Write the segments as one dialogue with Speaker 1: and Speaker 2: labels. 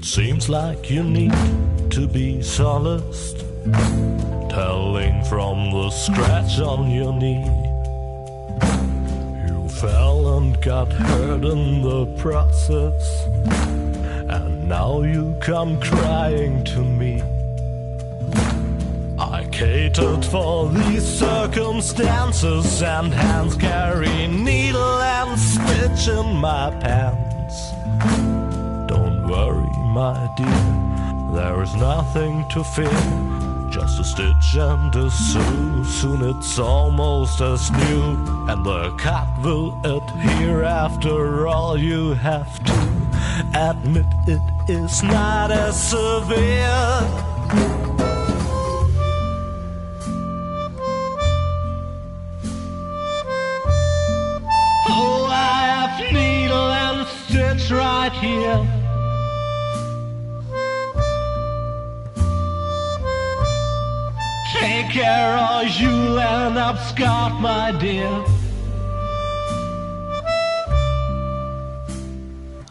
Speaker 1: It seems like you need to be solaced, telling from the scratch on your knee. You fell and got hurt in the process, and now you come crying to me. I catered for these circumstances, and hands carry needle and stitch in my pants. Don't worry, my dear, there is nothing to fear. Just a stitch and a sew, soon it's almost as new, and the cut will adhere. After all, you have to admit it is not as severe. Oh, I have needle and stitch right here. Take care or you'll end up scarred, my dear.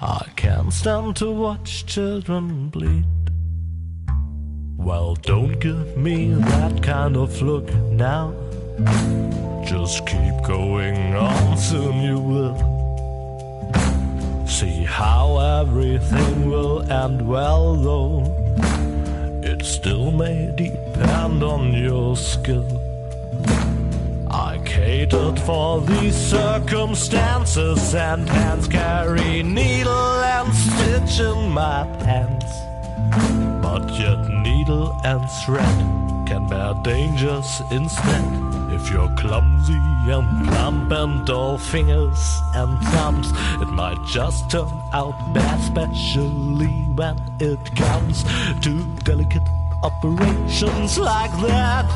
Speaker 1: I can't stand to watch children bleed. Well, don't give me that kind of look now. Just keep going on, soon you will see how everything will end well, though it still may depend on your skill. I catered for these circumstances, and hands carry needle and stitch in my pants. But yet needle and thread can bear dangers instead. If you're clumsy and plump and all fingers and thumbs, it might just turn out bad, especially when it comes to delicate operations like that.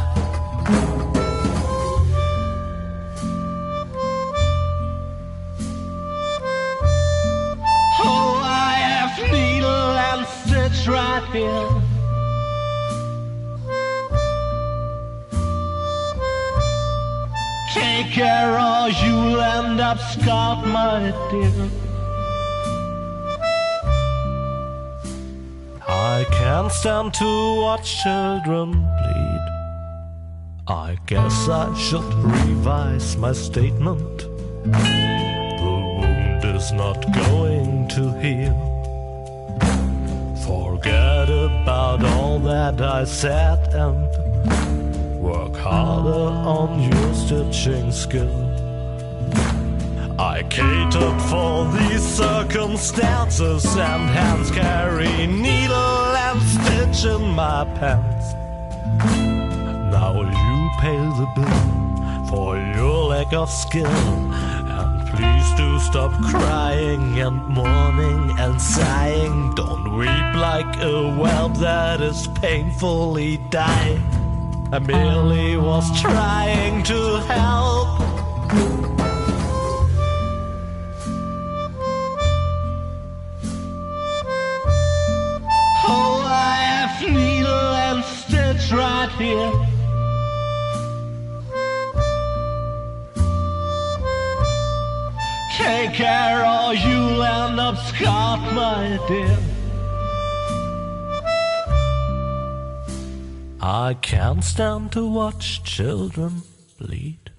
Speaker 1: Oh, I have needle and stitch right here. Take care or you'll end up scarred, my dear. I can't stand to watch children bleed. I guess I should revise my statement. The wound is not going to heal. Forget about all that I said and work harder on your stitching skill. I catered for these circumstances, and hands carry needle and stitch in my pants. Now you pay the bill for your lack of skill, and please do stop crying and mourning and sighing. Don't weep like a whelp that is painfully dying. I merely was trying to help. Oh, I have needle and stitch right here. Take care or you'll end up scarred, my dear. I can't stand to watch children bleed.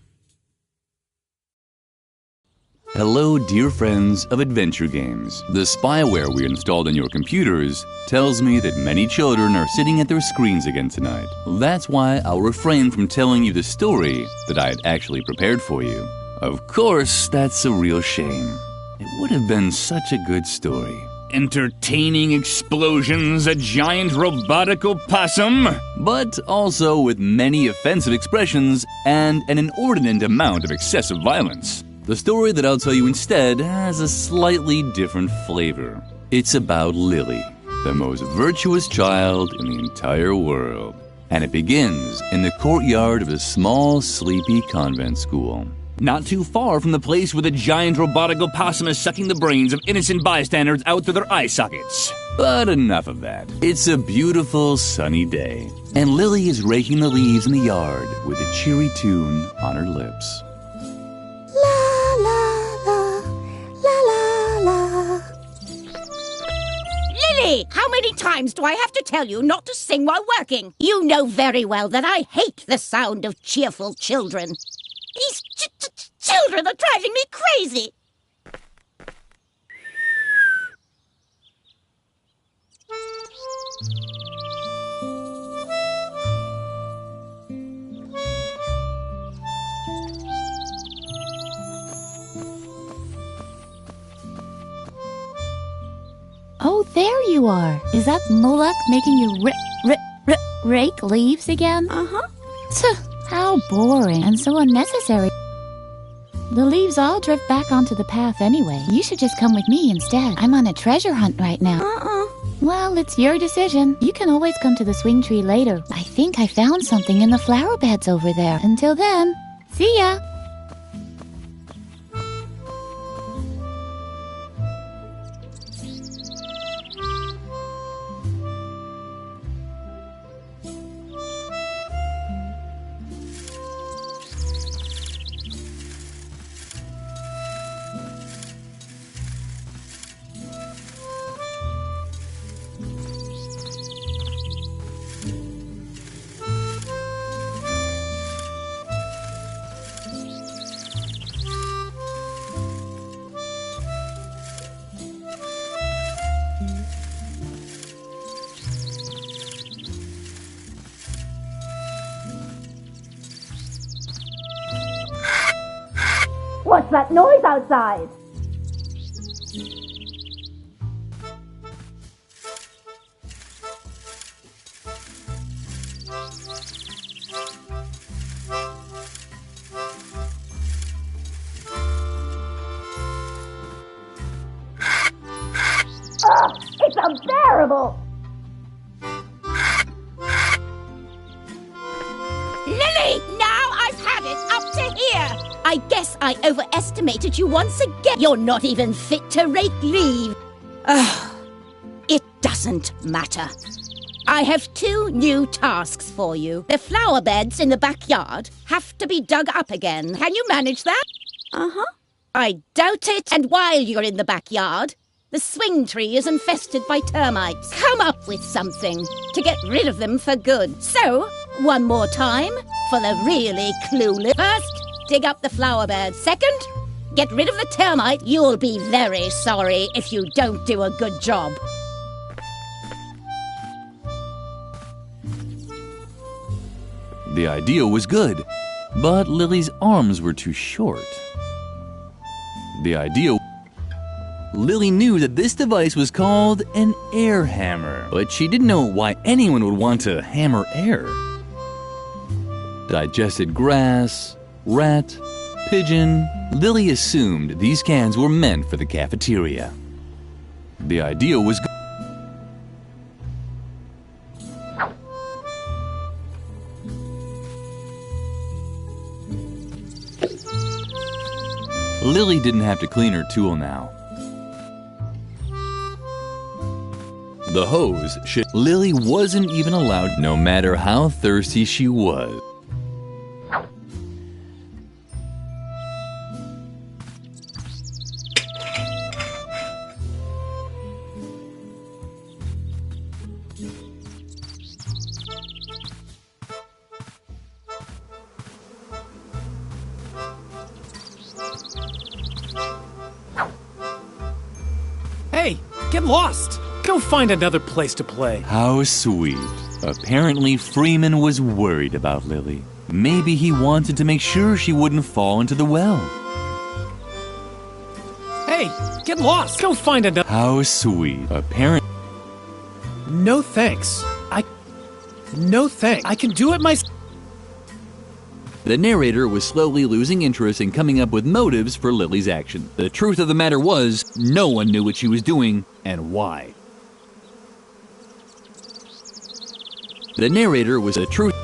Speaker 2: Hello, dear friends of adventure games. The spyware we installed on your computers tells me that many children are sitting at their screens again tonight. That's why I'll refrain from telling you the story that I had actually prepared for you. Of course, that's a real shame. It would have been such a good story.
Speaker 3: Entertaining explosions, a giant robotic opossum,
Speaker 2: but also with many offensive expressions and an inordinate amount of excessive violence. The story that I'll tell you instead has a slightly different flavor. It's about Lily, the most virtuous child in the entire world. And it begins in the courtyard of a small, sleepy convent school.
Speaker 3: Not too far from the place where the giant robotic opossum is sucking the brains of innocent bystanders out through their eye sockets.
Speaker 2: But enough of that. It's a beautiful sunny day, and Lily is raking the leaves in the yard with a cheery tune on her lips.
Speaker 4: La la la, la la la.
Speaker 5: Lily, how many times do I have to tell you not to sing while working? You know very well that I hate the sound of cheerful children. These children are driving me crazy.
Speaker 6: Oh, there you are. Is that Moloch making you rake leaves again?
Speaker 4: Uh-huh.
Speaker 6: How boring and so unnecessary. The leaves all drift back onto the path anyway. You should just come with me instead. I'm on a treasure hunt right now. Well, it's your decision. You can always come to the swing tree later. I think I found something in the flower beds over there. Until then, see ya!
Speaker 5: What's that noise outside? It's unbearable! Lily! Now I've had it! Up to here! I guess I overestimated you once again. You're not even fit to rake leaves. It doesn't matter. I have 2 new tasks for you. The flower beds in the backyard have to be dug up again. Can you manage that?
Speaker 4: Uh-huh.
Speaker 5: I doubt it. And while you're in the backyard, the swing tree is infested by termites. Come up with something to get rid of them for good. So, one more time for the really clueless. First, dig up the flower bed. Second, get rid of the termite. You'll be very sorry if you don't do a good job.
Speaker 2: The idea was good, but Lily's arms were too short. Lily knew that this device was called an air hammer, but she didn't know why anyone would want to hammer air. Digested grass, rat, pigeon. Lily assumed these cans were meant for the cafeteria. The idea was good. Lily didn't have to clean her tool now. The hose should. Lily wasn't even allowed, no matter how thirsty she was.
Speaker 7: Hey, get lost! Go find another place to play.
Speaker 2: How sweet. Apparently, Freeman was worried about Lily. Maybe he wanted to make sure she wouldn't fall into the well.
Speaker 7: Hey, get lost! Go find another.
Speaker 2: How sweet. Apparently.
Speaker 7: No thanks. No thanks. I can do it myself.
Speaker 2: The narrator was slowly losing interest in coming up with motives for Lily's action. The truth of the matter was, no one knew what she was doing and why. The narrator was the truth.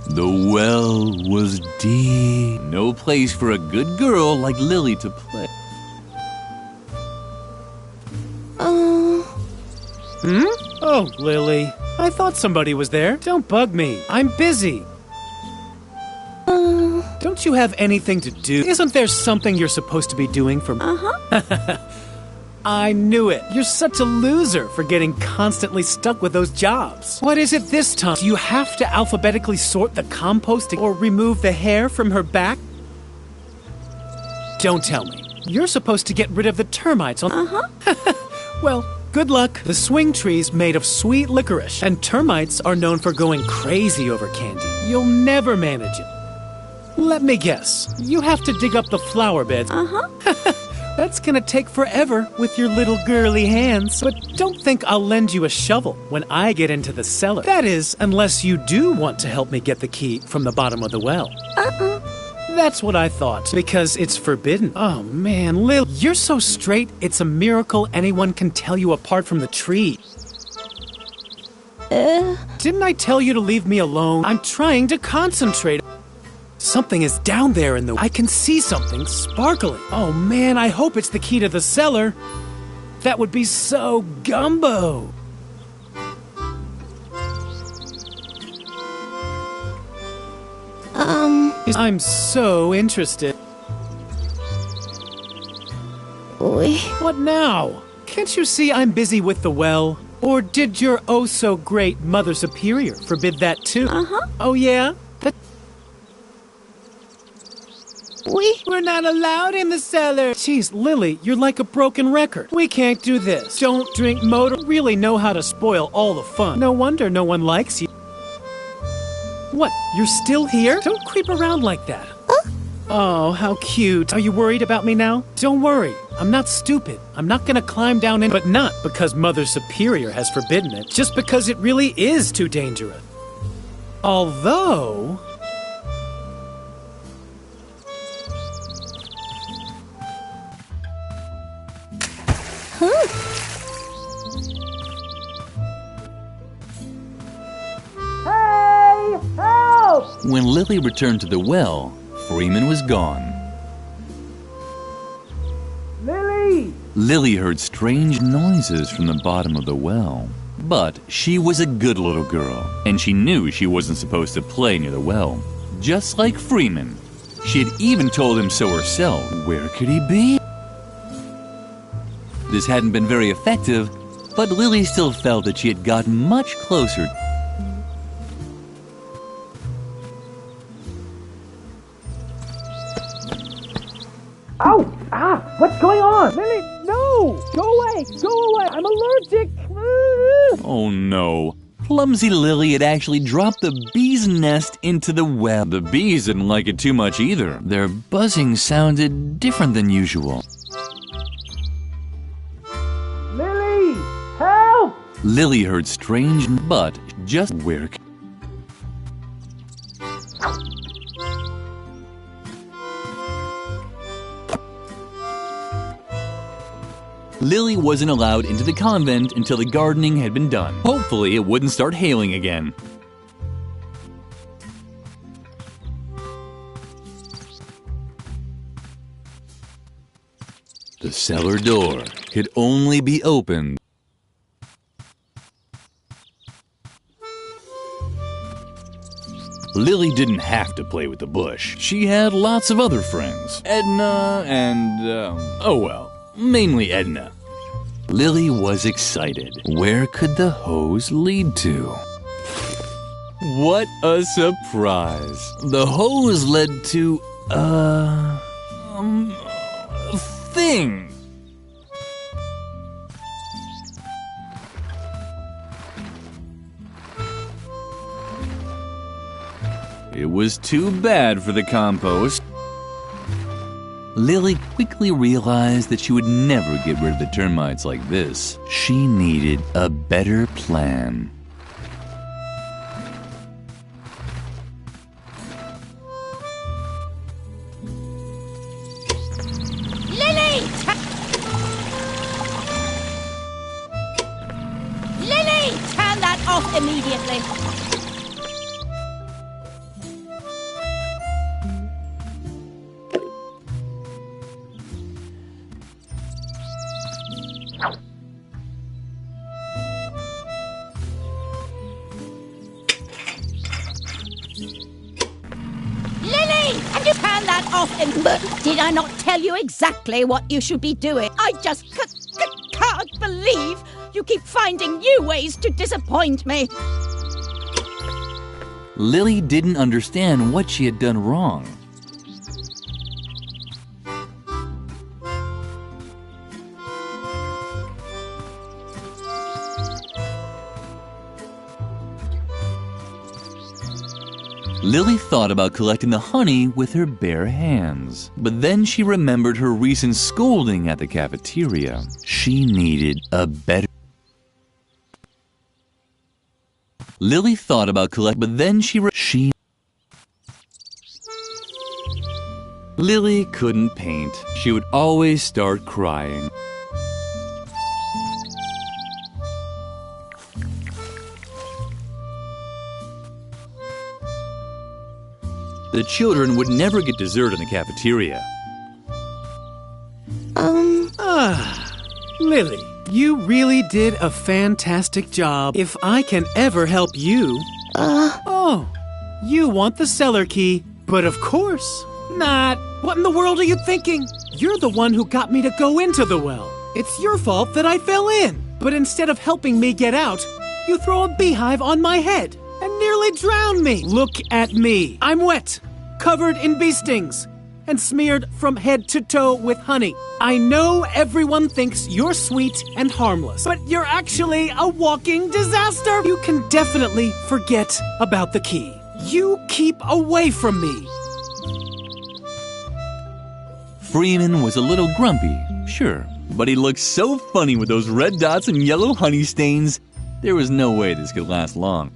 Speaker 2: The well was deep. No place for a good girl like Lily to play.
Speaker 7: Oh, Lily. I thought somebody was there. Don't bug me. I'm busy. don't you have anything to do? Isn't there something you're supposed to be doing for me? I knew it. You're such a loser for getting constantly stuck with those jobs. What is it this time? Do you have to alphabetically sort the compost or remove the hair from her back? Don't tell me. You're supposed to get rid of the termites on... Well, good luck. The swing tree's made of sweet licorice, and termites are known for going crazy over candy. You'll never manage it. Let me guess. You have to dig up the flower beds. That's gonna take forever with your little girly hands. But don't think I'll lend you a shovel when I get into the cellar. That is, unless you do want to help me get the key from the bottom of the well. That's what I thought, because it's forbidden. Oh man, Lil, you're so straight, it's a miracle anyone can tell you apart from the tree. Didn't I tell you to leave me alone? I'm trying to concentrate. Something is down there in the... I can see something sparkling. Oh man, I hope it's the key to the cellar. That would be so gumbo. I'm so interested. What now? Can't you see I'm busy with the well? Or did your oh-so-great Mother Superior forbid that too? Oh yeah? We're not allowed in the cellar. Jeez, Lily, you're like a broken record. We can't do this. Don't drink motor. Really know how to spoil all the fun. No wonder no one likes you. What, you're still here? Don't creep around like that. Oh, how cute. Are you worried about me now? Don't worry. I'm not stupid. I'm not gonna climb down in, but not because Mother Superior has forbidden it, just because it really is too dangerous. Although...
Speaker 2: When Lily returned to the well, Freeman was gone.
Speaker 7: Lily!
Speaker 2: Lily heard strange noises from the bottom of the well. But she was a good little girl, and she knew she wasn't supposed to play near the well. Just like Freeman. She had even told him so herself. Where could he be? This hadn't been very effective, but Lily still felt that she had gotten much closer.
Speaker 7: Ow! Ah! What's going on? Lily, no! Go away! Go away! I'm allergic!
Speaker 2: Oh no. Clumsy Lily had actually dropped the bee's nest into the well. The bees didn't like it too much either. Their buzzing sounded different than usual.
Speaker 7: Lily! Help!
Speaker 2: Lily heard strange, but just where... Lily wasn't allowed into the convent until the gardening had been done. Hopefully it wouldn't start hailing again. The cellar door could only be opened. Lily didn't have to play with the bush. She had lots of other friends. Edna and, oh well. Mainly Edna. Lily was excited. Where could the hose lead to? What a surprise. The hose led to a thing. It was too bad for the compost. Lily quickly realized that she would never get rid of the termites like this. She needed a better plan.
Speaker 5: Lily! Lily! Turn that off immediately! Lily! Have you heard off and... But did I not tell you exactly what you should be doing? I just can't believe you keep finding new ways to disappoint me.
Speaker 2: Lily didn't understand what she had done wrong. Lily thought about collecting the honey with her bare hands, but then she remembered her recent scolding at the cafeteria. She needed a better... Lily thought about collecting, but then Lily couldn't paint. She would always start crying. The children would never get dessert in the cafeteria.
Speaker 7: Lily, you really did a fantastic job. If I can ever help you... Oh, you want the cellar key, but of course not. What in the world are you thinking? You're the one who got me to go into the well. It's your fault that I fell in. But instead of helping me get out, you throw a beehive on my head and nearly drown me. Look at me. I'm wet, covered in bee stings, and smeared from head to toe with honey. I know everyone thinks you're sweet and harmless, but you're actually a walking disaster. You can definitely forget about the key. You keep away from me.
Speaker 2: Freeman was a little grumpy, sure, but he looked so funny with those red dots and yellow honey stains. There was no way this could last long.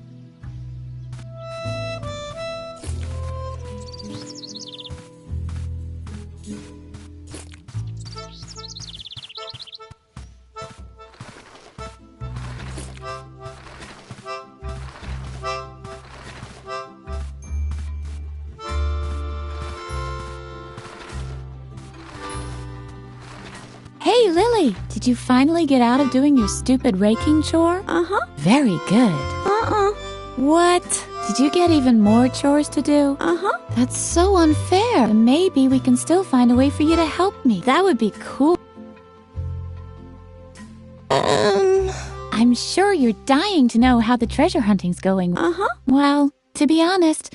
Speaker 6: Hey, Lily, did you finally get out of doing your stupid raking chore?
Speaker 4: Uh-huh.
Speaker 6: Very good. What? Did you get even more chores to do?
Speaker 4: Uh-huh.
Speaker 6: That's so unfair. And maybe we can still find a way for you to help me. That would be cool. I'm sure you're dying to know how the treasure hunting's going.
Speaker 4: Uh-huh.
Speaker 6: Well, to be honest,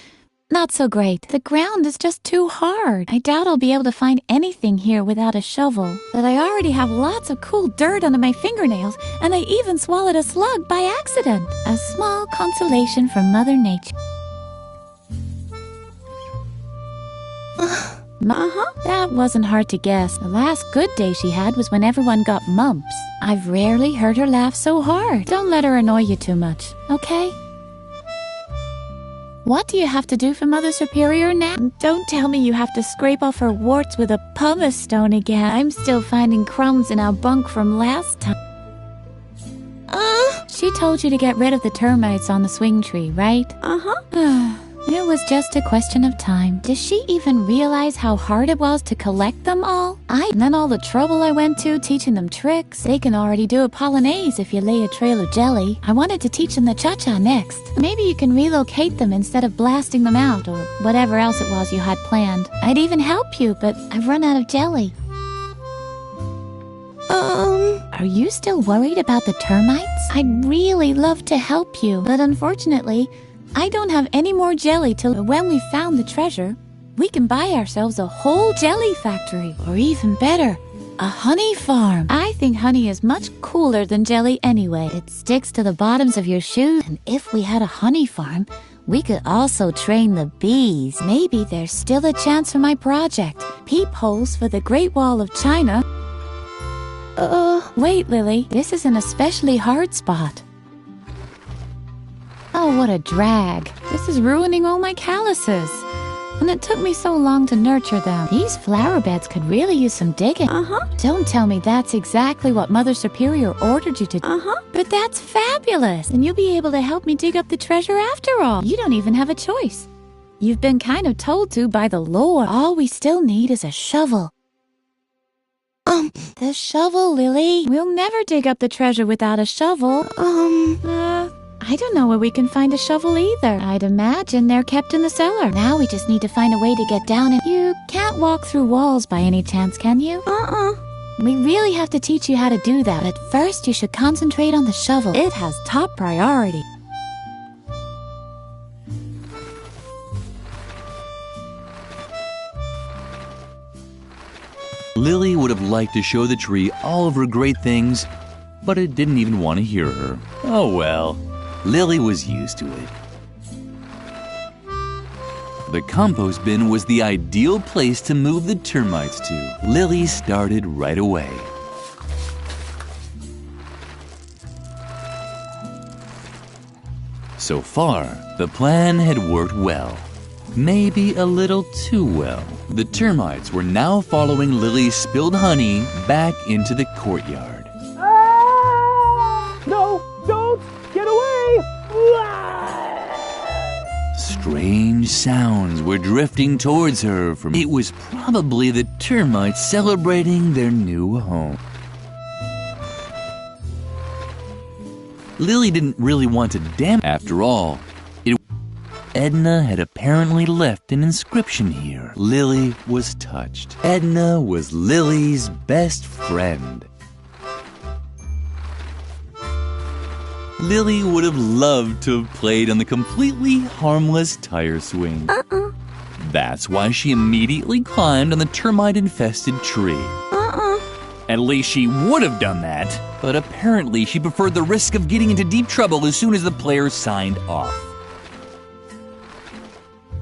Speaker 6: not so great. The ground is just too hard. I doubt I'll be able to find anything here without a shovel. But I already have lots of cool dirt under my fingernails, and I even swallowed a slug by accident. A small consolation from Mother Nature. That wasn't hard to guess. The last good day she had was when everyone got mumps. I've rarely heard her laugh so hard. Don't let her annoy you too much, okay? What do you have to do for Mother Superior now? Don't tell me you have to scrape off her warts with a pumice stone again. I'm still finding crumbs in our bunk from last time. She told you to get rid of the termites on the swing tree, right? It was just a question of time. Does she even realize how hard it was to collect them all? And then all the trouble I went to teaching them tricks. They can already do a polonaise if you lay a trail of jelly. I wanted to teach them the cha-cha next. Maybe you can relocate them instead of blasting them out or whatever else it was you had planned. I'd even help you, but I've run out of jelly. Are you still worried about the termites? I'd really love to help you, but unfortunately, I don't have any more jelly till when we found the treasure. We can buy ourselves a whole jelly factory, or even better, a honey farm. I think honey is much cooler than jelly anyway. It sticks to the bottoms of your shoes, and if we had a honey farm, we could also train the bees. Maybe there's still a chance for my project. Peepholes for the Great Wall of China. Wait, Lily, this is an especially hard spot. Oh, what a drag. This is ruining all my calluses. And it took me so long to nurture them. These flower beds could really use some digging. Don't tell me that's exactly what Mother Superior ordered you to do. But that's fabulous. And you'll be able to help me dig up the treasure after all. You don't even have a choice. You've been kind of told to by the Lord. All we still need is a shovel. The shovel, Lily. We'll never dig up the treasure without a shovel. I don't know where we can find a shovel either. I'd imagine they're kept in the cellar. Now we just need to find a way to get down and... You You can't walk through walls by any chance, can you? We really have to teach you how to do that. But first, you should concentrate on the shovel. It has top priority.
Speaker 2: Lily would have liked to show the tree all of her great things, but it didn't even want to hear her. Oh well, Lily was used to it. The compost bin was the ideal place to move the termites to. Lily started right away. So far, the plan had worked well. Maybe a little too well. The termites were now following Lily's spilled honey back into the courtyard.
Speaker 7: No, don't! Get away!
Speaker 2: Strange sounds were drifting towards her from... It was probably the termites celebrating their new home. Lily didn't really want to damage. After all, Edna had apparently left an inscription here. Lily was touched. Edna was Lily's best friend. Lily would have loved to have played on the completely harmless tire swing. That's why she immediately climbed on the termite-infested tree.
Speaker 3: At least she would have done that.
Speaker 2: But apparently she preferred the risk of getting into deep trouble as soon as the players signed off.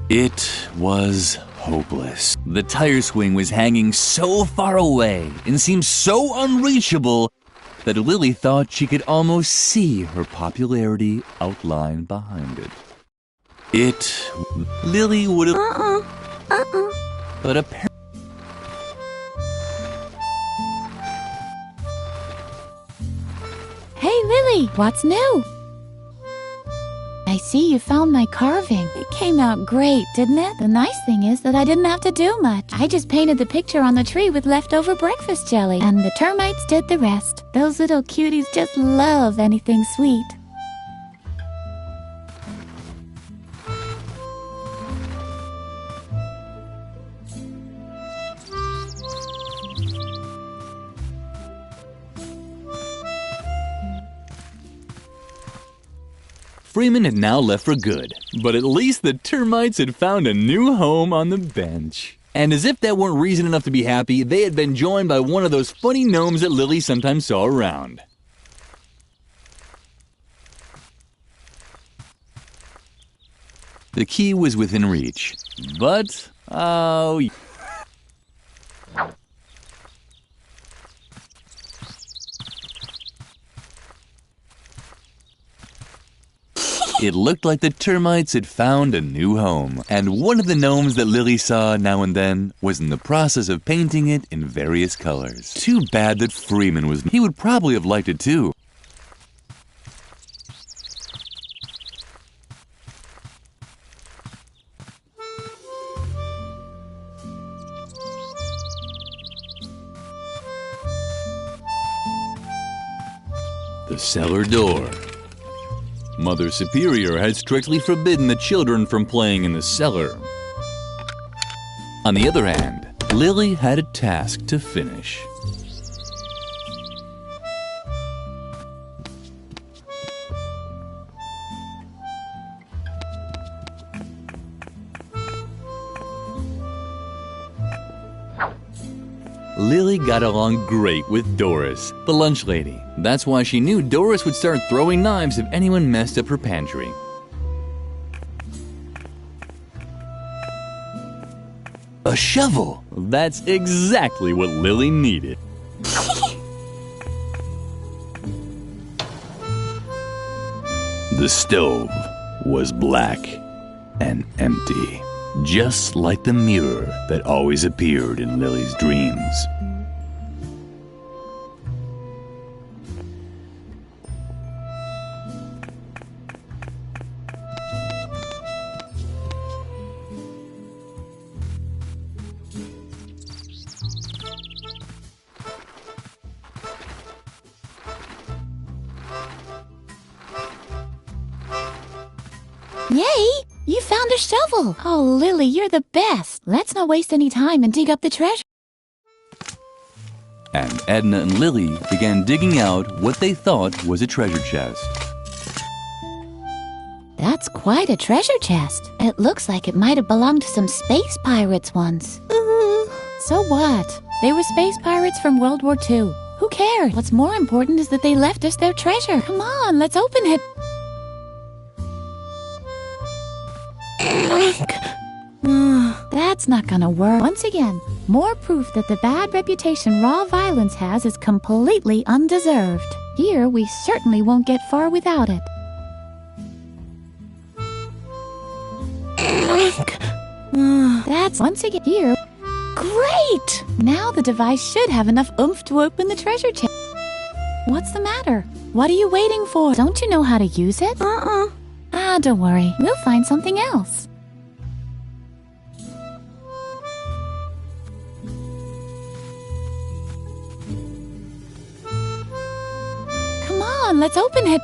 Speaker 2: It was hopeless. The tire swing was hanging so far away and seemed so unreachable that Lily thought she could almost see her popularity outlined behind it. Lily would have... But apparently...
Speaker 6: Hey, Lily, what's new? I see you found my carving. It came out great, didn't it? The nice thing is that I didn't have to do much. I just painted the picture on the tree with leftover breakfast jelly, and the termites did the rest. Those little cuties just love anything sweet.
Speaker 2: Freeman had now left for good, but at least the termites had found a new home on the bench. And as if that weren't reason enough to be happy, they had been joined by one of those funny gnomes that Lily sometimes saw around. The key was within reach, but, It looked like the termites had found a new home, and one of the gnomes that Lily saw now and then was in the process of painting it in various colors. Too bad that Freeman was... He would probably have liked it too. The cellar door. Mother Superior had strictly forbidden the children from playing in the cellar. On the other hand, Lily had a task to finish. Lily got along great with Doris, the lunch lady. That's why she knew Doris would start throwing knives if anyone messed up her pantry. A shovel! That's exactly what Lily needed. The stove was black and empty, just like the mirror that always appeared in Lily's dreams.
Speaker 6: Yay! You found a shovel! Oh, Lily, you're the best! Let's not waste any time and dig up the treasure.
Speaker 2: And Edna and Lily began digging out what they thought was a treasure chest.
Speaker 6: That's quite a treasure chest. It looks like it might have belonged to some space pirates once. So what? They were space pirates from World War II. Who cares? What's more important is that they left us their treasure. Come on, let's open it. That's not gonna work. Once again, more proof that the bad reputation raw violence has is completely undeserved. Here, we certainly won't get far without it. That's once again here. Great! Now the device should have enough oomph to open the treasure chest. What's the matter? What are you waiting for? Don't you know how to use it? Don't worry. We'll find something else. Come on, let's open it.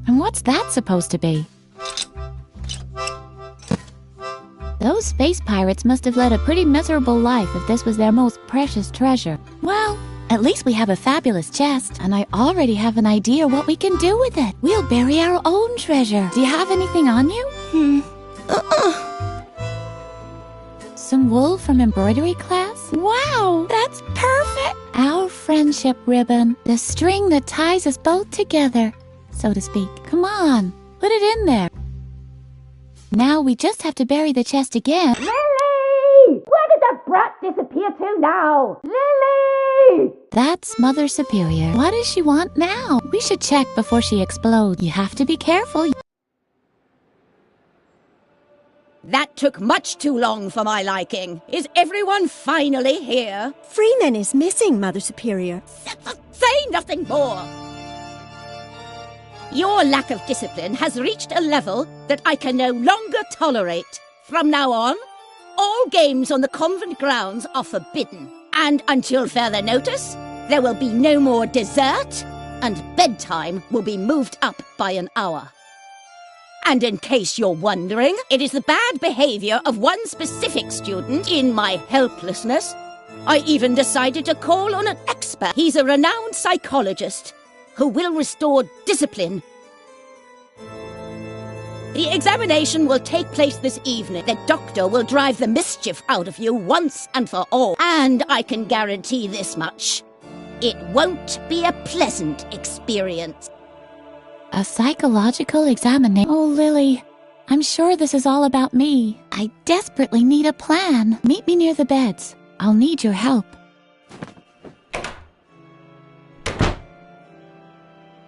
Speaker 6: And what's that supposed to be? Those space pirates must have led a pretty miserable life if this was their most precious treasure. Well, at least we have a fabulous chest, and I already have an idea what we can do with it. We'll bury our own treasure. Do you have anything on you? Some wool from embroidery class? Wow, that's perfect! Our friendship ribbon, the string that ties us both together, so to speak. Come on, put it in there. Now we just have to bury the chest again.
Speaker 5: Lily! Where did that brat disappear to now? Lily!
Speaker 6: That's Mother Superior. What does she want now? We should check before she explodes. You have to be careful.
Speaker 5: That took much too long for my liking. Is everyone finally here?
Speaker 4: Freeman is missing, Mother Superior.
Speaker 5: Say nothing more! Your lack of discipline has reached a level that I can no longer tolerate. From now on, all games on the convent grounds are forbidden. And until further notice, there will be no more dessert, and bedtime will be moved up by an hour. And in case you're wondering, it is the bad behavior of one specific student. In my helplessness, I even decided to call on an expert. He's a renowned psychologist who will restore discipline. The examination will take place this evening. The doctor will drive the mischief out of you once and for all. And I can guarantee this much. It won't be a pleasant experience.
Speaker 6: A psychological examination. Oh, Lily, I'm sure this is all about me. I desperately need a plan. Meet me near the beds. I'll need your help.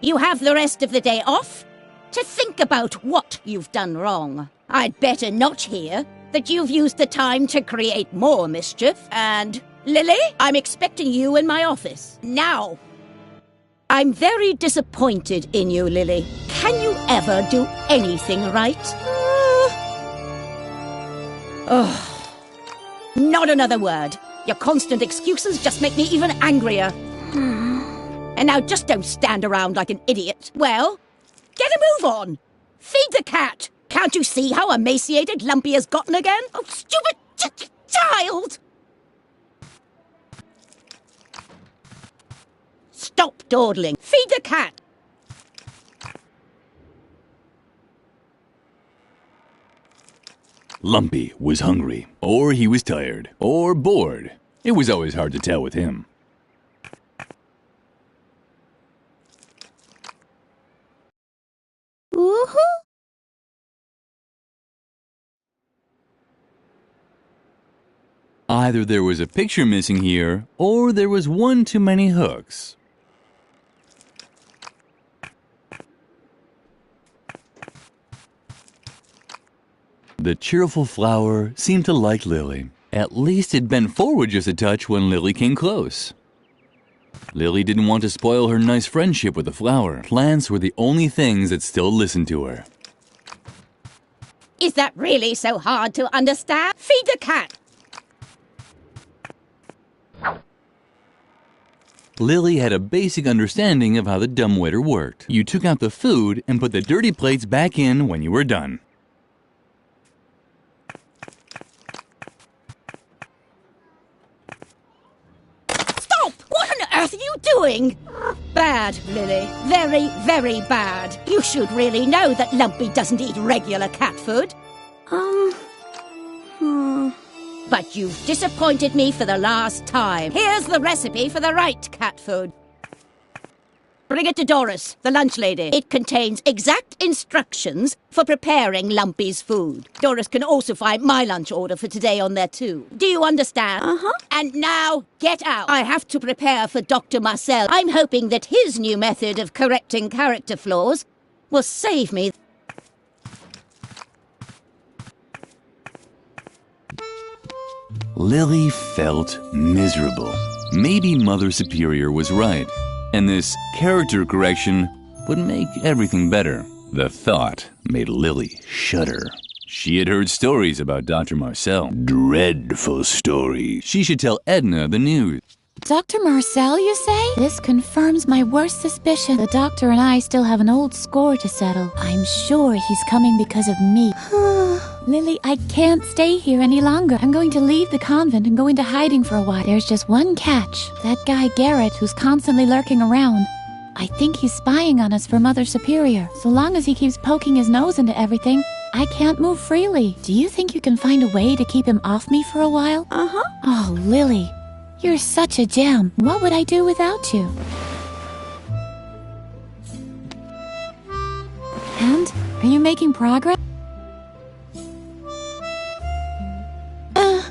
Speaker 5: You have the rest of the day off to think about what you've done wrong. I'd better not hear that you've used the time to create more mischief. And, Lily, I'm expecting you in my office. Now! I'm very disappointed in you, Lily. Can you ever do anything right? Not another word. Your constant excuses just make me even angrier. And now just don't stand around like an idiot. Well, get a move on. Feed the cat. Can't you see how emaciated Lumpy has gotten again? Oh, stupid child! Stop dawdling. Feed the cat.
Speaker 2: Lumpy was hungry, or he was tired, or bored. It was always hard to tell with him.
Speaker 4: Woohoo!
Speaker 2: Either there was a picture missing here, or there was one too many hooks. The cheerful flower seemed to like Lily. At least it bent forward just a touch when Lily came close. Lily didn't want to spoil her nice friendship with the flower. Plants were the only things that still listened to her.
Speaker 5: Is that really so hard to understand? Feed the cat.
Speaker 2: Lily had a basic understanding of how the dumbwaiter worked. You took out the food and put the dirty plates back in when you were done.
Speaker 5: Stop! What on earth are you doing? Bad, Lily. Very, very bad. You should really know that Lumpy doesn't eat regular cat food. But you've disappointed me for the last time. Here's the recipe for the right cat food. Bring it to Doris, the lunch lady. It contains exact instructions for preparing Lumpy's food. Doris can also find my lunch order for today on there too. Do you understand? And now, get out. I have to prepare for Dr. Marcel. I'm hoping that his new method of correcting character flaws will save me.
Speaker 2: Lily felt miserable. Maybe Mother Superior was right, and this character correction would make everything better. The thought made Lily shudder. She had heard stories about Dr. Marcel. Dreadful stories. She should tell Edna the news.
Speaker 6: Dr. Marcel, you say? This confirms my worst suspicion. The doctor and I still have an old score to settle. I'm sure he's coming because of me. Lily, I can't stay here any longer. I'm going to leave the convent and go into hiding for a while. There's just one catch. That guy Garrett, who's constantly lurking around. I think he's spying on us for Mother Superior. So long as he keeps poking his nose into everything, I can't move freely. Do you think you can find a way to keep him off me for a while? Oh, Lily. You're such a gem. What would I do without you? And? Are you making progress?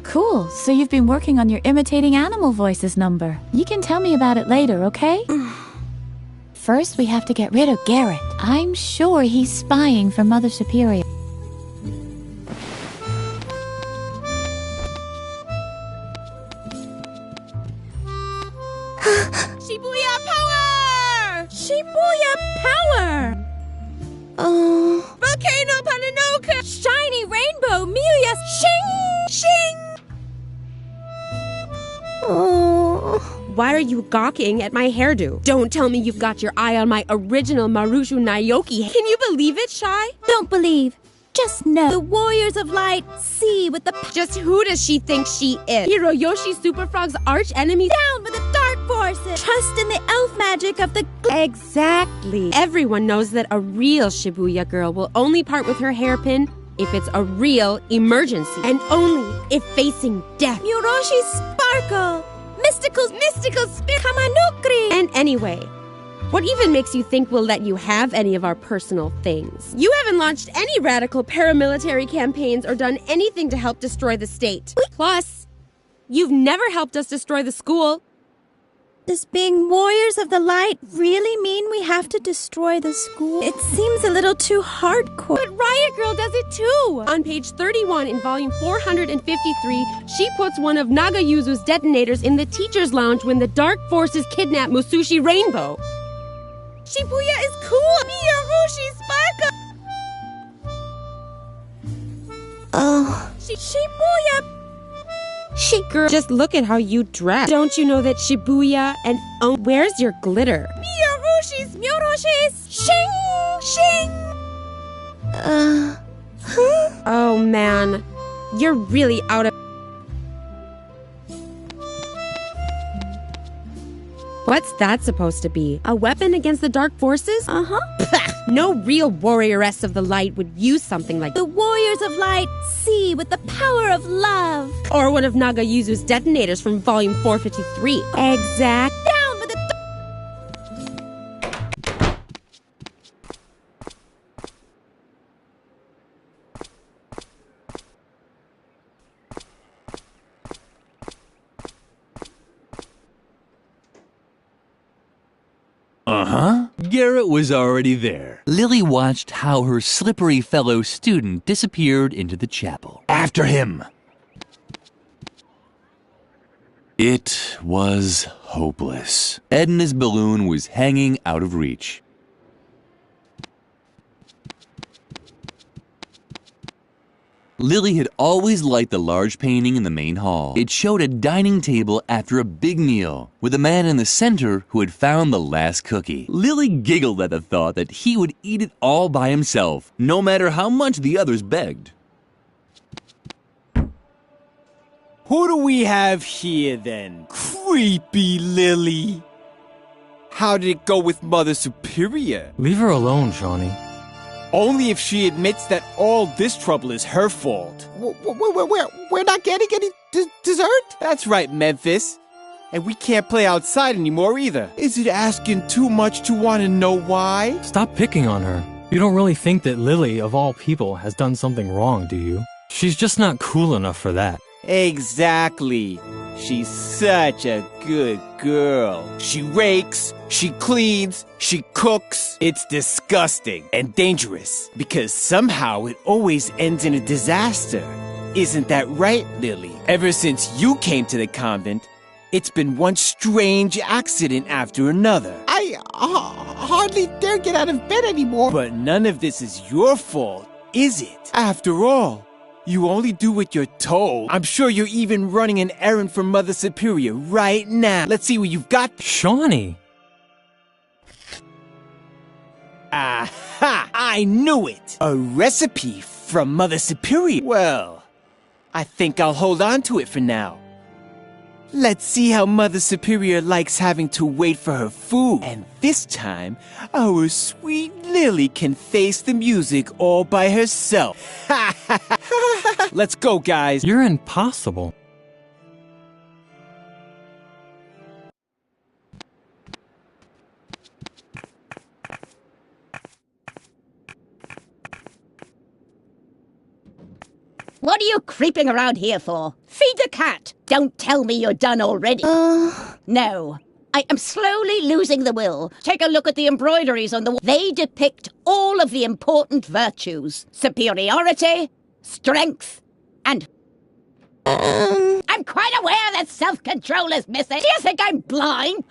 Speaker 6: Cool. So you've been working on your imitating animal voices number. You can tell me about it later, okay? First, we have to get rid of Garrett. I'm sure he's spying for Mother Superior.
Speaker 8: Shibuya power! Shibuya power! Volcano Pananoka! Shiny rainbow Melia! Shing! Shing! Why are you gawking at my hairdo? Don't tell me you've got your eye on my original Marushu Naoki. Can you believe it, Shy?
Speaker 4: Don't believe. Just know. The Warriors of Light see with the...
Speaker 8: Just who does she think she is? Hiroyoshi Superfrog's arch enemy?
Speaker 4: Down with the dark forces. Trust in the elf magic of the...
Speaker 8: Exactly. Everyone knows that a real Shibuya girl will only part with her hairpin if it's a real emergency. And only if facing death.
Speaker 4: Muroshi Sparkle. Mystical Spirit. Kamanukri.
Speaker 8: And anyway, what even makes you think we'll let you have any of our personal things? You haven't launched any radical paramilitary campaigns or done anything to help destroy the state. Plus, you've never helped us destroy the school.
Speaker 4: Does being Warriors of the Light really mean we have to destroy the school? It seems a little too hardcore.
Speaker 8: But Riot Girl does it too! On page 31 in volume 453, she puts one of Nagayuzu's detonators in the teacher's lounge when the dark forces kidnap Musushi Rainbow. Shibuya is cool! Miyahoshi Sparkle!
Speaker 4: Shibuya...
Speaker 8: Girl, just look at how you dress. Don't you know that Shibuya and where's your glitter? Miyoroshi's shing shing. Oh man, you're really out of. What's that supposed to be? A weapon against the dark forces? No real warrioress of the light would use something like
Speaker 4: the Warriors of Light see with the power of love.
Speaker 8: Or one of Nagayuzu's detonators from volume 453. Exact.
Speaker 4: Down with the...
Speaker 2: Garrett was already there. Lily watched how her slippery fellow student disappeared into the chapel. After him! It was hopeless. Edna's balloon was hanging out of reach. Lily had always liked the large painting in the main hall. It showed a dining table after a big meal, with a man in the center who had found the last cookie. Lily giggled at the thought that he would eat it all by himself, no matter how much the others begged.
Speaker 9: Who do we have here, then? Creepy Lily. How did it go with Mother Superior?
Speaker 10: Leave her alone, Shawnee.
Speaker 9: Only if she admits that all this trouble is her fault.
Speaker 11: We're not getting any dessert?
Speaker 9: That's right, Memphis. And we can't play outside anymore either.
Speaker 11: Is it asking too much to want to know why?
Speaker 10: Stop picking on her. You don't really think that Lily, of all people, has done something wrong, do you? She's just not cool enough for that.
Speaker 9: Exactly. She's such a good girl. She rakes, she cleans, she cooks. It's disgusting and dangerous because somehow it always ends in a disaster. Isn't that right, Lily? Ever since you came to the convent, it's been one strange accident after another.
Speaker 11: I hardly dare get out of bed anymore.
Speaker 9: But none of this is your fault, is it? After all, you only do what you're told. I'm sure you're even running an errand for Mother Superior right now. Let's see what you've got.
Speaker 10: Shawnee!
Speaker 9: Aha! I knew it! A recipe from Mother Superior. Well, I think I'll hold on to it for now. Let's see how Mother Superior likes having to wait for her food. And this time, our sweet Lily can face the music all by herself. Let's go, guys.
Speaker 10: You're impossible.
Speaker 5: What are you creeping around here for? Feed the cat. Don't tell me you're done already. No. I am slowly losing the will. Take a look at the embroideries on the wall. They depict all of the important virtues. Superiority, strength, and... I'm quite aware that self-control is missing. Do you think I'm blind?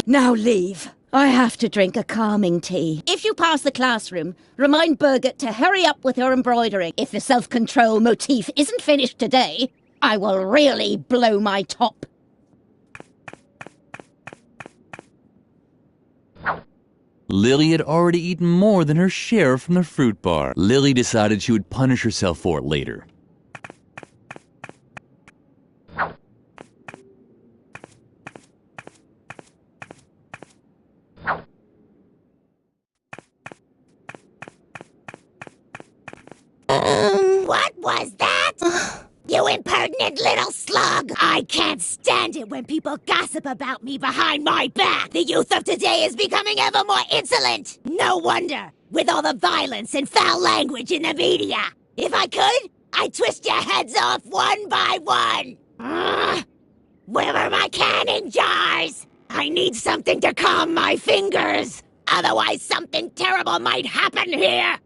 Speaker 5: Now leave. I have to drink a calming tea. If you pass the classroom, remind Birgit to hurry up with her embroidering. If the self-control motif isn't finished today, I will really blow my top.
Speaker 2: Lily had already eaten more than her share from the fruit bar. Lily decided she would punish herself for it later.
Speaker 12: What was that? You impertinent little slug! I can't stand it when people gossip about me behind my back! The youth of today is becoming ever more insolent! No wonder, with all the violence and foul language in the media! If I could, I'd twist your heads off one by one! Where are my canning jars? I need something to calm my fingers! Otherwise something terrible might happen here!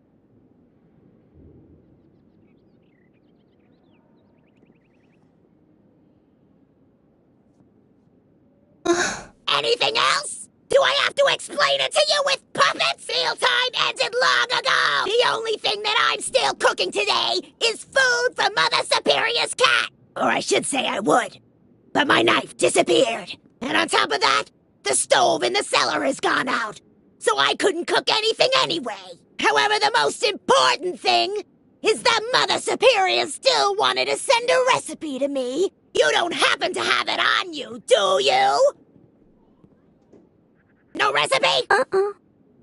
Speaker 12: Anything else? Do I have to explain it to you with puppets? Meal time ended long ago! The only thing that I'm still cooking today is food for Mother Superior's cat! Or I should say I would. But my knife disappeared. And on top of that, the stove in the cellar has gone out. So I couldn't cook anything anyway. However, the most important thing is that Mother Superior still wanted to send a recipe to me. You don't happen to have it on you, do you? No recipe?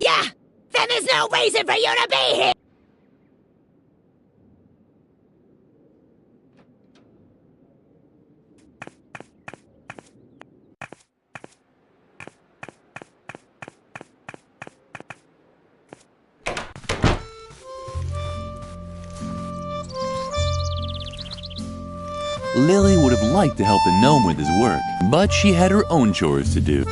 Speaker 12: Yeah, then there's no reason for you to be here.
Speaker 2: Lily would have liked to help the gnome with his work, but she had her own chores to do.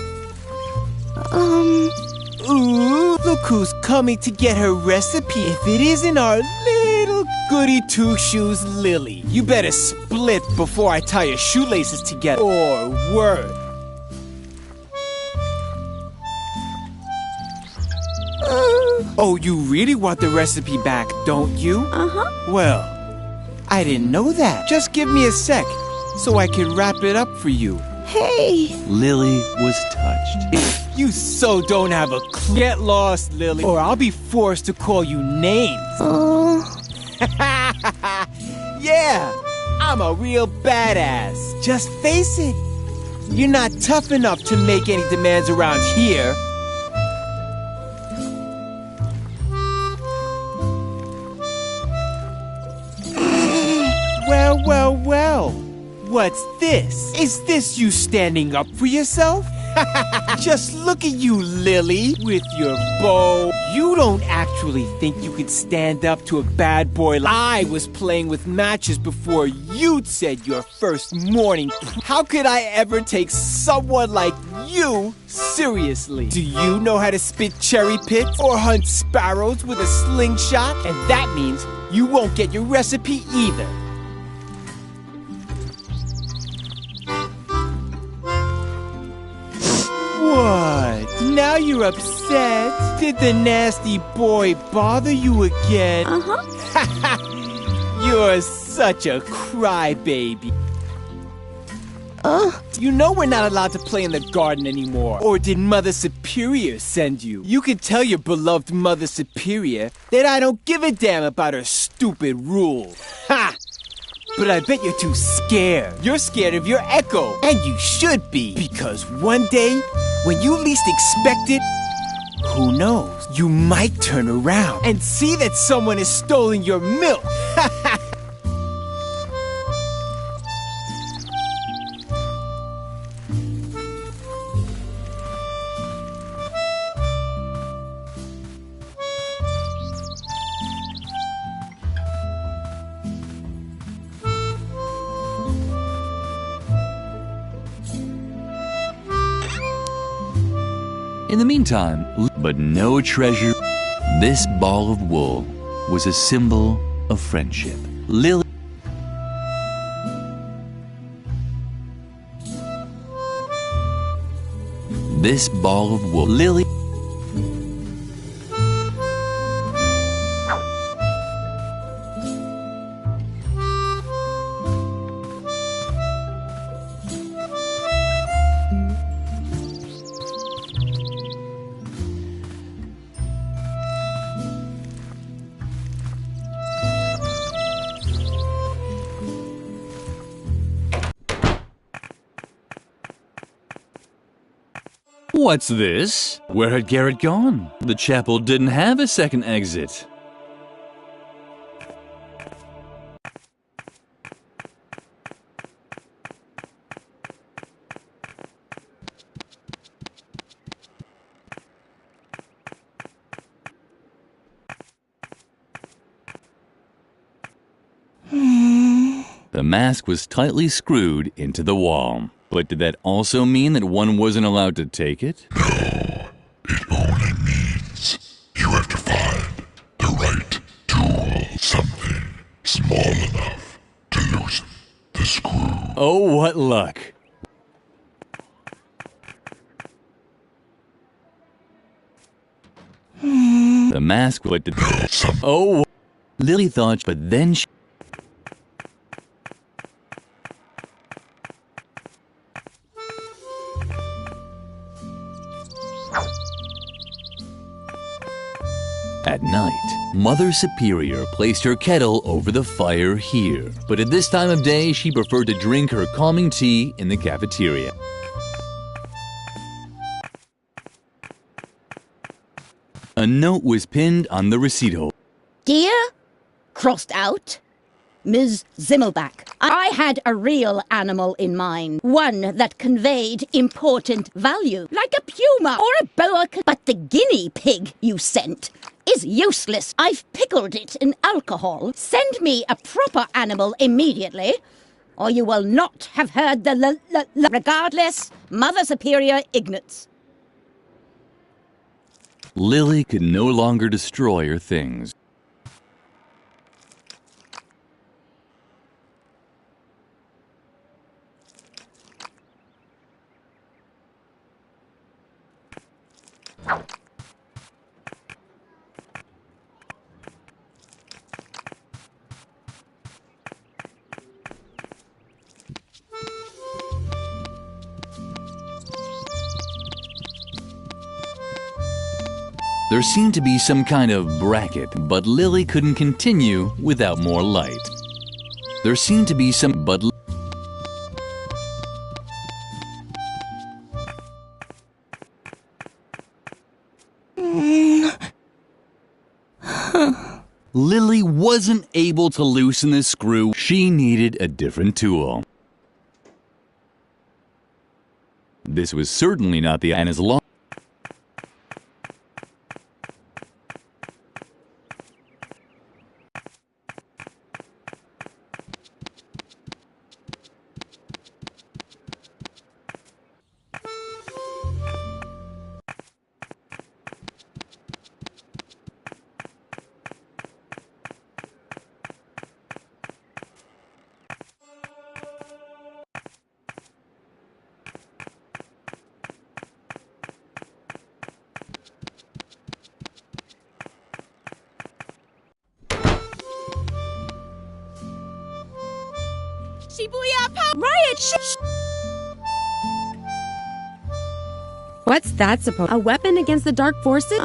Speaker 9: Ooh, look who's coming to get her recipe. If it isn't our little goody two-shoes Lily. You better split before I tie your shoelaces together. Or word. Oh, you really want the recipe back, don't you?
Speaker 8: Uh-huh.
Speaker 9: Well, I didn't know that. Just give me a sec so I can wrap it up for you.
Speaker 8: Hey!
Speaker 2: Lily was touched.
Speaker 9: You so don't have a clue. Get lost, Lily, or I'll be forced to call you names. Yeah, I'm a real badass. Just face it. You're not tough enough to make any demands around here. Well. What's this? Is this you standing up for yourself? Just look at you, Lily, with your bow. You don't actually think you could stand up to a bad boy like I was playing with matches before you'd said your first morning. How could I ever take someone like you seriously? Do you know how to spit cherry pits or hunt sparrows with a slingshot? And that means you won't get your recipe either. What? Now you're upset? Did the nasty boy bother you again?
Speaker 8: Uh-huh.
Speaker 9: You're such a crybaby. You know we're not allowed to play in the garden anymore. Or did Mother Superior send you? You can tell your beloved Mother Superior that I don't give a damn about her stupid rule. Ha! But I bet you're too scared. You're scared of your echo. And you should be. Because one day, when you least expect it, who knows? You might turn around and see that someone has stolen your milk.
Speaker 2: In the meantime, but no treasure, this ball of wool was a symbol of friendship. Lily. This ball of wool. Lily. What's this? Where had Garrett gone? The chapel didn't have a second exit. The mask was tightly screwed into the wall. But did that also mean that one wasn't allowed to take it?
Speaker 13: No, it only means you have to find the right tool, something small enough to loosen the screw.
Speaker 2: Oh, what luck. The mask would... Oh, Lily thought, but then she... At night, Mother Superior placed her kettle over the fire here, but at this time of day she preferred to drink her calming tea in the cafeteria. A note was pinned on the receipt holder.
Speaker 5: Dear, crossed out, Ms. Zimmelbach, I had a real animal in mind, one that conveyed important value, like a puma or a boa, but the guinea pig you sent is useless. I've pickled it in alcohol. Send me a proper animal immediately, or you will not have heard the regardless, Mother Superior Ignatz.
Speaker 2: Lily could no longer destroy her things. There seemed to be some kind of bracket, but Lily couldn't continue without more light. There seemed to be some, but Lily wasn't able to loosen the screw. She needed a different tool. This was certainly not the and as long.
Speaker 8: What's that supposed? A weapon against the dark forces?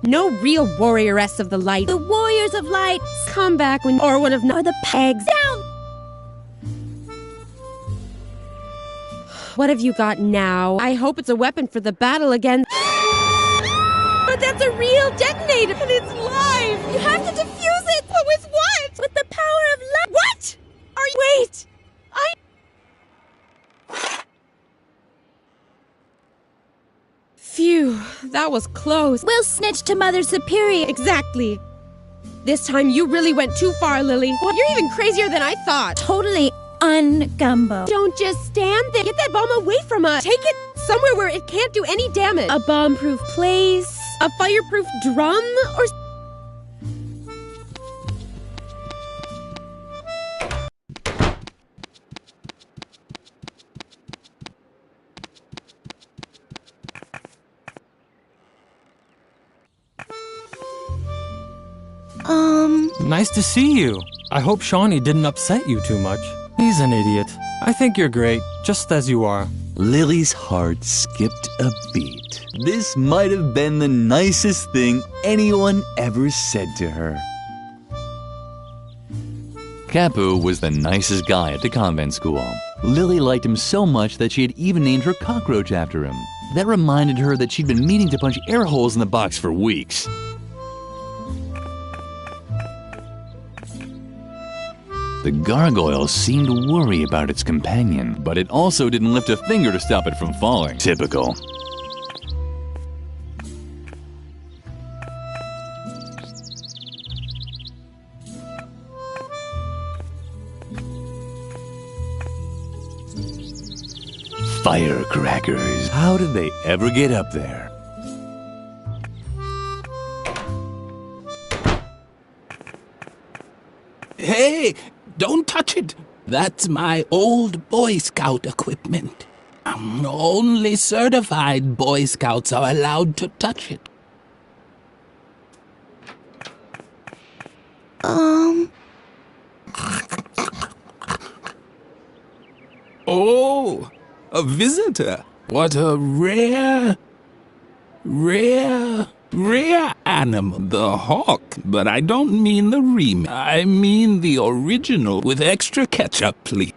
Speaker 8: No real warrioress of the light.
Speaker 4: The warriors of light
Speaker 8: Come back when or one of
Speaker 4: or the pegs down.
Speaker 8: What have you got now? I hope it's a weapon for the battle against. But that's a real detonator and it's live.
Speaker 4: You have to defuse it.
Speaker 8: But with what?
Speaker 4: With the power of light.
Speaker 8: What? Are you? Wait. Phew, that was close.
Speaker 4: We'll snitch to Mother Superior.
Speaker 8: Exactly. This time you really went too far, Lily. You're even crazier than I thought.
Speaker 4: Totally un-gumbo.
Speaker 8: Don't just stand there. Get that bomb away from us. Take it somewhere where it can't do any damage. A bomb-proof place, a fireproof drum, or...
Speaker 10: Nice to see you. I hope Shawnee didn't upset you too much. He's an idiot. I think you're great, just as you are.
Speaker 2: Lily's heart skipped a beat. This might have been the nicest thing anyone ever said to her. Capu was the nicest guy at the convent school. Lily liked him so much that she had even named her cockroach after him. That reminded her that she'd been meaning to punch air holes in the box for weeks. The gargoyle seemed to worry about its companion, but it also didn't lift a finger to stop it from falling. Typical. Firecrackers. How did they ever get up there?
Speaker 14: Hey! Don't touch it. That's my old Boy Scout equipment. Only certified Boy Scouts are allowed to touch it. Oh, a visitor. What a rare animal. The hawk, but I don't mean the remake. I mean the original with extra ketchup, please.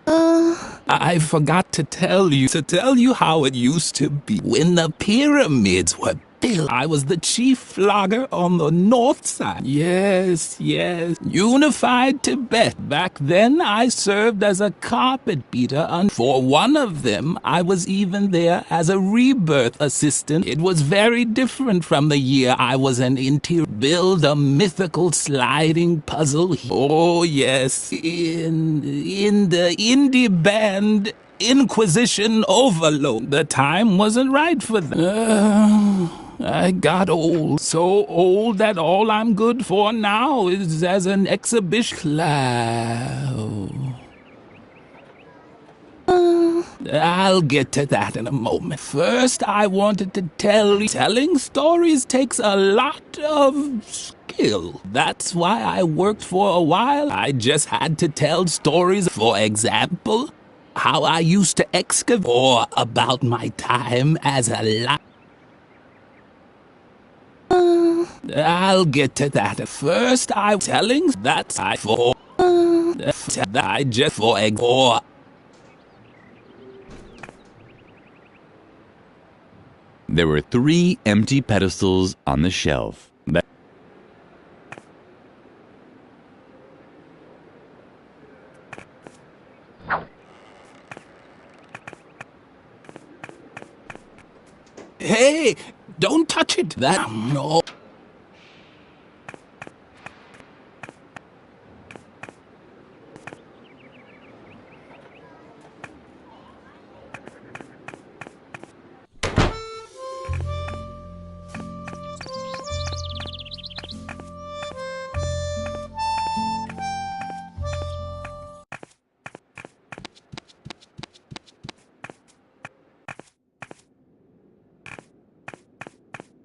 Speaker 14: I forgot to tell you how it used to be. When the pyramids were built, I was the chief flogger on the north side. Yes, unified Tibet. Back then, I served as a carpet beater. For one of them, I was even there as a rebirth assistant. It was very different from the year I was an interior. Build a mythical sliding puzzle. Oh, yes, in the indie band Inquisition Overload. The time wasn't right for them. I got old. So old that all I'm good for now is as an exhibition clown. I'll get to that in a moment. First, I wanted to tell you, telling stories takes a lot of skill. That's why I worked for a while. I just had to tell stories. For example, how I used to excavate, or about my time as a I'll get to that. First, I'm telling that's I for I just for.
Speaker 2: There were 3 empty pedestals on the shelf.
Speaker 14: Hey, don't touch it. That no.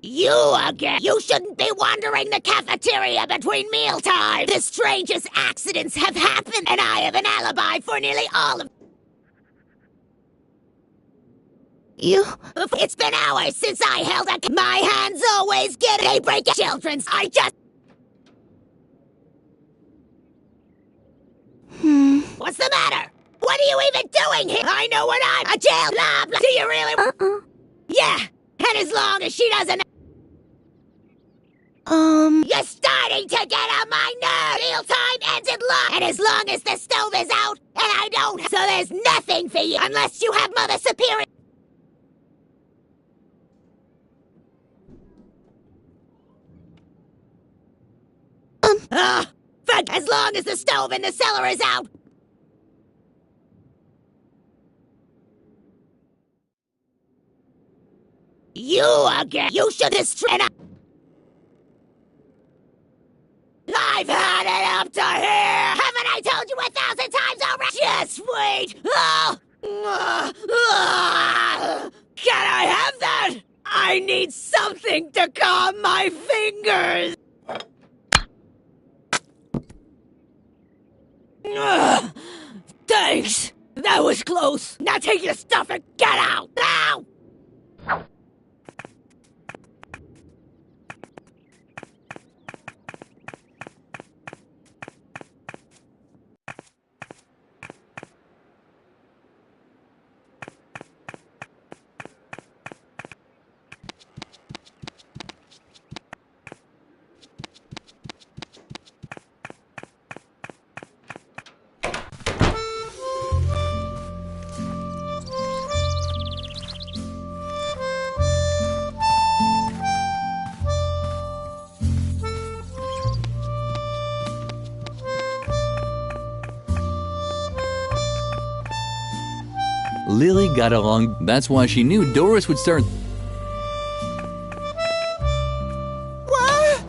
Speaker 12: You again! You shouldn't be wandering the cafeteria between mealtimes! The strangest accidents have happened, and I have an alibi for nearly all of you. It's been hours since I held a... My hands always get a break. Children's... I just... What's the matter? What are you even doing here? I know what I'm... A jail... Blah, blah. Do you really... Yeah, and as long as she doesn't... You're starting to get on my nerves! Mealtime ends at lunch, and as long as the stove is out, and I don't... So there's nothing for you, unless you have Mother Superior... Fuck! As long as the stove in the cellar is out... You again! You should destroy... I've had it up to here! Haven't I told you 1,000 times already? Just wait! Can I have that? I need something to calm my fingers! Thanks! That was close! Now take your stuff and get out! Now!
Speaker 2: Lily got along. That's why she knew Doris would start.
Speaker 11: What?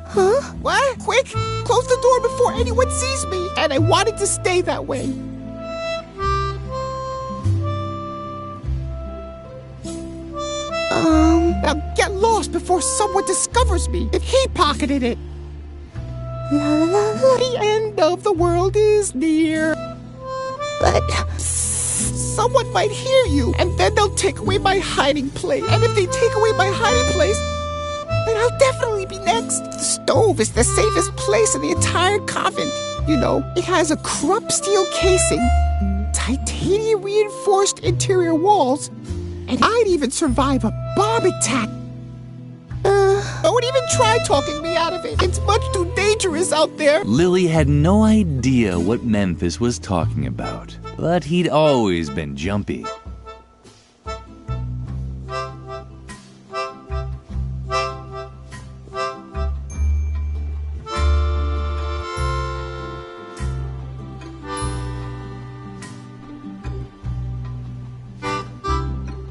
Speaker 11: Huh? What? Quick! Close the door before anyone sees me! And I wanted to stay that way. Now get lost before someone discovers me. If he pocketed it. The end of the world is near. But someone might hear you, and then they'll take away my hiding place. And if they take away my hiding place, then I'll definitely be next. The stove is the safest place in the entire convent. You know, it has a crump steel casing, titanium reinforced interior walls, and I'd even survive a bomb attack. Don't even try talking me out of it. It's much too dangerous out there.
Speaker 2: Lily had no idea what Memphis was talking about, but he'd always been jumpy.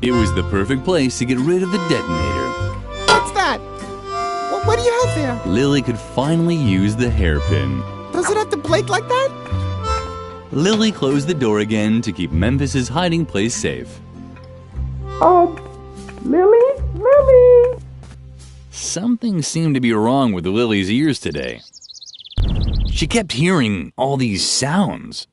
Speaker 2: It was the perfect place to get rid of the detonator.
Speaker 11: What's that? What do you have there?
Speaker 2: Lily could finally use the hairpin.
Speaker 11: Does it have to blink like that?
Speaker 2: Lily closed the door again to keep Memphis's hiding place safe.
Speaker 11: Lily?
Speaker 2: Something seemed to be wrong with Lily's ears today. She kept hearing all these sounds.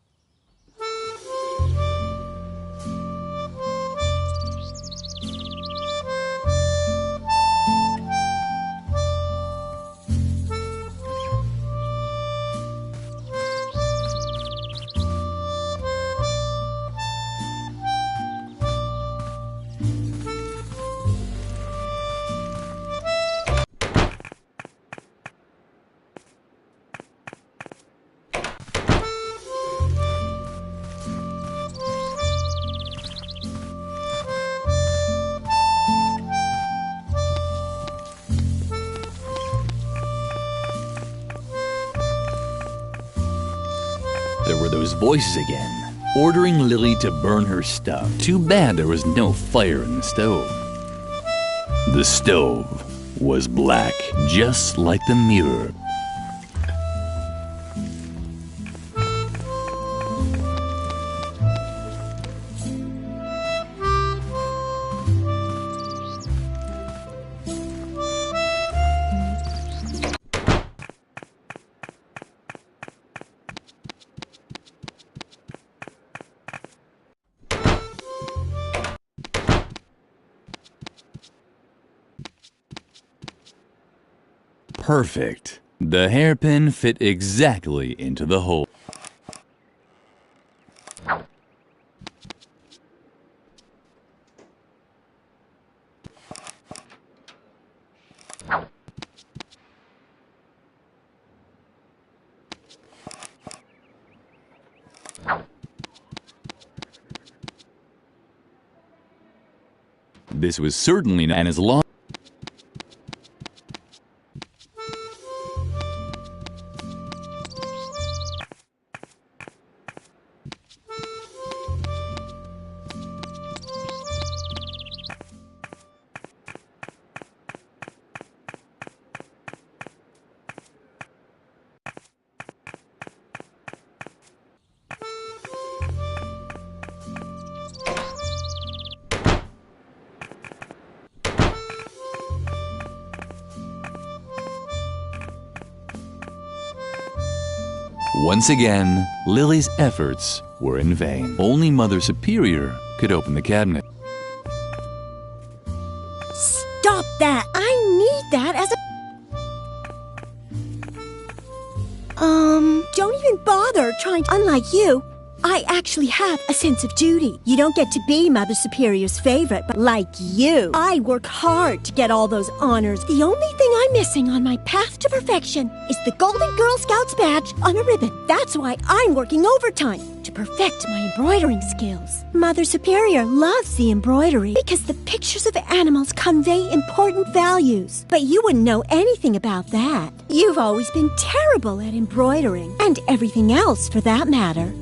Speaker 2: There were those voices again, ordering Lily to burn her stuff. Too bad there was no fire in the stove. The stove was black, just like the mirror. Perfect. The hairpin fit exactly into the hole. This was certainly not as long. Once again, Lily's efforts were in vain. Only Mother Superior could open the cabinet.
Speaker 4: Stop that! I need that as a... Don't even bother trying to... Unlike you, I actually have a sense of duty. You don't get to be Mother Superior's favorite, but like you, I work hard to get all those honors. The only thing I'm missing on my path to perfection is the Golden Girl Scouts badge on a ribbon. That's why I'm working overtime to perfect my embroidering skills. Mother Superior loves the embroidery because the pictures of animals convey important values. But you wouldn't know anything about that. You've always been terrible at embroidering, and everything else for that matter.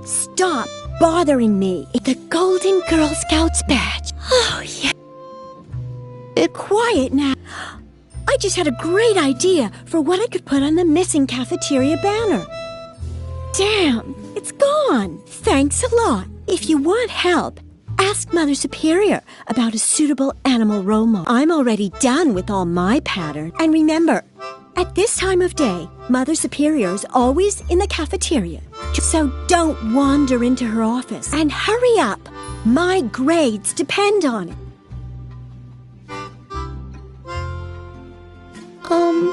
Speaker 4: Stop bothering me. It's the Golden Girl Scouts badge. Oh, yeah. Quiet now. I just had a great idea for what I could put on the missing cafeteria banner. Damn, it's gone. Thanks a lot. If you want help, ask Mother Superior about a suitable animal role model. I'm already done with all my pattern. And remember, at this time of day, Mother Superior is always in the cafeteria. So don't wander into her office. And hurry up. My grades depend on it.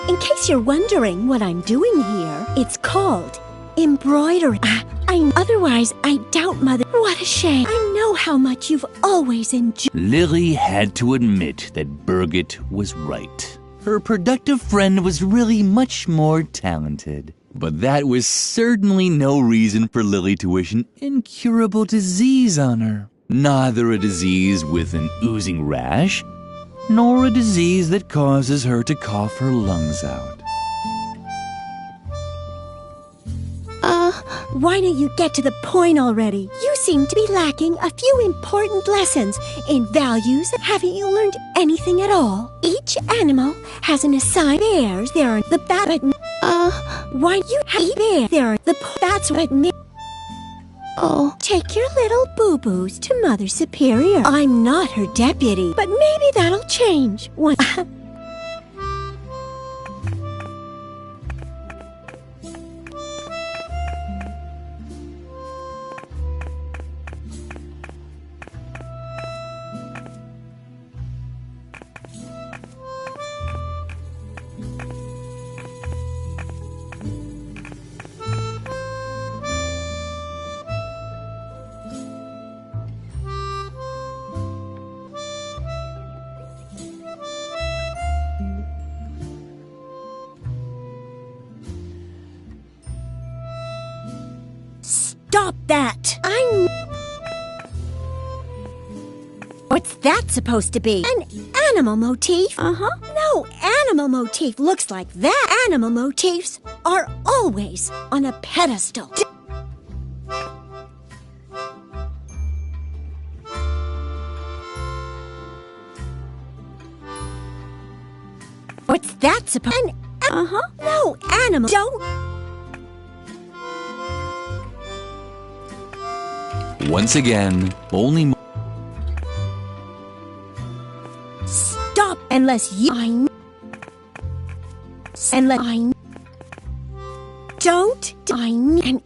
Speaker 4: In case you're wondering what I'm doing here, it's called embroidery. Otherwise, I doubt Mother. What a shame. I know how much you've always enjoyed.
Speaker 2: Lily had to admit that Birgit was right. Her productive friend was really much more talented. But that was certainly no reason for Lily to wish an incurable disease on her. Neither a disease with an oozing rash, nor a disease that causes her to cough her lungs out.
Speaker 4: Why don't you get to the point already? You seem to be lacking a few important lessons in values. Haven't you learned anything at all? Each animal has an assigned bears. There are the bat. Why you hate bear? There are the that's what me. Oh, take your little boo-boos to Mother Superior. I'm not her deputy, but maybe that'll change. Stop that! What's that supposed to be? An animal motif? No animal motif looks like that. Animal motifs are always on a pedestal. What's that supposed? No animal. Don't.
Speaker 2: Once again, only.
Speaker 4: Stop unless you. Unless I. Don't. And.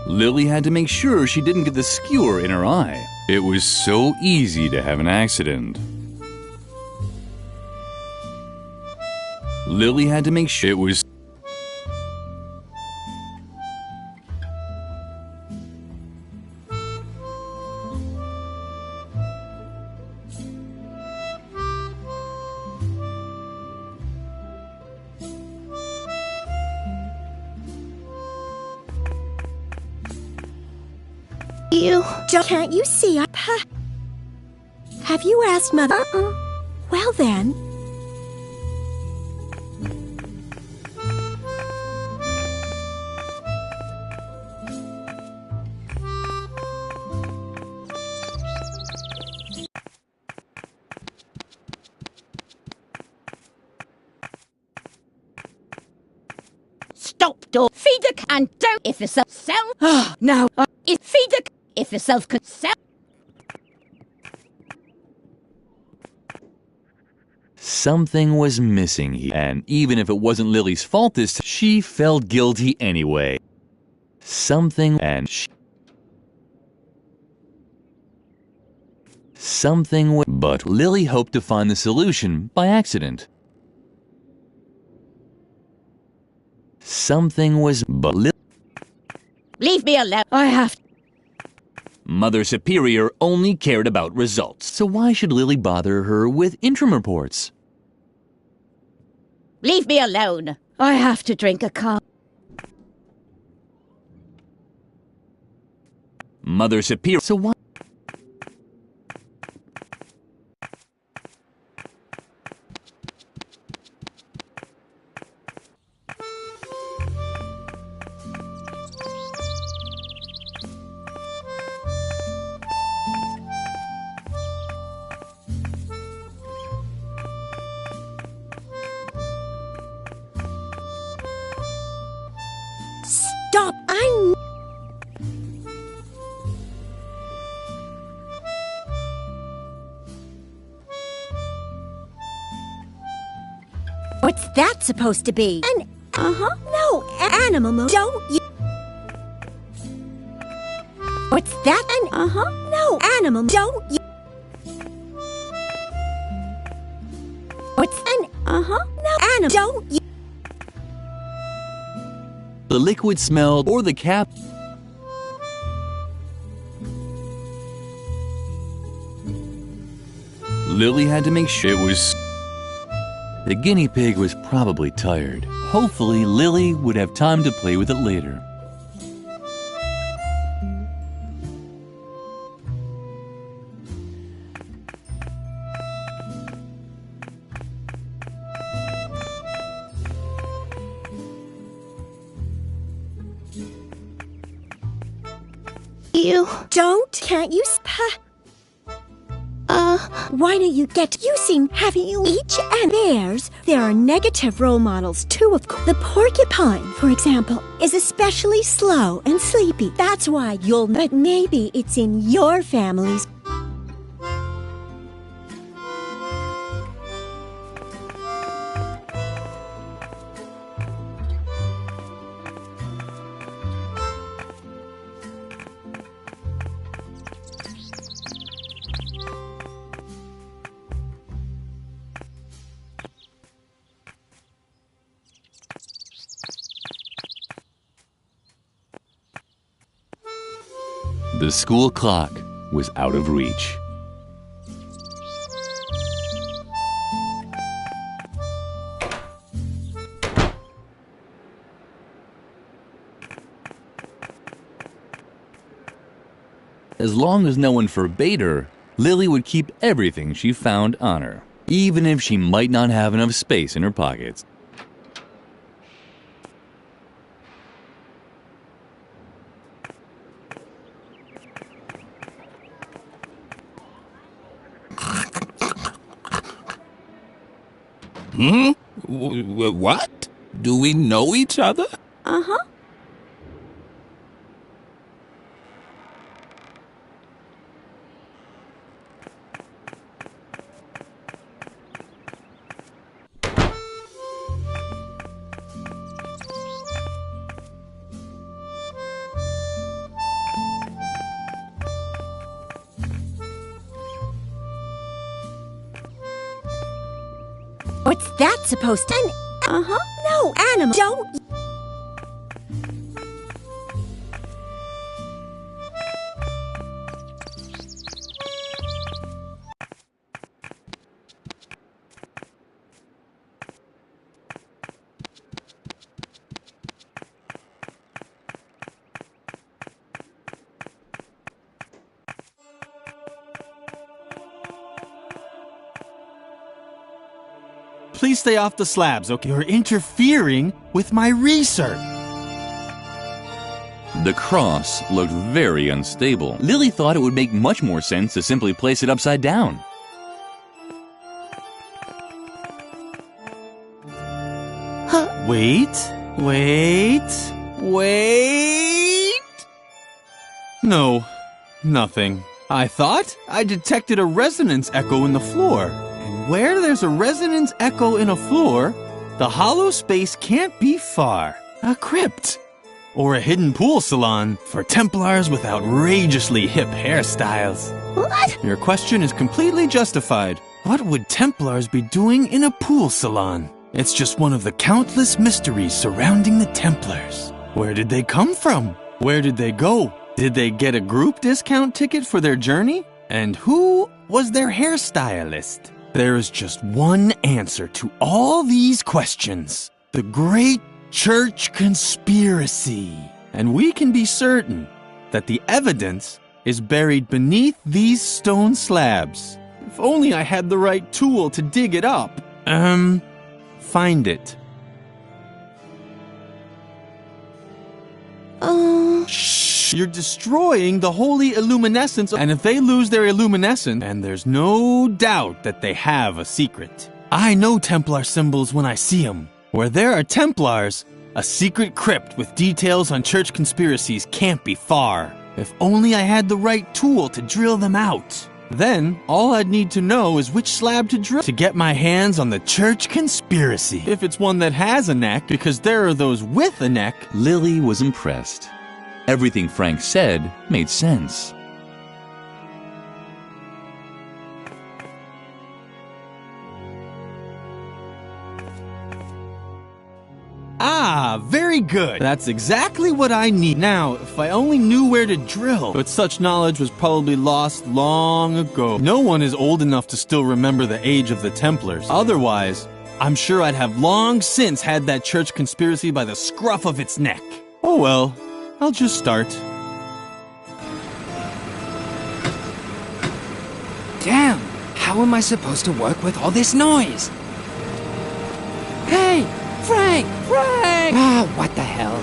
Speaker 2: Lily had to make sure she didn't get the skewer in her eye. It was so easy to have an accident. Lily had to make sure it was.
Speaker 4: Can't you see? Have you asked Mother? Well then.
Speaker 5: Stop, door. Feed a and don't if yourself sell. Oh, no. Feed a if yourself could sell.
Speaker 2: Something was missing here, and even if it wasn't Lily's fault this time, she felt guilty anyway. Something but Lily hoped to find the solution by accident.
Speaker 5: Leave me alone. I have to.
Speaker 2: Mother Superior only cared about results, so why should Lily bother her with interim reports?
Speaker 5: Leave me alone. I have to drink a cup.
Speaker 2: Mother Superior, so why?
Speaker 4: Stop! What's that supposed to be? No animal. Don't you? What's that? No animal. Don't you? What's no animal. Don't you?
Speaker 2: The liquid smelled, or the cap. Lily had to make sure it was. The guinea pig was probably tired. Hopefully, Lily would have time to play with it later.
Speaker 4: You can't you why don't you get using having you each and theirs? There are negative role models too, of course. The porcupine, for example, is especially slow and sleepy. That's why but maybe it's in your families.
Speaker 2: The school clock was out of reach. As long as no one forbade her, Lily would keep everything she found on her, even if she might not have enough space in her pockets.
Speaker 14: What? Do we know each other?
Speaker 4: Uh-huh. What's that supposed to? No, animal. Don't.
Speaker 15: Please stay off the slabs, okay? You're interfering with my research.
Speaker 2: The cross looked very unstable. Lily thought it would make much more sense to simply place it upside down.
Speaker 15: Wait. No, nothing. I thought I detected a resonance echo in the floor. And where there's a resonance echo in a floor, the hollow space can't be far. A crypt. Or a hidden pool salon for Templars with outrageously hip hairstyles.
Speaker 4: What?
Speaker 15: Your question is completely justified. What would Templars be doing in a pool salon? It's just one of the countless mysteries surrounding the Templars. Where did they come from? Where did they go? Did they get a group discount ticket for their journey? And who was their hairstylist? There is just one answer to all these questions. The Great Church Conspiracy. And we can be certain that the evidence is buried beneath these stone slabs. If only I had the right tool to dig it up. Find it. Shh! You're destroying the holy illuminescence, and if they lose their illuminescence, and there's no doubt that they have a secret. I know Templar symbols when I see them. Where there are Templars, a secret crypt with details on church conspiracies can't be far. If only I had the right tool to drill them out. Then, all I'd need to know is which slab to drill to get my hands on the church conspiracy. If it's one that has a neck, because there are those with a neck.
Speaker 2: Lily was impressed. Everything Frank said made sense.
Speaker 15: Ah, very good. That's exactly what I need. Now, if I only knew where to drill. But such knowledge was probably lost long ago. No one is old enough to still remember the age of the Templars. Otherwise, I'm sure I'd have long since had that church conspiracy by the scruff of its neck. Oh well, I'll just start.
Speaker 16: Damn! How am I supposed to work with all this noise? Hey! Frank! Frank! Ah, what the hell?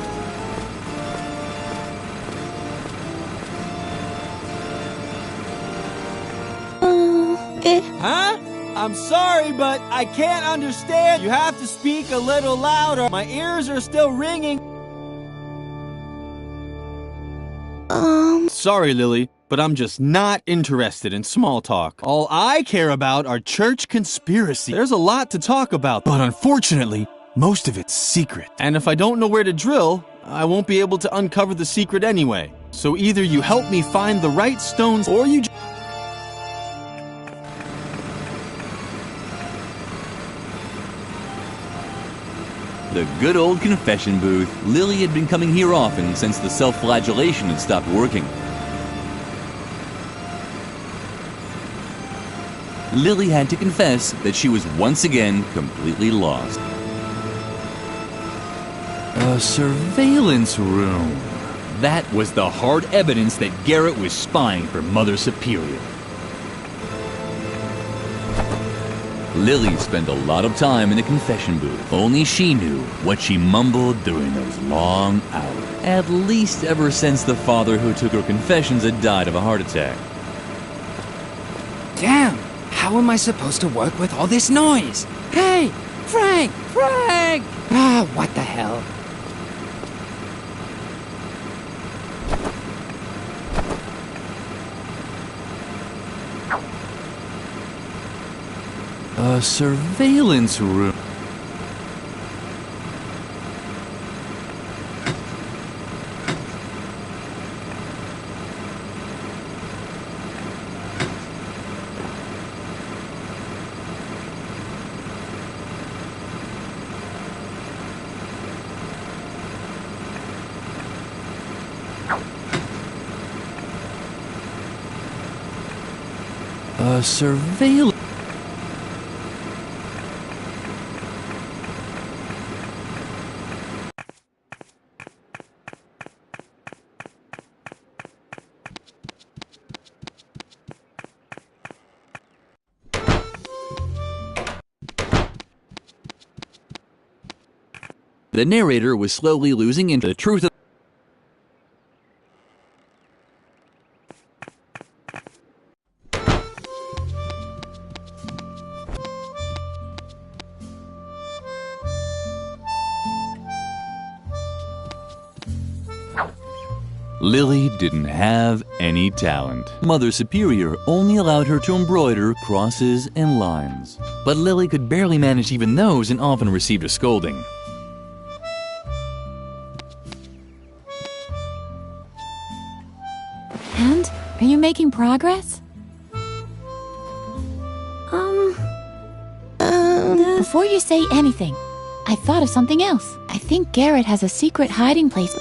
Speaker 9: Huh? I'm sorry, but I can't understand. You have to speak a little louder. My ears are still ringing.
Speaker 15: Sorry, Lily, but I'm just not interested in small talk. All I care about are church conspiracy. There's a lot to talk about, but unfortunately, most of it's secret. And if I don't know where to drill, I won't be able to uncover the secret anyway. So either you help me find the right stones, or you
Speaker 2: The good old confession booth. Lily had been coming here often since the self-flagellation had stopped working. Lily had to confess that she was once again completely lost. A surveillance room. That was the hard evidence that Garrett was spying for Mother Superior. Lily spent a lot of time in the confession booth. Only she knew what she mumbled during those long hours. At least ever since the father who took her confessions had died of a heart attack.
Speaker 16: Damn! How am I supposed to work with all this noise? Hey! Frank! Frank! Ah, what the hell?
Speaker 2: A surveillance room. A surveillance. The narrator was slowly losing into the truth of Lily didn't have any talent. Mother Superior only allowed her to embroider crosses and lines. But Lily could barely manage even those and often received a scolding.
Speaker 6: And? Are you making progress? Before you say anything, I thought of something else. I think Garrett has a secret hiding place.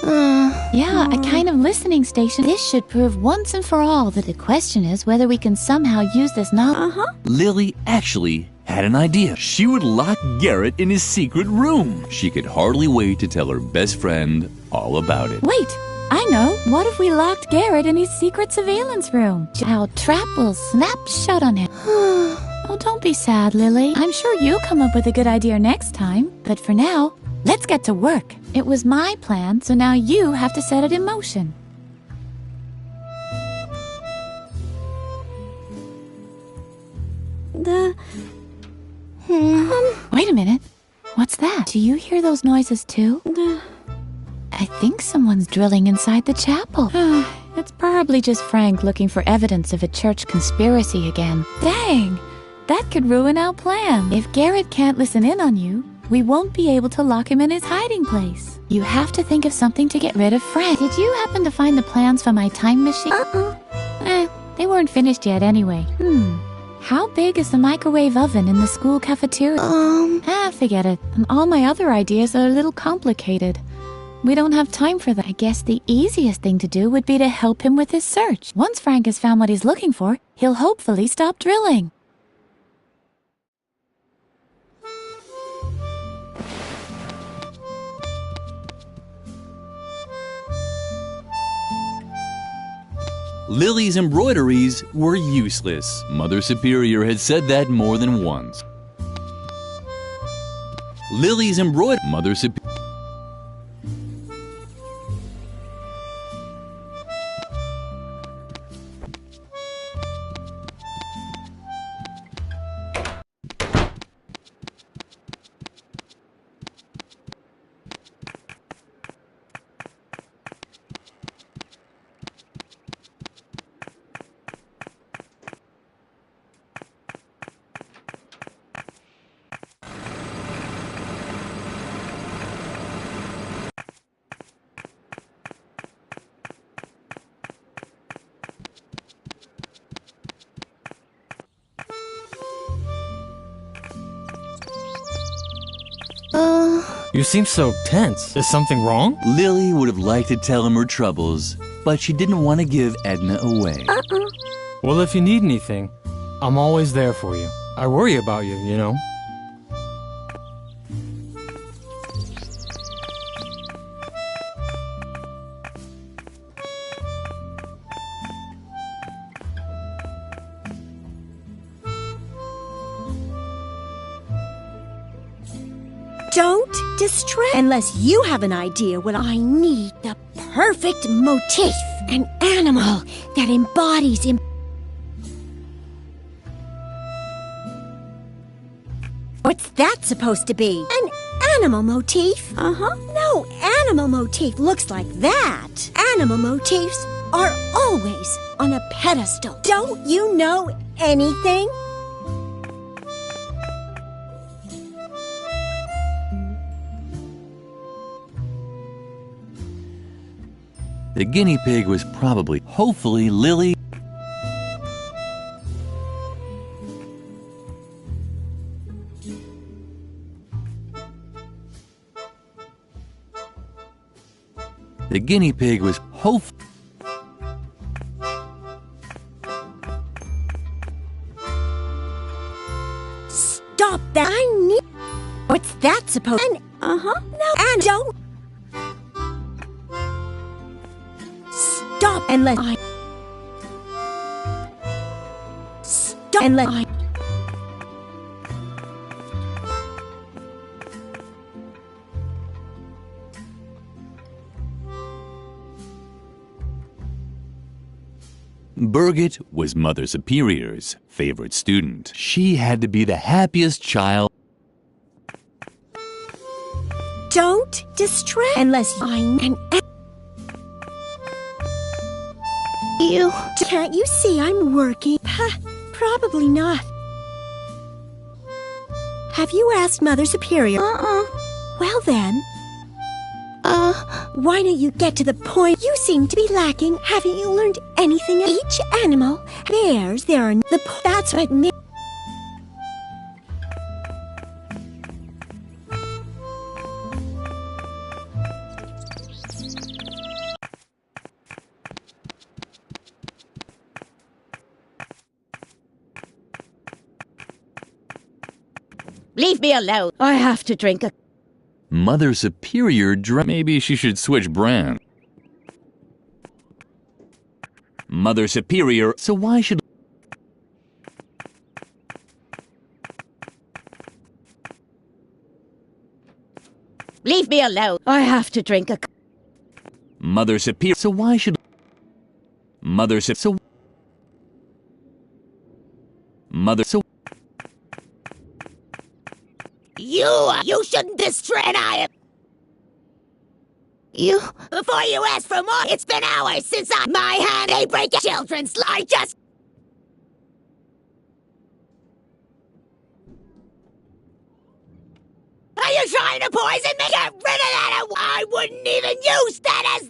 Speaker 6: Yeah, a kind of listening station. This should prove once and for all that the question is whether we can somehow use this knowledge.
Speaker 2: Lily actually had an idea. She would lock Garrett in his secret room. She could hardly wait to tell her best friend all about it.
Speaker 6: Wait, I know. What if we locked Garrett in his secret surveillance room? Our trap will snap shut on him. Oh, don't be sad, Lily. I'm sure you'll come up with a good idea next time. But for now, let's get to work. It was my plan, so now you have to set it in motion. Wait a minute. What's that? Do you hear those noises too? I think someone's drilling inside the chapel. It's probably just Frank looking for evidence of a church conspiracy again. Dang! That could ruin our plan. If Garrett can't listen in on you, we won't be able to lock him in his hiding place. You have to think of something to get rid of Frank. Did you happen to find the plans for my time machine? They weren't finished yet anyway. How big is the microwave oven in the school cafeteria? Forget it. And all my other ideas are a little complicated. We don't have time for that. I guess the easiest thing to do would be to help him with his search. Once Frank has found what he's looking for, he'll hopefully stop drilling.
Speaker 2: Lily's embroideries were useless. Mother Superior had said that more than once. Lily's embroidery. Mother Superior.
Speaker 10: You seem so tense. Is something wrong?
Speaker 2: Lily would have liked to tell him her troubles, but she didn't want to give Edna away.
Speaker 10: Well, if you need anything, I'm always there for you. I worry about you, you know.
Speaker 4: Don't distress unless you have an idea what I need. The perfect motif. An animal that embodies What's that supposed to be? An animal motif? Uh-huh. No animal motif looks like that. Animal motifs are always on a pedestal. Don't you know anything?
Speaker 2: The guinea pig was probably, hopefully, Lily. The guinea pig was hopefully.
Speaker 4: Stop that! I need. What's that supposed? Uh-huh. No, and don't. Stop and let I. Stop and let I.
Speaker 2: Birgit was Mother Superior's favorite student. She had to be the happiest child.
Speaker 4: Don't distract unless I'm an. You can't you see I'm working? Probably not. Have you asked Mother Superior? Well then. Why don't you get to the point? You seem to be lacking. Haven't you learned anything? Each animal bears their that's what me.
Speaker 5: Leave me alone. I have to drink a...
Speaker 2: Mother Superior maybe she should switch brand. Mother Superior, so why should...
Speaker 5: Leave me alone. I have to drink a...
Speaker 2: Mother Superior, so why should... Mother so... Mother so...
Speaker 12: You shouldn't distract I am. You. Before you ask for more, it's been hours since my hand ain't breaking children's life. Just. Are you trying to poison me? Get rid of that. I wouldn't even use that as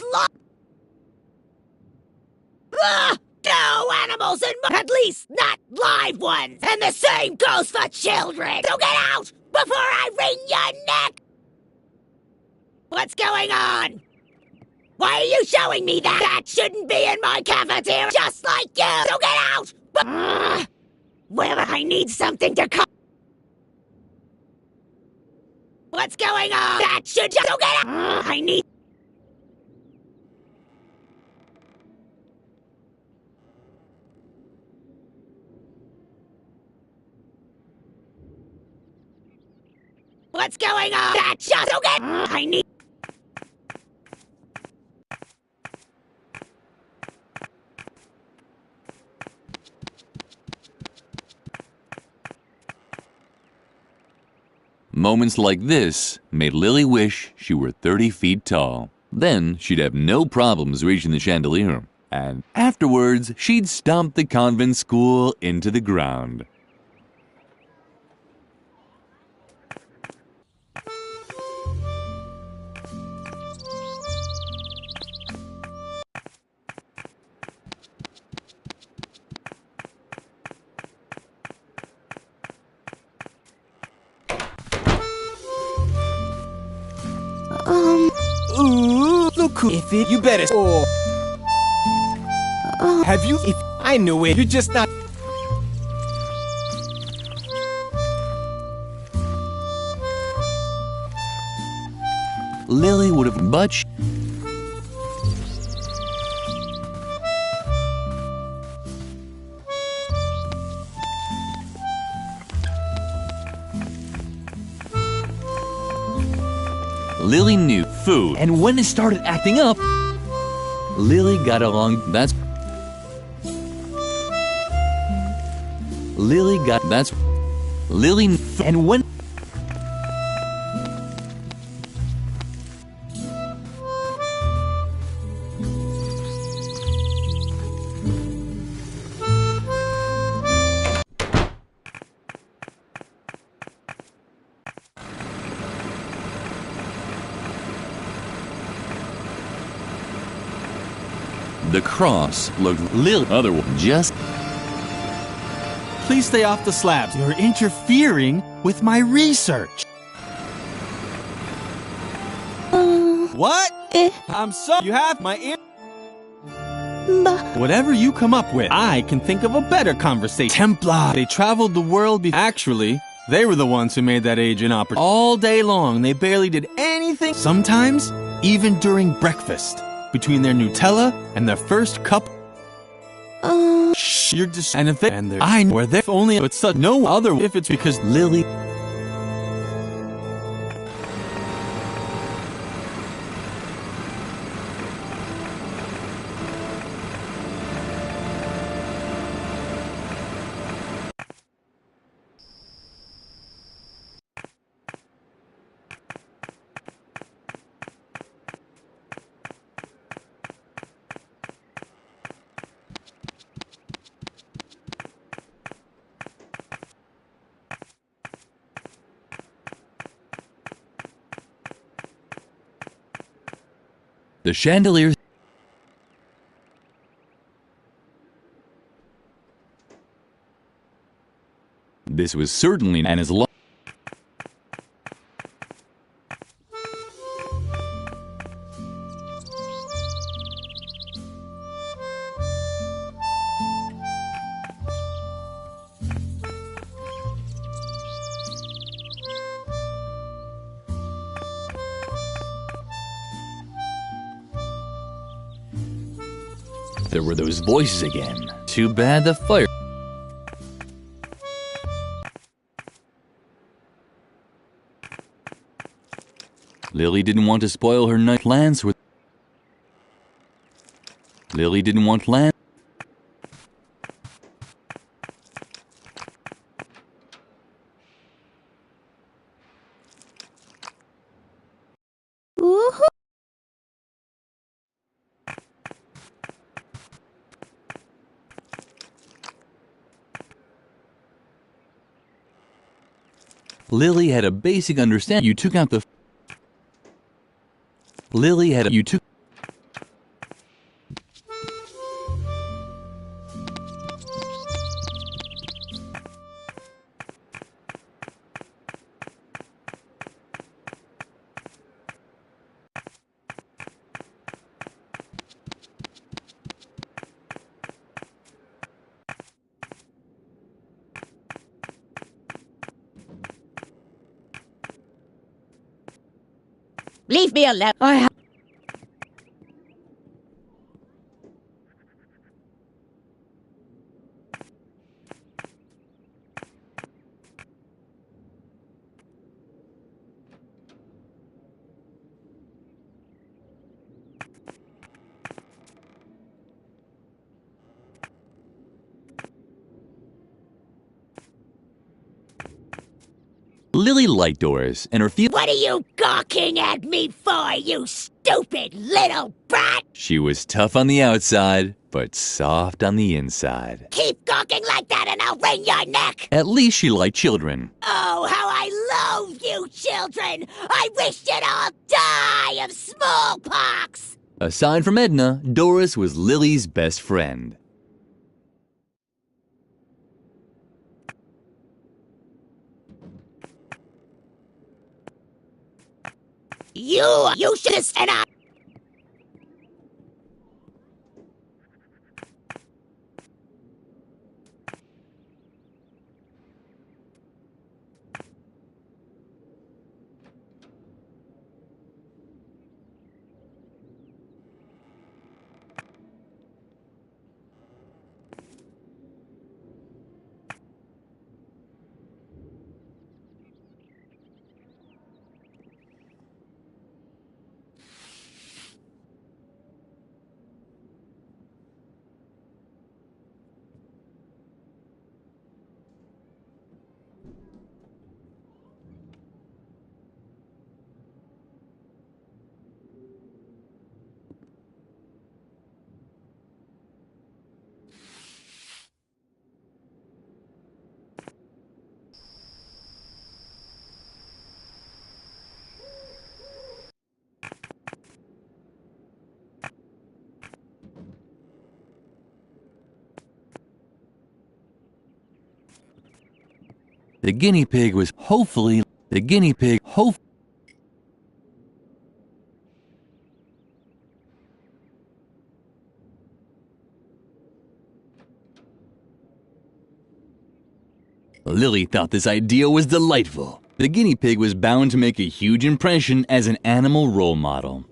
Speaker 12: no animals at least not live ones. And the same goes for children. So get out before I wring your neck. What's going on? Why are you showing me that? That shouldn't be in my cafeteria, just like you. So get out. Well, I need something to cut. What's going on? That should just get out. I need. what's going on. That's just okay. I need...
Speaker 2: Moments like this made Lily wish she were 30 feet tall. Then she'd have no problems reaching the chandelier. And afterwards, she'd stomp the convent school into the ground.
Speaker 9: Ooh, look who... If it... You better... Oh. Have you... If... I knew it. You're just not...
Speaker 2: Lily would have much... Lily knew food, and when it started acting up, Lily got along. That's Lily got. That's Lily, and when. The cross looked little other just.
Speaker 15: Please stay off the slabs. You're interfering with my research.
Speaker 9: What? I'm sorry. You have my ear.
Speaker 15: Whatever you come up with, I can think of a better conversation. Templar. They traveled the world. Actually, they were the ones who made that age inoperative. All day long, they barely did anything. Sometimes, even during breakfast. Between their Nutella and their first cup. Shh, you're just. And if they. And they're. I know where they're only. It's such. No other. If it's because Lily.
Speaker 2: The chandelier. This was certainly and as long. There were those voices again. Too bad the fire. Lily didn't want to spoil her night plans with. Lily didn't want land. Lily had a basic understanding. You took out the. Lily had a. You took.
Speaker 5: Leave me alone.
Speaker 2: Lily liked Doris, and her
Speaker 12: What are you gawking at me for, you stupid little brat?
Speaker 2: She was tough on the outside, but soft on the inside.
Speaker 12: Keep gawking like that and I'll wring your neck!
Speaker 2: At least she liked children.
Speaker 12: Oh, how I loathe you children! I wish you'd all die of smallpox!
Speaker 2: Aside from Edna, Doris was Lily's best friend.
Speaker 12: You should have stand up!
Speaker 2: The guinea pig was Lily thought this idea was delightful. The guinea pig was bound to make a huge impression as an animal role model.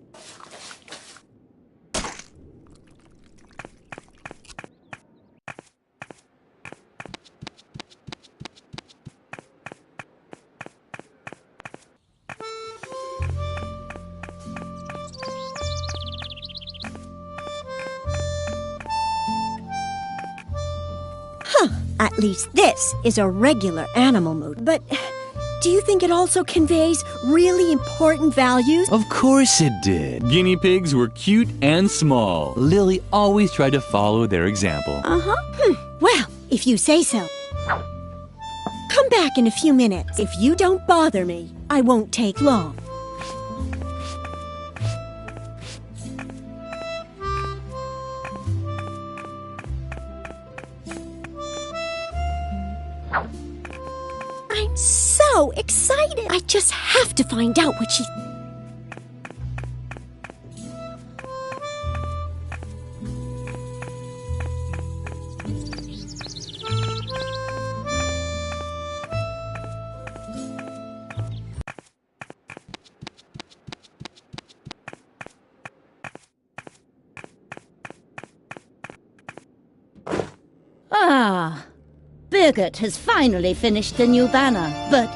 Speaker 4: At least this is a regular animal mood. But do you think it also conveys really important values?
Speaker 2: Of course it did. Guinea pigs were cute and small. Lily always tried to follow their example.
Speaker 4: Well, if you say so. Come back in a few minutes. If you don't bother me, I won't take long. I'm so excited. I just have to find out what she...
Speaker 5: Birgit has finally finished the new banner, but...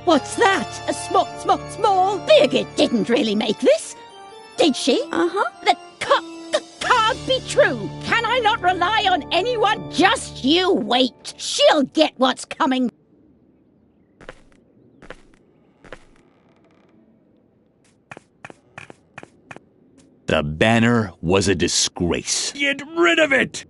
Speaker 5: What's that? A small... Birgit didn't really make this, did she? That can't be true. Can I not rely on anyone? Just you wait. She'll get what's coming.
Speaker 2: The banner was a disgrace.
Speaker 3: Get rid of it!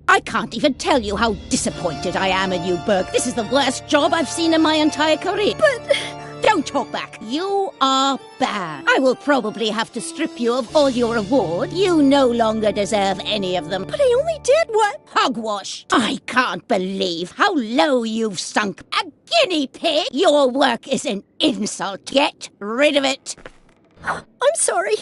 Speaker 5: I can't even tell you how disappointed I am in you, Burke. This is the worst job I've seen in my entire career. But don't talk back. You are banned. I will probably have to strip you of all your awards. You no longer deserve any of them.
Speaker 4: But I only did what?
Speaker 5: Hogwash. I can't believe how low you've sunk. A guinea pig? Your work is an insult. Get rid of it.
Speaker 4: I'm sorry.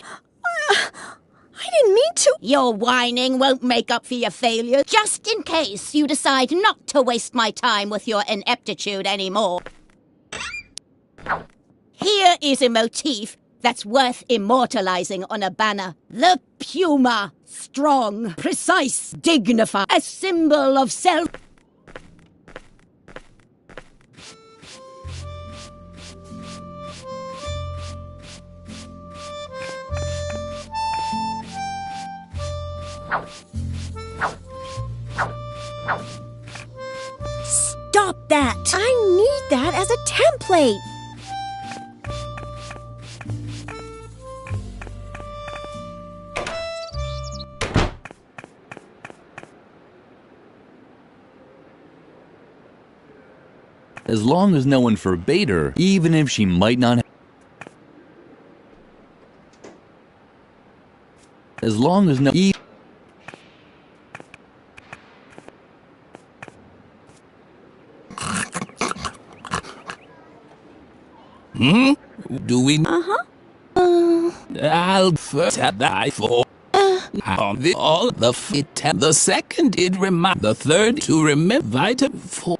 Speaker 4: I didn't mean to.
Speaker 5: Your whining won't make up for your failure. Just in case you decide not to waste my time with your ineptitude anymore. Here is a motif that's worth immortalizing on a banner. The puma. Strong, precise, dignified. A symbol of self...
Speaker 4: Stop that! I need that as a template!
Speaker 2: As long as no one forbade her, even if she might not. As long as no.
Speaker 14: Do we? I'll first have that for. On the all the fit, the second it remind, the third to remember vitamin for.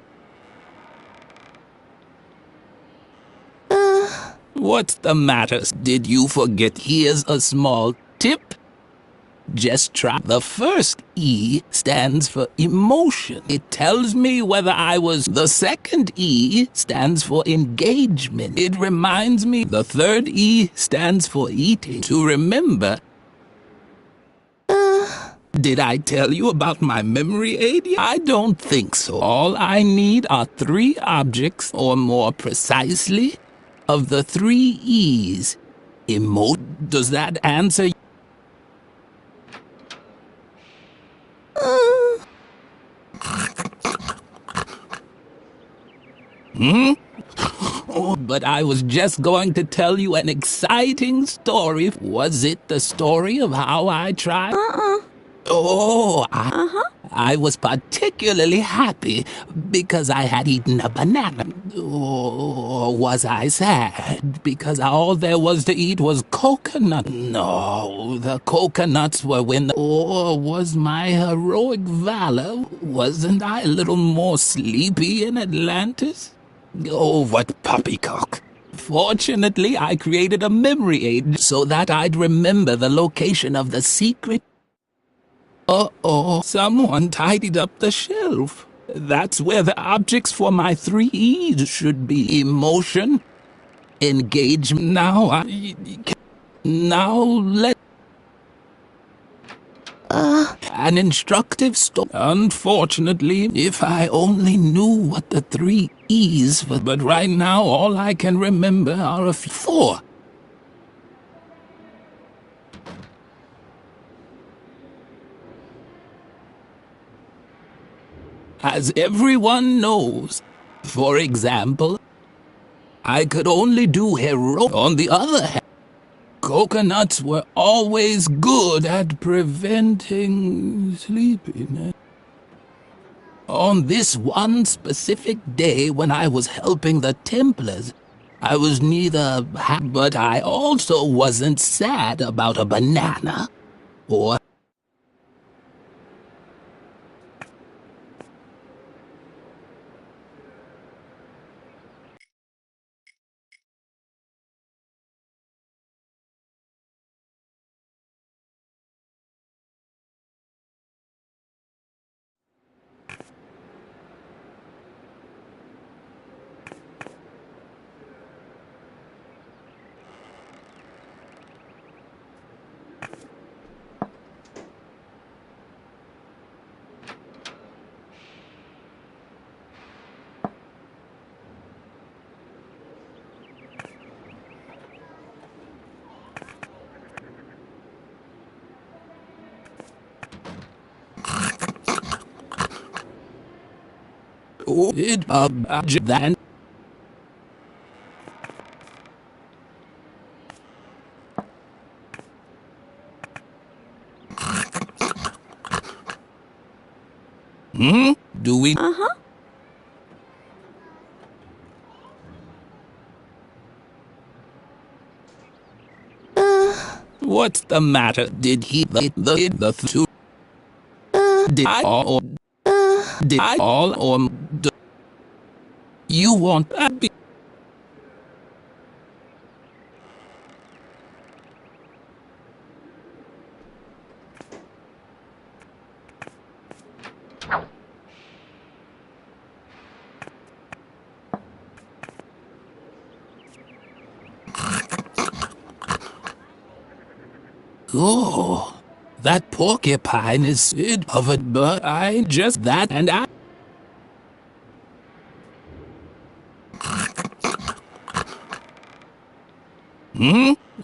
Speaker 14: What's the matter? Did you forget? Here's a small tip. Just try. The first E stands for emotion. It tells me whether I was. The second E stands for engagement. It reminds me. The third E stands for eating. To remember. Did I tell you about my memory aid? I don't think so. All I need are 3 objects, or more precisely, of the 3 E's. Does that answer? Oh, but I was just going to tell you an exciting story. Was it the story of how I tried? Oh, I was particularly happy because I had eaten a banana. Or was I sad because all there was to eat was coconut? No, the coconuts were when. Or was my heroic valor? Wasn't I a little more sleepy in Atlantis? Oh, what poppycock. Fortunately, I created a memory aid so that I'd remember the location of the secret. Uh-oh, someone tidied up the shelf. That's where the objects for my 3 E's should be. Emotion, engagement. Now let... An instructive story. Unfortunately, if I only knew what the 3 E's were, but right now all I can remember are a 4. As everyone knows, for example, I could only do heroic. On the other hand, coconuts were always good at preventing sleepiness. On this one specific day when I was helping the Templars, I was neither happy, but I also wasn't sad about a banana or... Then do we? What's the matter? Did he the 2? Did I or did I all or you want that be? Oh, That porcupine is it of a but I just that and I.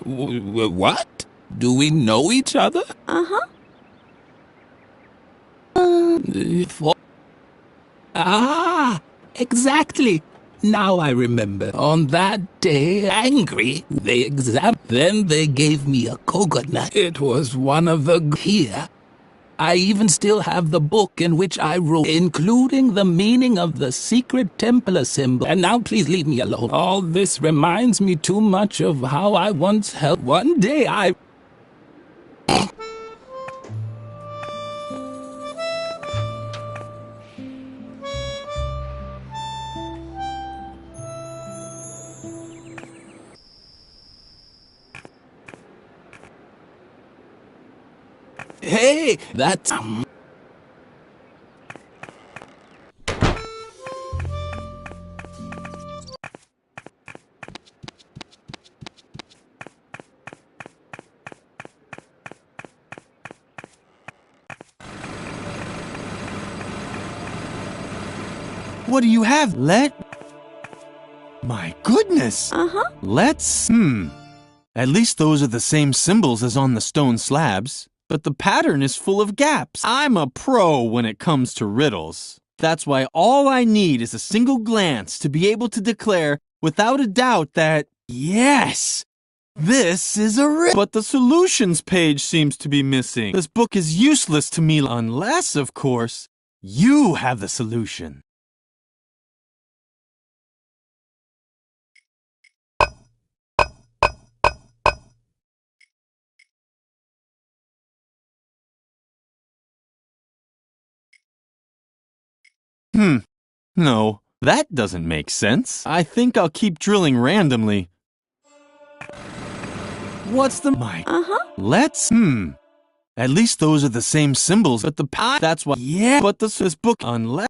Speaker 14: What? Do we know each other? Exactly. Now I remember. On that day, angry, then they gave me a coconut. It was one of the here. I even still have the book in which I wrote, including the meaning of the secret Templar symbol. And now please leave me alone. All this reminds me too much of how I once held. One day I... Hey, that's...
Speaker 15: What do you have? My goodness! Let's... At least those are the same symbols as on the stone slabs. But the pattern is full of gaps. I'm a pro when it comes to riddles. That's why all I need is a single glance to be able to declare without a doubt that, yes, this is a riddle. But the solutions page seems to be missing. This book is useless to me unless, of course, you have the solution. No, that doesn't make sense. I think I'll keep drilling randomly. What's the mic? Let's... At least those are the same symbols, but the that's why... Yeah, but this book... Unless...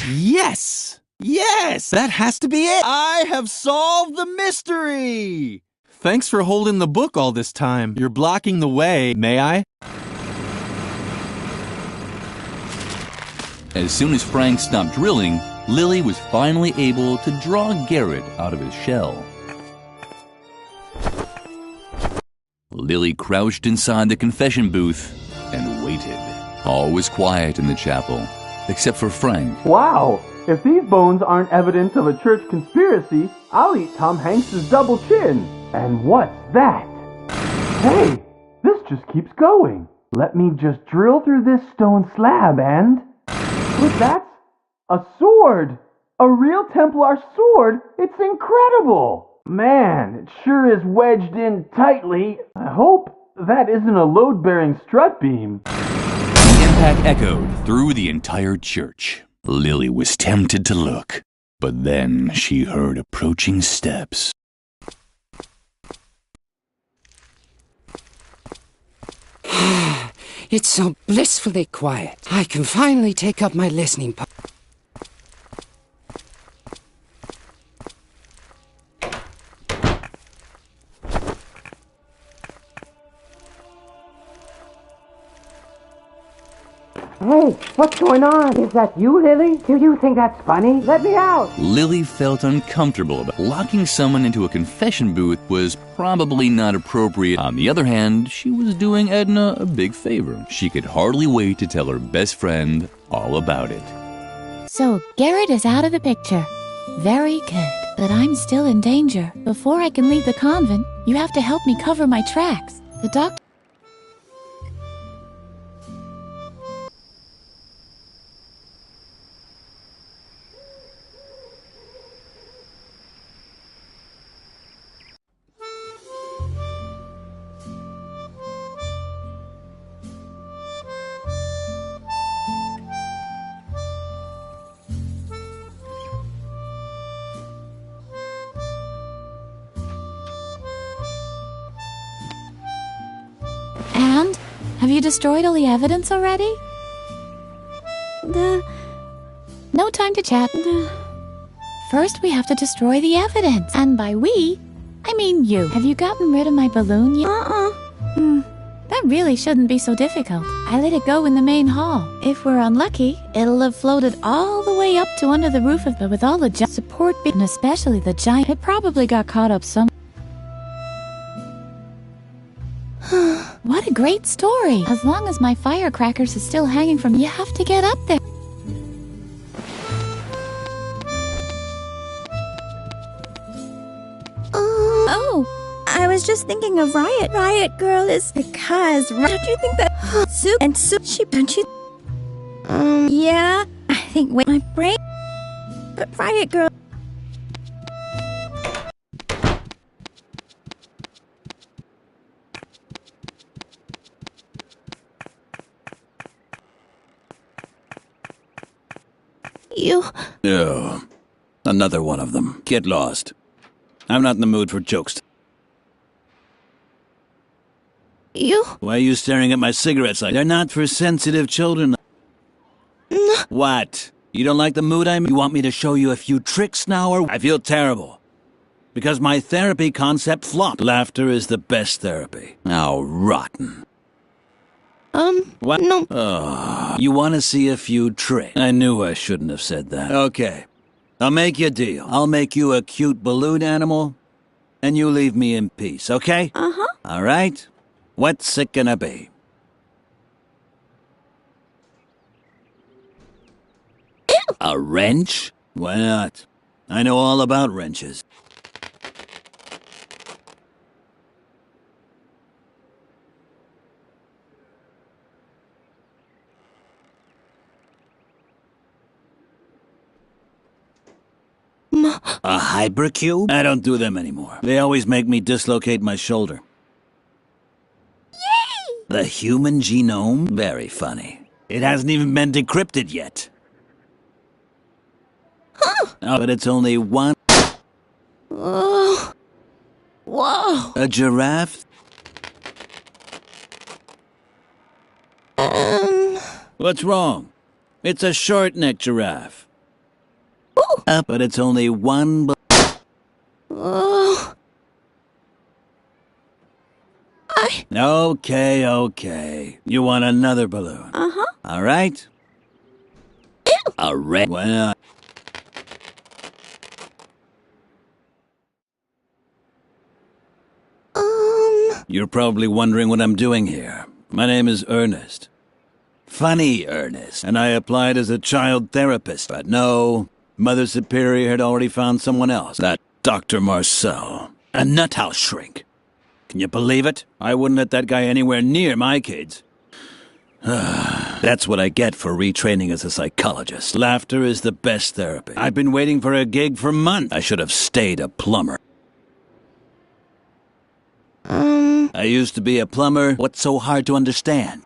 Speaker 15: Yes! Yes! That has to be it! I have solved the mystery! Thanks for holding the book all this time. You're blocking the way. May I?
Speaker 2: As soon as Frank stopped drilling, Lily was finally able to draw Garrett out of his shell. Lily crouched inside the confession booth and waited. All was quiet in the chapel, except for Frank.
Speaker 15: Wow! If these bones aren't evidence of a church conspiracy, I'll eat Tom Hanks's double chin. And what's that? Hey, this just keeps going. Let me just drill through this stone slab and... But that's a sword! A real Templar sword! It's incredible! Man, it sure is wedged in tightly. I hope that isn't a load-bearing strut beam.
Speaker 2: The impact echoed through the entire church. Lily was tempted to look, but then she heard approaching steps.
Speaker 16: It's so blissfully quiet. I can finally take up my listening post.
Speaker 17: Hey, what's going on? Is that you, Lily? Do you think that's funny? Let me out!
Speaker 2: Lily felt uncomfortable about locking someone into a confession booth was probably not appropriate. On the other hand, she was doing Edna a big favor. She could hardly wait to tell her best friend all about it.
Speaker 6: So Garrett is out of the picture. Very good. But I'm still in danger. Before I can leave the convent, you have to help me cover my tracks. The doctor... And? Have you destroyed all the evidence already? No time to chat. First, we have to destroy the evidence. And by we, I mean you. Have you gotten rid of my balloon yet? That really shouldn't be so difficult. I let it go in the main hall. If we're unlucky, it'll have floated all the way up to under the roof of... But with all the support, and especially the giant, it probably got caught up somewhere. What a great story! As long as my firecrackers is still hanging from you, have to get up there.
Speaker 4: Oh, I was just thinking of Riot. Riot Girl is because... Don't you think that... Soup and Soup... Don't you... Yeah, I think... Wait, my brain... But Riot Girl...
Speaker 18: Oh, another one of them. Get lost. I'm not in the mood for jokes. Why are you staring at my cigarettes like... They're not for sensitive children.
Speaker 4: No.
Speaker 18: What? You don't like the mood I'm in? You want me to show you a few tricks now, or... I feel terrible. Because my therapy concept flopped. Laughter is the best therapy. How rotten. What?
Speaker 4: No.
Speaker 18: Oh, you want to see a few tricks? I knew I shouldn't have said that. Okay. I'll make you a deal. I'll make you a cute balloon animal, and you leave me in peace, okay?
Speaker 4: Uh-huh.
Speaker 18: All right? What's it gonna be?
Speaker 4: Ew.
Speaker 18: A wrench? Why not? I know all about wrenches. A hypercube? I don't do them anymore. They always make me dislocate my shoulder.
Speaker 4: Yay!
Speaker 18: The human genome? Very funny. It hasn't even been decrypted yet.
Speaker 4: Huh.
Speaker 18: Oh, but it's only one...
Speaker 4: Oh. Whoa.
Speaker 18: A giraffe? What's wrong? It's a short-necked giraffe. But it's only one... Okay. You want another balloon?
Speaker 4: Uh-huh.
Speaker 18: All right?
Speaker 4: Ew.
Speaker 18: A red... Well... You're probably wondering what I'm doing here. My name is Ernest. Funny Ernest. And I applied as a child therapist. But no... Mother Superior had already found someone else. That Dr. Marcel. A nuthouse shrink. Can you believe it? I wouldn't let that guy anywhere near my kids. That's what I get for retraining as a psychologist. Laughter is the best therapy. I've been waiting for a gig for months. I should have stayed a plumber. I used to be a plumber. What's so hard to understand?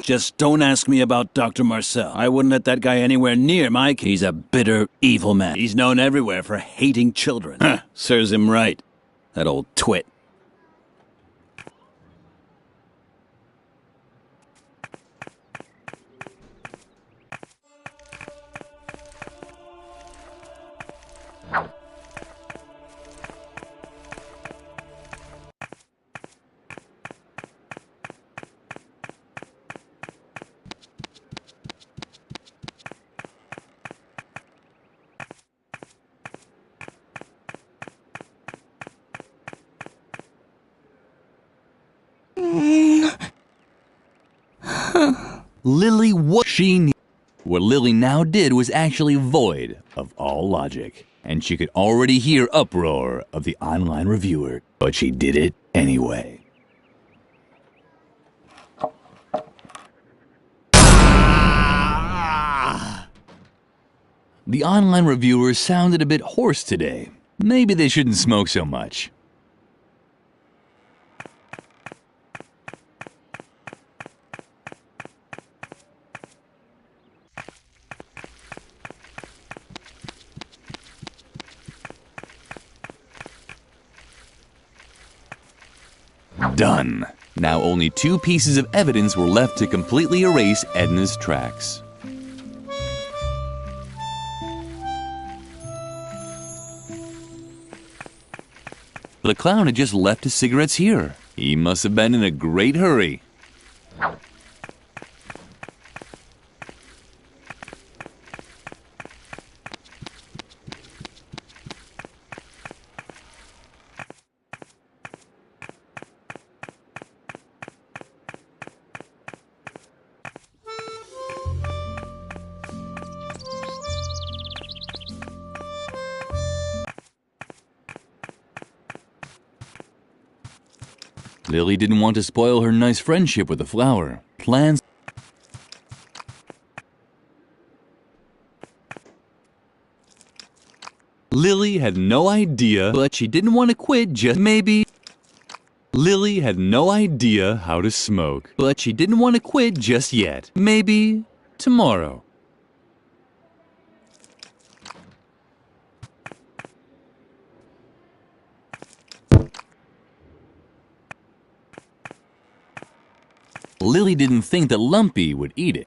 Speaker 18: Just don't ask me about Dr. Marcel. I wouldn't let that guy anywhere near my kid. He's a bitter, evil man. He's known everywhere for hating children. Huh, serves him right. That old twit.
Speaker 2: Lily, what Lily now did was actually void of all logic, and she could already hear uproar of the online reviewer, but she did it anyway. The online reviewers sounded a bit hoarse today. Maybe they shouldn't smoke so much. Done. Now only 2 pieces of evidence were left to completely erase Edna's tracks. The clown had just left his cigarettes here. He must have been in a great hurry. Lily didn't want to spoil her nice friendship with the flower. Plans. Lily had no idea, but she didn't want to quit just maybe. Lily had no idea how to smoke, but she didn't want to quit just yet. Maybe tomorrow. Lily didn't think that Lumpy would eat it.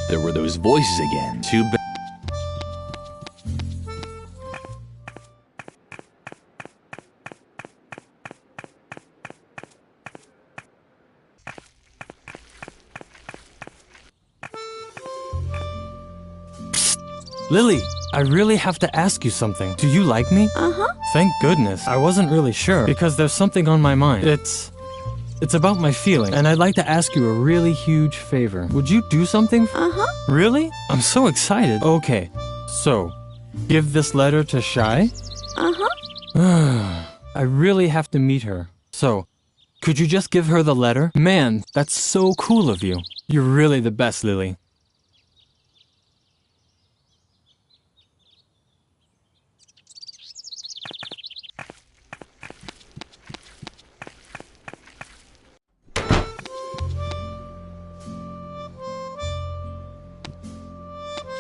Speaker 2: There were those voices again. Too bad.
Speaker 10: Lily, I really have to ask you something. Do you like me?
Speaker 4: Uh-huh.
Speaker 10: Thank goodness. I wasn't really sure, because there's something on my mind. It's about my feeling, and I'd like to ask you a really huge favor. Would you do something?
Speaker 4: Uh-huh.
Speaker 10: Really? I'm so excited. Okay, so, give this letter to Shy?
Speaker 4: Uh-huh.
Speaker 10: I really have to meet her. So, could you just give her the letter? Man, that's so cool of you. You're really the best, Lily.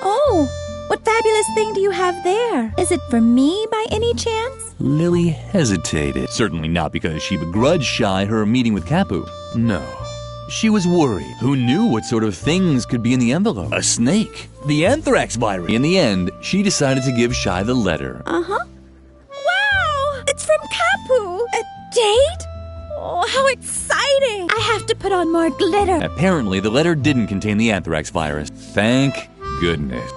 Speaker 4: Oh, what fabulous thing do you have there? Is it for me by any chance?
Speaker 2: Lily hesitated. Certainly not because she begrudged Shy her meeting with Kapu. No. She was worried. Who knew what sort of things could be in the envelope? A snake? The anthrax virus? In the end, she decided to give Shy the letter.
Speaker 4: Uh-huh. Wow! It's from Kapu! A date? Oh, how exciting! I have to put on more glitter.
Speaker 2: Apparently, the letter didn't contain the anthrax virus. Thank goodness.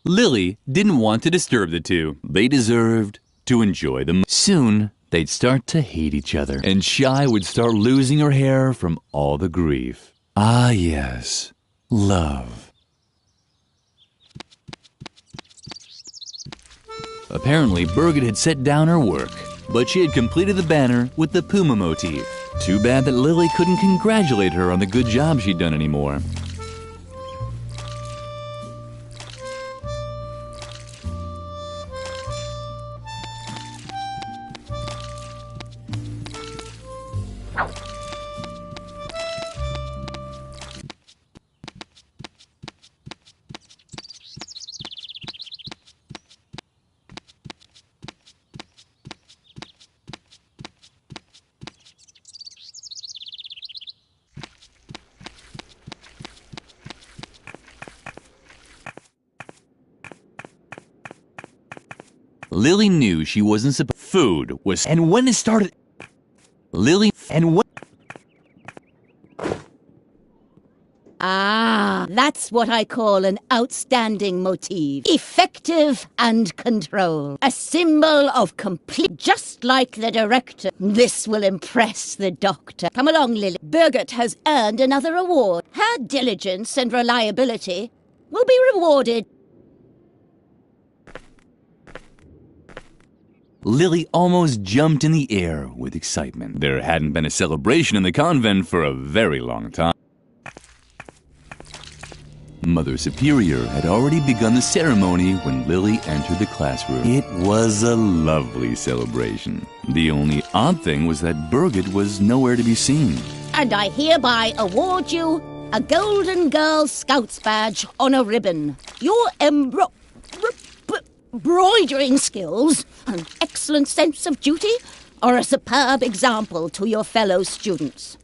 Speaker 2: Lily didn't want to disturb the two. They deserved to enjoy them. Soon, they'd start to hate each other, and Shy would start losing her hair from all the grief. Ah, yes, love. Apparently, Birgit had set down her work, but she had completed the banner with the puma motif. Too bad that Lily couldn't congratulate her on the good job she'd done anymore. Lily knew she wasn't supposed. Food was. And when it started. Lily. And when.
Speaker 5: Ah, that's what I call an outstanding motif. Effective and control. A symbol of complete. Just like the director. This will impress the doctor. Come along, Lily. Birgit has earned another award. Her diligence and reliability will be rewarded.
Speaker 2: Lily almost jumped in the air with excitement. There hadn't been a celebration in the convent for a very long time. Mother Superior had already begun the ceremony when Lily entered the classroom. It was a lovely celebration. The only odd thing was that Birgit was nowhere to be seen.
Speaker 5: And I hereby award you a Golden Girl Scouts badge on a ribbon. Your embroidering skills, an excellent sense of duty, are a superb example to your fellow students.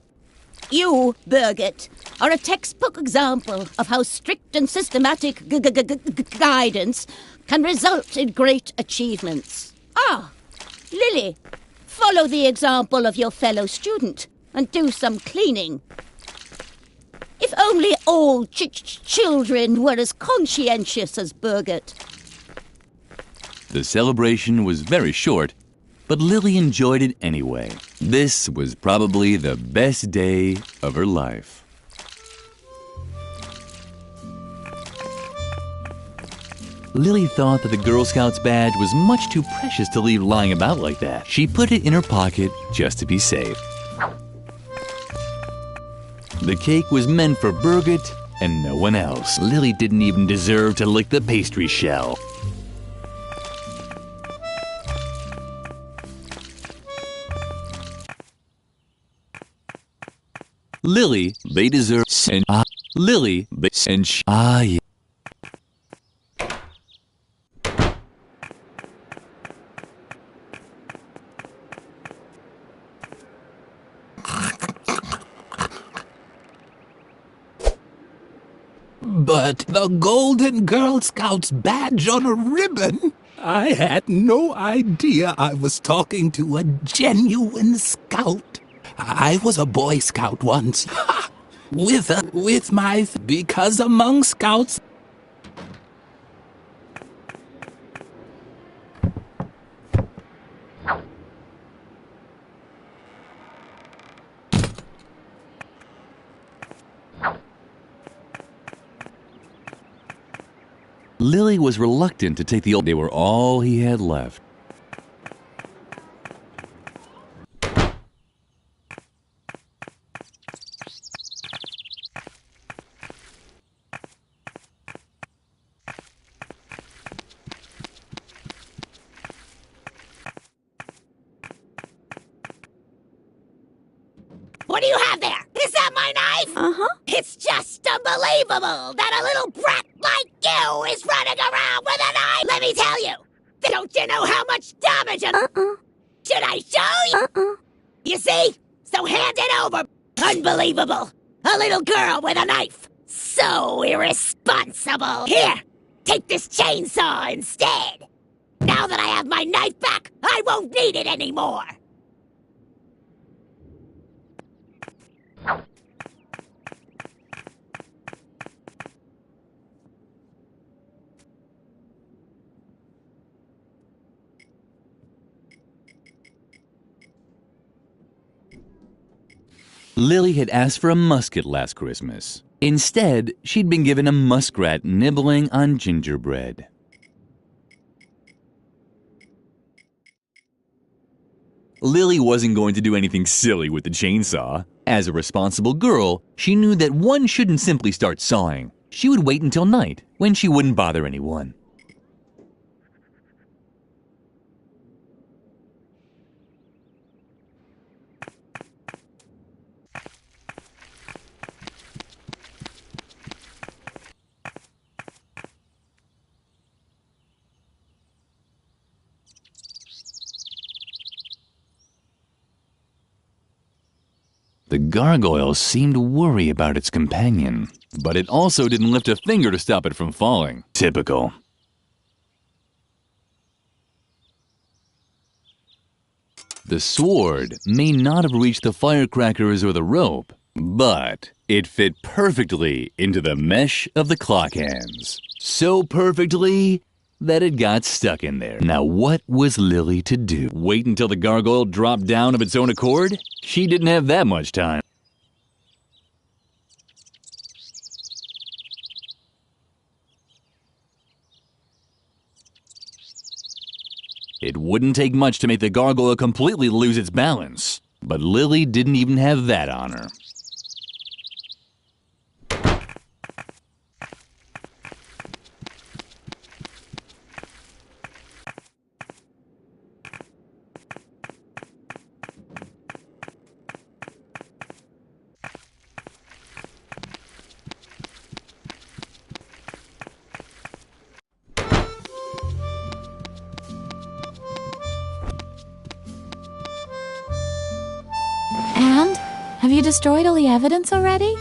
Speaker 5: You, Birgit, are a textbook example of how strict and systematic guidance can result in great achievements. Ah, Lily, follow the example of your fellow student and do some cleaning. If only all children were as conscientious as Birgit.
Speaker 2: The celebration was very short, but Lily enjoyed it anyway. This was probably the best day of her life. Lily thought that the Girl Scouts badge was much too precious to leave lying about like that. She put it in her pocket just to be safe. The cake was meant for Birgit and no one else. Lily didn't even deserve to lick the pastry shell. Lily, they deserve and Lily, they and yeah.
Speaker 14: But the Golden Girl Scouts badge on a ribbon? I had no idea I was talking to a genuine scout. I was a Boy Scout once. Because among scouts...
Speaker 2: Lily was reluctant to take the old. They were all he had left.
Speaker 12: What do you have there? Is that my knife?
Speaker 4: Uh-huh.
Speaker 12: It's just unbelievable that a little brat like you is running around with a knife. Let me tell you, don't you know how much damage Should I show you? You see? So hand it over. Unbelievable. A little girl with a knife. So irresponsible. Here, take this chainsaw instead. Now that I have my knife back, I won't need it anymore.
Speaker 2: Lily had asked for a musket last Christmas. Instead, she'd been given a muskrat nibbling on gingerbread. Lily wasn't going to do anything silly with the chainsaw. As a responsible girl, she knew that one shouldn't simply start sawing. She would wait until night, when she wouldn't bother anyone. The gargoyle seemed to worry about its companion, but it also didn't lift a finger to stop it from falling. Typical. The sword may not have reached the firecrackers or the rope, but it fit perfectly into the mesh of the clock hands. So perfectly that it got stuck in there. Now what was Lily to do? Wait until the gargoyle dropped down of its own accord? She didn't have that much time. It wouldn't take much to make the gargoyle completely lose its balance, but Lily didn't even have that on her.
Speaker 6: And? Have you destroyed all the evidence already?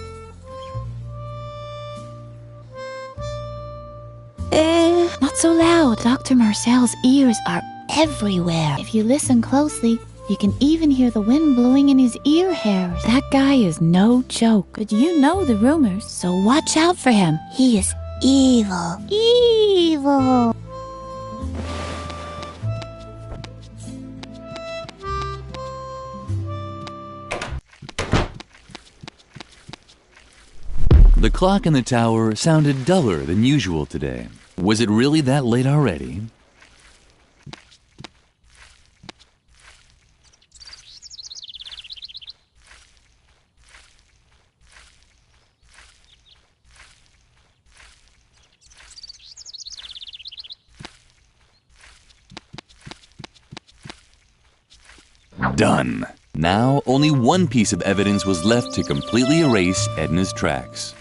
Speaker 6: Not so loud. Dr. Marcel's ears are everywhere. If you listen closely, you can even hear the wind blowing in his ear hairs. That guy is no joke. But you know the rumors, so watch out for him. He is evil. Evil.
Speaker 2: The clock in the tower sounded duller than usual today. Was it really that late already? Done. Now, only one piece of evidence was left to completely erase Edna's tracks.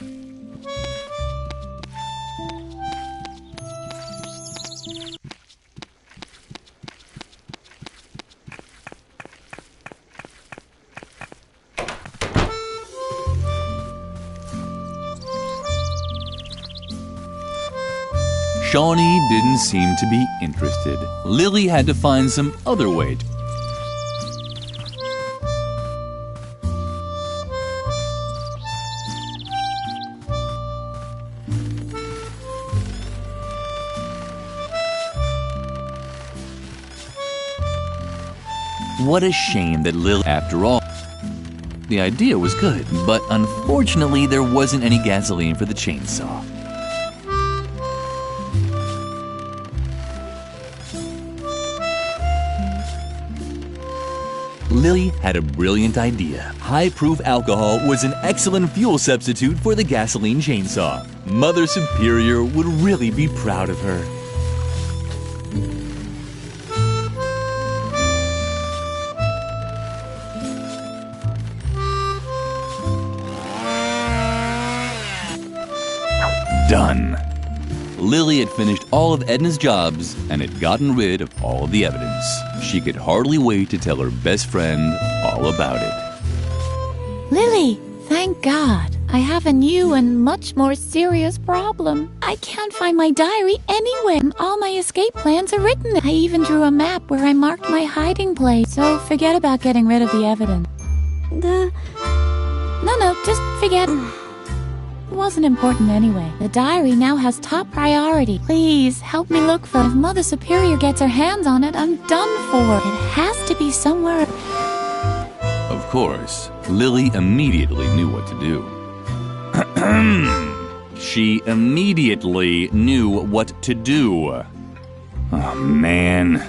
Speaker 2: Shawnee didn't seem to be interested. Lily had to find some other way to... What a shame that Lily, after all, the idea was good, but unfortunately there wasn't any gasoline for the chainsaw. Lily had a brilliant idea. High-proof alcohol was an excellent fuel substitute for the gasoline chainsaw. Mother Superior would really be proud of her. Done. Lily had finished all of Edna's jobs and had gotten rid of all of the evidence. She could hardly wait to tell her best friend all about it.
Speaker 6: Lily, thank God. I have a new and much more serious problem. I can't find my diary anywhere. All my escape plans are written. I even drew a map where I marked my hiding place. So forget about getting rid of the evidence. No, just forget. It wasn't important anyway. The diary now has top priority. Please, help me look for it. If Mother Superior gets her hands on it, I'm done for. It has to be somewhere.
Speaker 2: Of course, Lily immediately knew what to do. She immediately knew what to do. Oh, man.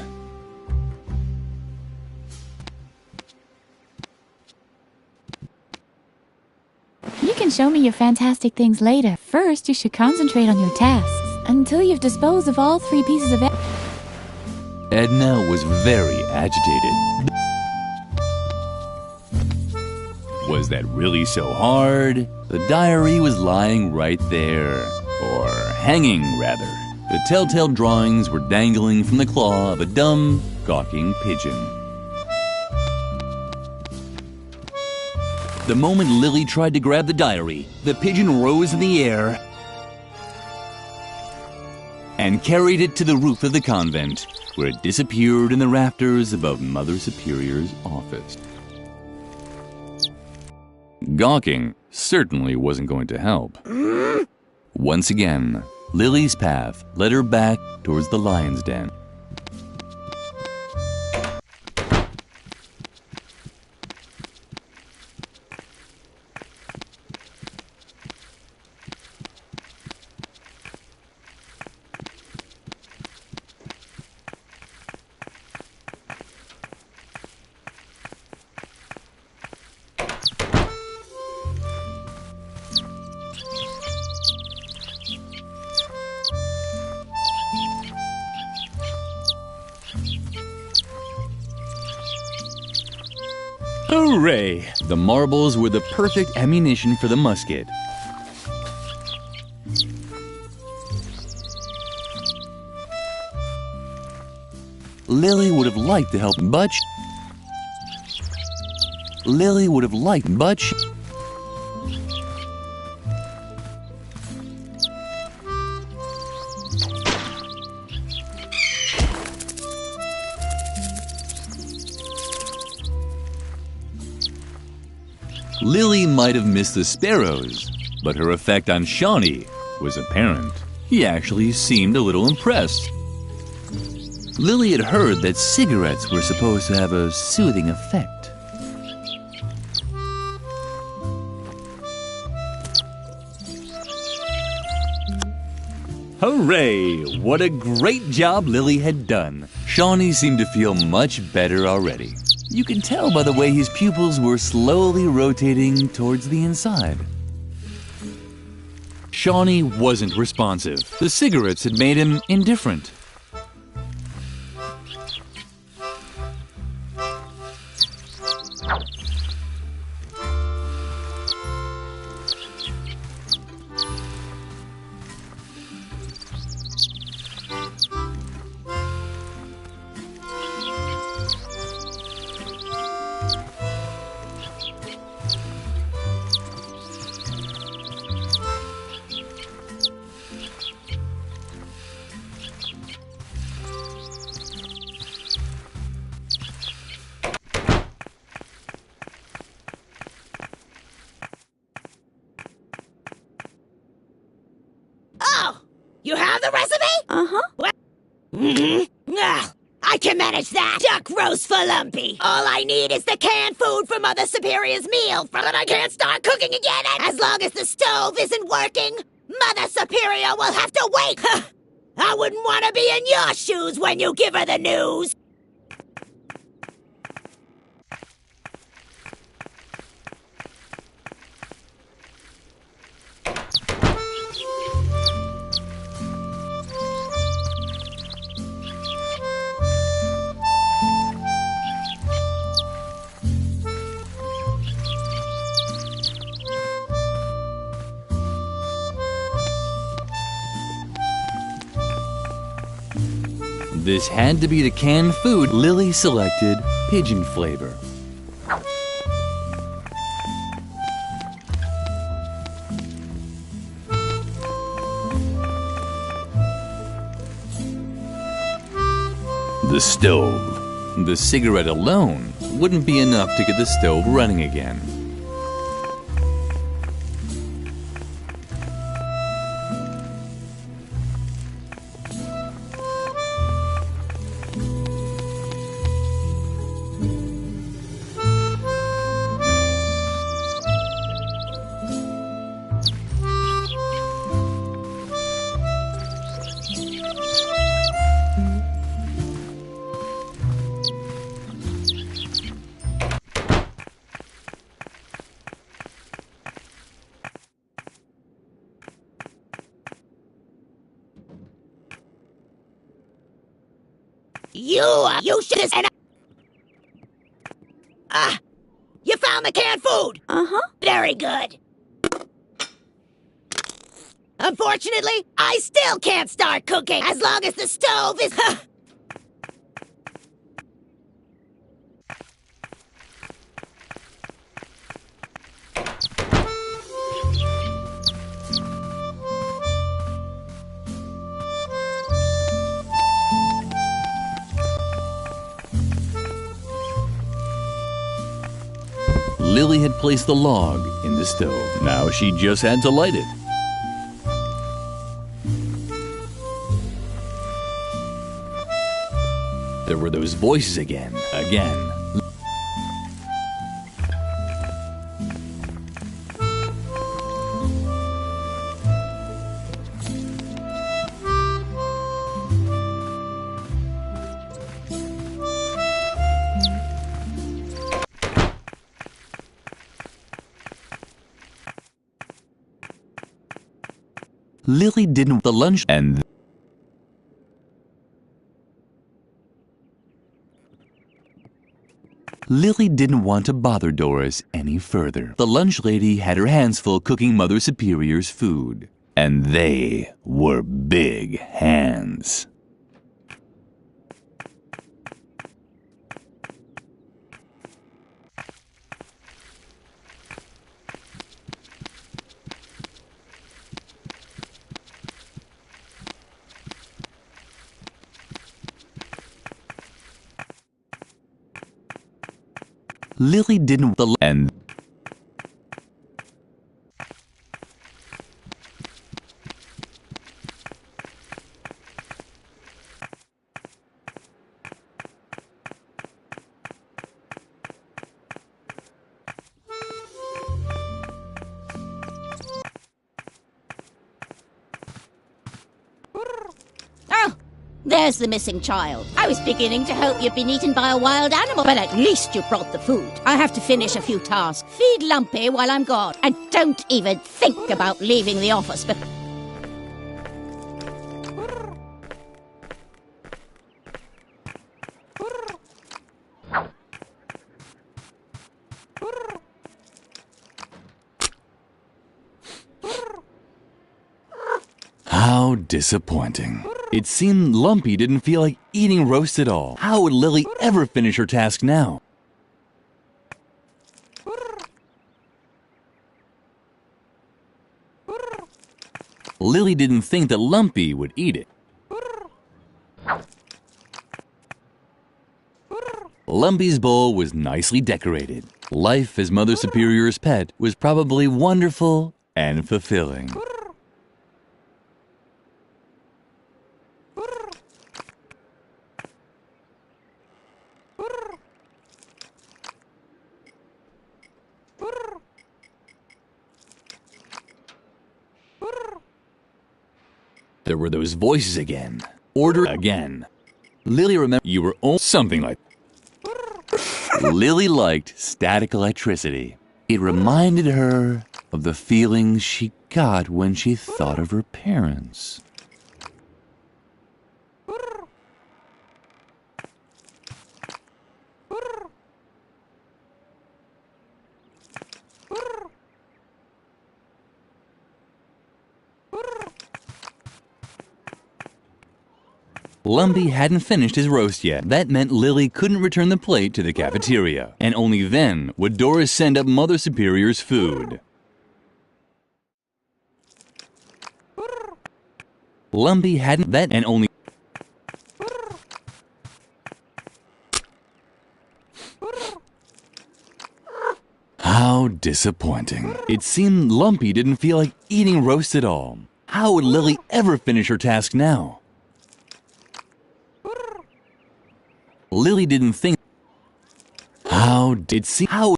Speaker 6: show me your fantastic things later. First, you should concentrate on your tasks until you've disposed of all 3 pieces of
Speaker 2: Edna was very agitated. Was that really so hard? The diary was lying right there. Or hanging, rather. The telltale drawings were dangling from the claw of a dumb, gawking pigeon. The moment Lily tried to grab the diary, the pigeon rose in the air and carried it to the roof of the convent, where it disappeared in the rafters above Mother Superior's office. Gawking certainly wasn't going to help. Once again, Lily's path led her back towards the lion's den. Hooray! The marbles were the perfect ammunition for the musket. Lily would have liked to help, but Lily might have missed the sparrows, but her effect on Shawnee was apparent. He actually seemed a little impressed. Lily had heard that cigarettes were supposed to have a soothing effect. Hooray! What a great job Lily had done. Shawnee seemed to feel much better already. You could tell by the way his pupils were slowly rotating towards the inside. Shawnee wasn't responsive. The cigarettes had made him indifferent.
Speaker 12: You have the recipe?
Speaker 4: Uh-huh.
Speaker 12: I can manage that. Duck roast for lumpy. All I need is the canned food for Mother Superior's meal, for that I can't start cooking again. And as long as the stove isn't working, Mother Superior will have to wait. I wouldn't want to be in your shoes when you give her the news.
Speaker 2: This had to be the canned food. Lily selected pigeon flavor. The stove. The cigarette alone wouldn't be enough to get the stove running again.
Speaker 12: You should have... You found the canned food?
Speaker 4: Uh-huh.
Speaker 12: Very good. Unfortunately, I still can't start cooking as long as the stove is...
Speaker 2: Lily had placed the log in the stove. Now she just had to light it. There were those voices again. Lily didn't the lunch and Lily didn't want to bother Doris any further. The lunch lady had her hands full cooking Mother Superior's food. And they were big hands. Lily didn't the and
Speaker 5: There's the missing child. I was beginning to hope you'd been eaten by a wild animal, but at least you brought the food. I have to finish a few tasks. Feed Lumpy while I'm gone. And don't even think about leaving the office.
Speaker 2: How disappointing. It seemed Lumpy didn't feel like eating roast at all. How would Lily ever finish her task now? Lily didn't think that Lumpy would eat it. Lumpy's bowl was nicely decorated. Life as Mother Superior's pet was probably wonderful and fulfilling. There were those voices again. Order again. Lily remembered you were on something like... Lily liked static electricity. It reminded her of the feelings she got when she thought of her parents. Lumpy hadn't finished his roast yet. That meant Lily couldn't return the plate to the cafeteria. And only then would Doris send up Mother Superior's food. Lumpy hadn't that and only... How disappointing. It seemed Lumpy didn't feel like eating roast at all. How would Lily ever finish her task now? Lily didn't think... How did see... How...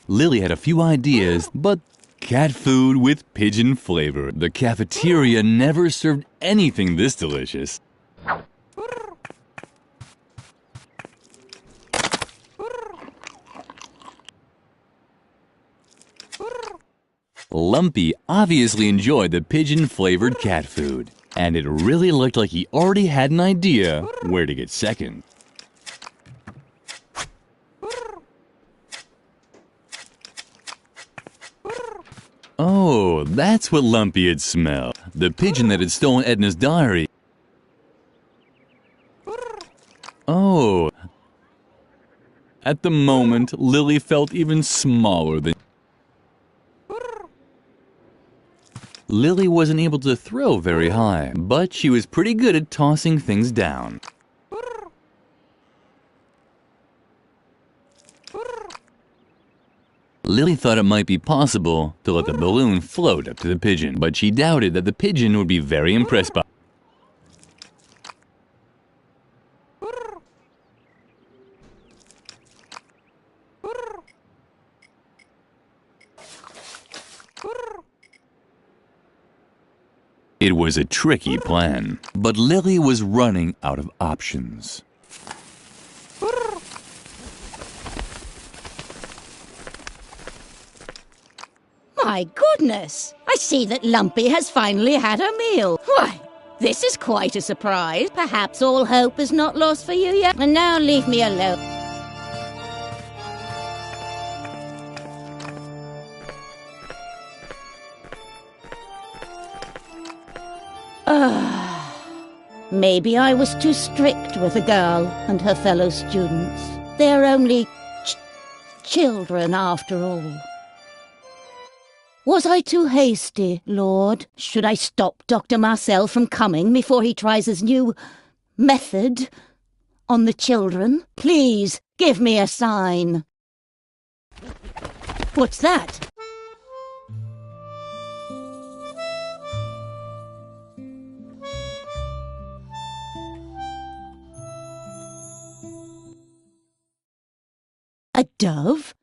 Speaker 2: Lily had a few ideas, but cat food with pigeon flavor. The cafeteria never served anything this delicious. Lumpy obviously enjoyed the pigeon-flavored cat food, and it really looked like he already had an idea where to get second. Oh, that's what Lumpy had smelled. The pigeon that had stolen Edna's diary. Oh. At the moment, Lily felt even smaller than... Lily wasn't able to throw very high, but she was pretty good at tossing things down. Lily thought it might be possible to let the balloon float up to the pigeon, but she doubted that the pigeon would be very impressed by it. It was a tricky plan, but Lily was running out of options.
Speaker 5: My goodness! I see that Lumpy has finally had a meal. Why, this is quite a surprise. Perhaps all hope is not lost for you yet. And now leave me alone. Maybe I was too strict with the girl and her fellow students. They're only children after all. Was I too hasty, Lord? Should I stop Dr. Marcel from coming before he tries his new method on the children? Please, give me a sign. What's that? A dove?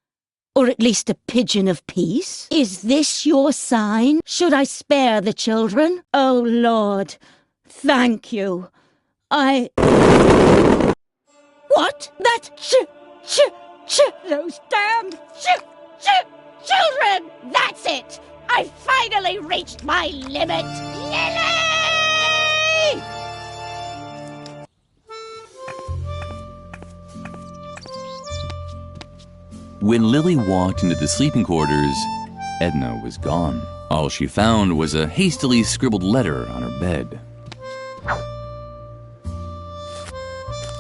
Speaker 5: Or at least a pigeon of peace? Is this your sign? Should I spare the children? Oh, Lord, thank you. What? That those damned children! That's it! I finally reached my limit! Lily!
Speaker 2: When Lily walked into the sleeping quarters, Edna was gone. All she found was a hastily scribbled letter on her bed.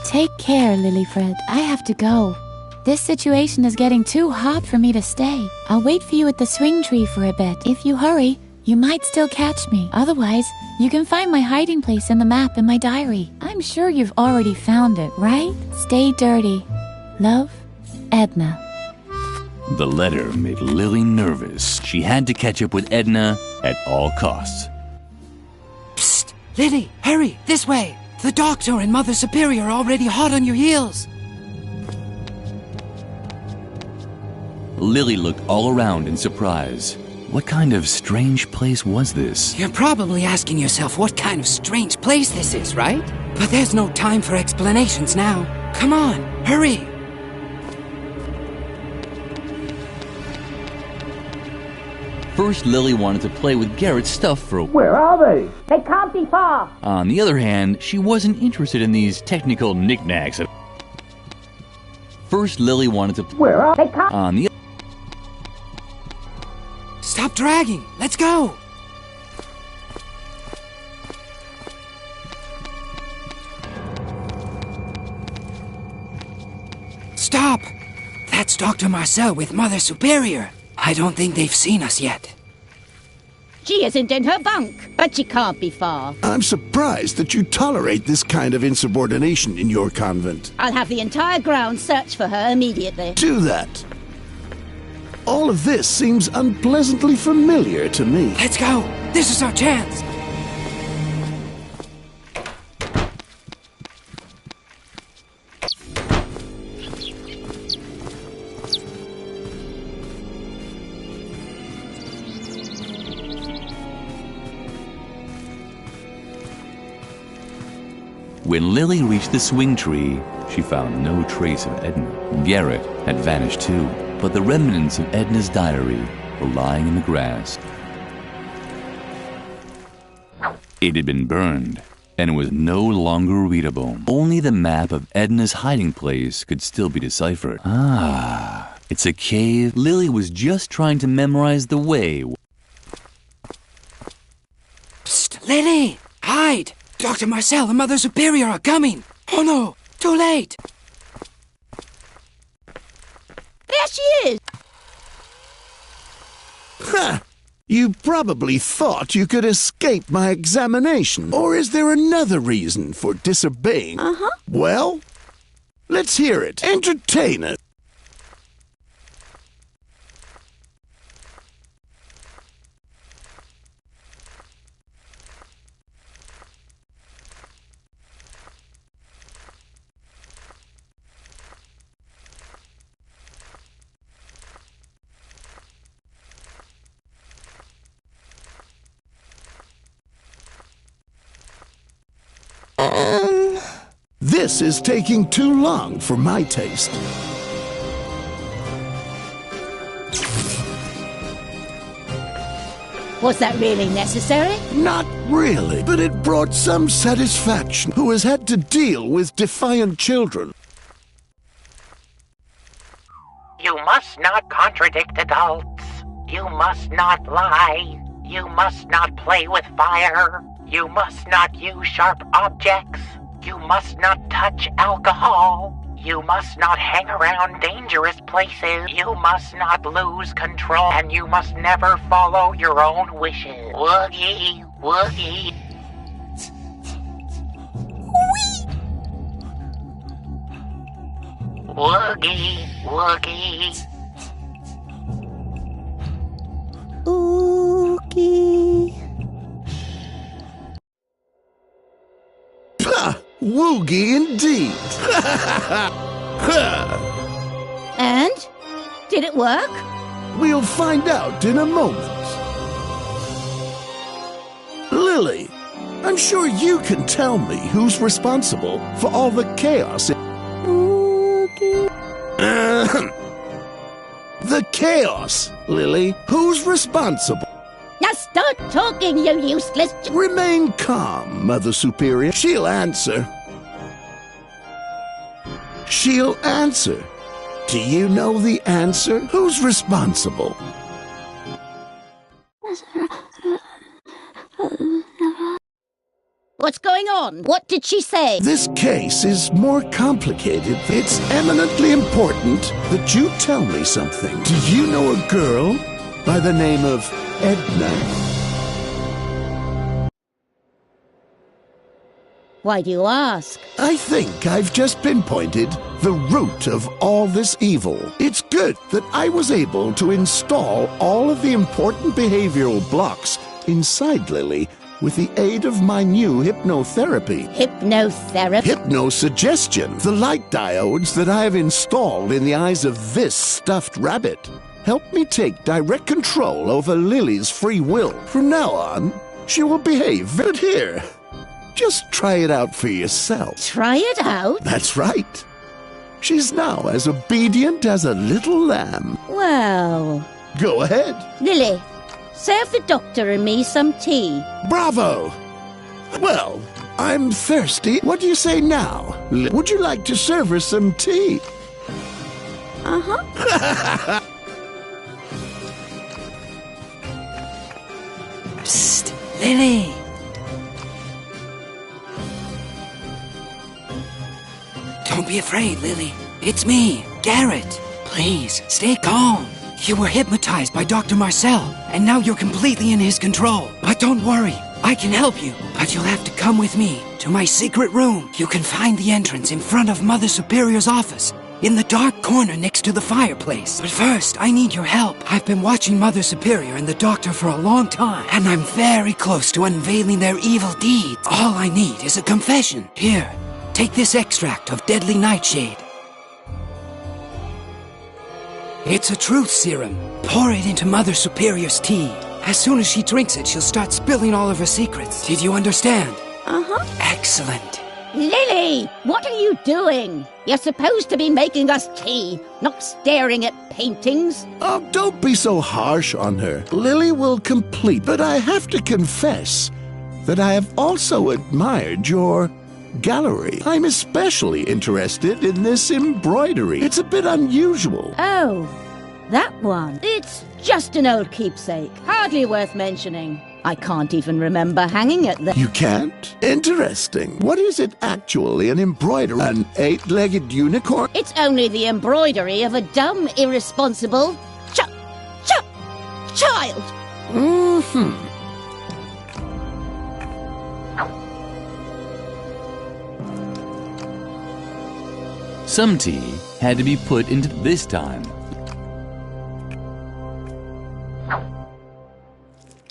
Speaker 6: Take care, Lilyfred. I have to go. This situation is getting too hot for me to stay. I'll wait for you at the swing tree for a bit. If you hurry, you might still catch me. Otherwise, you can find my hiding place in the map in my diary. I'm sure you've already found it, right? Stay dirty. Love, Edna.
Speaker 2: The letter made Lily nervous. She had to catch up with Edna at all costs.
Speaker 16: Psst! Lily, hurry! This way! The Doctor and Mother Superior are already hot on your heels!
Speaker 2: Lily looked all around in surprise. What kind of strange place was this?
Speaker 16: You're probably asking yourself what kind of strange place this is, right? But there's no time for explanations now. Come on, hurry!
Speaker 2: First, Lily wanted to play with Garrett's stuff for a while.
Speaker 17: Where are they?
Speaker 12: They can't be far.
Speaker 2: On the other hand, she wasn't interested in these technical knickknacks. First, Lily wanted to...
Speaker 17: Where are
Speaker 12: they? Can't...
Speaker 2: On the...
Speaker 16: Stop dragging! Let's go! Stop! That's Dr. Marcel with Mother Superior. I don't think they've seen us yet.
Speaker 5: She isn't in her bunk, but she can't be far.
Speaker 19: I'm surprised that you tolerate this kind of insubordination in your convent.
Speaker 5: I'll have the entire ground search for her immediately.
Speaker 19: Do that. All of this seems unpleasantly familiar to me.
Speaker 16: Let's go! This is our chance!
Speaker 2: When Lily reached the swing tree, she found no trace of Edna. Garrett had vanished too, but the remnants of Edna's diary were lying in the grass. It had been burned, and it was no longer readable. Only the map of Edna's hiding place could still be deciphered. Ah, it's a cave. Lily was just trying to memorize the way.
Speaker 16: Psst, Lily! Hide! Dr. Marcel and Mother Superior are coming! Oh no! Too late!
Speaker 5: There she is!
Speaker 19: Ha! You probably thought you could escape my examination. Or is there another reason for disobeying? Well, let's hear it. Entertain us. This is taking too long for my taste.
Speaker 5: Was that really necessary?
Speaker 19: Not really, but it brought some satisfaction. Who has had to deal with defiant children?
Speaker 20: You must not contradict adults. You must not lie. You must not play with fire. You must not use sharp objects. You must not touch alcohol. You must not hang around dangerous places. You must not lose control. And you must never follow your own wishes. Woogie, woogie. Woogie, woogie.
Speaker 4: Oogie.
Speaker 19: Pah! Woogie indeed!
Speaker 5: And? Did it work?
Speaker 19: We'll find out in a moment. Lily, I'm sure you can tell me who's responsible for all the chaos in... The chaos, Lily. Who's responsible?
Speaker 5: Now start talking, you useless...
Speaker 19: Remain calm, Mother Superior. She'll answer. She'll answer. Do you know the answer? Who's responsible?
Speaker 5: What's going on? What did she say?
Speaker 19: This case is more complicated. It's eminently important that you tell me something. Do you know a girl by the name of Edna?
Speaker 5: Why do you ask?
Speaker 19: I think I've just pinpointed the root of all this evil. It's good that I was able to install all of the important behavioral blocks inside Lily with the aid of my new hypnotherapy.
Speaker 5: Hypnotherapy?
Speaker 19: Hypnosuggestion. The light diodes that I have installed in the eyes of this stuffed rabbit help me take direct control over Lily's free will. From now on, she will behave. But here, just try it out for yourself.
Speaker 5: Try it out?
Speaker 19: That's right. She's now as obedient as a little lamb.
Speaker 5: Well...
Speaker 19: Go ahead.
Speaker 5: Lily, serve the doctor and me some tea.
Speaker 19: Bravo! Well, I'm thirsty. What do you say now? Would you like to serve her some tea?
Speaker 5: Uh-huh.
Speaker 16: Psst, Lily! Don't be afraid, Lily. It's me, Garrett. Please, stay calm. You were hypnotized by Dr. Marcel, and now you're completely in his control. But don't worry, I can help you. But you'll have to come with me to my secret room. You can find the entrance in front of Mother Superior's office, in the dark corner next to the fireplace. But first, I need your help. I've been watching Mother Superior and the doctor for a long time, and I'm very close to unveiling their evil deeds. All I need is a confession. Here, take this extract of deadly nightshade. It's a truth serum. Pour it into Mother Superior's tea. As soon as she drinks it, she'll start spilling all of her secrets. Did you understand?
Speaker 5: Uh-huh.
Speaker 16: Excellent.
Speaker 5: Lily, what are you doing? You're supposed to be making us tea, not staring at paintings.
Speaker 19: Oh, don't be so harsh on her. Lily will complete, but I have to confess that I have also admired your gallery. I'm especially interested in this embroidery. It's a bit unusual.
Speaker 5: Oh, that one. It's just an old keepsake, hardly worth mentioning. I can't even remember hanging it there.
Speaker 19: You can't? Interesting. What is it actually, an embroidery? An 8-legged unicorn?
Speaker 5: It's only the embroidery of a dumb, irresponsible child.
Speaker 19: Mm-hmm.
Speaker 2: Some tea had to be put into this time.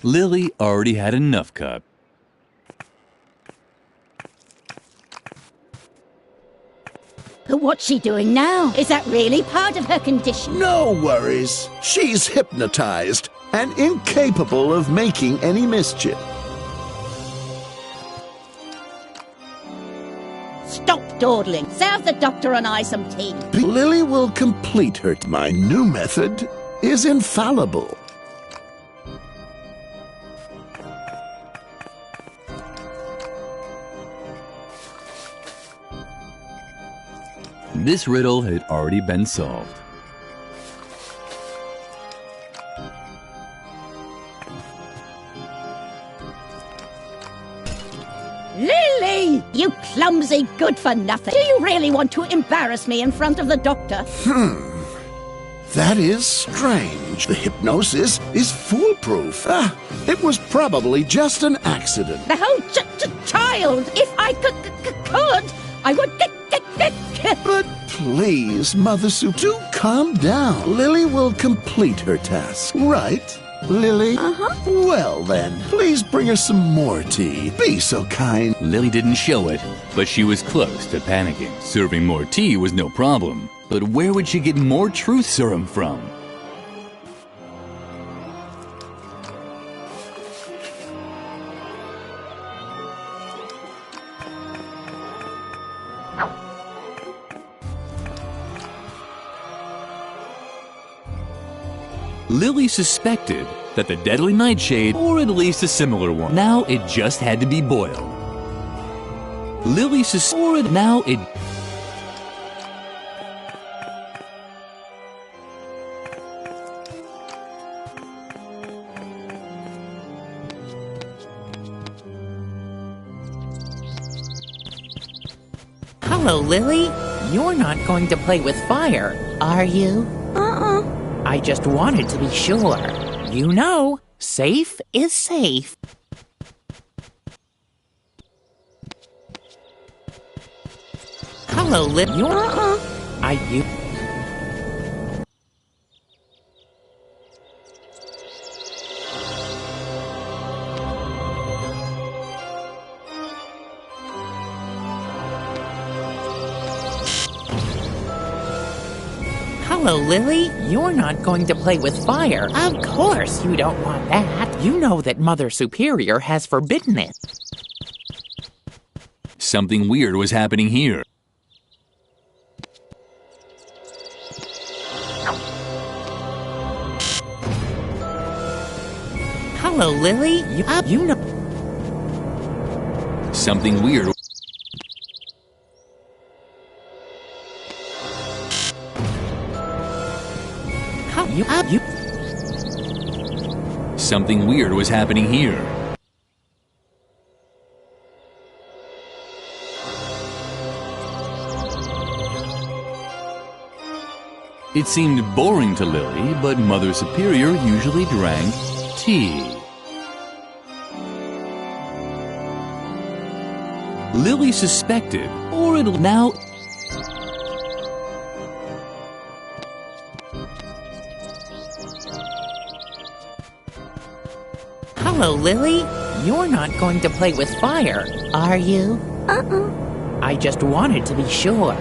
Speaker 2: Lily already had enough cup.
Speaker 5: But what's she doing now? Is that really part of her condition?
Speaker 19: No worries. She's hypnotized and incapable of making any mischief.
Speaker 5: Stop dawdling. Serve the doctor and I some tea.
Speaker 19: Lily will complete her. My new method is infallible.
Speaker 2: This riddle had already been solved.
Speaker 5: Lily! You clumsy good-for-nothing. Do you really want to embarrass me in front of the doctor?
Speaker 19: That is strange. The hypnosis is foolproof. It was probably just an accident.
Speaker 5: The whole child! If I could, I would get.
Speaker 19: But please, Mother Sue, do calm down. Lily will complete her task, right? Lily?
Speaker 4: Uh-huh.
Speaker 19: Well then, please bring her some more tea. Be so kind.
Speaker 2: Lily didn't show it, but she was close to panicking. Serving more tea was no problem. But where would she get more truth serum from? Lily suspected that the deadly nightshade, or at least a similar one, now it just had to be boiled. Lily suspected now it...
Speaker 21: Hello, Lily. You're not going to play with fire, are you? I just wanted to be sure. You know, safe is safe. Hello, Lily. You... Hello, Lily. You're not going to play with fire. Of course you don't want that. You know that Mother Superior has forbidden it.
Speaker 2: Something weird was happening here.
Speaker 21: Hello, Lily. You know...
Speaker 2: Something weird. Something weird was happening here. It seemed boring to Lily, but Mother Superior usually drank tea. Lily suspected, or it'll now...
Speaker 21: Hello, Lily. You're not going to play with fire, are you? I just wanted to be sure.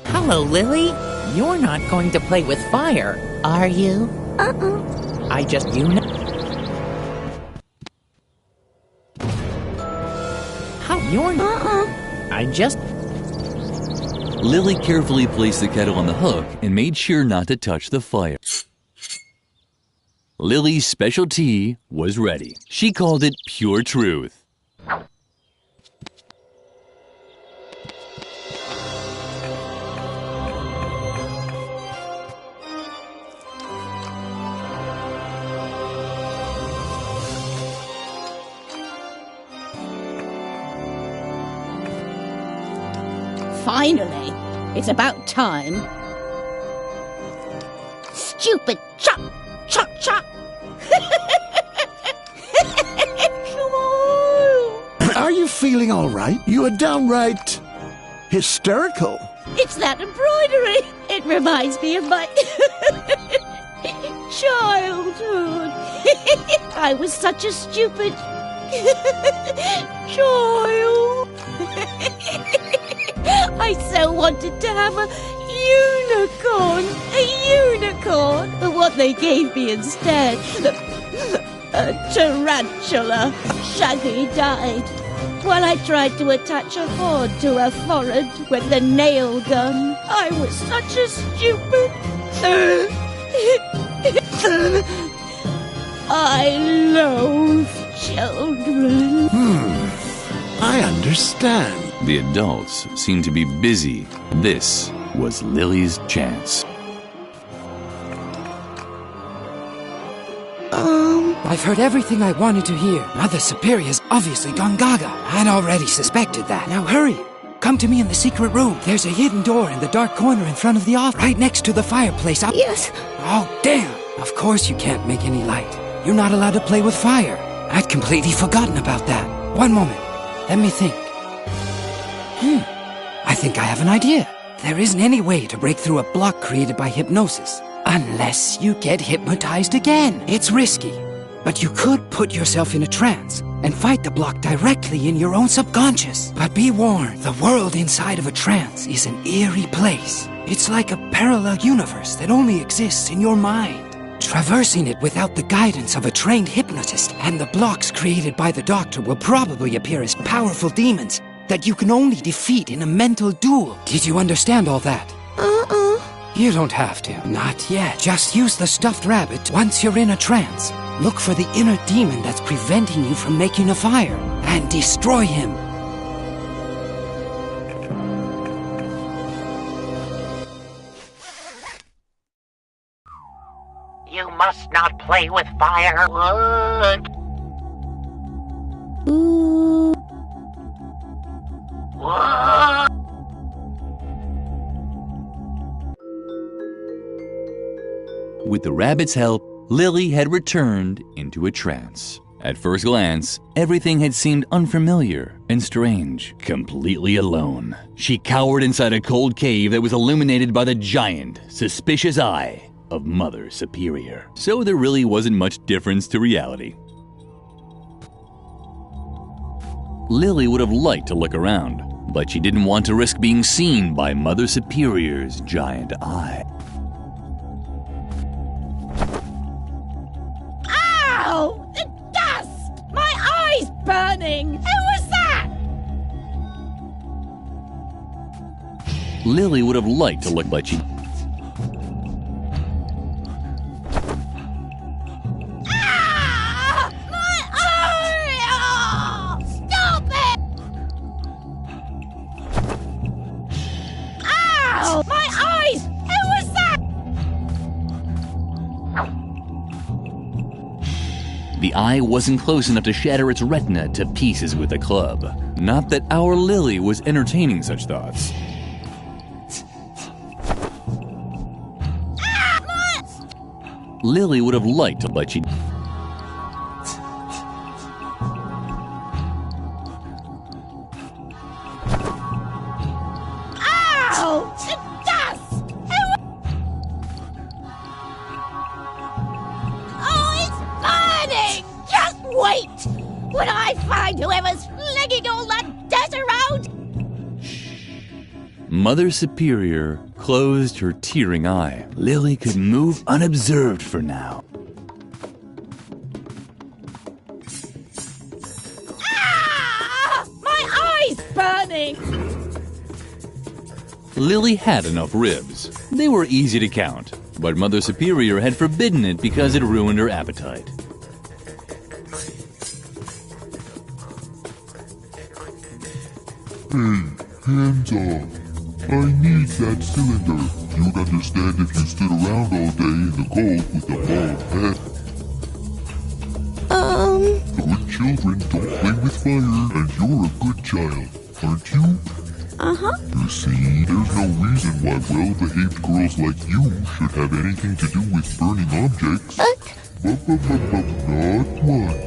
Speaker 21: Hello, Lily. You're not going to play with fire, are you? I just... You know... You're not. I just...
Speaker 2: Lily carefully placed the kettle on the hook and made sure not to touch the fire. Lily's special tea was ready. She called it Pure Truth.
Speaker 5: Finally, it's about time. Stupid chop, chop, chop.
Speaker 19: Are you feeling all right? You are downright hysterical.
Speaker 5: It's that embroidery. It reminds me of my childhood. I was such a stupid child. I so wanted to have a unicorn, but what they gave me instead, a tarantula. Shaggy died while I tried to attach a horn to her forehead with the nail gun. I was such a stupid... I loathe children.
Speaker 19: I understand.
Speaker 2: The adults seemed to be busy. This was Lily's chance.
Speaker 16: I've heard everything I wanted to hear. Mother Superior's obviously gone gaga. I'd already suspected that. Now hurry. Come to me in the secret room. There's a hidden door in the dark corner in front of the office, right next to the fireplace.
Speaker 5: Yes.
Speaker 16: Oh, damn. Of course you can't make any light. You're not allowed to play with fire. I'd completely forgotten about that. One moment. Let me think. I think I have an idea. There isn't any way to break through a block created by hypnosis. Unless you get hypnotized again. It's risky. But you could put yourself in a trance and fight the block directly in your own subconscious. But be warned, the world inside of a trance is an eerie place. It's like a parallel universe that only exists in your mind. Traversing it without the guidance of a trained hypnotist, and the blocks created by the doctor will probably appear as powerful demons that you can only defeat in a mental duel. Did you understand all that? You don't have to. Not yet. Just use the stuffed rabbit once you're in a trance. Look for the inner demon that's preventing you from making a fire, and destroy him.
Speaker 20: You must not play with firewood.
Speaker 2: With the rabbit's help, Lily had returned into a trance. At first glance, everything had seemed unfamiliar and strange. Completely alone, she cowered inside a cold cave that was illuminated by the giant, suspicious eye of Mother Superior. So there really wasn't much difference to reality. Lily would have liked to look around, but she didn't want to risk being seen by Mother Superior's giant eye.
Speaker 5: Ow! The dust! My eye's burning! Who was that?
Speaker 2: Lily would have liked to look, but she... The eye wasn't close enough to shatter its retina to pieces with a club. Not that our Lily was entertaining such thoughts. Lily would have liked to, but she...
Speaker 5: Ow! The dust! Oh, it's burning! Just wait! When I find whoever's flinging all that dirt around...
Speaker 2: Mother Superior closed her tearing eye. Lily could move unobserved for now.
Speaker 5: Ah! My
Speaker 8: me.
Speaker 2: Lily had enough ribs. They were easy to count, but Mother Superior had forbidden it because it ruined her appetite.
Speaker 13: Hey, hands off. I need that cylinder. You'd understand if you stood around all day in the cold with a bald head. Good children don't play with fire, and you're a good child, aren't you?
Speaker 4: Uh-huh.
Speaker 13: You see, there's no reason why well-behaved girls like you should have anything to do with burning objects. Not one.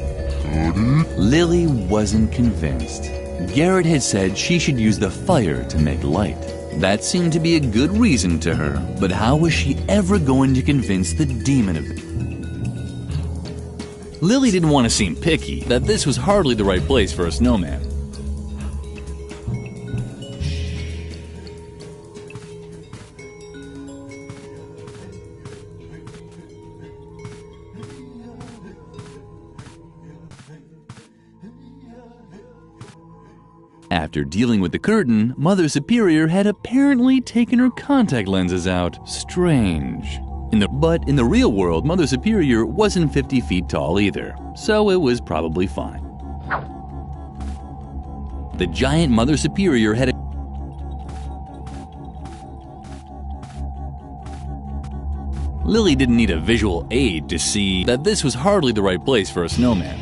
Speaker 13: Got it?
Speaker 2: Lily wasn't convinced. Garrett had said she should use the fire to make light. That seemed to be a good reason to her, but how was she ever going to convince the demon of it? Lily didn't want to seem picky, that this was hardly the right place for a snowman. After dealing with the curtain, Mother Superior had apparently taken her contact lenses out. Strange. But in the real world, Mother Superior wasn't 50 feet tall either, so it was probably fine. The giant Mother Superior had Lily didn't need a visual aid to see that this was hardly the right place for a snowman.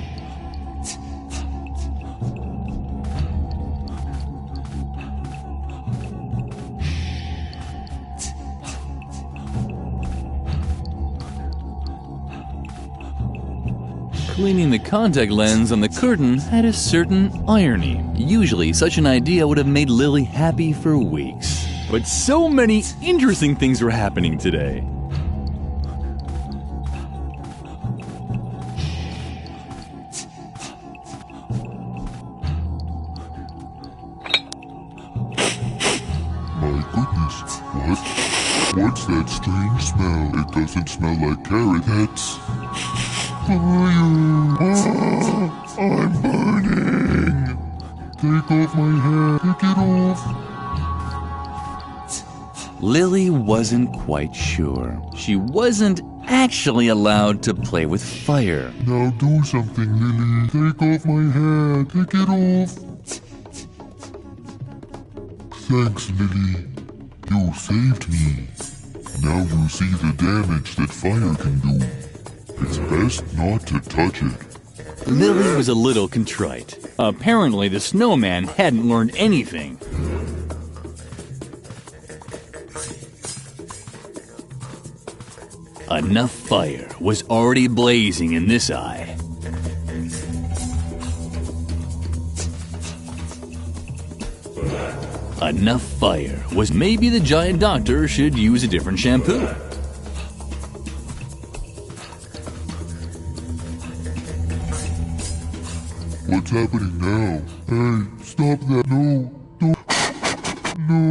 Speaker 2: Cleaning the contact lens on the curtain had a certain irony. Usually, such an idea would have made Lily happy for weeks. But so many interesting things were happening today.
Speaker 13: My goodness, what's that strange smell? It doesn't smell like carrot heads. Fire! Ah, I'm burning! Take off my hair. Take it off.
Speaker 2: Lily wasn't quite sure. She wasn't actually allowed to play with fire.
Speaker 13: Now do something, Lily. Take off my hair. Take it off. Thanks, Lily. You saved me. Now you see the damage that fire can do. It's best not to touch it.
Speaker 2: Lily was a little contrite. Apparently, the snowman hadn't learned anything. Enough fire was already blazing in this eye. Enough fire was maybe the giant doctor should use a different shampoo.
Speaker 13: What's happening now? Hey, stop that. No, don't. No.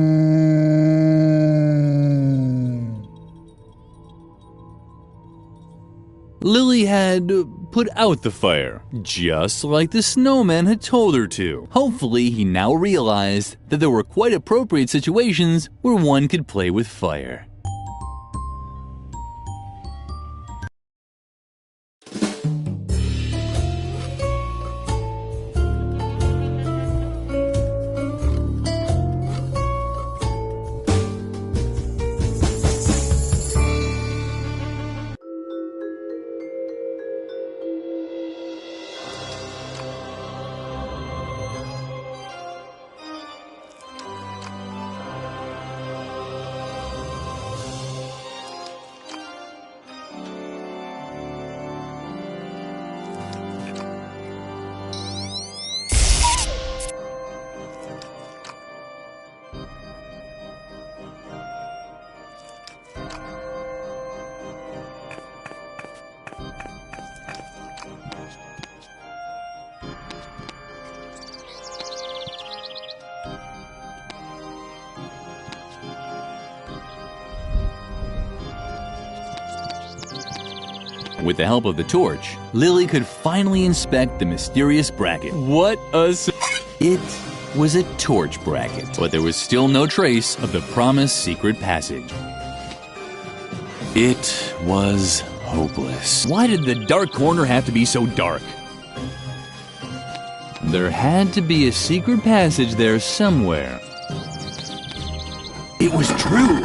Speaker 2: Lily had put out the fire, just like the snowman had told her to. Hopefully, he now realized that there were quite appropriate situations where one could play with fire. With the help of the torch, Lily could finally inspect the mysterious bracket. What a... It was a torch bracket, but there was still no trace of the promised secret passage. It was hopeless.
Speaker 3: Why did the dark corner have to be so dark?
Speaker 2: There had to be a secret passage there somewhere.
Speaker 3: It was true.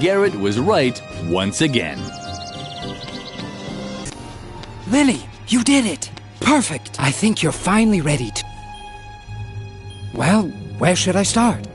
Speaker 2: Garrett was right once again.
Speaker 16: Lily, you did it! Perfect! I think you're finally ready to... Well, where should I start?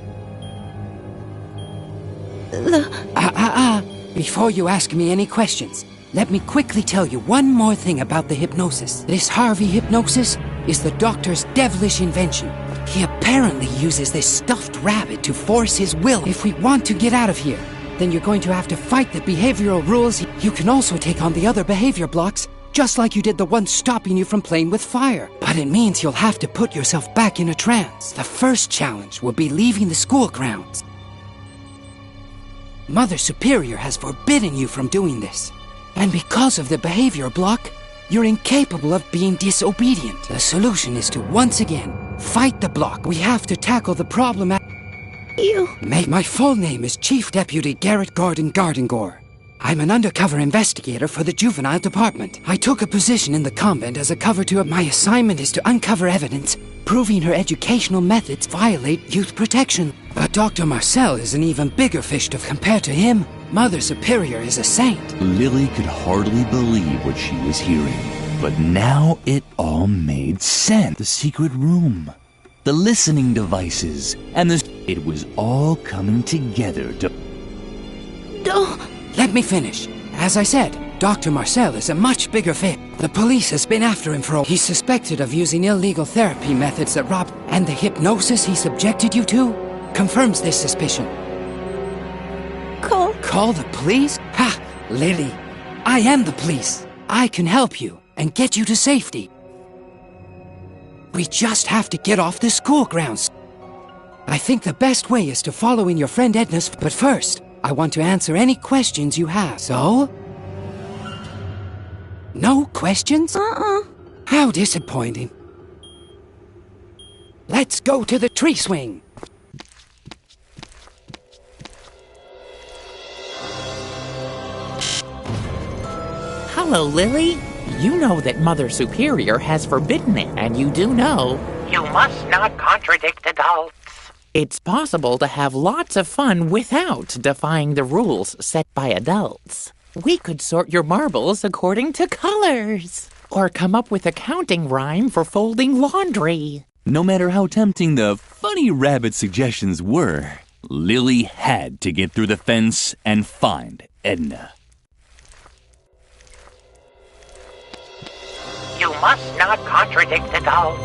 Speaker 16: Before you ask me any questions, let me quickly tell you one more thing about the hypnosis. This Harvey hypnosis is the doctor's devilish invention. He apparently uses this stuffed rabbit to force his will. If we want to get out of here, then you're going to have to fight the behavioral rules. You can also take on the other behavior blocks, just like you did the one stopping you from playing with fire. But it means you'll have to put yourself back in a trance. The first challenge will be leaving the school grounds. Mother Superior has forbidden you from doing this. And because of the behavior block, you're incapable of being disobedient. The solution is to once again fight the block. We have to tackle the problem at... My full name is Chief Deputy Garrett Gordon Gardengore. I'm an undercover investigator for the juvenile department. I took a position in the convent as a cover to... My assignment is to uncover evidence proving her educational methods violate youth protection. But Dr. Marcel is an even bigger fish to compare to him. Mother Superior is a saint.
Speaker 2: Lily could hardly believe what she was hearing. But now it all made sense. The secret room, the listening devices, and it was all coming together to...
Speaker 16: Let me finish. As I said, Dr. Marcel is a much bigger fish. The police has been after him for He's suspected of using illegal therapy methods that rob... And the hypnosis he subjected you to confirms this suspicion. Call the police? Ha! Lily, I am the police. I can help you and get you to safety. We just have to get off the school grounds. I think the best way is to follow in your friend Edna's... But first, I want to answer any questions you have. So? No questions? How disappointing. Let's go to the tree swing.
Speaker 21: Hello, Lily. You know that Mother Superior has forbidden it, and you do know...
Speaker 20: You must not contradict adults.
Speaker 21: It's possible to have lots of fun without defying the rules set by adults. We could sort your marbles according to colors, or come up with a counting rhyme for folding laundry.
Speaker 2: No matter how tempting the funny rabbit suggestions were, Lily had to get through the fence and find Edna.
Speaker 20: You must not contradict adults.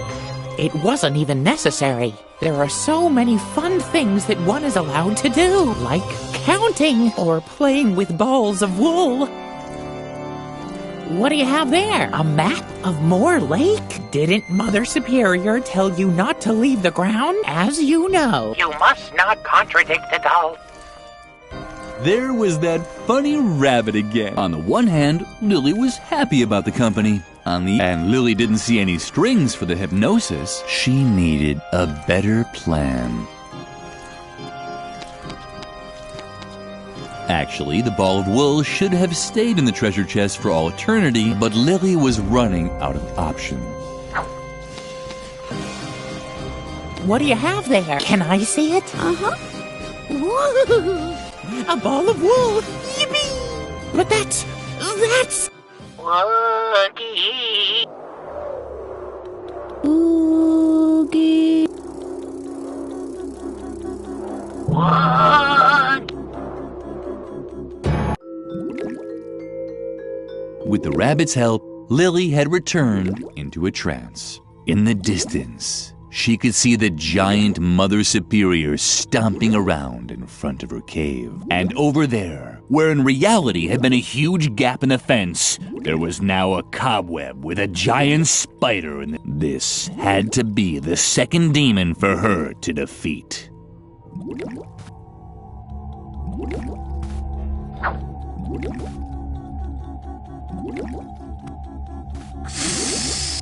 Speaker 21: It wasn't even necessary. There are so many fun things that one is allowed to do, like counting or playing with balls of wool. What do you have there? A map of Moor Lake? Didn't Mother Superior tell you not to leave the ground? As you know.
Speaker 20: You must not contradict adults.
Speaker 2: There was that funny rabbit again. On the one hand, Lily was happy about the company. And Lily didn't see any strings for the hypnosis. She needed a better plan. Actually, the ball of wool should have stayed in the treasure chest for all eternity, but Lily was running out of options.
Speaker 21: What do you have there? Can I see it? Woo! A ball of wool! Yippee! But that's...
Speaker 20: Woogie.
Speaker 4: Oogie.
Speaker 20: What?
Speaker 2: With the rabbit's help, Lily had returned into a trance. In the distance, she could see the giant Mother Superior stomping around in front of her cave. And over there, where in reality had been a huge gap in the fence, there was now a cobweb with a giant spider in it. This had to be the second demon for her to defeat.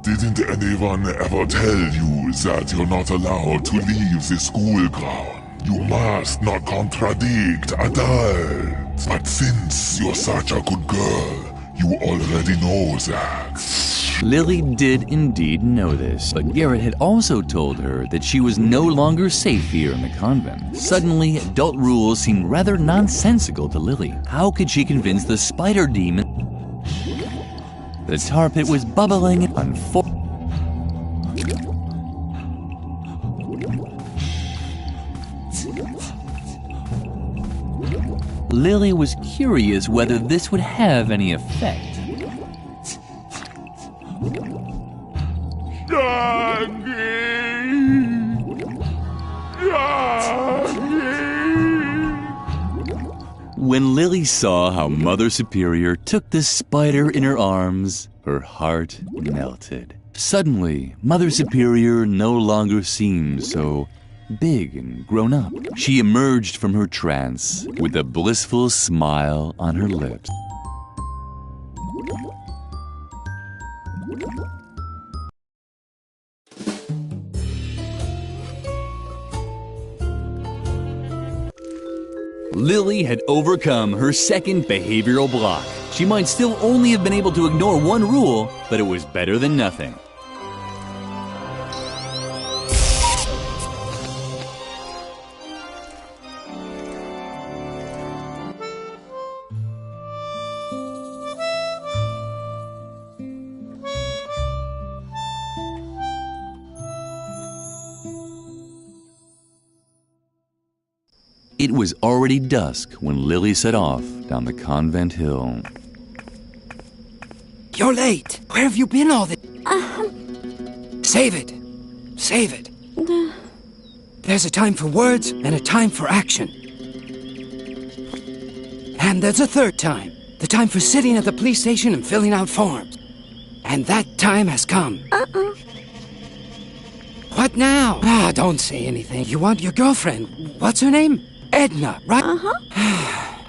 Speaker 13: Didn't anyone ever tell you that you're not allowed to leave the school ground? You must not contradict adults. But since you're such a good girl, you already know that.
Speaker 2: Lily did indeed know this, but Garrett had also told her that she was no longer safe here in the convent. Suddenly, adult rules seemed rather nonsensical to Lily. How could she convince the spider demon the tar pit was bubbling and Lily was curious whether this would have any effect. When Lily saw how Mother Superior took the spider in her arms, her heart melted. Suddenly, Mother Superior no longer seemed so big and grown up. She emerged from her trance with a blissful smile on her lips. Lily had overcome her second behavioral block. She might still only have been able to ignore one rule, but it was better than nothing. It was already dusk when Lily set off down the convent hill.
Speaker 16: You're late. Where have you been all this? Save it. Save it. There's a time for words and a time for action. And there's a third time. The time for sitting at the police station and filling out forms. And that time has come. What now? Don't say anything. You want your girlfriend. What's her name? Edna, right?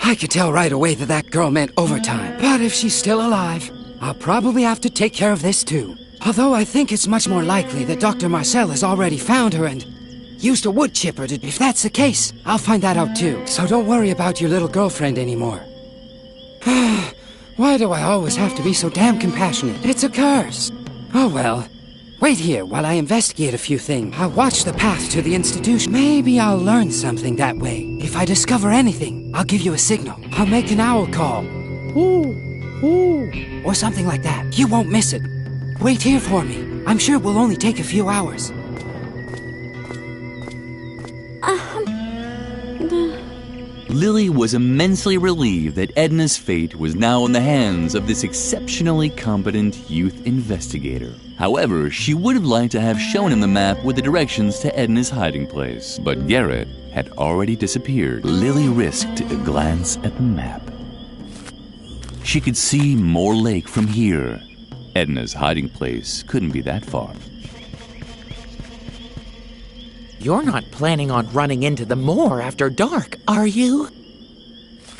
Speaker 16: I could tell right away that that girl meant overtime. But if she's still alive, I'll probably have to take care of this too. Although I think it's much more likely that Dr. Marcel has already found her and used a wood chipper to... If that's the case, I'll find that out too. So don't worry about your little girlfriend anymore. Why do I always have to be so damn compassionate? It's a curse. Oh well. Wait here while I investigate a few things. I'll watch the path to the institution. Maybe I'll learn something that way. If I discover anything, I'll give you a signal. I'll make an owl call. Ooh. Or something like that. You won't miss it. Wait here for me. I'm sure it will only take a few hours.
Speaker 2: Lily was immensely relieved that Edna's fate was now in the hands of this exceptionally competent youth investigator. However, she would have liked to have shown him the map with the directions to Edna's hiding place, but Garrett had already disappeared. Lily risked a glance at the map. She could see more lake from here. Edna's hiding place couldn't be that far.
Speaker 21: You're not planning on running into the moor after dark, are you?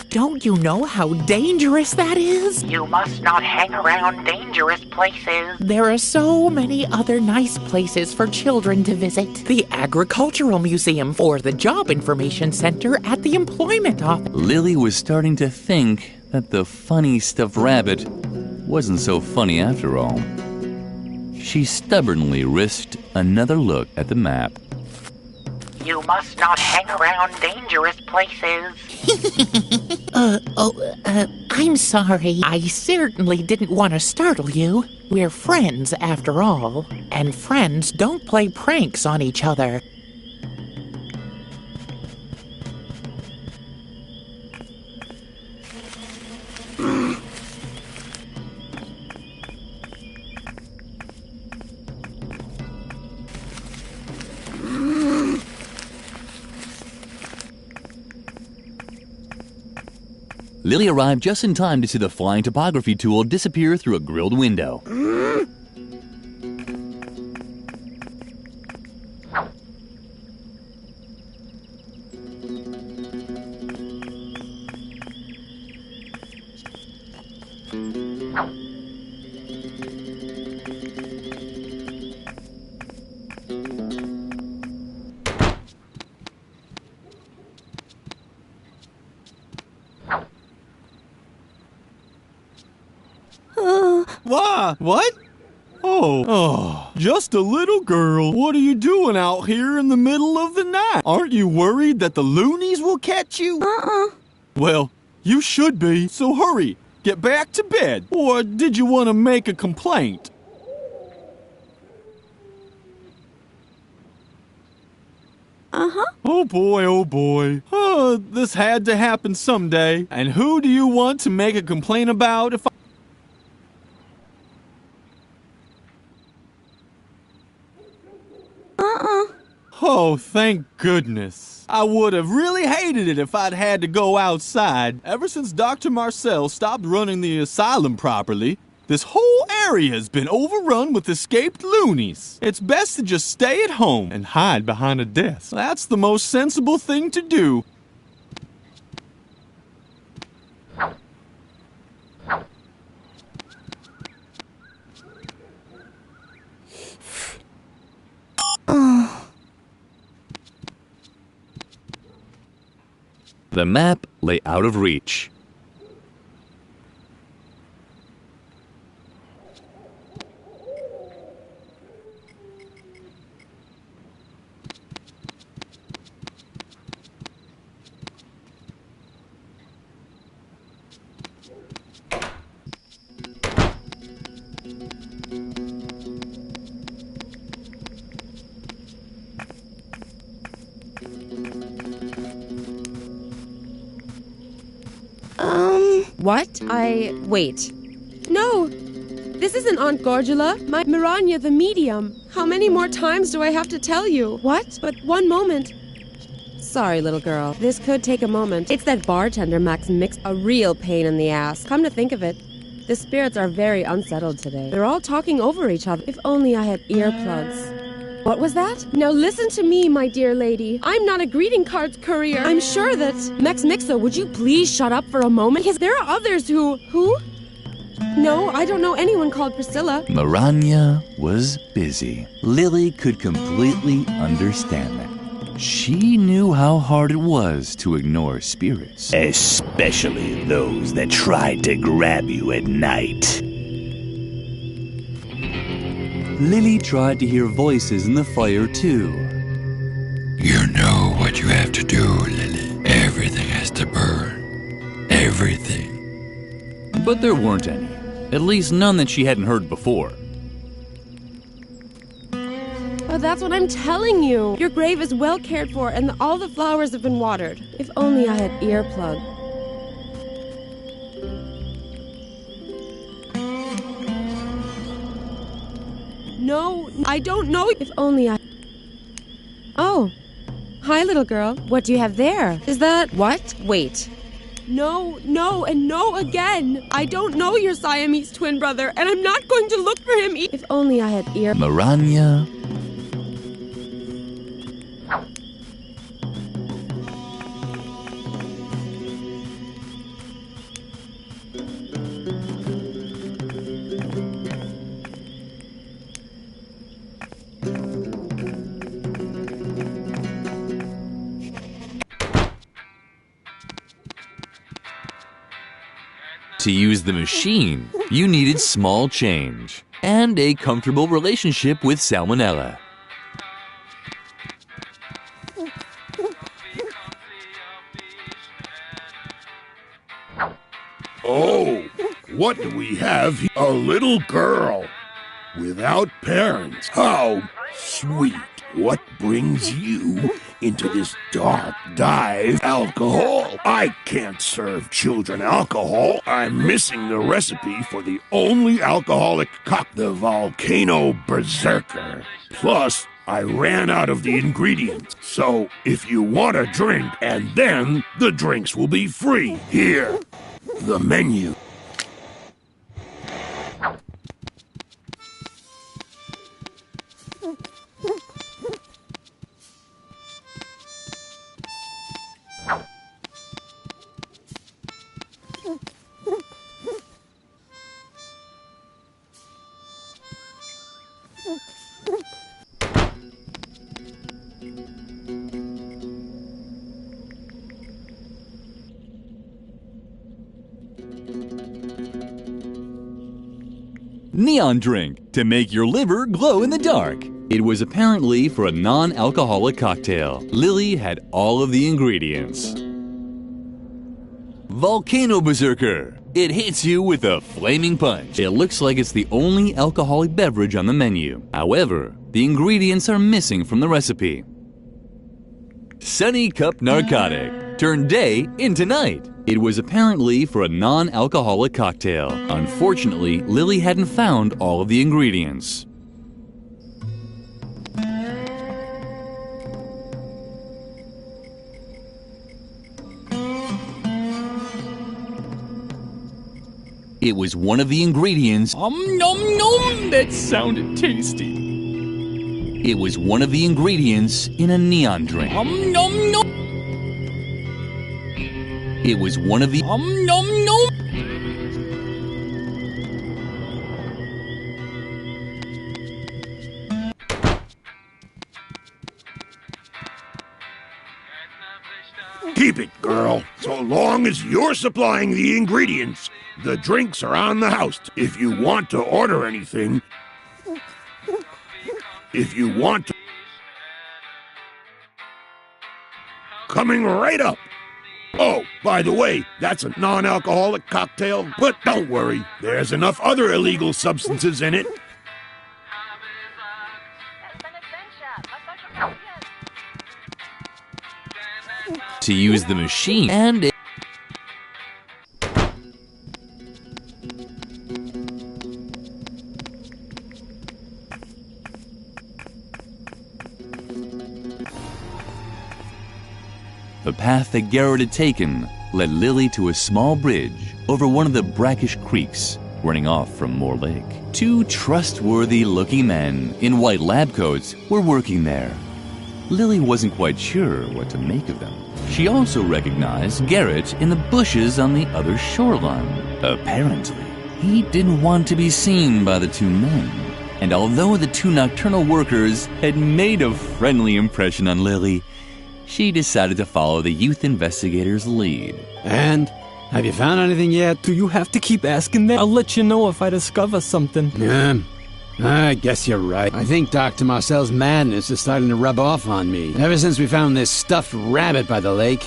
Speaker 21: Don't you know how dangerous that is?
Speaker 20: You must not hang around dangerous places.
Speaker 21: There are so many other nice places for children to visit. The Agricultural Museum or the Job Information Center at the Employment Office.
Speaker 2: Lily was starting to think that the funny stuffed rabbit wasn't so funny after all. She stubbornly risked another look at the map.
Speaker 20: You must not hang around dangerous places.
Speaker 21: I'm sorry. I certainly didn't want to startle you. We're friends, after all. And friends don't play pranks on each other.
Speaker 2: Lily arrived just in time to see the flying topography tool disappear through a grilled window.
Speaker 15: What? Oh, just a little girl. What are you doing out here in the middle of the night? Aren't you worried that the loonies will catch you? Well, you should be, so hurry. Get back to bed. Or did you want to make a complaint? Oh boy, oh boy. This had to happen someday. And who do you want to make a complaint about if I... Oh, thank goodness. I would have really hated it if I'd had to go outside. Ever since Dr. Marcel stopped running the asylum properly, this whole area has been overrun with escaped loonies. It's best to just stay at home and hide behind a desk. That's the most sensible thing to do.
Speaker 2: The map lay out of reach.
Speaker 8: What? Wait. No! This isn't Aunt Gorgula. My Miranya the medium. How many more times do I have to tell you? What? But one moment. Sorry, little girl. This could take a moment. It's that bartender Max Mix, a real pain in the ass. Come to think of it, the spirits are very unsettled today. They're all talking over each other. If only I had earplugs. What was that? Now listen to me, my dear lady. I'm not a greeting cards courier. I'm sure that... Max Mixo, would you please shut up for a moment? Because there are others who... Who? No, I don't know anyone called Priscilla.
Speaker 2: Miranya was busy. Lily could completely understand that. She knew how hard it was to ignore spirits.
Speaker 3: Especially those that tried to grab you at night.
Speaker 2: Lily tried to hear voices in the fire, too.
Speaker 1: You know what you have to do, Lily. Everything has to burn. Everything.
Speaker 2: But there weren't any. At least none that she hadn't heard before.
Speaker 8: Oh, that's what I'm telling you. Your grave is well cared for and all the flowers have been watered. If only I had earplugs. No, I don't know. If only I... Oh. Hi, little girl. What do you have there? Is that... What? Wait. No, no, and no again. I don't know your Siamese twin brother, and I'm not going to look for him. If only I had ear...
Speaker 2: Miranya... To use the machine, you needed small change and a comfortable relationship with Salmonella.
Speaker 19: Oh, what do we have here? A little girl without parents. How sweet. What brings you into this dark dive alcohol? I can't serve children alcohol. I'm missing the recipe for the only alcoholic cock, the Volcano Berserker. Plus, I ran out of the ingredients. So, if you want a drink, and then the drinks will be free. Here, the menu.
Speaker 2: neon drink to make your liver glow in the dark. It was apparently for a non-alcoholic cocktail. Lily had all of the ingredients. Volcano Berserker. It hits you with a flaming punch. It looks like it's the only alcoholic beverage on the menu. However, the ingredients are missing from the recipe. Sunny Cup Narcotic. Turn day into night. It was apparently for a non-alcoholic cocktail. Unfortunately, Lily hadn't found all of the ingredients. It was one of the ingredients. Nom nom, that sounded tasty. It was one of the ingredients in a neon drink. Nom nom. It was one of the nom nom.
Speaker 7: Keep it, girl. So long as you're supplying the ingredients, the drinks are on the house. If you want to order anything, coming right up. Oh, by the way, that's a non-alcoholic cocktail, but don't worry, there's enough other illegal substances in it.
Speaker 2: To use the machine and the path that Garrett had taken led Lily to a small bridge over one of the brackish creeks running off from Moore Lake. Two trustworthy-looking men in white lab coats were working there. Lily wasn't quite sure what to make of them. She also recognized Garrett in the bushes on the other shoreline. Apparently, he didn't want to be seen by the two men. And although the two nocturnal workers had made a friendly impression on Lily, she decided to follow the youth investigator's lead.
Speaker 15: And? Have you found anything yet?
Speaker 10: Do you have to keep asking that? I'll let you know if I discover something.
Speaker 15: I guess you're right. I think Dr. Marcel's madness is starting to rub off on me. Ever since we found this stuffed rabbit by the lake,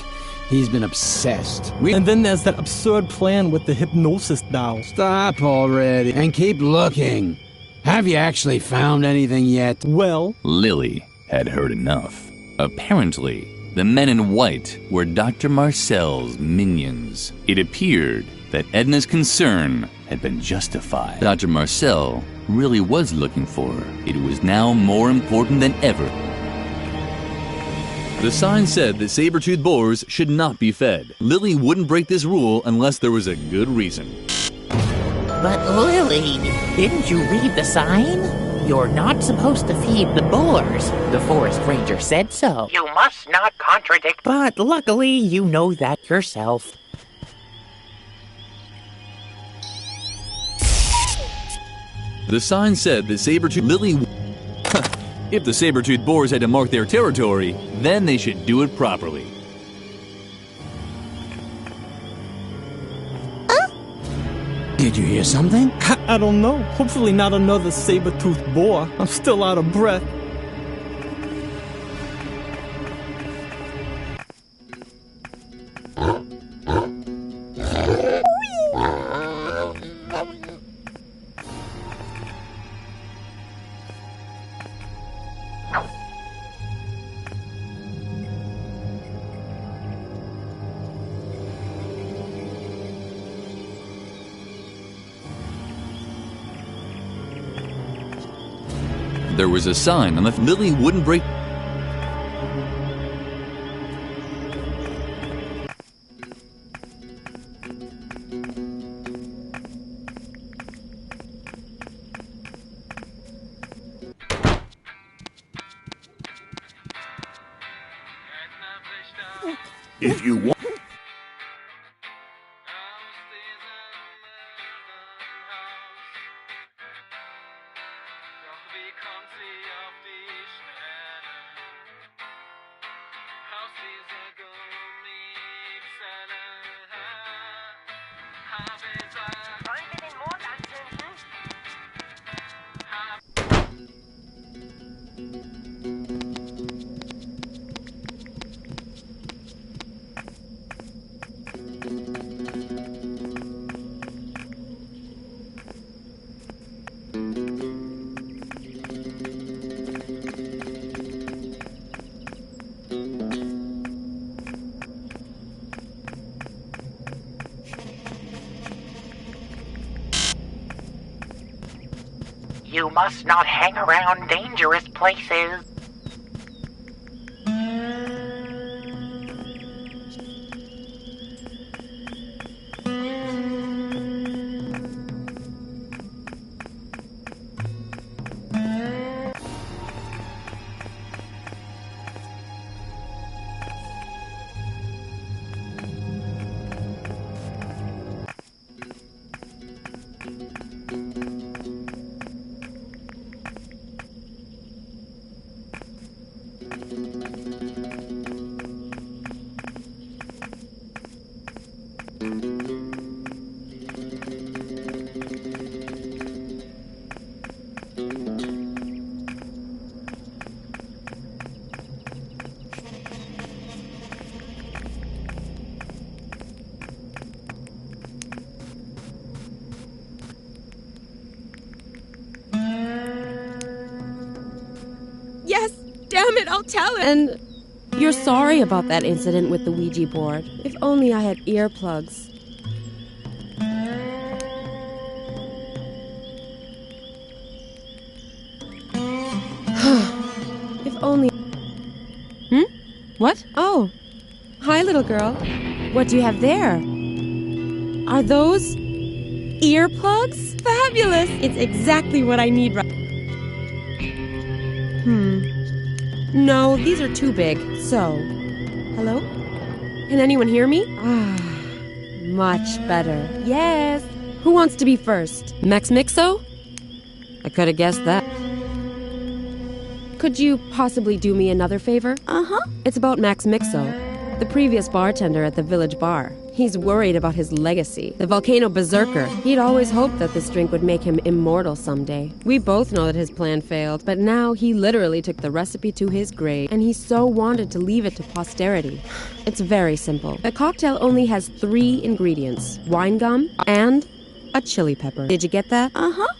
Speaker 15: he's been obsessed.
Speaker 10: And then there's that absurd plan with the hypnosis doll.
Speaker 15: Stop already and keep looking. Have you actually found anything yet?
Speaker 10: Well,
Speaker 2: Lily had heard enough. Apparently, the men in white were Dr. Marcel's minions. It appeared that Edna's concern had been justified. Dr. Marcel really was looking for her. It was now more important than ever. The sign said that saber-toothed boars should not be fed. Lily wouldn't break this rule unless there was a good reason.
Speaker 21: But Lily, didn't you read the sign? You're not supposed to feed the boars. The forest ranger said so.
Speaker 20: You must not contradict.
Speaker 21: But luckily, you know that yourself.
Speaker 2: The sign said that saber-toothed Lily... If the saber-toothed boars had to mark their territory, then they should do it properly.
Speaker 15: Did you hear something?
Speaker 10: I don't know. Hopefully not another saber-toothed boar. I'm still out of breath.
Speaker 2: There was a sign on the... Lily wouldn't break...
Speaker 7: If you want...
Speaker 20: You must not hang around dangerous places.
Speaker 8: Yes, damn it, I'll tell him. And you're sorry about that incident with the Ouija board. If only I had earplugs. If only... What? Oh. Hi, little girl. What do you have there? Are those earplugs? Fabulous! It's exactly what I need right... No, these are too big. So, hello? Can anyone hear me? Much better. Yes. Who wants to be first? Max Mixo? I could have guessed that. Could you possibly do me another favor? It's about Max Mixo, the previous bartender at the village bar. He's worried about his legacy, the volcano berserker. He'd always hoped that this drink would make him immortal someday. We both know that his plan failed, but now he literally took the recipe to his grave, and he so wanted to leave it to posterity. It's very simple. The cocktail only has 3 ingredients: wine gum and a chili pepper. Did you get that?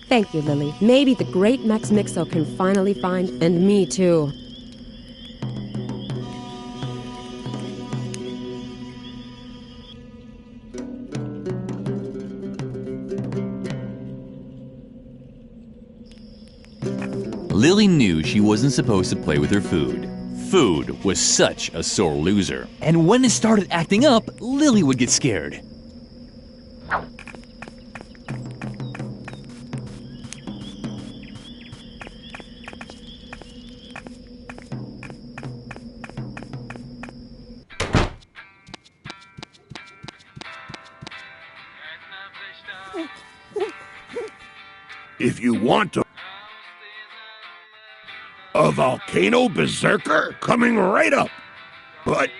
Speaker 8: Thank you, Lily. Maybe the great Max Mixo can finally find... And me too.
Speaker 2: Lily knew she wasn't supposed to play with her food. Food was such a sore loser. And when it started acting up, Lily would get scared.
Speaker 7: If you want to... A volcano berserker coming right up. But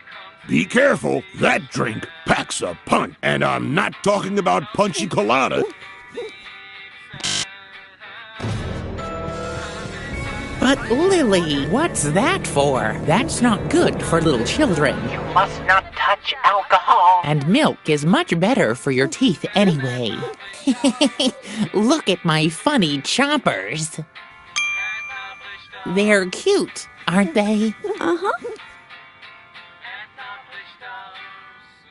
Speaker 7: be careful, that drink packs a punch. And I'm not talking about punchy colada.
Speaker 21: But Lily, what's that for? That's not good for little children.
Speaker 20: You must not touch alcohol.
Speaker 21: And milk is much better for your teeth anyway. Look at my funny chompers. They're cute, aren't they?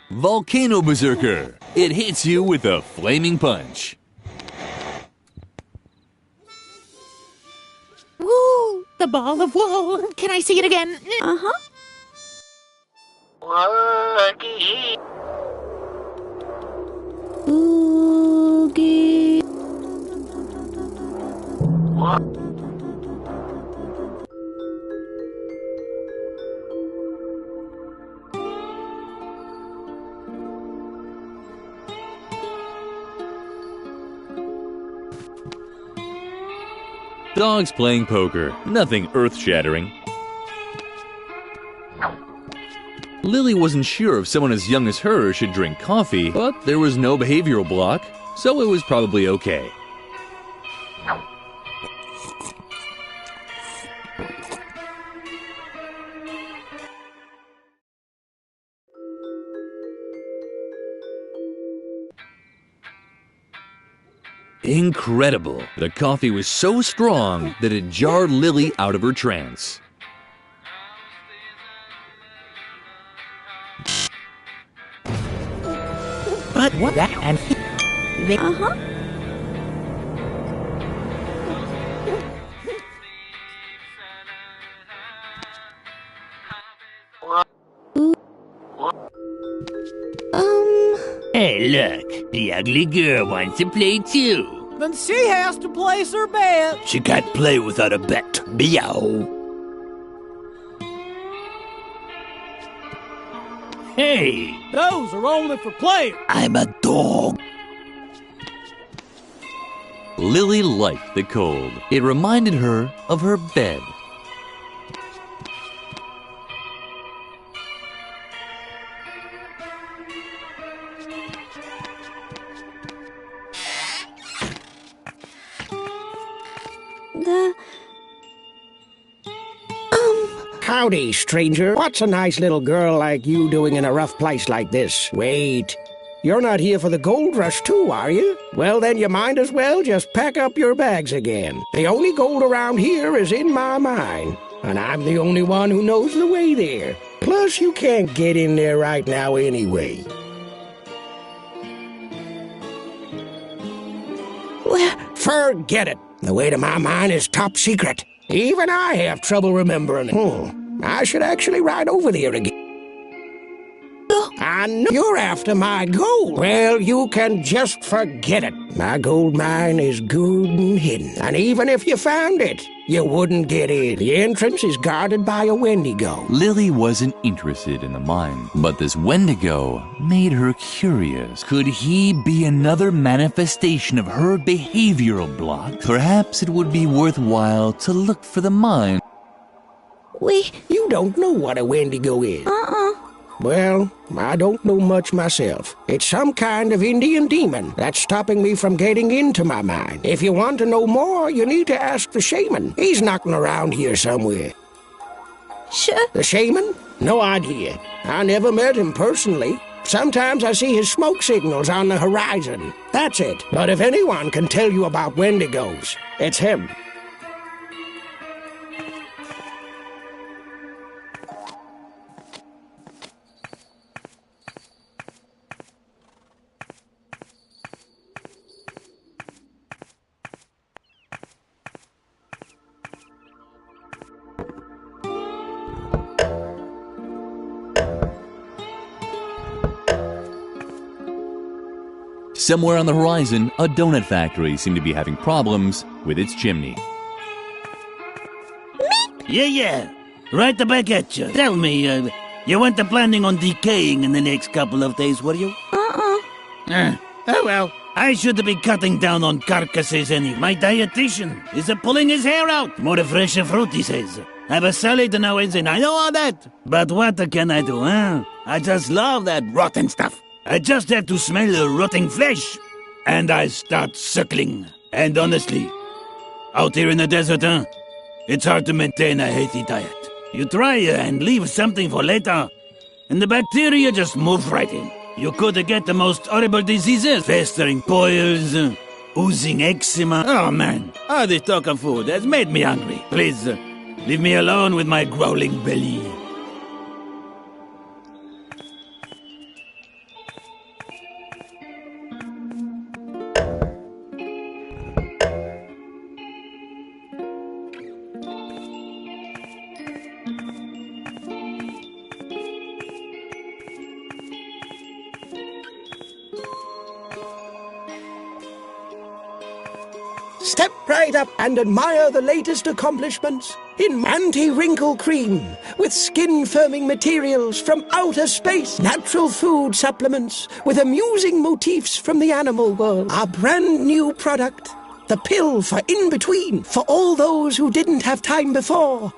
Speaker 2: Volcano Berserker. It hits you with a flaming punch.
Speaker 21: Woo! The ball of wool. Can I see it again?
Speaker 20: Woogie.
Speaker 21: Oogie.
Speaker 20: What?
Speaker 2: Dogs playing poker. Nothing earth-shattering. Lily wasn't sure if someone as young as her should drink coffee, but there was no behavioral block, so it was probably okay. Incredible! The coffee was so strong that it jarred Lily out of her trance.
Speaker 21: But what that and they
Speaker 3: look, the ugly girl wants to play too.
Speaker 11: Then she has to place her bet.
Speaker 3: She can't play without a bet. Meow. Hey!
Speaker 11: Those are only for players.
Speaker 3: I'm a dog.
Speaker 2: Lily liked the cold. It reminded her of her bed.
Speaker 22: Howdy, stranger. What's a nice little girl like you doing in a rough place like this? Wait. You're not here for the gold rush too, are you? Well, then you might as well just pack up your bags again. The only gold around here is in my mine, and I'm the only one who knows the way there. Plus, you can't get in there right now anyway. Well, forget it. The way to my mine is top secret. Even I have trouble remembering it. I should actually ride over there again. I know you're after my gold. Well, you can just forget it. My gold mine is good and hidden. And even if you found it, you wouldn't get in. The entrance is guarded by a Wendigo.
Speaker 2: Lily wasn't interested in the mine, but this Wendigo made her curious. Could he be another manifestation of her behavioral block? Perhaps it would be worthwhile to look for the mine.
Speaker 22: You don't know what a Wendigo is. Well, I don't know much myself. It's some kind of Indian demon that's stopping me from getting into my mine. If you want to know more, you need to ask the shaman. He's knocking around here somewhere.
Speaker 4: Sure.
Speaker 22: The shaman? No idea. I never met him personally. Sometimes I see his smoke signals on the horizon. That's it. But if anyone can tell you about Wendigos, it's him.
Speaker 2: Somewhere on the horizon, a donut factory seemed to be having problems with its chimney.
Speaker 3: Yeah. Right back at you. Tell me, you weren't planning on decaying in the next couple of days, were you? Oh well. I should be cutting down on carcasses anyway. My dietitian is pulling his hair out. More fresh fruit, he says. Have a salad now and then. I know all that. But what can I do, huh? I just love that rotten stuff. I just have to smell the rotting flesh, and I start suckling. And honestly, out here in the desert, it's hard to maintain a healthy diet. You try and leave something for later, and the bacteria just move right in. You could get the most horrible diseases, festering boils, oozing eczema. Oh man, all this talk of food has made me hungry. Please, leave me alone with my growling belly.
Speaker 22: Step right up and admire the latest accomplishments in anti-wrinkle cream with skin-firming materials from outer space, natural food supplements with amusing motifs from the animal world. Our brand new product, the pill for in-between, for all those who didn't have time before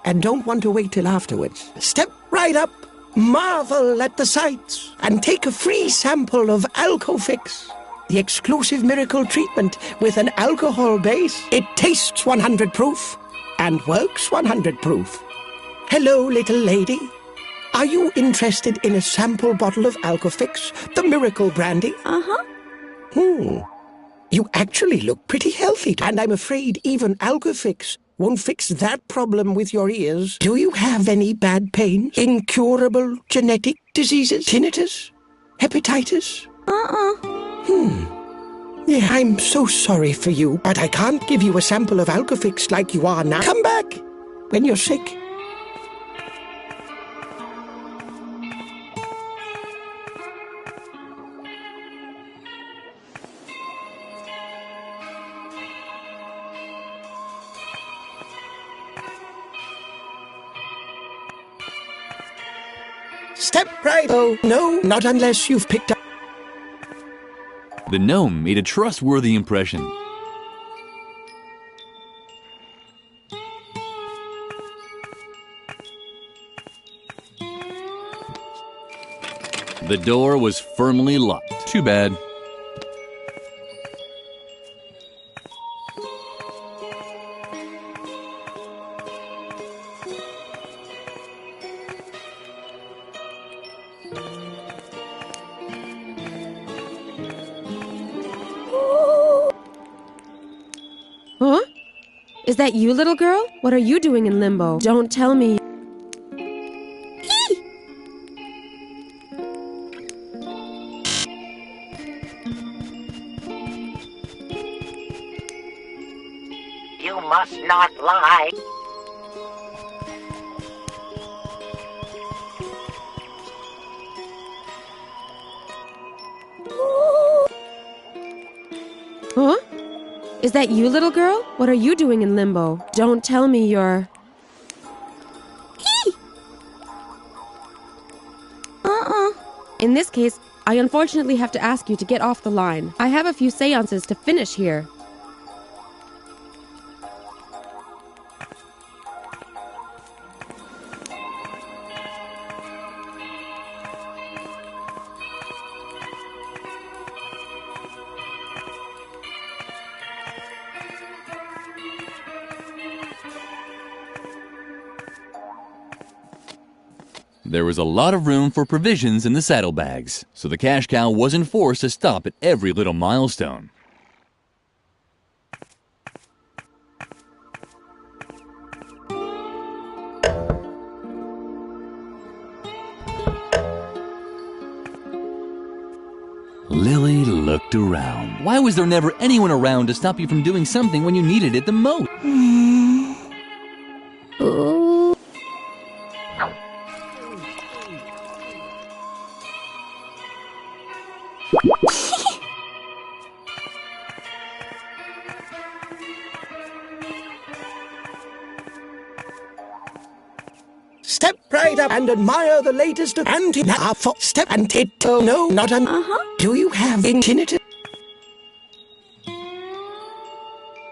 Speaker 22: and don't want to wait till afterwards. Step right up, marvel at the sights, and take a free sample of Alcofix, the exclusive miracle treatment with an alcohol base. It tastes 100 proof and works 100 proof. Hello, little lady. Are you interested in a sample bottle of Alcofix, the miracle brandy? You actually look pretty healthy, and I'm afraid even Alcofix won't fix that problem with your ears. Do you have any bad pains? Incurable genetic diseases? Tinnitus? Hepatitis? Yeah, I'm so sorry for you, but I can't give you a sample of Alcofix like you are now. Come back when you're sick. Step right. Oh, no, not unless you've picked up.
Speaker 2: The gnome made a trustworthy impression. The door was firmly locked. Too bad.
Speaker 8: Huh? Is that you, little girl? What are you doing in limbo? Don't tell me.
Speaker 20: You must not lie.
Speaker 8: Huh? Is that you, little girl? What are you doing in limbo? Don't tell me you're... In this case, I unfortunately have to ask you to get off the line. I have a few seances to finish here.
Speaker 2: There was a lot of room for provisions in the saddlebags, so the cash cow wasn't forced to stop at every little milestone. Lily looked around. Why was there never anyone around to stop you from doing something when you needed it the most?
Speaker 22: Step right up and admire the latest step and tiptoe. No, not an. Do you have tinnitus?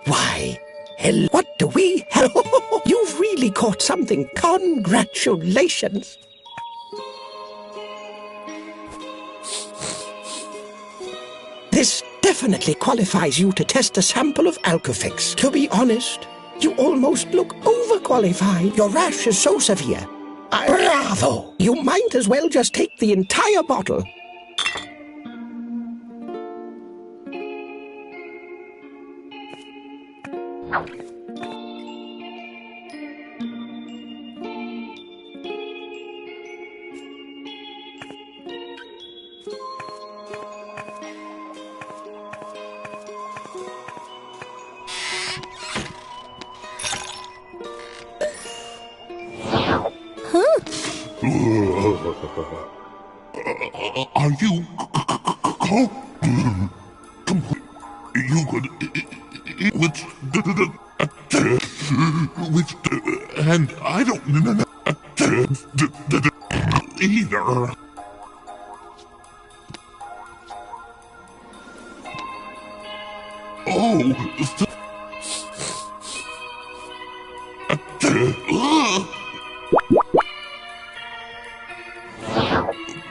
Speaker 22: Why, hell, what do we have? You've really caught something. Congratulations. This definitely qualifies you to test a sample of Alcofix. To be honest, you almost look overqualified. Your rash is so severe. Bravo! You might as well just take the entire bottle.
Speaker 13: Are you you could which and I don't either.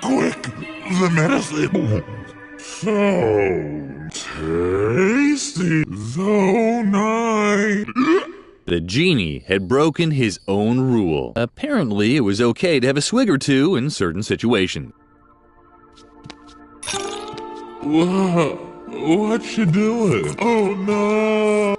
Speaker 13: Quick, the medicine. So tasty, so nice.
Speaker 2: The genie had broken his own rule. Apparently, it was okay to have a swig or two in certain situations.
Speaker 13: What you doing? Oh no!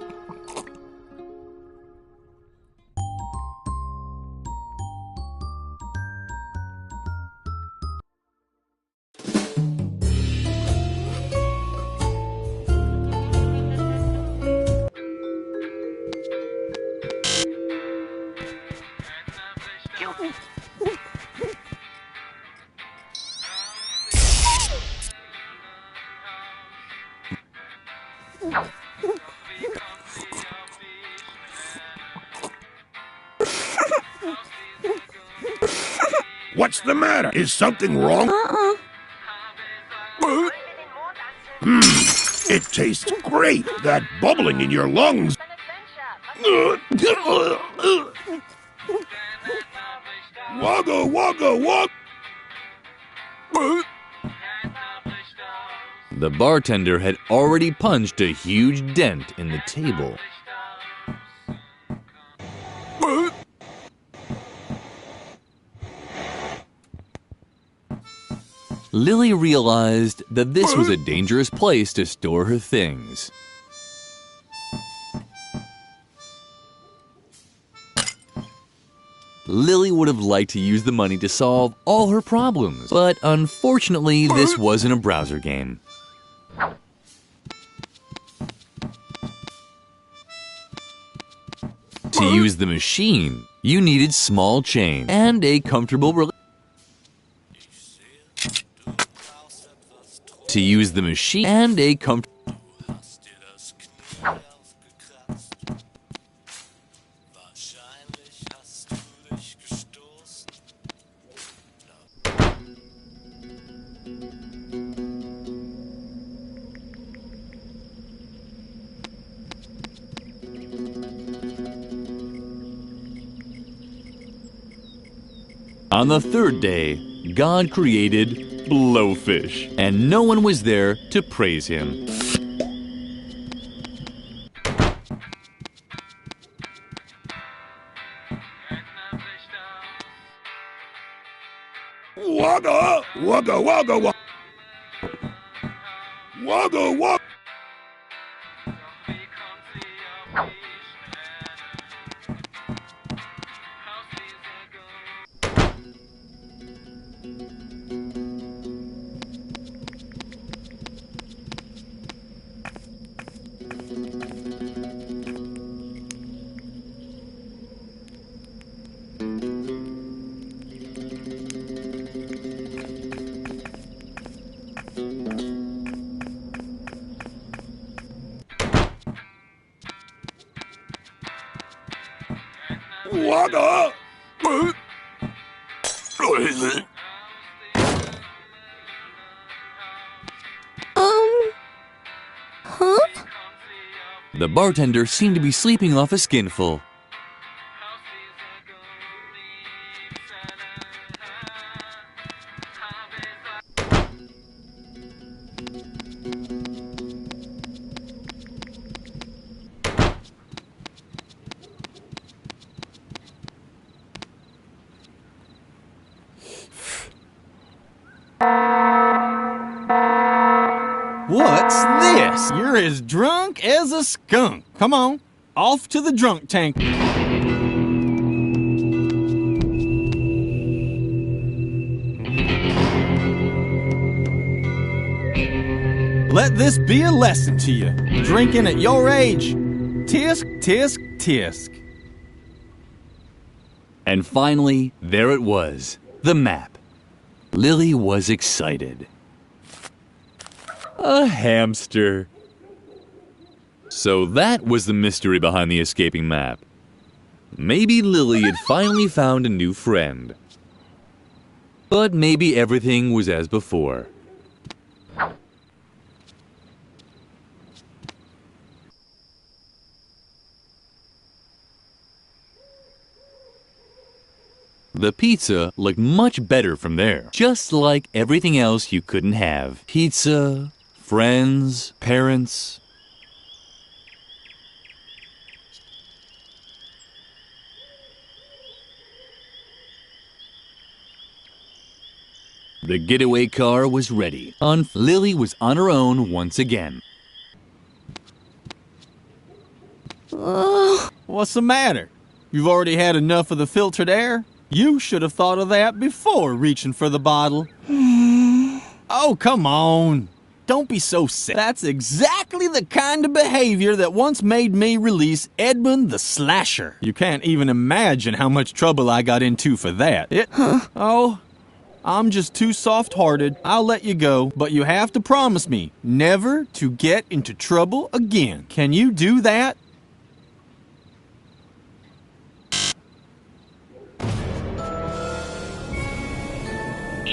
Speaker 7: What's the matter? Is something wrong? It tastes great. That bubbling in your lungs. Wogga, wogga, wogga.
Speaker 2: The bartender had already punched a huge dent in the table. Lily realized that this was a dangerous place to store her things. Lily would have liked to use the money to solve all her problems, but unfortunately, this wasn't a browser game. To use the machine, you needed small change and a comfortable relationship. To use the machine and a comfortable. On the third day, God created blowfish, and no one was there to praise him.
Speaker 7: Wogga, wogga, wogga, wogga. Wogga, wogga. Wogga!
Speaker 4: Huh?
Speaker 2: The bartender seemed to be sleeping off a skinful.
Speaker 15: What's this? You're as drunk as a skunk. Come on, off to the drunk tank. Let this be a lesson to you. Drinking at your age. Tisk, tisk, tisk.
Speaker 2: And finally, there it was, the map. Lily was excited. A hamster. So that was the mystery behind the escaping map. Maybe Lily had finally found a new friend. But maybe everything was as before. The pizza looked much better from there, just like everything else you couldn't have. Pizza, friends, parents. The getaway car was ready. Lily was on her own once again.
Speaker 15: What's the matter? You've already had enough of the filtered air? You should have thought of that before reaching for the bottle. Oh, come on. Don't be so sick. That's exactly the kind of behavior that once made me release Edmund the Slasher. You can't even imagine how much trouble I got into for that. Oh, I'm just too soft-hearted. I'll let you go, but you have to promise me never to get into trouble again. Can you do that?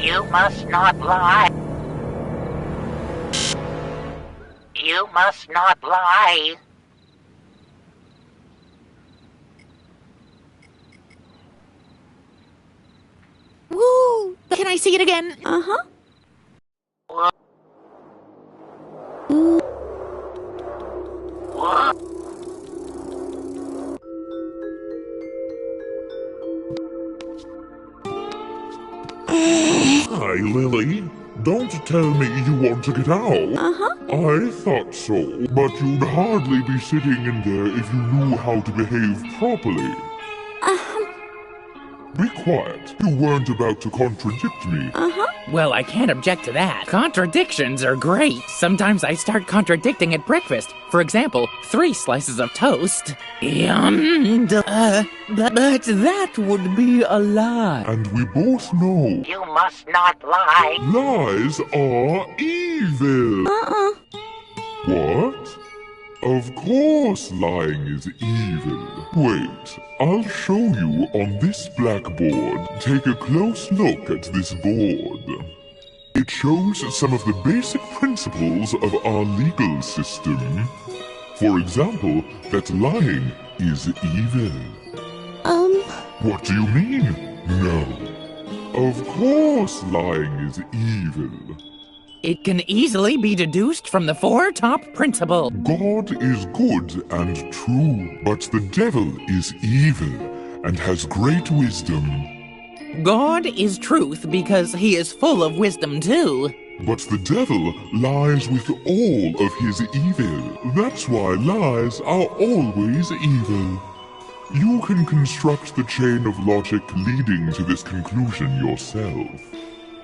Speaker 20: You must not lie. You must not lie.
Speaker 21: Woo! Can I see it again?
Speaker 4: Uh-huh.
Speaker 13: Hi, Lily. Don't tell me you want to get out.
Speaker 4: Uh-huh.
Speaker 13: I thought so, but you'd hardly be sitting in there if you knew how to behave properly. Be quiet. You weren't about to contradict me.
Speaker 4: Uh-huh.
Speaker 21: Well, I can't object to that. Contradictions are great. Sometimes I start contradicting at breakfast. For example, 3 slices of toast. Yum! But that would be a lie.
Speaker 13: And we both know
Speaker 20: You must not lie.
Speaker 13: lies are evil.
Speaker 4: Uh-uh.
Speaker 13: What? Of course lying is evil. Wait, I'll show you on this blackboard. Take a close look at this board. It shows some of the basic principles of our legal system. For example, that lying is evil. What do you mean? No. Of course lying is evil.
Speaker 21: It can easily be deduced from the 4 top principles.
Speaker 13: God is good and true, but the devil is evil and has great wisdom.
Speaker 21: God is truth because he is full of wisdom too.
Speaker 13: But the devil lies with all of his evil. That's why lies are always evil. You can construct the chain of logic leading to this conclusion yourself.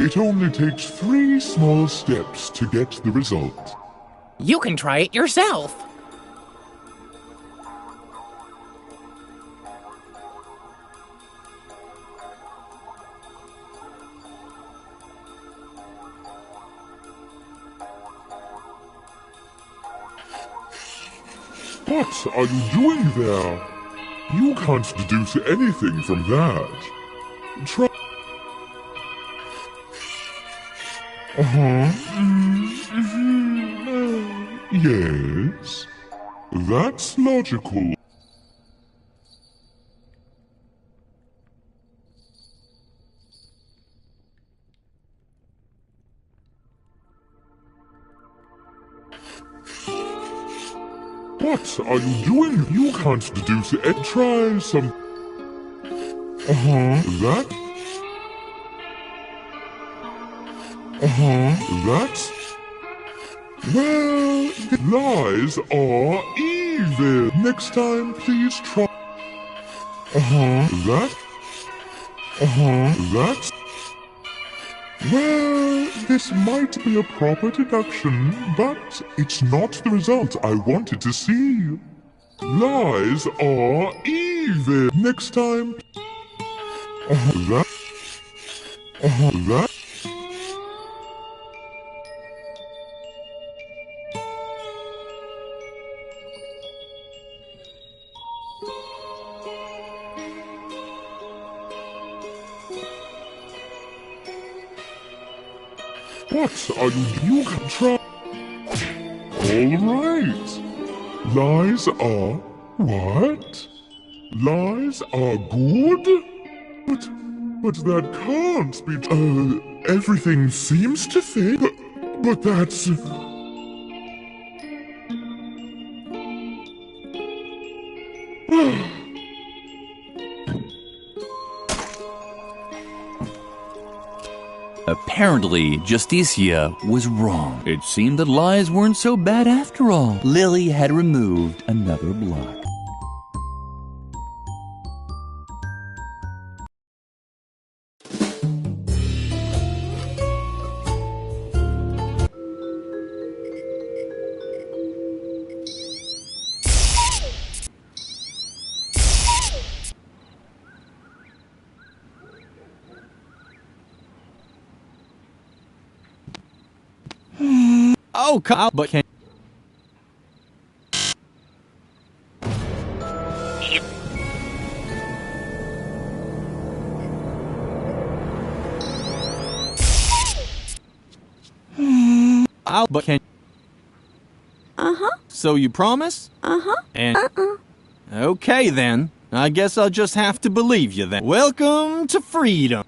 Speaker 13: It only takes 3 small steps to get the result.
Speaker 21: You can try it yourself.
Speaker 13: What are you doing there? You can't deduce anything from that. Try... Yes, that's logical. What are you doing? You can't deduce it. Try some... That... That's... Well, lies are evil. Next time, please try... That... That's... Well, this might be a proper deduction, but it's not the result I wanted to see. Lies are evil. Next time... That... That... What are you can try? All right. Lies are what? Lies are good? But that can't be. Everything seems to fit. But that's.
Speaker 2: Apparently, Justicia was wrong. It seemed that lies weren't so bad after all. Lily had removed another block.
Speaker 15: Oh, Kyle, but can... But can...
Speaker 4: Uh-huh.
Speaker 15: So you promise?
Speaker 4: Uh-huh.
Speaker 15: And... Okay, then. I guess I'll just have to believe you, then. Welcome to freedom.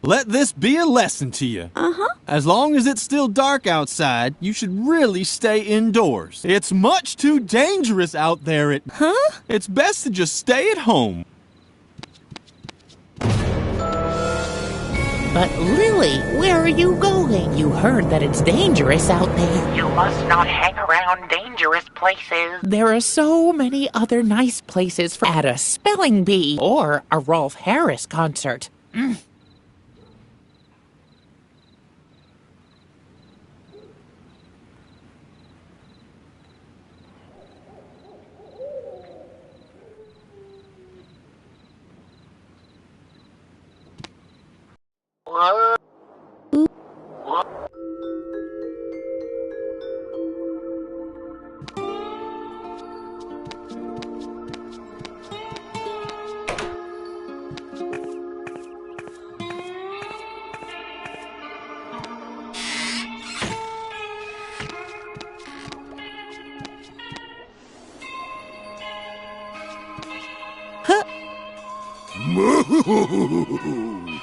Speaker 15: Let this be a lesson to you.
Speaker 4: Uh-huh.
Speaker 15: As long as it's still dark outside, you should really stay indoors. It's much too dangerous out there.
Speaker 4: Huh?
Speaker 15: It's best to just stay at home.
Speaker 21: But Lily, where are you going? You heard that it's dangerous out there.
Speaker 20: You must not hang around dangerous places.
Speaker 21: There are so many other nice places at a spelling bee or a Rolf Harris concert.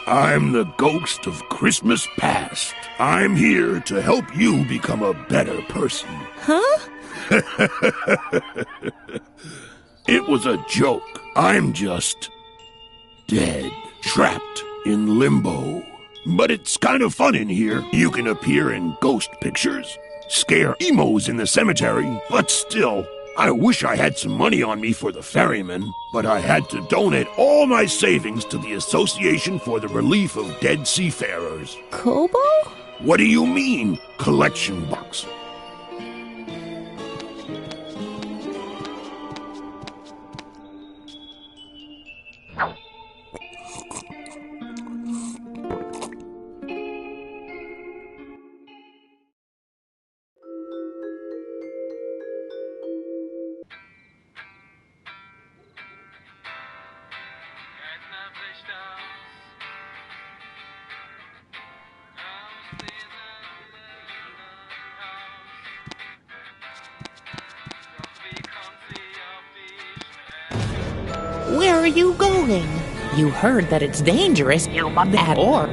Speaker 7: I'm the ghost of Christmas past. I'm here to help you become a better person.
Speaker 4: Huh?
Speaker 7: It was a joke. I'm just dead, trapped in limbo. But it's kind of fun in here. You can appear in ghost pictures, scare emos in the cemetery, but still, I wish I had some money on me for the ferryman, but I had to donate all my savings to the Association for the Relief of Dead Seafarers.
Speaker 4: Kobo?
Speaker 7: What do you mean, collection box?
Speaker 21: Where are you going? You heard that it's dangerous. You must at or.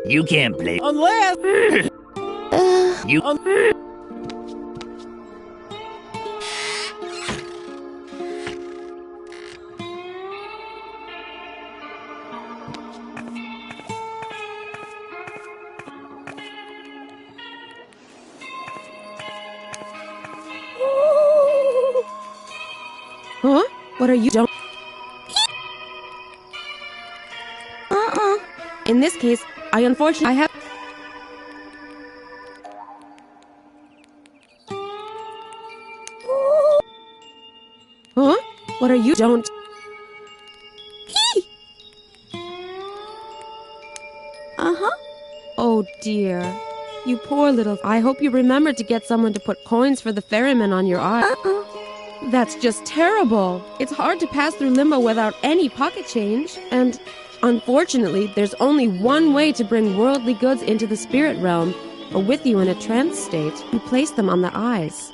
Speaker 3: You can't play
Speaker 11: Unless...
Speaker 3: you.
Speaker 8: Huh? What are you doing? In this case, I have... Huh? What are you... Don't... Oh dear. You poor little... I hope you remember to get someone to put coins for the ferryman on your eye. That's just terrible. It's hard to pass through limbo without any pocket change. And unfortunately, there's only one way to bring worldly goods into the spirit realm, or with you in a trance state. You place them on the eyes.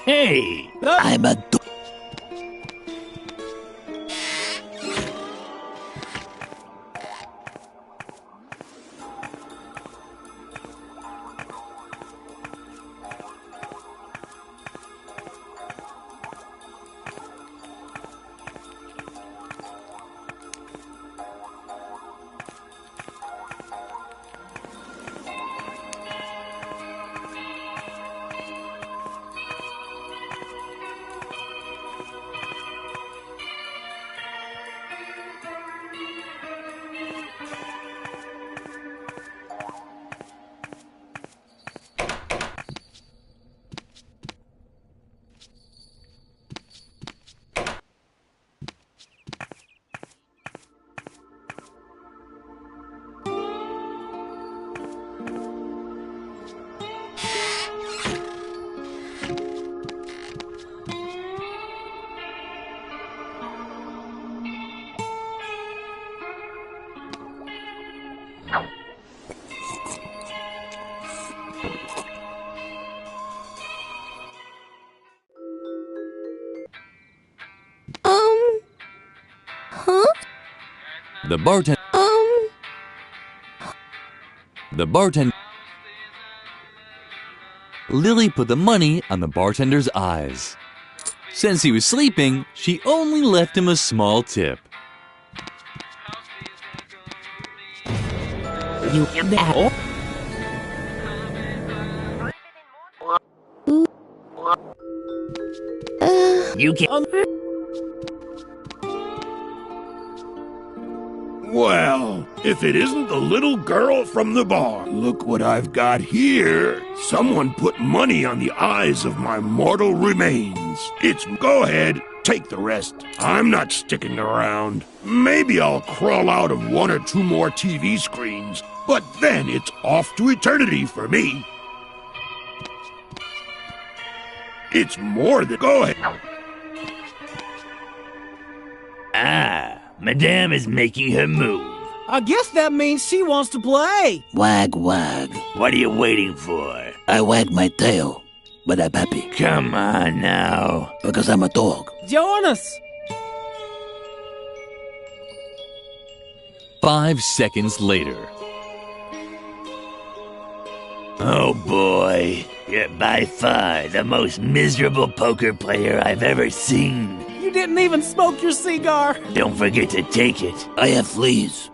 Speaker 3: Hey, I'm a...
Speaker 2: The bartender. The bartender. Lily put the money on the bartender's eyes. Since he was sleeping, she only left him a small tip.
Speaker 21: You that.
Speaker 3: You can.
Speaker 7: Well, if it isn't the little girl from the bar. Look what I've got here. Someone put money on the eyes of my mortal remains. Go ahead, take the rest. I'm not sticking around. Maybe I'll crawl out of one or two more TV screens, but then it's off to eternity for me. It's more than... Go ahead.
Speaker 3: Ah, Madame is making her move.
Speaker 11: I guess that means she wants to play.
Speaker 3: Wag, wag. What are you waiting for?
Speaker 9: I wag my tail, but I'm happy.
Speaker 3: Come on now.
Speaker 9: Because I'm a dog.
Speaker 11: Join us.
Speaker 2: 5 seconds later.
Speaker 3: Oh boy, you're by far the most miserable poker player I've ever seen.
Speaker 11: You didn't even smoke your cigar.
Speaker 3: Don't forget to take it.
Speaker 9: I have fleas.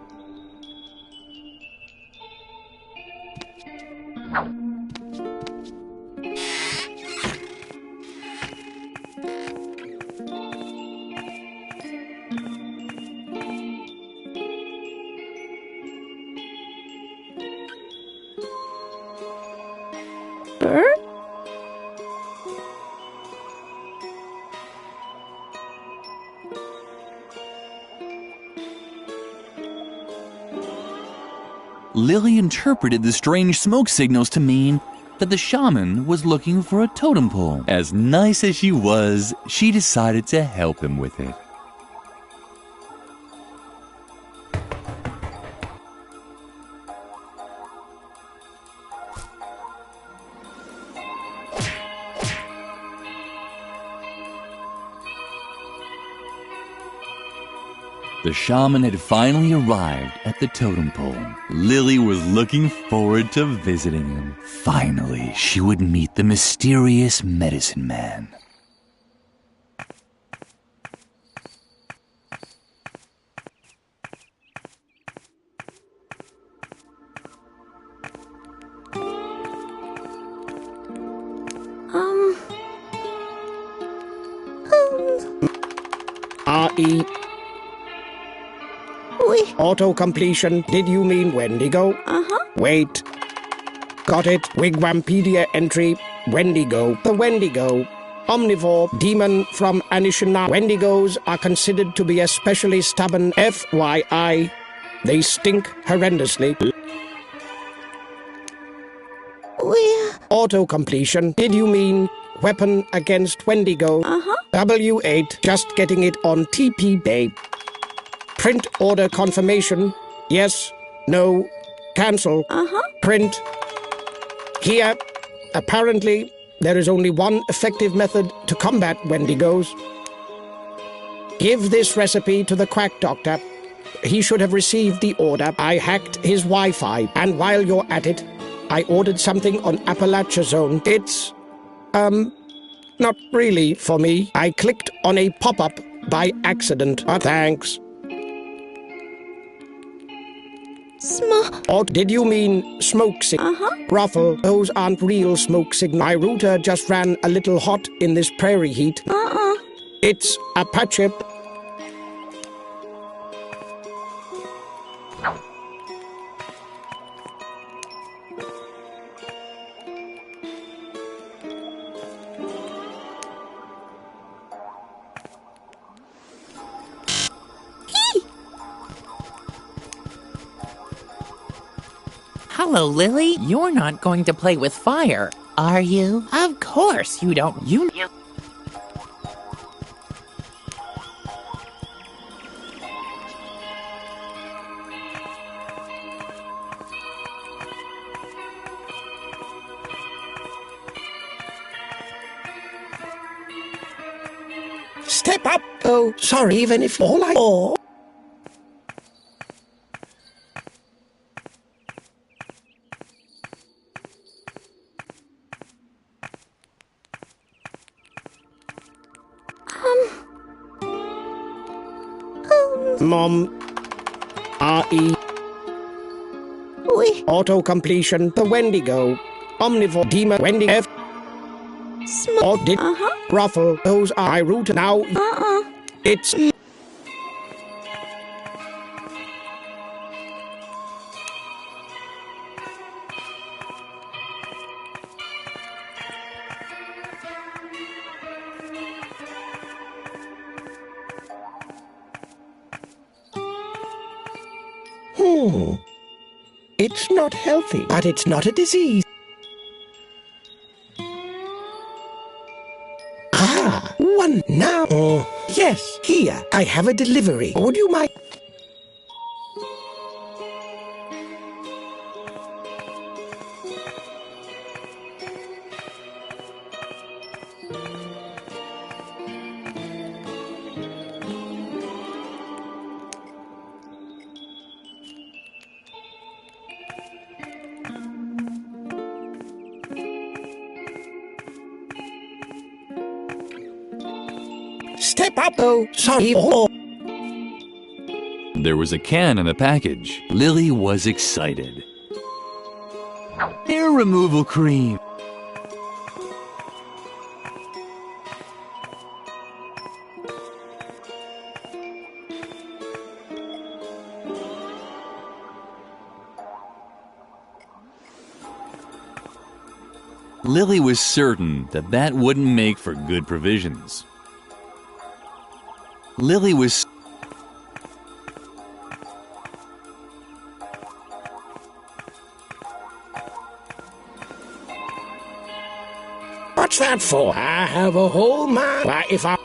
Speaker 2: Lily interpreted the strange smoke signals to mean that the shaman was looking for a totem pole. As nice as she was, she decided to help him with it. The shaman had finally arrived at the totem pole. Lily was looking forward to visiting him. Finally, she would meet the mysterious medicine man.
Speaker 22: R.E. Auto-completion. Did you mean Wendigo?
Speaker 4: Uh-huh.
Speaker 22: Wait. Got it. Wigwampedia entry. Wendigo. The Wendigo. Omnivore. Demon from Anishinaabe. Wendigos are considered to be especially stubborn. FYI. They stink horrendously. Auto-completion. Did you mean weapon against Wendigo?
Speaker 4: Uh-huh.
Speaker 22: W8. Just getting it on TP, babe. Print order confirmation. Yes. No. Cancel.
Speaker 4: Uh-huh.
Speaker 22: Print. Here. Apparently, there is only one effective method to combat Wendigos. Give this recipe to the quack doctor. He should have received the order. I hacked his Wi-Fi. And while you're at it, I ordered something on Appalachia Zone. It's, not really for me. I clicked on a pop-up by accident. Thanks. Or did you mean smoke signal?
Speaker 4: Uh-huh.
Speaker 22: Ruffle, those aren't real smoke signals. My router just ran a little hot in this prairie heat. It's a patch-up.
Speaker 21: Hello, Lily. You're not going to play with fire, are you? Of course you don't. You...
Speaker 22: Step up. Oh, sorry, even if all I... Oh. Mom. R-E. Auto-completion. The Wendigo. Omnivore. Demon. Wendy. F. Small. Ruffle. Those are my root now. It's... It's not healthy, but it's not a disease. Ah, one now. Yes, here, I have a delivery. Would you mind? Step up, oh, sorry. Oh.
Speaker 2: There was a can in the package. Lily was excited. Hair removal cream. Lily was certain that that wouldn't make for good provisions. Lily was...
Speaker 22: What's that for? I have a whole mind. Why, if I...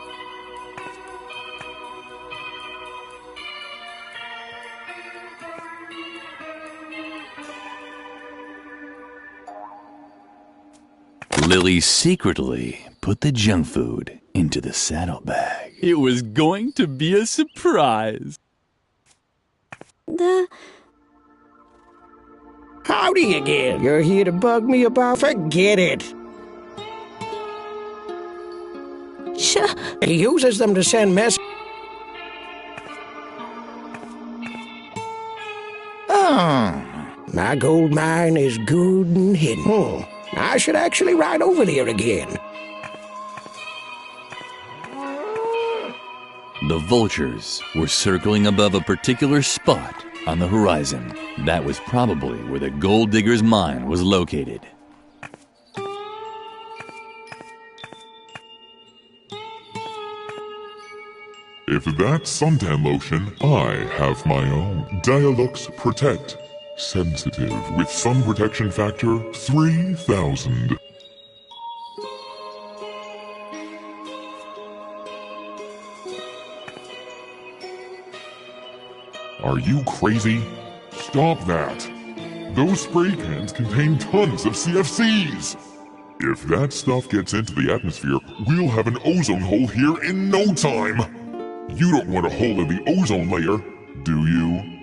Speaker 2: Lily secretly put the junk food into the saddlebag. It was going to be a surprise.
Speaker 22: Howdy again. You're here to bug me about... Forget it. He uses them to send messages. My gold mine is good and hidden. I should actually ride over there again.
Speaker 2: The vultures were circling above a particular spot on the horizon. That was probably where the gold digger's mine was located.
Speaker 13: If that's suntan lotion, I have my own. Daedalic Protect. Sensitive with sun protection factor 3000. Are you crazy? Stop that. Those spray cans contain tons of CFCs. If that stuff gets into the atmosphere, we'll have an ozone hole here in no time. You don't want a hole in the ozone layer, do you?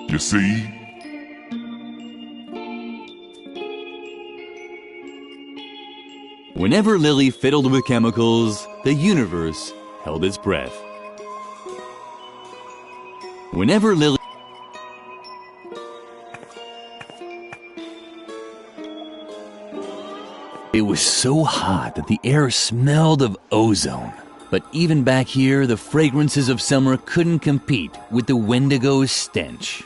Speaker 13: You see?
Speaker 2: Whenever Lily fiddled with chemicals, the universe held its breath. Whenever Lily... It was so hot that the air smelled of ozone. But even back here, the fragrances of summer couldn't compete with the Wendigo's stench.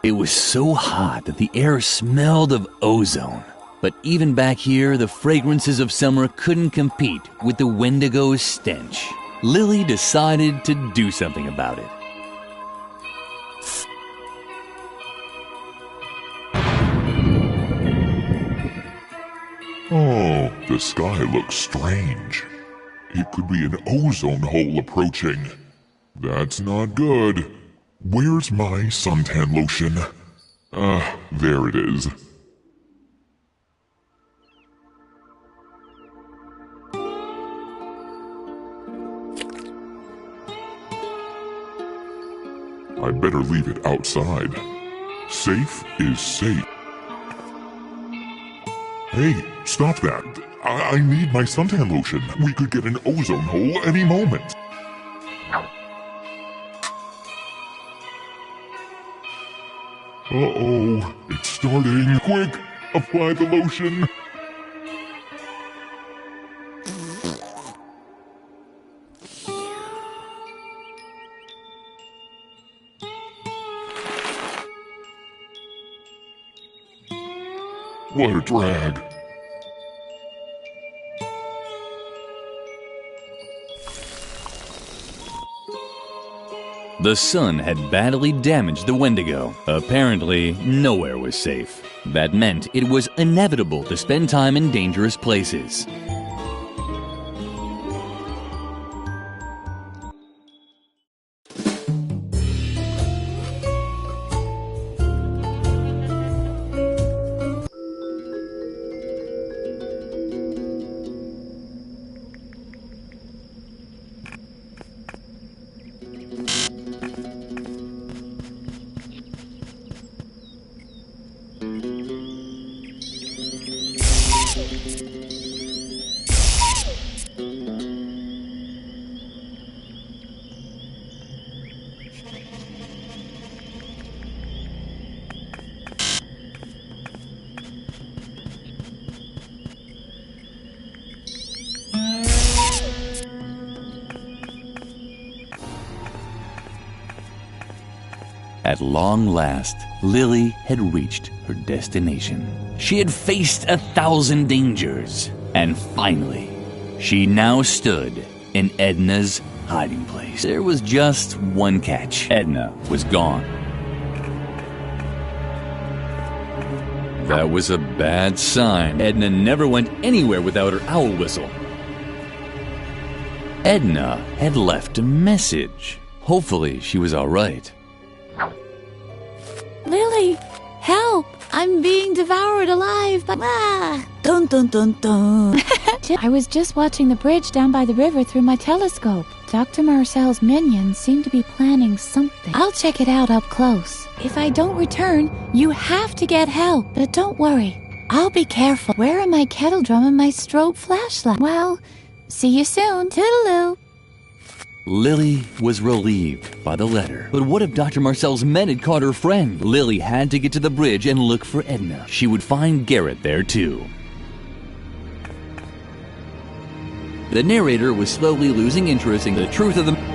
Speaker 2: It was so hot that the air smelled of ozone. But even back here, the fragrances of summer couldn't compete with the Wendigo's stench. Lily decided to do something about it.
Speaker 13: Oh, the sky looks strange. It could be an ozone hole approaching. That's not good. Where's my suntan lotion? There it is. I better leave it outside. Safe is safe. Hey, stop that. I need my suntan lotion. We could get an ozone hole any moment. Uh-oh, it's starting. Quick, apply the lotion. What a drag.
Speaker 2: The sun had badly damaged the Wendigo. Apparently, nowhere was safe. That meant it was inevitable to spend time in dangerous places. At long last, Lily had reached her destination. She had faced 1,000 dangers, and finally, she now stood in Edna's hiding place. There was just one catch. Edna was gone. That was a bad sign. Edna never went anywhere without her owl whistle. Edna had left a message. Hopefully, she was all right.
Speaker 6: Lily, help! I'm being devoured alive, but dun dun dun dun. I was just watching the bridge down by the river through my telescope. Dr. Marcel's minions seem to be planning something. I'll check it out up close. If I don't return, you have to get help. But don't worry, I'll be careful. Where are my kettle drum and my strobe flashlight? Well, see you soon. Toodaloo.
Speaker 2: Lily was relieved by the letter. But what if Dr. Marcel's men had caught her friend? Lily had to get to the bridge and look for Edna. She would find Garrett there too. The narrator was slowly losing interest in the truth of the...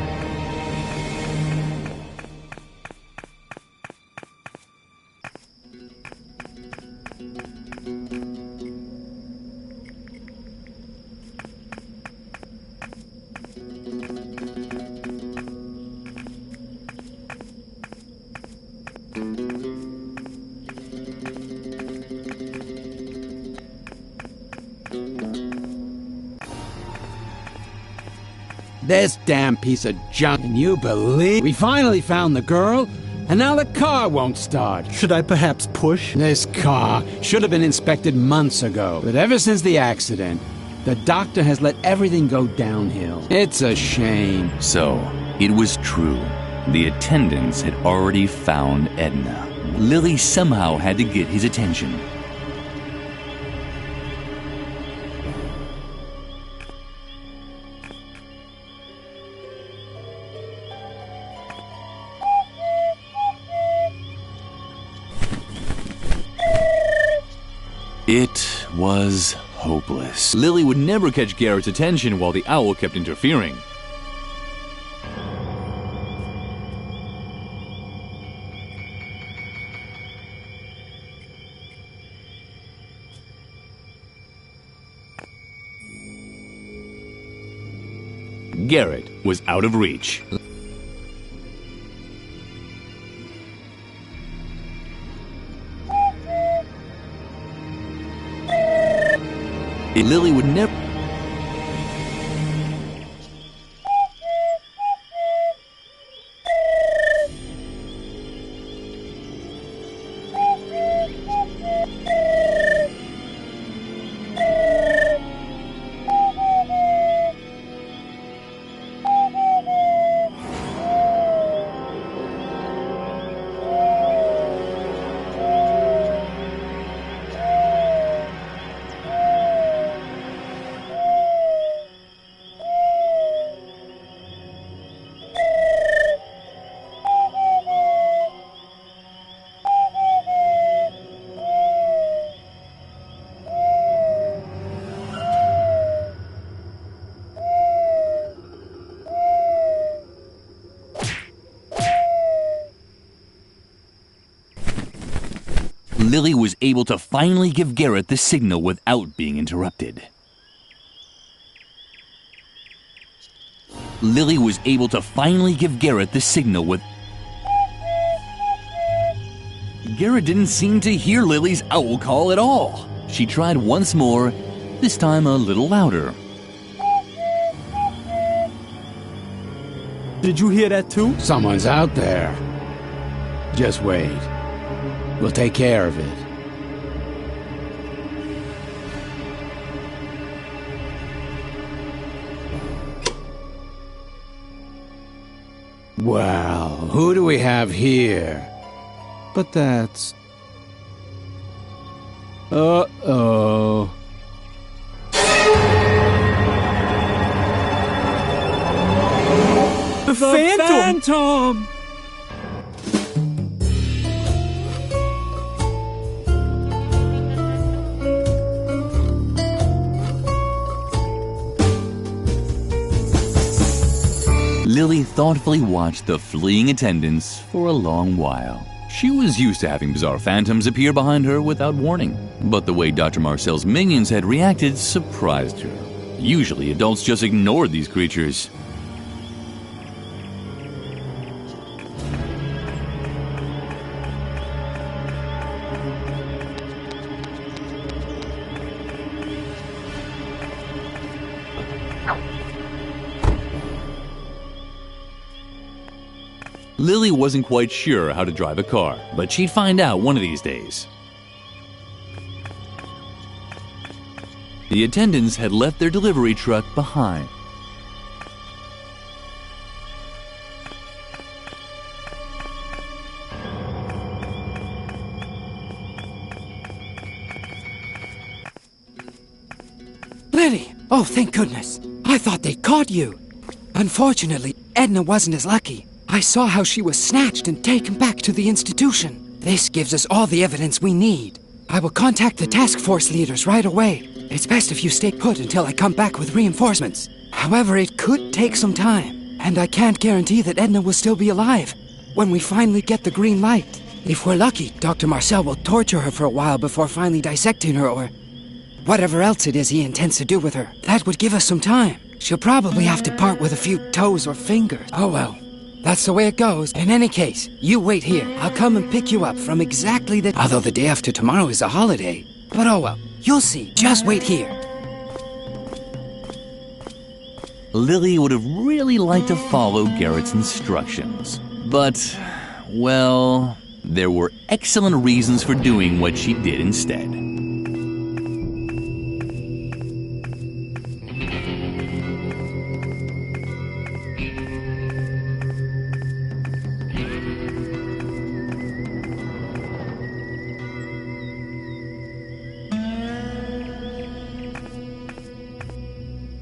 Speaker 14: This damn piece of junk. Can you believe? We finally found the girl, and now the car won't start.
Speaker 15: Should I perhaps push?
Speaker 14: This car should have been inspected months ago. But ever since the accident, the doctor has let everything go downhill. It's a shame.
Speaker 2: So, it was true. The attendants had already found Edna. Lily somehow had to get his attention. It was hopeless. Lily would never catch Garrett's attention while the owl kept interfering. Garrett was out of reach. Lily would never... Lily was able to finally give Garrett the signal without being interrupted. Lily was able to finally give Garrett the signal with... Garrett didn't seem to hear Lily's owl call at all. She tried once more, this time a little louder.
Speaker 11: Did you hear that too?
Speaker 14: Someone's out there. Just wait. We'll take care of it. Well, who do we have here? But that's... Uh-oh.
Speaker 11: The Phantom!
Speaker 2: Lily thoughtfully watched the fleeing attendants for a long while. She was used to having bizarre phantoms appear behind her without warning, but the way Dr. Marcel's minions had reacted surprised her. Usually, adults just ignored these creatures. Lily wasn't quite sure how to drive a car, but she'd find out one of these days. The attendants had left their delivery truck behind.
Speaker 16: Lily! Oh, thank goodness. I thought they'd caught you. Unfortunately, Edna wasn't as lucky. I saw how she was snatched and taken back to the institution. This gives us all the evidence we need. I will contact the task force leaders right away. It's best if you stay put until I come back with reinforcements. However, it could take some time, and I can't guarantee that Edna will still be alive when we finally get the green light. If we're lucky, Dr. Marcel will torture her for a while before finally dissecting her or whatever else it is he intends to do with her. That would give us some time. She'll probably have to part with a few toes or fingers. Oh well. That's the way it goes. In any case, you wait here. I'll come and pick you up from exactly the... Although the day after tomorrow is a holiday. But oh well, you'll see. Just wait here.
Speaker 2: Lily would have really liked to follow Garrett's instructions. But, well, there were excellent reasons for doing what she did instead.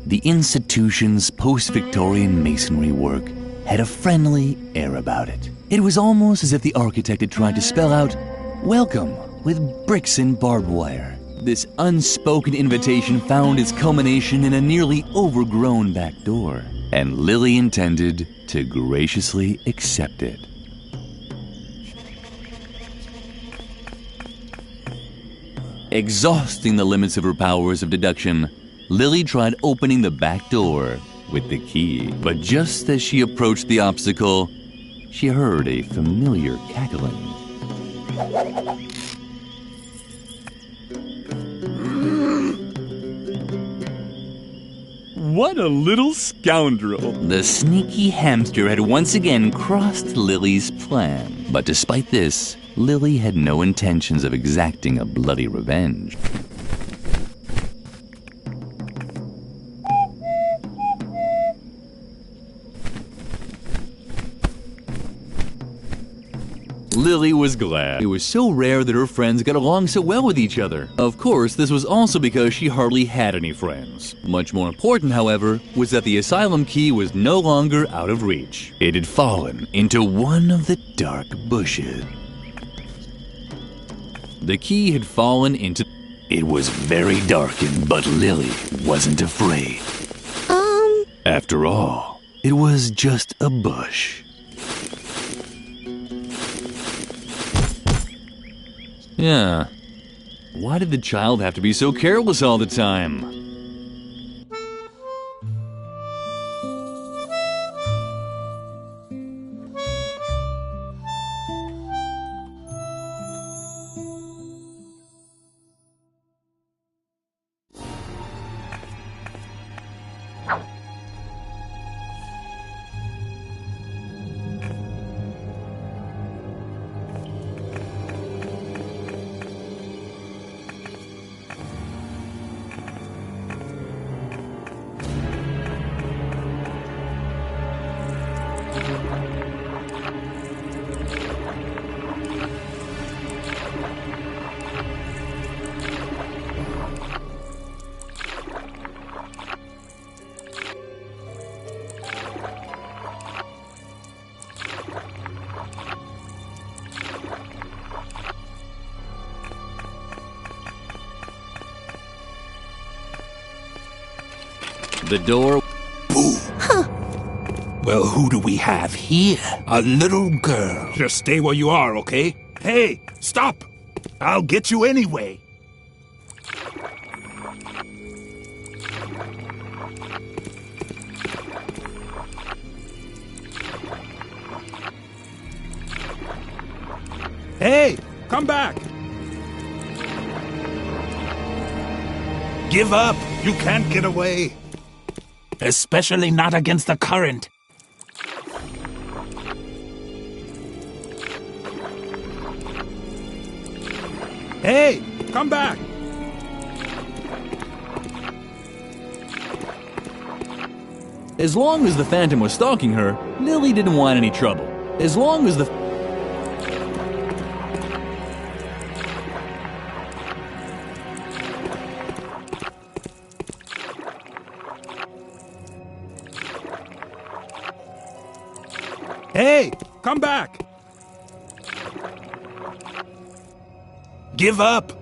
Speaker 2: The institution's post-Victorian masonry work had a friendly air about it. It was almost as if the architect had tried to spell out, "Welcome," with bricks and barbed wire. This unspoken invitation found its culmination in a nearly overgrown back door, and Lily intended to graciously accept it. Exhausting the limits of her powers of deduction, Lily tried opening the back door with the key. But just as she approached the obstacle, she heard a familiar cackling. What a little scoundrel! The sneaky hamster had once again crossed Lily's plan. But despite this, Lily had no intentions of exacting a bloody revenge. Lily was glad. It was so rare that her friends got along so well with each other. Of course, this was also because she hardly had any friends. Much more important, however, was that the asylum key was no longer out of reach. It had fallen into one of the dark bushes. The key had fallen into... It was very darkened, but Lily wasn't afraid. After all, it was just a bush. Yeah. Why did the child have to be so careless all the time? The door.
Speaker 17: Well, who do we have here? A little girl.
Speaker 7: Just stay where you are, okay? Hey, stop! I'll get you anyway. Hey, come back! Give up! You can't get away!
Speaker 17: Especially not against the current.
Speaker 7: Hey, come back!
Speaker 2: As long as the Phantom was stalking her, Lily didn't want any trouble. As long as the...
Speaker 7: Hey, come back! Give up!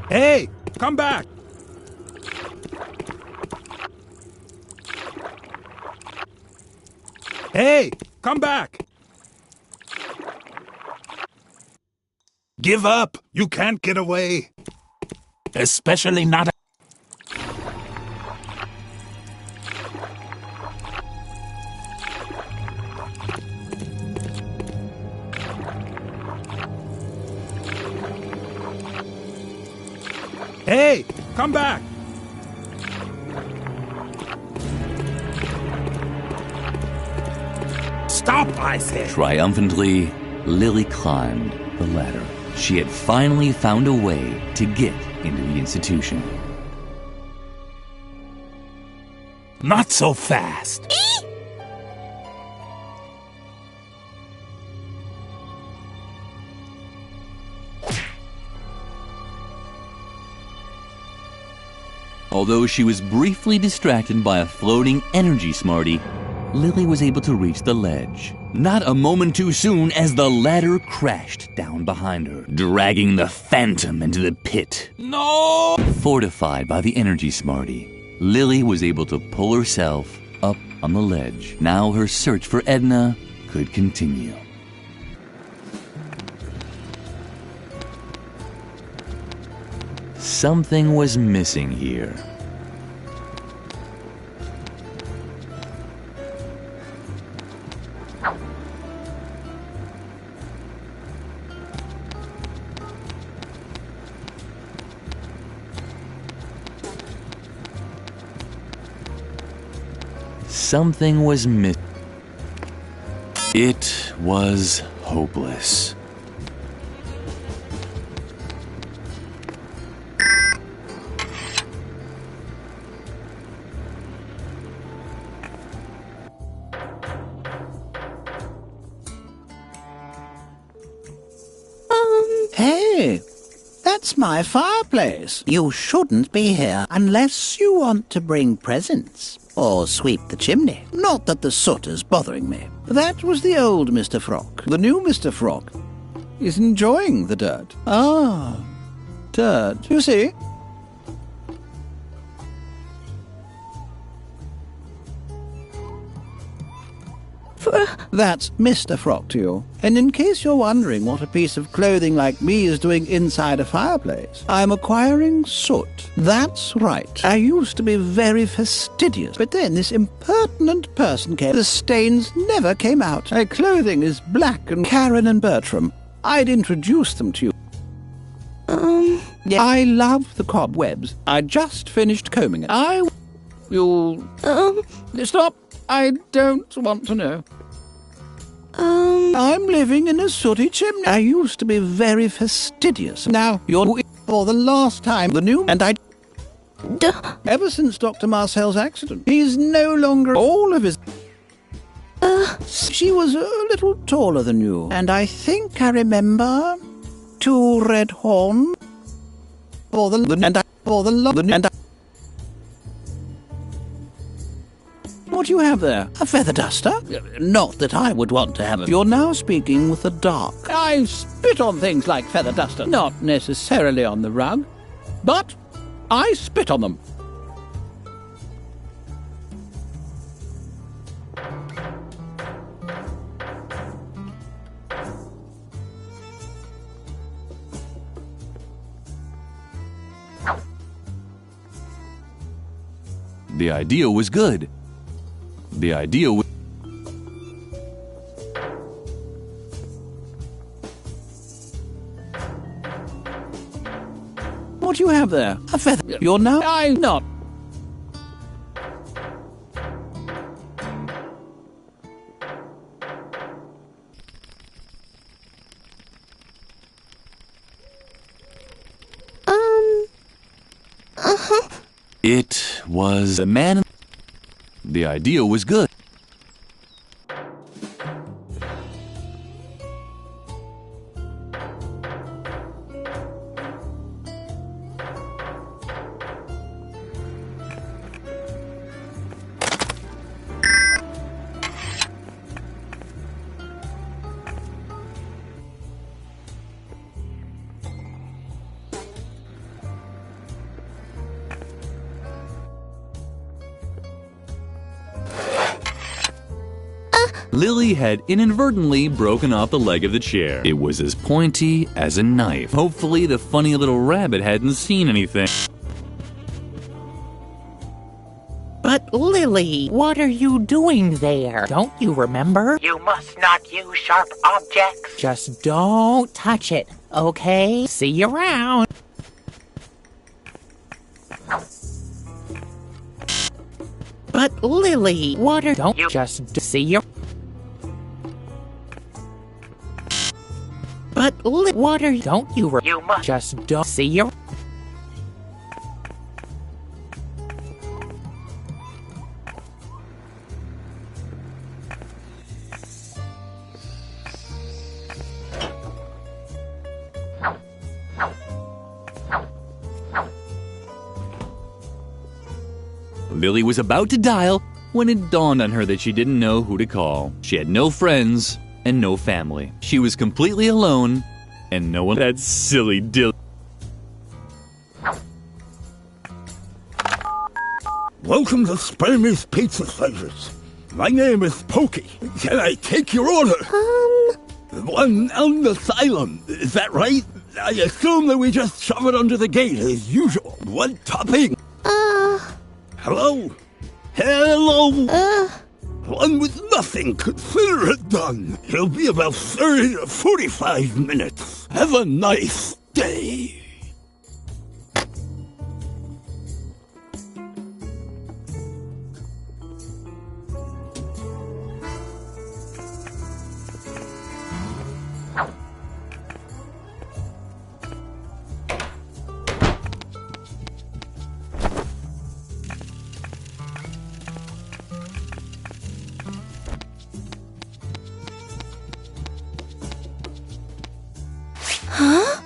Speaker 7: Hey, come back! Hey, come back! Give up! You can't get away!
Speaker 17: Especially not...
Speaker 7: Hey, come back! Stop, I said!
Speaker 2: Triumphantly, Lily climbed the ladder. She had finally found a way to get into the institution.
Speaker 17: Not so fast!
Speaker 2: Although she was briefly distracted by a floating energy smartie, Lily was able to reach the ledge. Not a moment too soon as the ladder crashed down behind her, dragging the Phantom into the pit.
Speaker 17: No!
Speaker 2: Fortified by the energy smartie, Lily was able to pull herself up on the ledge. Now her search for Edna could continue. Something was missing here. Something was missing. It was hopeless.
Speaker 18: Hey, that's my fireplace. You shouldn't be here unless you want to bring presents or sweep the chimney. Not that the soot is bothering me. That was the old Mr. Frog. The new Mr. Frog is enjoying the dirt. Ah, dirt. You see? That's Mr. Frog to you. And in case you're wondering what a piece of clothing like me is doing inside a fireplace, I'm acquiring soot. That's right. I used to be very fastidious, but then this impertinent person came. The stains never came out. My clothing is black, and Karen and Bertram, I'd introduce them to you. Yeah, I love the cobwebs. I just finished combing it. You'll... Stop. I don't want to know. I'm living in a sooty chimney. I used to be very fastidious. Now, you're for the last time, the new... And I... Ever since Dr. Marcel's accident, he's no longer all of his... She was a little taller than you, and I think I remember 2 red horns for the... And I... For the... And I... What do you have there? A feather duster? Not that I would want to have it. You're now speaking with the dark. I spit on things like feather duster. Not necessarily on the rug, but I spit on them.
Speaker 2: The idea was good. The idea was...
Speaker 18: What do you have there? A feather. You're now... I'm not.
Speaker 2: It was a man... The idea was good. Lily had inadvertently broken off the leg of the chair. It was as pointy as a knife. Hopefully the funny little rabbit hadn't seen anything.
Speaker 21: But Lily, what are you doing there? Don't you remember?
Speaker 20: You must not use sharp objects.
Speaker 21: Just don't touch it, okay? See you around. But Lily, what are... Don't you just see you... But what are... Don't you...
Speaker 20: You must...
Speaker 21: Just don't see you...
Speaker 2: Lily was about to dial when it dawned on her that she didn't know who to call. She had no friends and no family. She was completely alone, and no one... That silly dill...
Speaker 5: Welcome to Spamey's Pizza Slices. My name is Pokey. Can I take your order? One on the Asylum, is that right? I assume that we just shove it under the gate as usual. One topping. Hello? Hello? One with nothing. Consider it done. It'll be about 30 to 45 minutes. Have a nice day.
Speaker 4: Huh?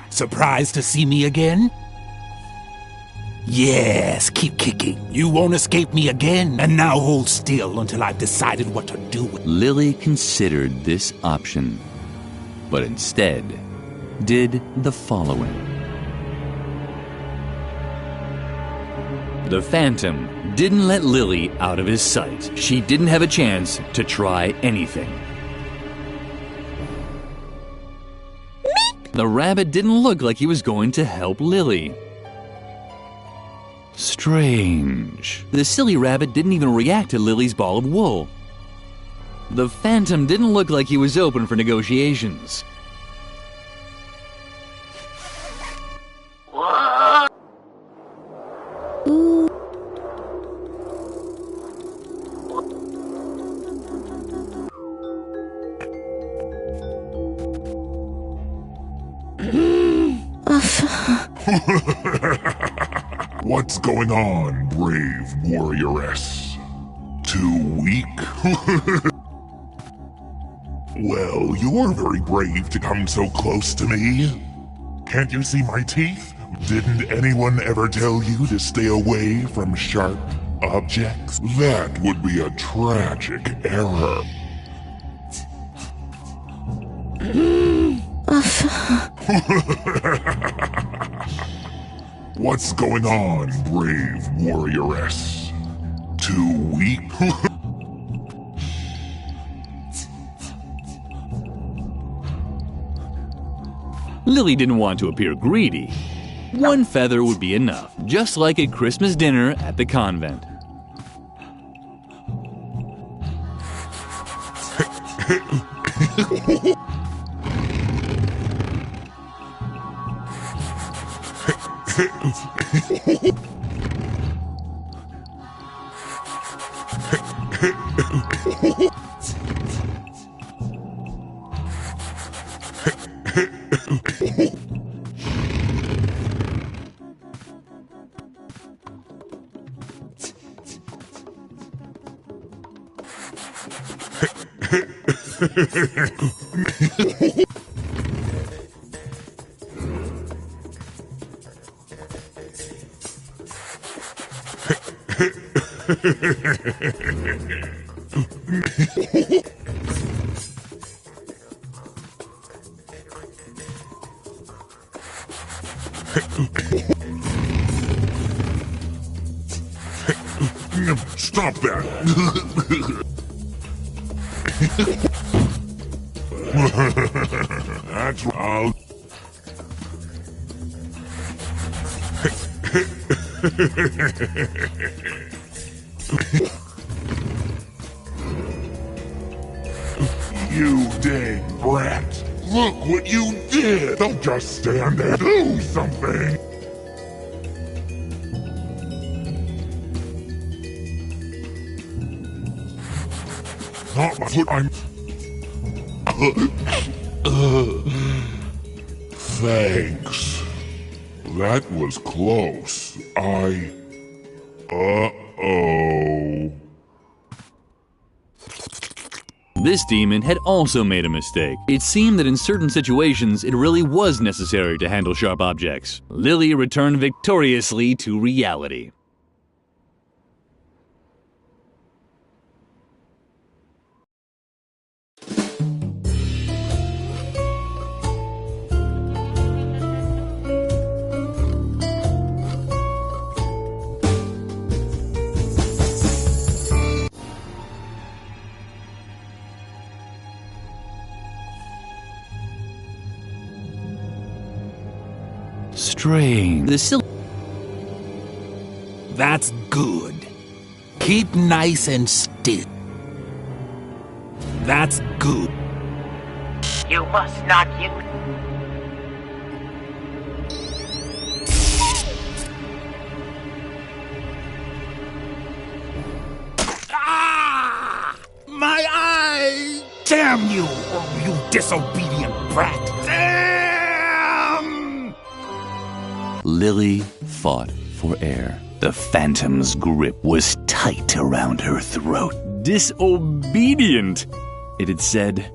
Speaker 17: Surprised to see me again? Yes, keep kicking. You won't escape me again. And now hold still until I've decided what to do with
Speaker 2: Lily considered this option, but instead did the following. The Phantom didn't let Lily out of his sight. She didn't have a chance to try anything. The rabbit didn't look like he was going to help Lily. Strange. The silly rabbit didn't even react to Lily's ball of wool. The Phantom didn't look like he was open for negotiations.
Speaker 13: What's going on, brave warrioress? Too weak? Well, you're very brave to come so close to me. Can't you see my teeth? Didn't anyone ever tell you to stay away from sharp objects? That would be a tragic error. What's going on, brave warrioress? Too weak?
Speaker 2: Lily didn't want to appear greedy. One feather would be enough, just like at Christmas dinner at the convent.
Speaker 13: Stop that! That's all. You dang brat! Look what you did! Don't just stand there. Do something! Not what I'm... Thanks. That was close. Uh-oh.
Speaker 2: This demon had also made a mistake. It seemed that in certain situations, it really was necessary to handle sharp objects. Lily returned victoriously to reality. Strange.
Speaker 17: That's good. Keep nice and still. That's good.
Speaker 20: You must not use...
Speaker 17: My eye! Damn you! You disobedient brat! Damn!
Speaker 2: Lily fought for air. The Phantom's grip was tight around her throat. Disobedient, it had said.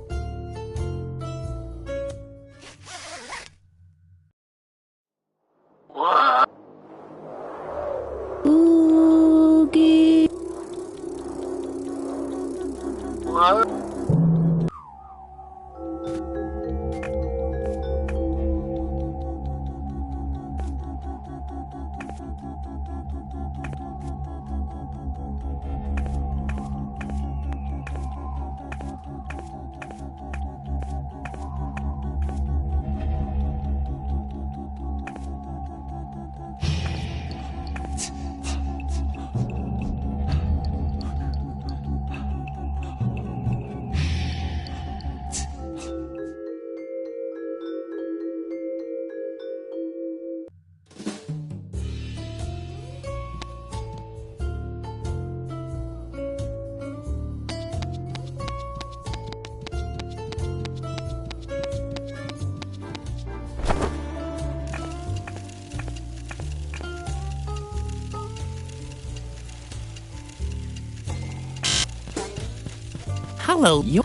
Speaker 21: Hello, you.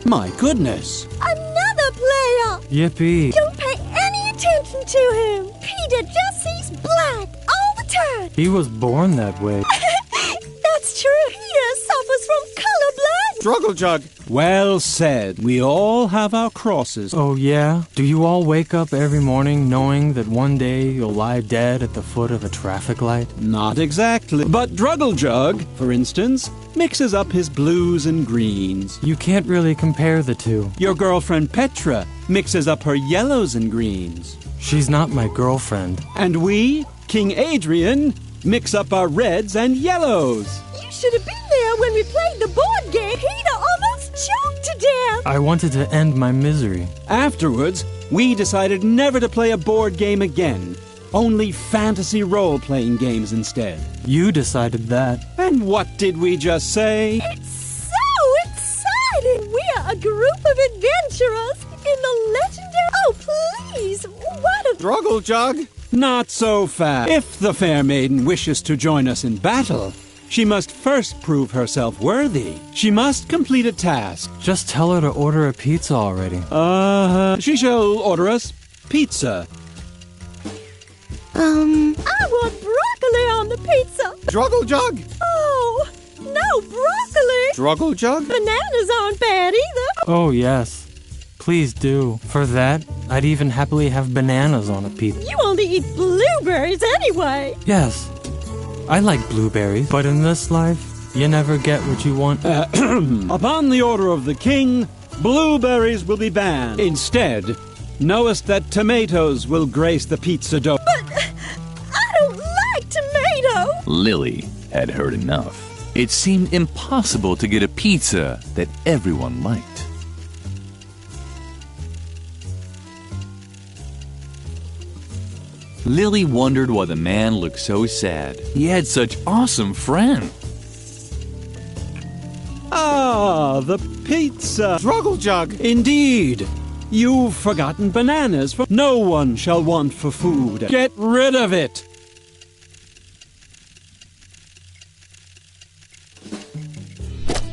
Speaker 14: My goodness.
Speaker 4: Another player!
Speaker 10: Yippee.
Speaker 4: Don't pay any attention to him. Peter just sees black all the time.
Speaker 10: He was born that way.
Speaker 4: That's true. Peter suffers from color blood.
Speaker 14: Struggle Jug. Well said. We all have our crosses.
Speaker 10: Oh, yeah? Do you all wake up every morning knowing that one day you'll lie dead at the foot of a traffic light?
Speaker 14: Not exactly. But Druggle Jug, for instance, mixes up his blues and greens.
Speaker 10: You can't really compare the two.
Speaker 14: Your girlfriend Petra mixes up her yellows and greens.
Speaker 10: She's not my girlfriend.
Speaker 14: And we, King Adrian, mix up our reds and yellows.
Speaker 4: You should have been there when we played the board game. Peter almost choked to death.
Speaker 10: I wanted to end my misery.
Speaker 14: Afterwards, we decided never to play a board game again. Only fantasy role-playing games instead.
Speaker 10: You decided that.
Speaker 14: And what did we just say?
Speaker 4: It's so exciting! We're a group of adventurers in the legendary... Oh, please! What a...
Speaker 14: Struggle Jug? Not so fast. If the fair maiden wishes to join us in battle, she must first prove herself worthy. She must complete a task.
Speaker 10: Just tell her to order a pizza already.
Speaker 14: She shall order us pizza.
Speaker 4: I want broccoli on the pizza.
Speaker 14: Struggle Jug?
Speaker 4: Oh, no broccoli.
Speaker 14: Struggle Jug?
Speaker 4: Bananas aren't bad either.
Speaker 10: Oh, yes. Please do. For that, I'd even happily have bananas on a pizza.
Speaker 4: You only eat blueberries anyway.
Speaker 10: Yes. I like blueberries, but in this life, you never get what you want.
Speaker 14: Upon the order of the king, blueberries will be banned. Instead, knowest that tomatoes will grace the pizza dough.
Speaker 4: But I don't like tomato.
Speaker 2: Lily had heard enough. It seemed impossible to get a pizza that everyone liked. Lily wondered why the man looked so sad. He had such awesome friends.
Speaker 14: Ah, the pizza. Struggle Jug. Indeed. You've forgotten bananas. For no one shall want for food. Get rid of it.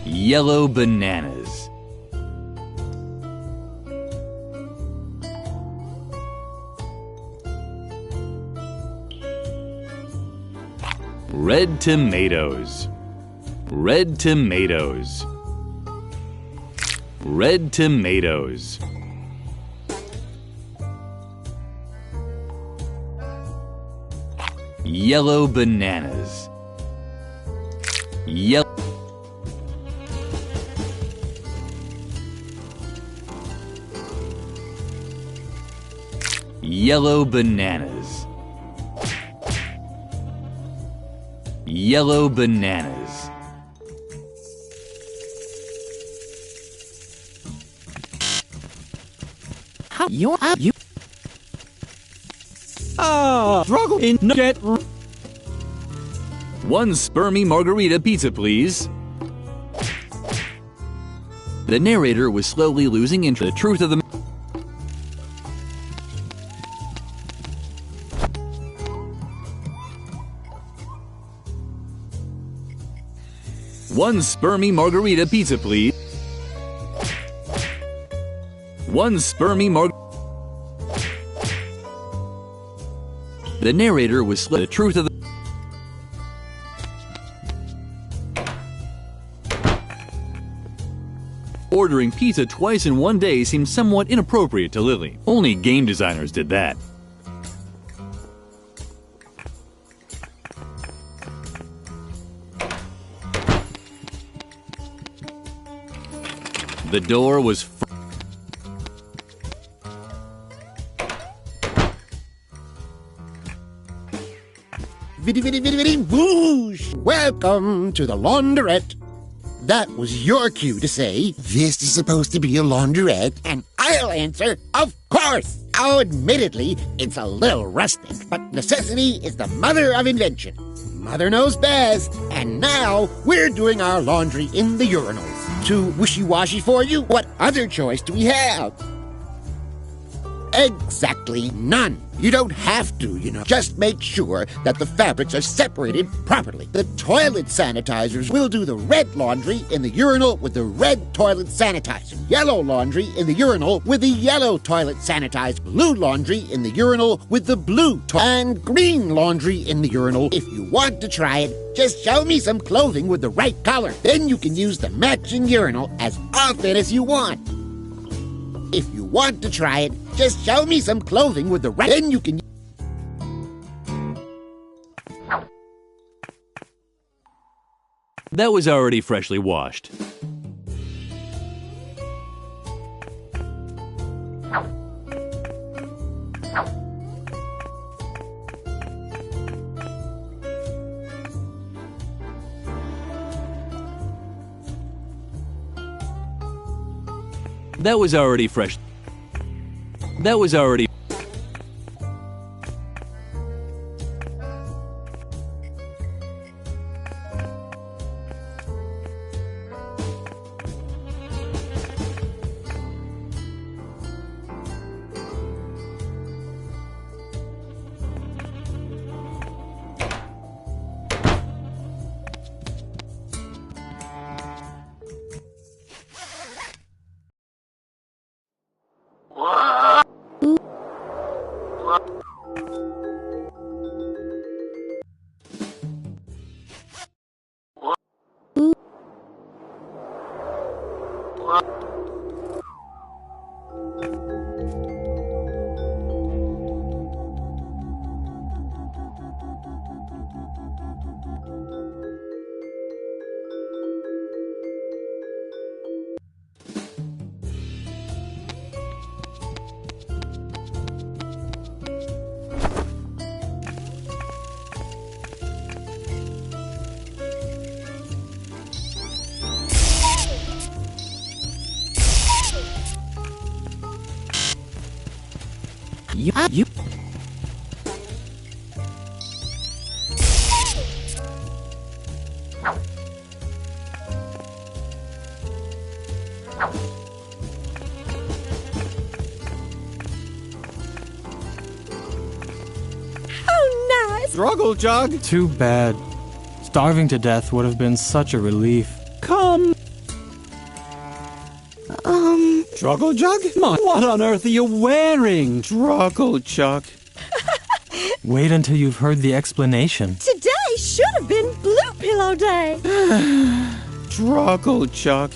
Speaker 2: Yellow bananas. Red tomatoes. Red tomatoes. Red tomatoes. Yellow bananas. Yellow. Yellow bananas. Yellow bananas.
Speaker 21: How you?
Speaker 14: Struggle in get.
Speaker 2: One spermy margarita pizza, please. The narrator was slowly losing interest in the truth of the... One spermy margarita pizza, please. One spermy The narrator was the truth of the... Ordering pizza twice in one day seemed somewhat inappropriate to Lily. Only game designers did that. The door was
Speaker 1: Viddy, viddy, viddy, viddy, whoosh! Welcome to the laundrette. That was your cue to say, this is supposed to be a laundrette, and I'll answer, of course! Oh, admittedly, it's a little rustic, but necessity is the mother of invention. Mother knows best, and now we're doing our laundry in the urinals. Too wishy-washy for you? What other choice do we have? Exactly none. You don't have to, you know. Just make sure that the fabrics are separated properly. The toilet sanitizers will do the red laundry in the urinal with the red toilet sanitizer. Yellow laundry in the urinal with the yellow toilet sanitizer. Blue laundry in the urinal with the blue and green laundry in the urinal. If you want to try it, just show me some clothing with the right color. Then you can use the matching urinal as often as you want. If you want to try it, just show me some clothing with the right... Then you can...
Speaker 2: That was already freshly washed. That was already fresh. That was already...
Speaker 12: You.
Speaker 4: How nice!
Speaker 14: Struggle jug.
Speaker 10: Too bad. Starving to death would have been such a relief.
Speaker 14: Come. Struggle jug? What on earth are you wearing? Struggle jug.
Speaker 10: Wait until you've heard the explanation.
Speaker 4: Today should have been Blue Pillow Day.
Speaker 14: Struggle jug.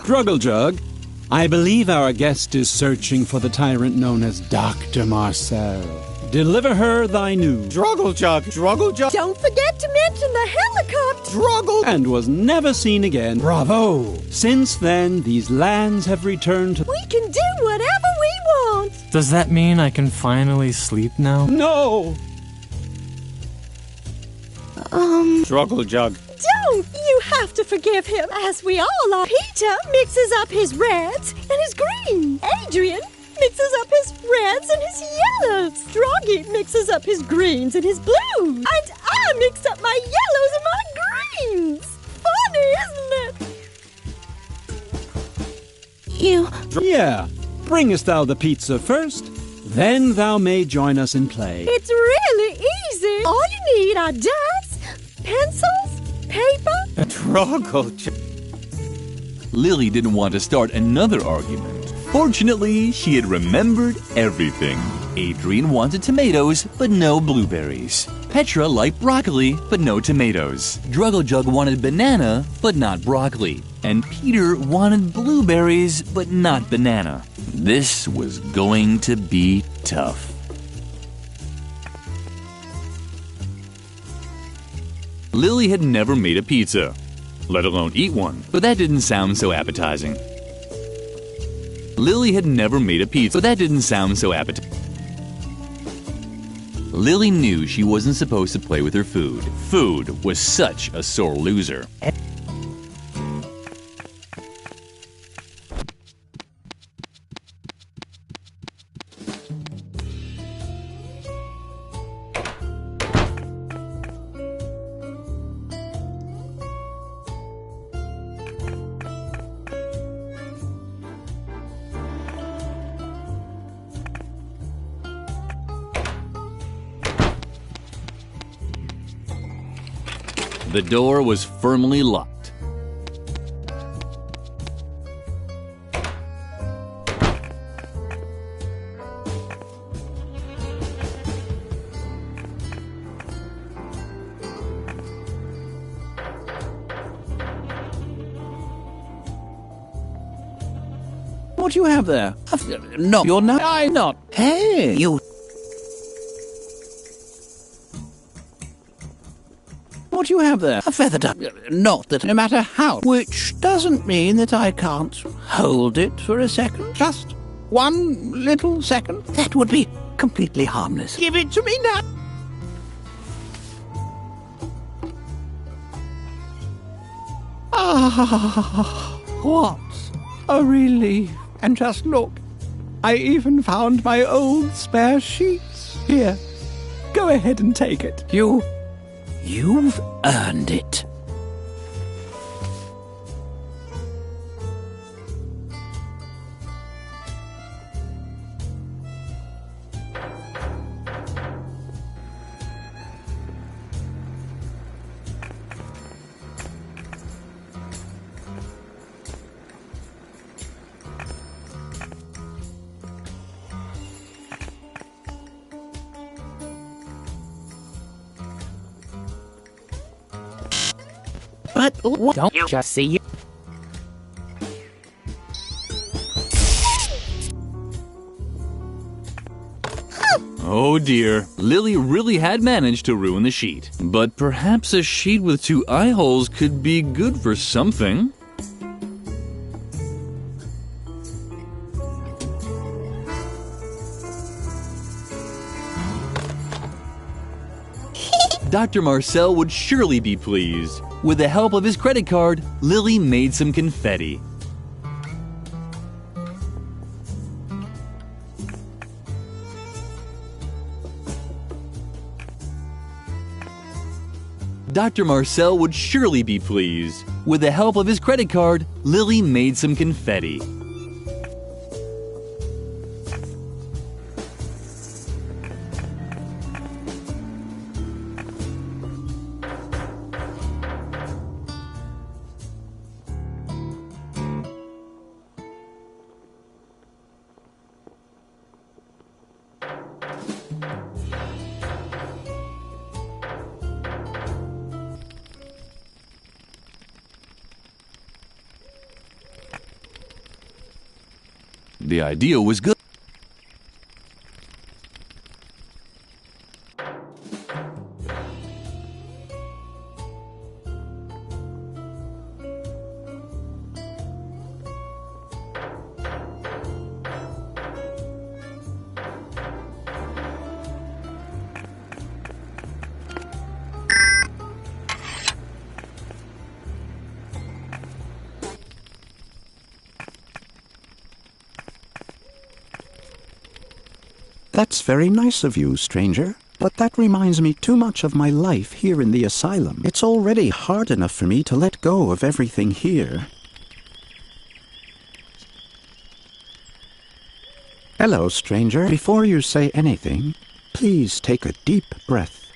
Speaker 14: Struggle jug. I believe our guest is searching for the tyrant known as Dr. Marcel. Deliver her thy news. Struggle jug. Struggle jug.
Speaker 4: Don't forget to mention the helicopter.
Speaker 14: Struggle. And was never seen again. Bravo. Since then, these lands have returned to...
Speaker 4: We can do whatever we want.
Speaker 10: Does that mean I can finally sleep now?
Speaker 14: No. Struggle jug.
Speaker 4: Don't! You have to forgive him, as we all are. Peter mixes up his reds and his greens. Adrian mixes up his reds and his yellows. Stroggy mixes up his greens and his blues. And I mix up my yellows and my greens. Funny, isn't it?
Speaker 12: You...
Speaker 14: Yeah. Bringest thou the pizza first, then thou may join us in play.
Speaker 4: It's really easy. All you need are dots, pencils, paper.
Speaker 14: Struggle jug.
Speaker 2: Lily didn't want to start another argument. Fortunately, she had remembered everything. Adrian wanted tomatoes, but no blueberries. Petra liked broccoli, but no tomatoes. Druggle-Jug wanted banana, but not broccoli. And Peter wanted blueberries, but not banana. This was going to be tough. Lily had never made a pizza, let alone eat one, but that didn't sound so appetizing. Lily had never made a pizza, but that didn't sound so appetizing. Lily knew she wasn't supposed to play with her food. Food was such a sore loser. The door was firmly locked.
Speaker 18: What do you have there? No, you're not. I'm not. Hey, you. What do you have there? A feather duster. Not that no matter how. Which doesn't mean that I can't hold it for a second. Just one little second. That would be completely harmless. Give it to me now. Ah, what a relief. And just look, I even found my old spare sheets. Here, go ahead and take it. You've earned it.
Speaker 21: But don't you just see?
Speaker 2: Oh dear, Lily really had managed to ruin the sheet. But perhaps a sheet with 2 eye holes could be good for something. Dr. Marcel would surely be pleased. With the help of his credit card, Lily made some confetti. Dr. Marcel would surely be pleased. With the help of his credit card, Lily made some confetti. The idea was good.
Speaker 8: That's very nice of you, stranger. But that reminds me too much of my life here in the asylum. It's already hard enough for me to let go of everything here. Hello, stranger. Before you say anything, please take a deep breath.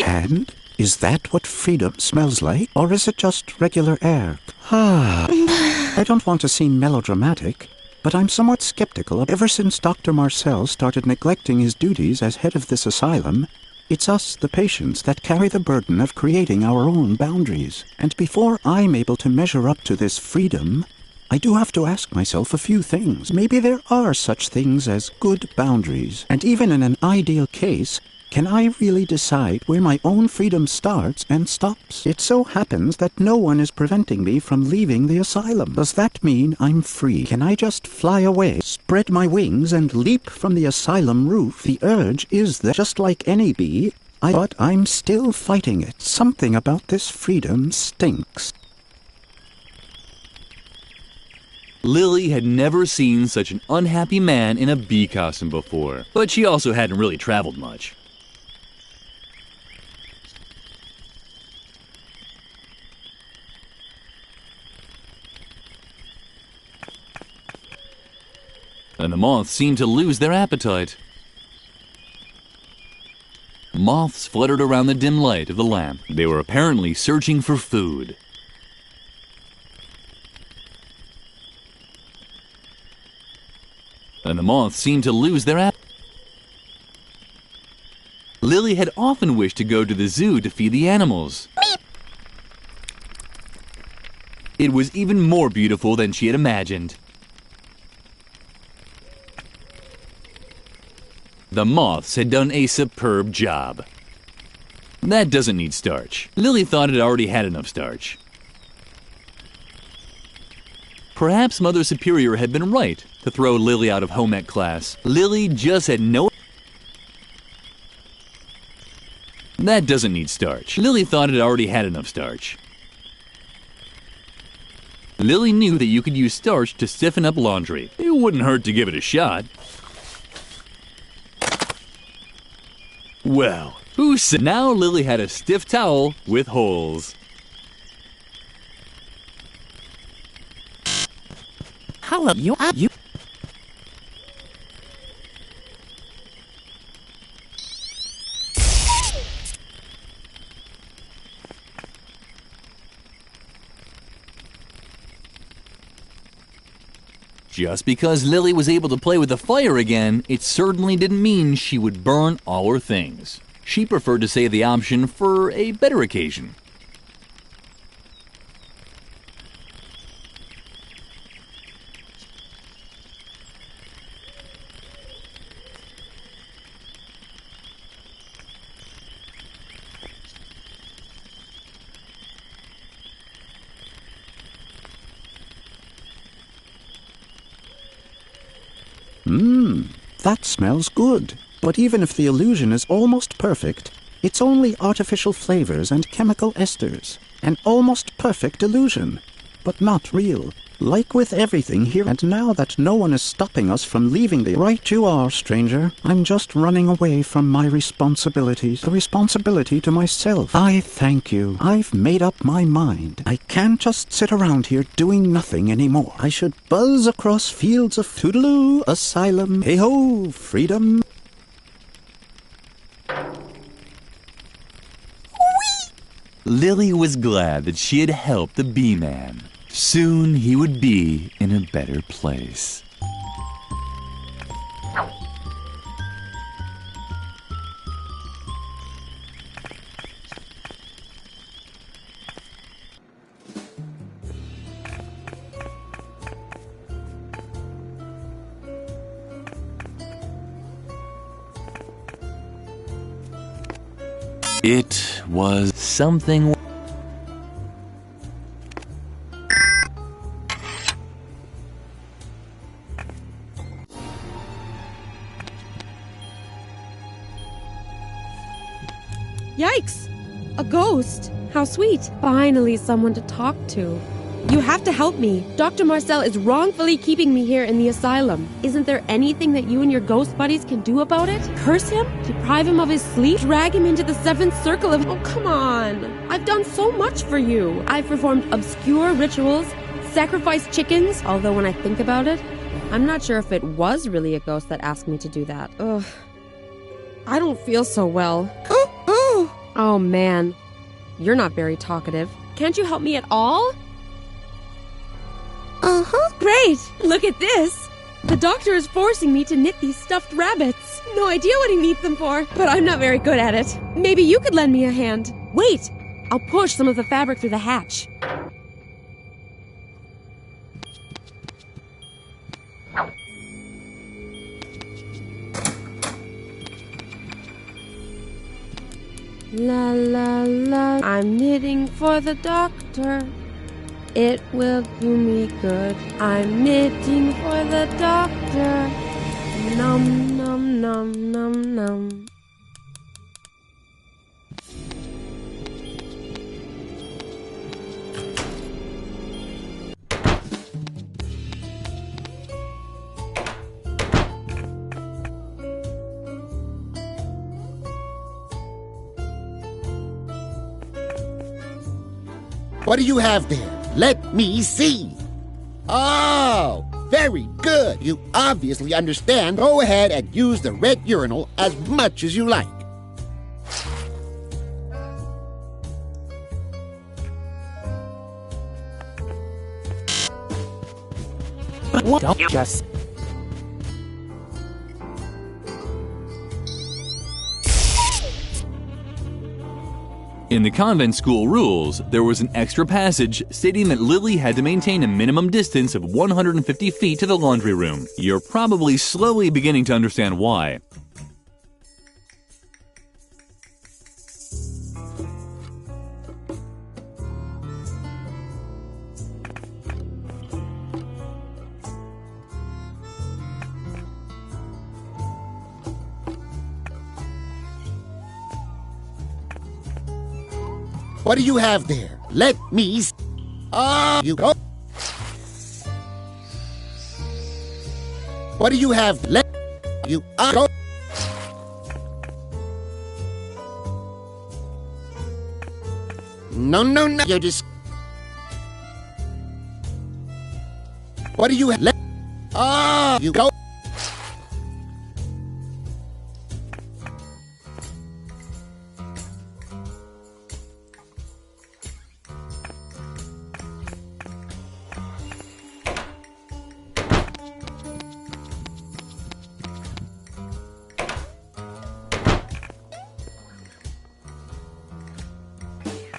Speaker 8: And is that what freedom smells like? Or is it just regular air? I don't want to seem melodramatic, but I'm somewhat skeptical. Ever since Dr. Marcel started neglecting his duties as head of this asylum, it's us, the patients, that carry the burden of creating our own boundaries. And before I'm able to measure up to this freedom, I do have to ask myself a few things. Maybe there are such things as good boundaries. And even in an ideal case, can I really decide where my own freedom starts and stops? It so happens that no one is preventing me from leaving the asylum. Does that mean I'm free? Can I just fly away, spread my wings, and leap from the asylum roof? The urge is there, just like any bee, but I'm still fighting it. Something about this freedom stinks.
Speaker 2: Lily had never seen such an unhappy man in a bee costume before, but she also hadn't really traveled much. And the moths seemed to lose their appetite. Moths fluttered around the dim light of the lamp. They were apparently searching for food. And the moths seemed to lose their appetite. Lily had often wished to go to the zoo to feed the animals. It was even more beautiful than she had imagined. The moths had done a superb job. That doesn't need starch. Lily thought it already had enough starch. Perhaps Mother Superior had been right to throw Lily out of home ec class. Lily just had no... That doesn't need starch. Lily thought it already had enough starch. Lily knew that you could use starch to stiffen up laundry. It wouldn't hurt to give it a shot. Well, who said? Now Lily had a stiff towel with holes.
Speaker 21: Hello, you.
Speaker 2: Just because Lily was able to play with the fire again, it certainly didn't mean she would burn all her things. She preferred to save the option for a better occasion.
Speaker 8: That smells good. But even if the illusion is almost perfect, it's only artificial flavors and chemical esters. An almost perfect illusion, but not real. Like with everything here, and now that no one is stopping us from leaving the... Right you are, stranger. I'm just running away from my responsibilities. The responsibility to myself. I thank you. I've made up my mind. I can't just sit around here doing nothing anymore. I should buzz across fields of toodaloo, asylum, hey-ho, freedom.
Speaker 2: Lily was glad that she had helped the bee-man. Soon he would be in a better place. It was something...
Speaker 3: Yikes! A ghost! How sweet! Finally someone to talk to. You have to help me. Dr. Marcel is wrongfully keeping me here in the asylum. Isn't there anything that you and your ghost buddies can do about it? Curse him? Deprive him of his sleep? Drag him into the seventh circle of... Oh, come on! I've done so much for you. I've performed obscure rituals, sacrificed chickens, although when I think about it, I'm not sure if it was really a ghost that asked me to do that. Ugh. I don't feel so well. Oh, man. You're not very talkative. Can't you help me at all? Uh-huh. Great! Look at this! The doctor is forcing me to knit these stuffed rabbits. No idea what he needs them for, but I'm not very good at it. Maybe you could lend me a hand. Wait! I'll push some of the fabric through the hatch. La la la, I'm knitting for the doctor. It will do me good. I'm knitting for the doctor. Num num num num num.
Speaker 1: What do you have there? Let me see. Oh, very good. You obviously understand. Go ahead and use the red urinal as much as you like.
Speaker 21: Don't you just...
Speaker 2: In the convent school rules, there was an extra passage stating that Lily had to maintain a minimum distance of 150 feet to the laundry room. You're probably slowly beginning to understand why.
Speaker 1: What do you have there? Let me you go. What do you have? Let you go. No, you're just... What do you have? Let you go.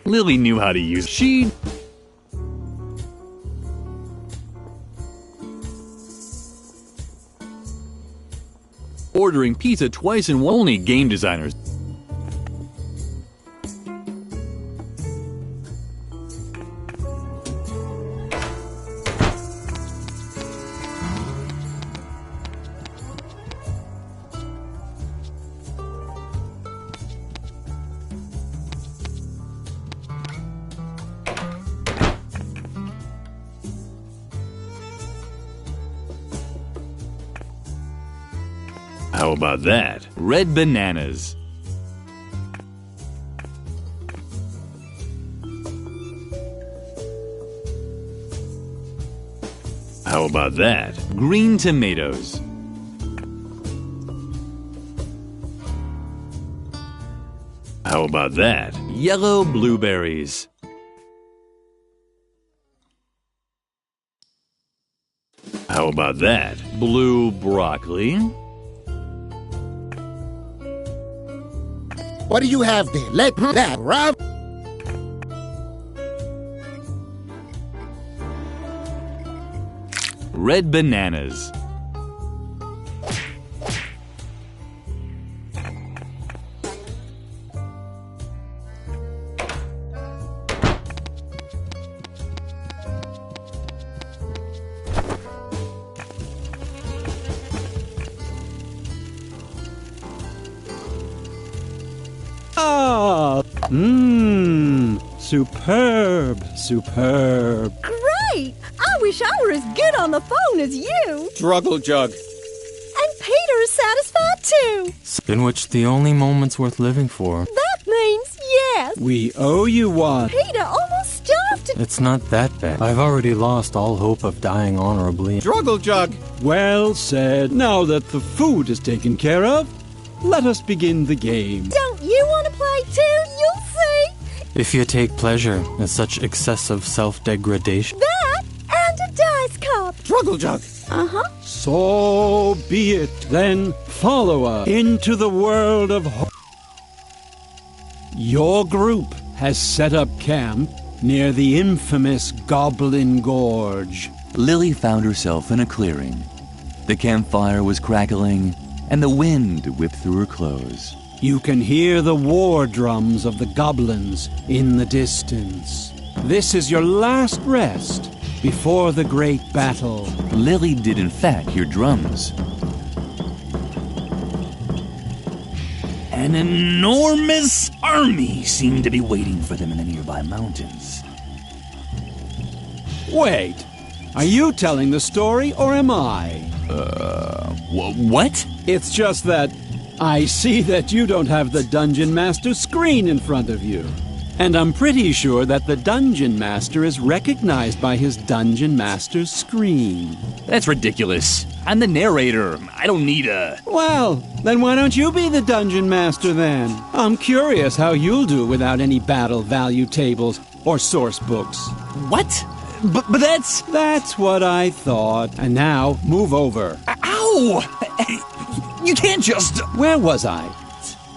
Speaker 2: Lily knew how to use she. Ordering pizza twice and only game designers. How about that? Red bananas. How about that? Green tomatoes. How about that? Yellow blueberries. How about that? Blue broccoli.
Speaker 1: What do you have there? Let that rub.
Speaker 2: Red bananas.
Speaker 14: Superb, superb.
Speaker 4: Great! I wish I were as good on the phone as you.
Speaker 14: Struggle jug.
Speaker 4: And Peter is satisfied too.
Speaker 10: In which the only moments worth living for.
Speaker 4: That means yes.
Speaker 14: We owe you one.
Speaker 4: Peter almost starved to...
Speaker 10: It's not that bad. I've already lost all hope of dying honorably.
Speaker 14: Struggle jug. Well said. Now that the food is taken care of, let us begin the game.
Speaker 4: Don't you want to play too? You'll see.
Speaker 10: If you take pleasure in such excessive self-degradation.
Speaker 4: That and a dice cup.
Speaker 14: Struggle jug.
Speaker 4: Uh-huh.
Speaker 14: So be it. Then follow us into the world of Your group has set up camp near the infamous Goblin Gorge.
Speaker 2: Lily found herself in a clearing. The campfire was crackling, and the wind whipped through her clothes.
Speaker 14: You can hear the war drums of the goblins in the distance. This is your last rest before the great battle.
Speaker 2: Lily did in fact hear drums. An enormous army seemed to be waiting for them in the nearby mountains.
Speaker 14: Wait, are you telling the story or am I?
Speaker 2: What?
Speaker 14: It's just that I see that you don't have the Dungeon Master's screen in front of you. And I'm pretty sure that the Dungeon Master is recognized by his Dungeon Master's screen.
Speaker 2: That's ridiculous. I'm the narrator. I don't need a...
Speaker 14: Well, then why don't you be the Dungeon Master then? I'm curious how you'll do without any battle value tables or source books.
Speaker 2: What?
Speaker 15: But that's... That's what I thought. And now, move over.
Speaker 17: Ow! You can't just...
Speaker 15: Where was I?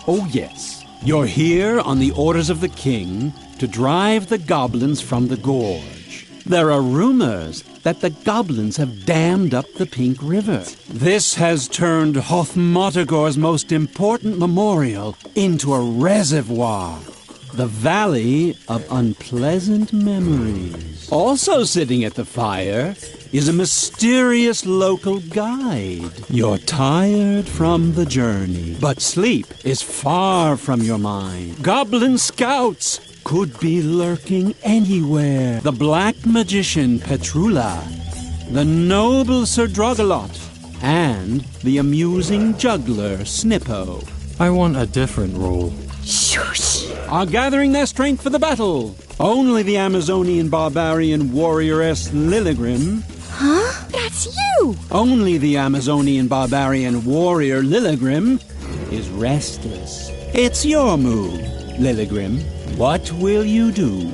Speaker 15: Oh, yes. You're here on the orders of the king to drive the goblins from the gorge. There are rumors that the goblins have dammed up the Pink River. This has turned Hothmotagor's most important memorial into a reservoir. The Valley of Unpleasant Memories. Also sitting at the fire is a mysterious local guide. You're tired from the journey, but sleep is far from your mind. Goblin scouts could be lurking anywhere. The black magician Petrula, the noble Sir Drogalot, and the amusing juggler Snippo.
Speaker 10: I want a different role.
Speaker 15: Shush! Are gathering their strength for the battle. Only the Amazonian barbarian warrioress Lilligrim.
Speaker 4: Huh? That's you!
Speaker 15: Only the Amazonian barbarian warrior Lilligrim is restless. It's your move, Lilligrim. What will you do?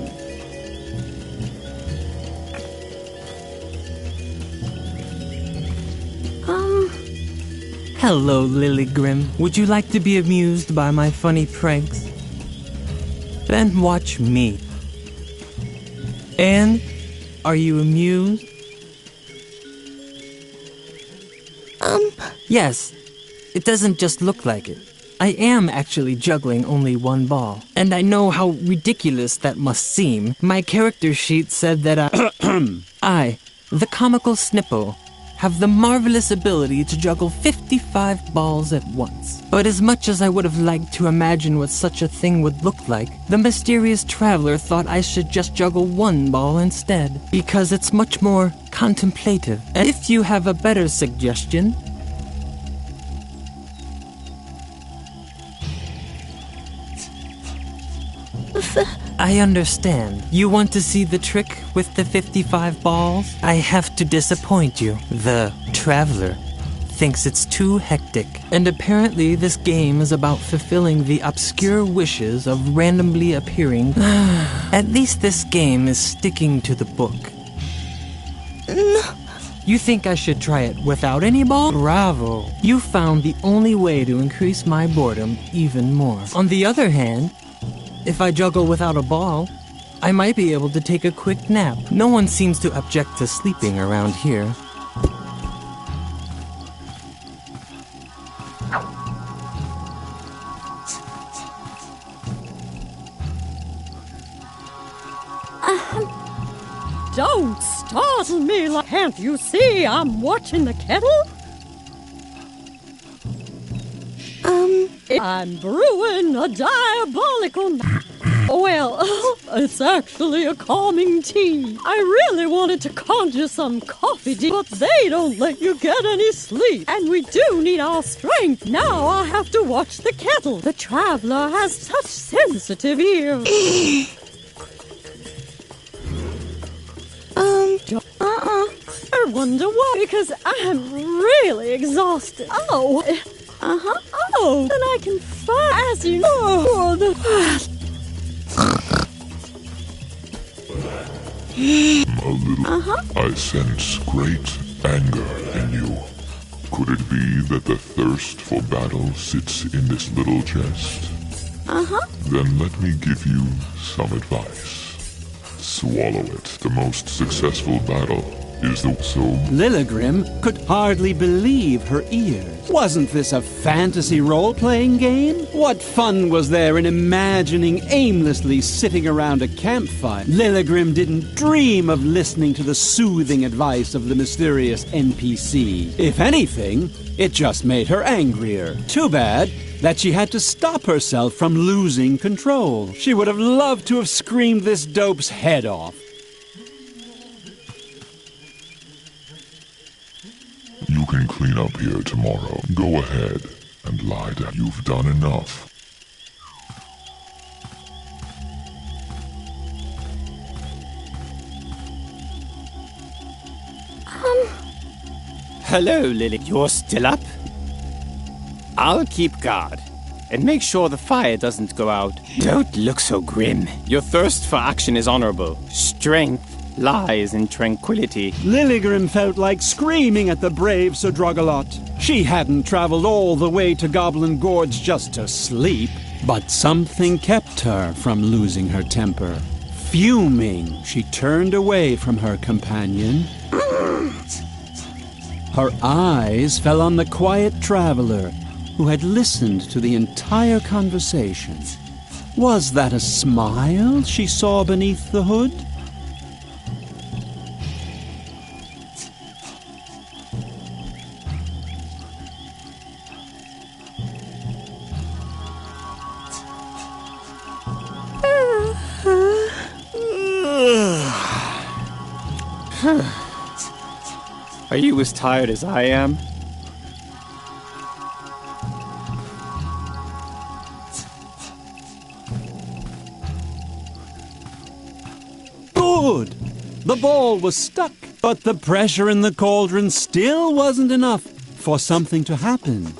Speaker 10: Hello, Lilligrim. Would you like to be amused by my funny pranks? Then watch me. And are you amused? Yes. It doesn't just look like it. I am actually juggling only one ball. And I know how ridiculous that must seem. My character sheet said that I, the comical Snippo, have the marvelous ability to juggle 55 balls at once. But as much as I would have liked to imagine what such a thing would look like, the mysterious traveler thought I should just juggle one ball instead, because it's much more contemplative. And if you have a better suggestion... I understand. You want to see the trick with the 55 balls? I have to disappoint you. The traveler thinks it's too hectic. And apparently this game is about fulfilling the obscure wishes of randomly appearing... At least this game is sticking to the book. You think I should try it without any ball? Bravo. You found the only way to increase my boredom even more. On the other hand... if I juggle without a ball, I might be able to take a quick nap. No one seems to object to sleeping around here.
Speaker 9: Don't startle me! Can't you see I'm watching the kettle? I'm brewing a diabolical... Well, it's actually a calming tea. I really wanted to conjure some coffee, but they don't let you get any sleep. And we do need our strength. Now I have to watch the kettle. The traveler has such sensitive ears. I wonder why, because I'm really exhausted. Oh, then I can find, as you know,
Speaker 13: A little. I sense great anger in you. Could it be that the thirst for battle sits in this little chest? Then let me give you some advice. Swallow it. The most successful battle is the
Speaker 15: Lilligrim could hardly believe her ears. Wasn't this a fantasy role-playing game? What fun was there in imagining aimlessly sitting around a campfire? Lilligrim didn't dream of listening to the soothing advice of the mysterious NPC. If anything, it just made her angrier. Too bad that she had to stop herself from losing control. She would have loved to have screamed this dope's head off.
Speaker 13: You can clean up here tomorrow. Go ahead and lie down. You've done enough.
Speaker 19: Hello, Lily. You're still up? I'll keep guard and make sure the fire doesn't go out. Don't look so grim. Your thirst for action is honorable. Strength lies and tranquility.
Speaker 14: Lilligrim felt like screaming at the brave Sir Drogalot. She hadn't traveled all the way to Goblin Gorge just to sleep, but something kept her from losing her temper. Fuming, she turned away from her companion. Her eyes fell on the quiet traveler who had listened to the entire conversation. Was that a smile she saw beneath the hood?
Speaker 19: Are you as tired as I am?
Speaker 14: Good! The ball was stuck, but the pressure in the cauldron still wasn't enough for something to happen.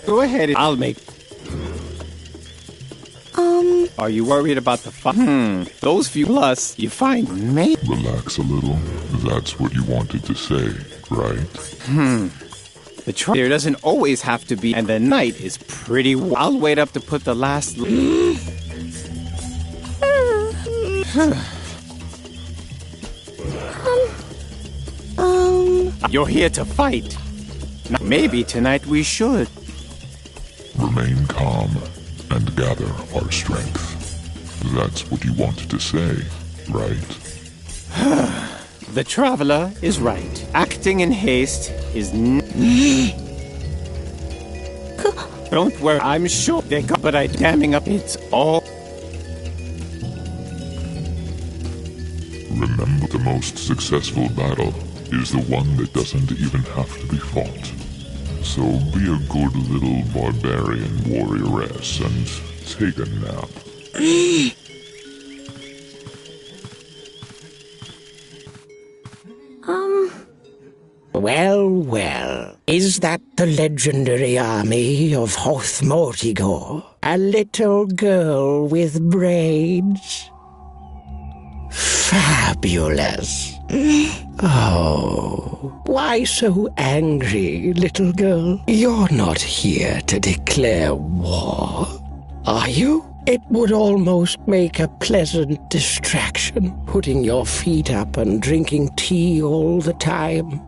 Speaker 19: Go ahead, I'll make... Are you worried about the those few plus you find me?
Speaker 13: Relax a little. That's what you wanted to say, right?
Speaker 19: The there doesn't always have to be, and the night is pretty... I'll wait up to put the last... You're here to fight. Maybe tonight we should.
Speaker 13: Remain calm and gather our strength. That's what you wanted to say, right?
Speaker 19: The traveler is right. Acting in haste is Don't worry, I'm sure they got, but I damming up, it's all...
Speaker 13: Remember, the most successful battle is the one that doesn't even have to be fought. So be a good little barbarian warrioress and take a nap.
Speaker 6: Well, well. Is that the legendary army of Hoth Mortigor? A little girl with braids? Fabulous. Oh, why so angry, little girl? You're not here to declare war, are you? It would almost make a pleasant distraction, putting your feet up and drinking tea all the time.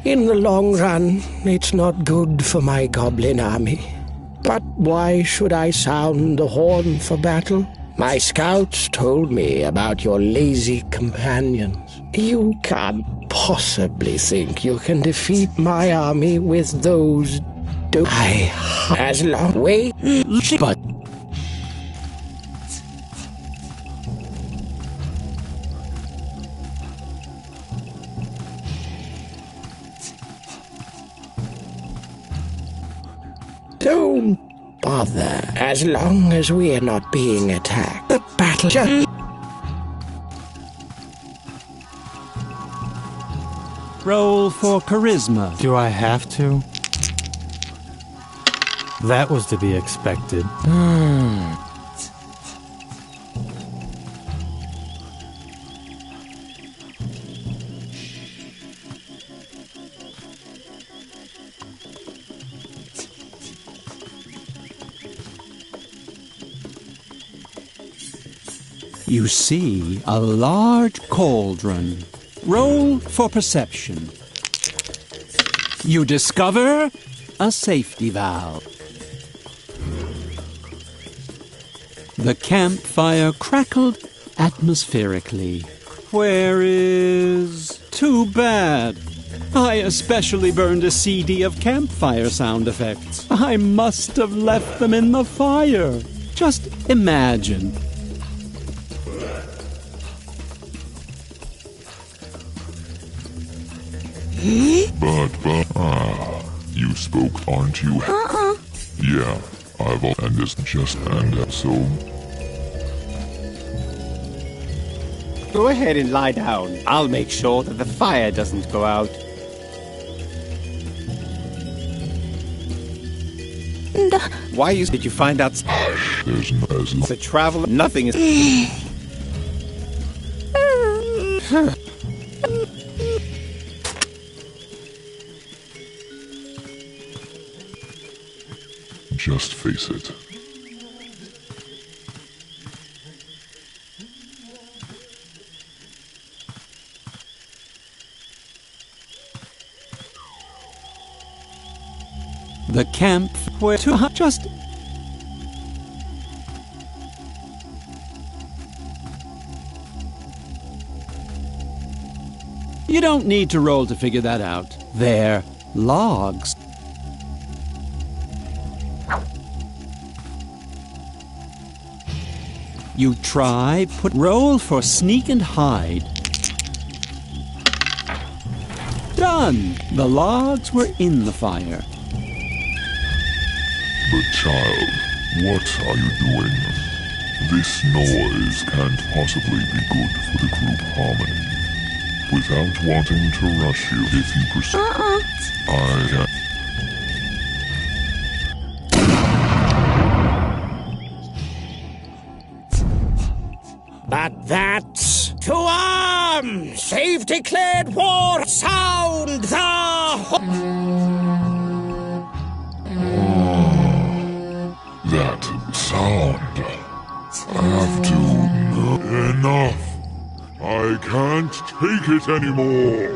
Speaker 6: In the long run, it's not good for my goblin army. But why should I sound the horn for battle? My scouts told me about your lazy companions. You can't possibly think you can defeat my army with those... as long... Wait, but... Don't bother. As long as we are not being attacked, the battle just...
Speaker 14: Roll for charisma.
Speaker 15: Do I have to? That was to be expected.
Speaker 14: You see a large cauldron. Roll for perception. You discover a safety valve. The campfire crackled atmospherically. Where is... Too bad. I especially burned a CD of campfire sound effects. I must have left them in the fire. Just imagine.
Speaker 13: You spoke, aren't you? Yeah, and it's just, and so...
Speaker 19: Go ahead and lie down. I'll make sure that the fire doesn't go out. Why did you find out?
Speaker 13: There's no
Speaker 19: The traveler. Nothing is.
Speaker 13: Just face it.
Speaker 14: The camp where to just. You don't need to roll to figure that out. They're logs. You try, roll for sneak and hide. Done! The logs were in the fire.
Speaker 13: But child, what are you doing? This noise can't possibly be good for the group harmony. Without wanting to rush you, if you proceed, I can...
Speaker 6: But that's to arms! They've declared war! Sound the...
Speaker 13: That sound. I have to... Enough! I can't take it anymore!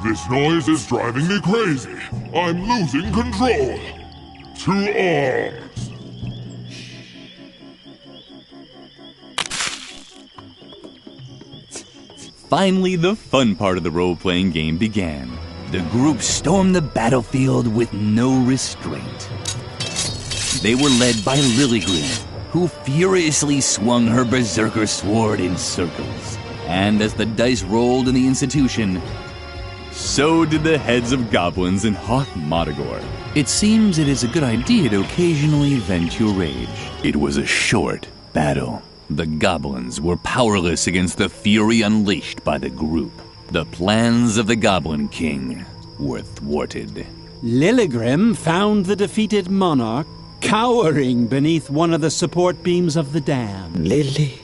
Speaker 13: This noise is driving me crazy! I'm losing control! To arms!
Speaker 2: Finally, the fun part of the role-playing game began. The group stormed the battlefield with no restraint. They were led by Lilligren, who furiously swung her berserker sword in circles. And as the dice rolled in the institution, so did the heads of goblins in Hoth Modagor. It seems it is a good idea to occasionally vent your rage. It was a short battle. The goblins were powerless against the fury unleashed by the group. The plans of the Goblin King were thwarted.
Speaker 14: Lilligrim found the defeated monarch cowering beneath one of the support beams of the dam.
Speaker 6: Lily.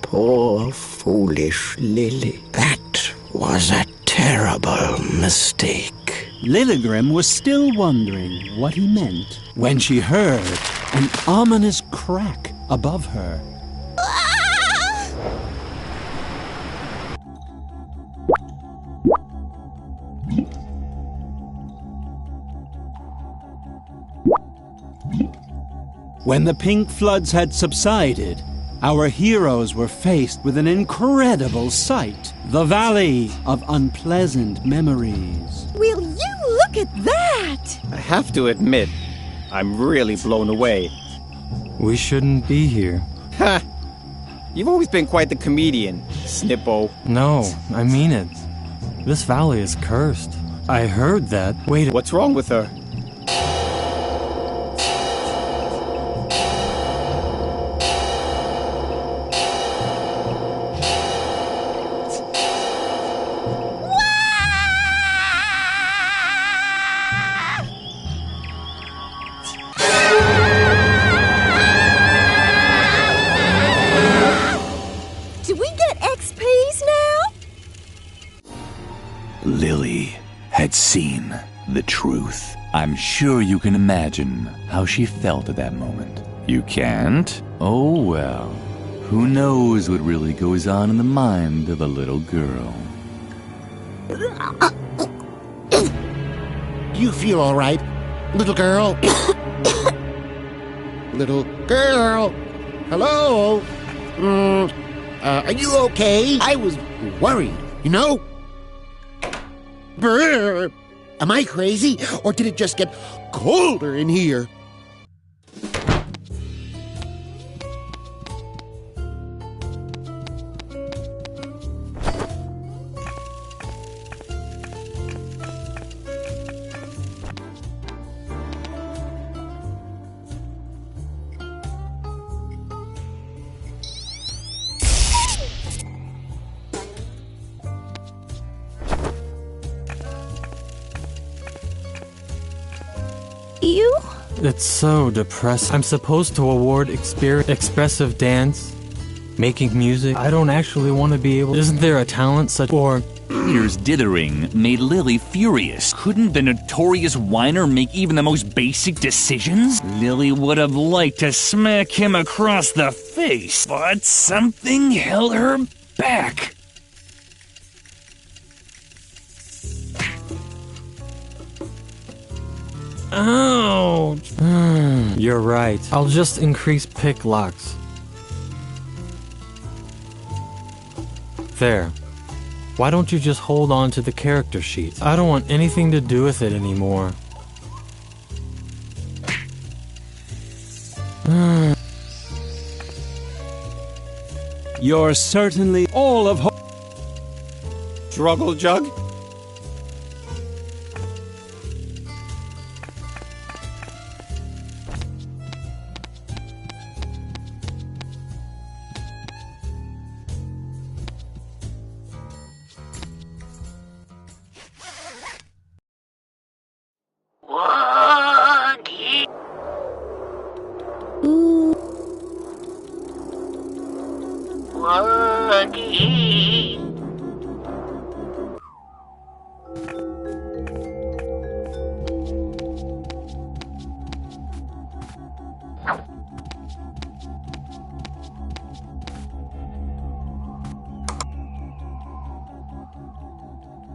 Speaker 6: Poor, foolish Lily. That was a terrible mistake.
Speaker 14: Lilligrim was still wondering what he meant when she heard an ominous crack above her. When the pink floods had subsided, our heroes were faced with an incredible sight. The Valley of Unpleasant Memories.
Speaker 4: Will you look at that?
Speaker 19: I have to admit, I'm really blown away.
Speaker 10: We shouldn't be here.
Speaker 19: Ha! You've always been quite the comedian, Snippo.
Speaker 10: No, I mean it. This valley is cursed. I heard that. Wait.
Speaker 19: What's wrong with her?
Speaker 2: Lily had seen the truth. I'm sure you can imagine how she felt at that moment. You can't? Oh well. Who knows what really goes on in the mind of a little girl?
Speaker 1: You feel all right, little girl? Little girl? Hello? Are you okay? I was worried, you know? Brr. Am I crazy, or did it just get colder in here?
Speaker 4: You
Speaker 10: It's so depressing. I'm supposed to award expressive dance, making music. I don't actually want to be able. Isn't there a talent such or?
Speaker 2: Peter's dithering made Lily furious. Couldn't the notorious whiner make even the most basic decisions? Lily would have liked to smack him across the face, but something held her back.
Speaker 10: Ouch! You're right. I'll just increase pick locks. There. Why don't you just hold on to the character sheets? I don't want anything to do with it anymore.
Speaker 14: You're certainly all of
Speaker 19: Struggle Jug?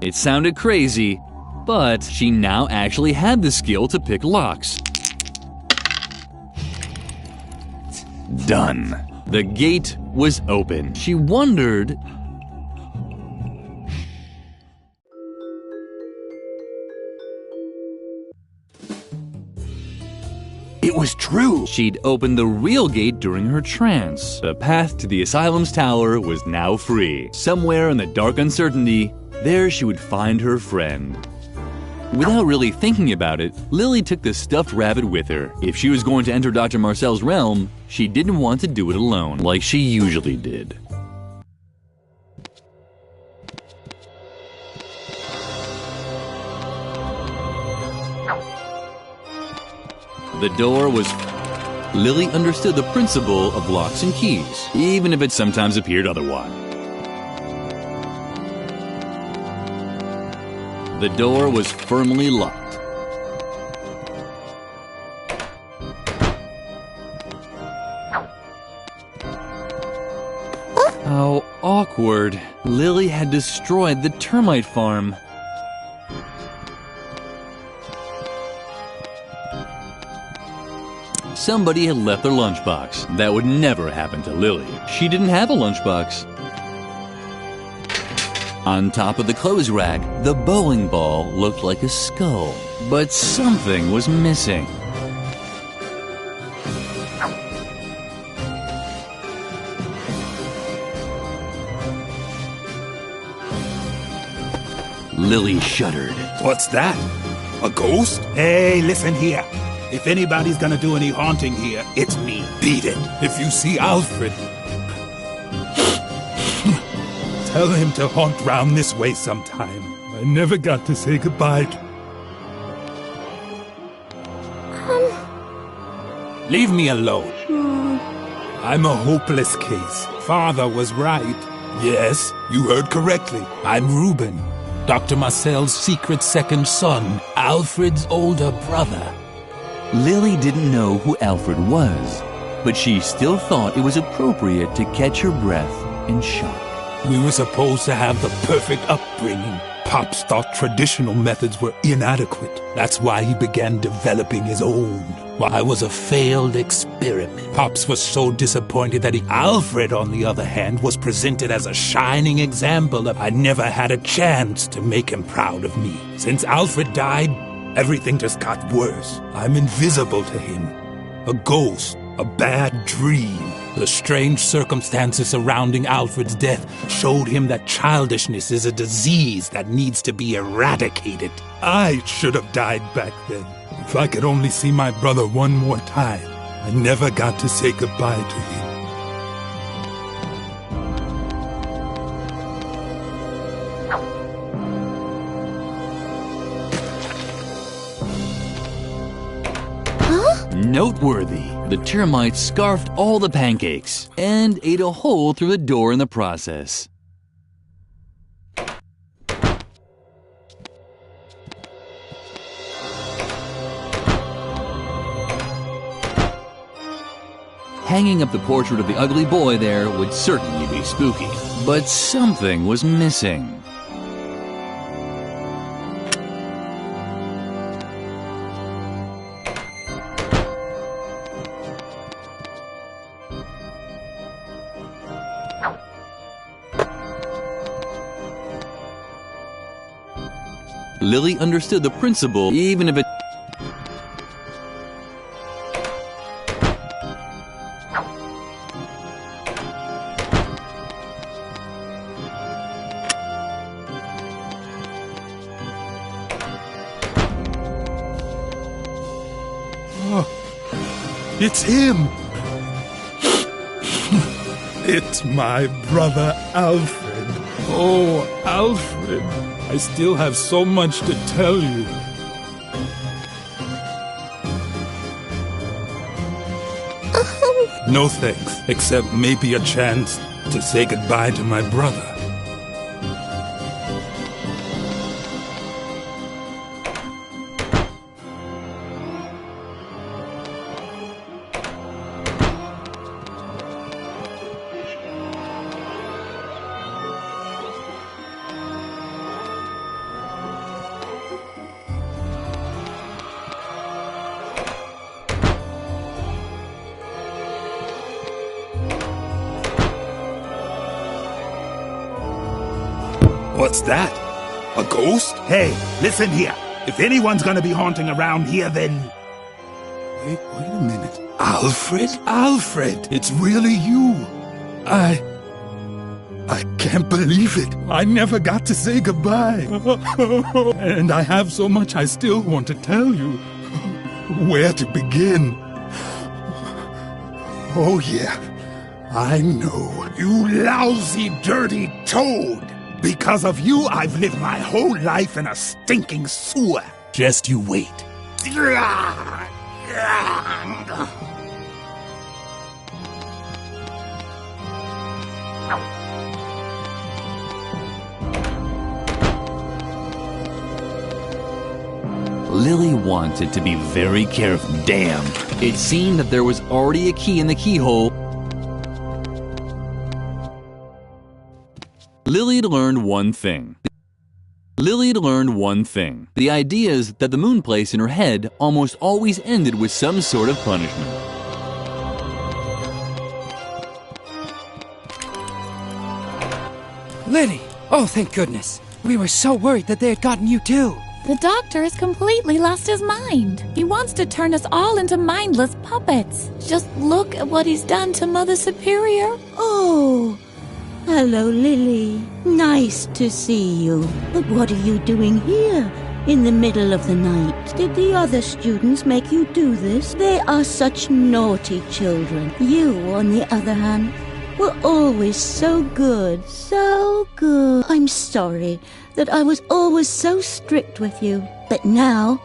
Speaker 2: It sounded crazy, but she now actually had the skill to pick locks. Done. The gate was open. She wondered...
Speaker 17: It was true.
Speaker 2: She'd opened the real gate during her trance. The path to the Asylum's tower was now free. Somewhere in the dark uncertainty, there she would find her friend. Without really thinking about it, Lily took the stuffed rabbit with her. If she was going to enter Dr. Marcel's realm, she didn't want to do it alone, like she usually did. The door was... Lily understood the principle of locks and keys, even if it sometimes appeared otherwise. The door was firmly locked. How awkward. Lily had destroyed the termite farm. Somebody had left their lunchbox. That would never happen to Lily. She didn't have a lunchbox. On top of the clothes rack, the bowling ball looked like a skull, but something was missing. Lily shuddered.
Speaker 17: What's that? A ghost? Hey, listen here. If anybody's gonna do any haunting here, it's me. Beat it. If you see Alfred, tell him to haunt round this way sometime. I never got to say goodbye to... Leave me alone. I'm a hopeless case. Father was right. Yes, you heard correctly. I'm Reuben, Dr. Marcel's secret second son, Alfred's older brother.
Speaker 2: Lily didn't know who Alfred was, but she still thought it was appropriate to catch her breath in shock.
Speaker 17: We were supposed to have the perfect upbringing. Pops thought traditional methods were inadequate. That's why he began developing his own. I was a failed experiment. Pops was so disappointed that Alfred, on the other hand, was presented as a shining example of I never had a chance to make him proud of me. Since Alfred died, everything just got worse. I'm invisible to him. A ghost, a bad dream. The strange circumstances surrounding Alfred's death showed him that childishness is a disease that needs to be eradicated. I should have died back then. If I could only see my brother one more time. I never got to say goodbye to him.
Speaker 4: Huh?
Speaker 2: noteworthy. The termites scarfed all the pancakes and ate a hole through the door in the process. Hanging up the portrait of the ugly boy there would certainly be spooky, but something was missing. Lily understood the principle, even if it...
Speaker 17: It's him! It's my brother Alfred. Oh, Alfred, I still have so much to tell you. No thanks, except maybe a chance to say goodbye to my brother.
Speaker 5: What's that? A ghost? Hey, listen here. If anyone's gonna be haunting around here, then... Wait a minute. Alfred? Alfred! It's really you! I can't believe it. I never got to say goodbye. And I have so much I still want to tell you. Where to begin? Oh yeah, I know. You lousy, dirty toad! Because of you, I've lived my whole life in a stinking sewer. Just you wait.
Speaker 2: Lily wanted to be very careful. Damn! It seemed that there was already a key in the keyhole. Lily had learned one thing. The idea is that the moon place in her head almost always ended with some sort of punishment.
Speaker 16: Lily! Oh, thank goodness. We were so worried that they had gotten you too.
Speaker 11: The doctor has completely lost his mind. He wants to turn us all into mindless puppets. Just look at what he's done to Mother Superior.
Speaker 22: Oh, hello, Lily. Nice to see you. But what are you doing here in the middle of the night? Did the other students make you do this? They are such naughty children. You, on the other hand, were always so good, so good. I'm sorry that I was always so strict with you. But now,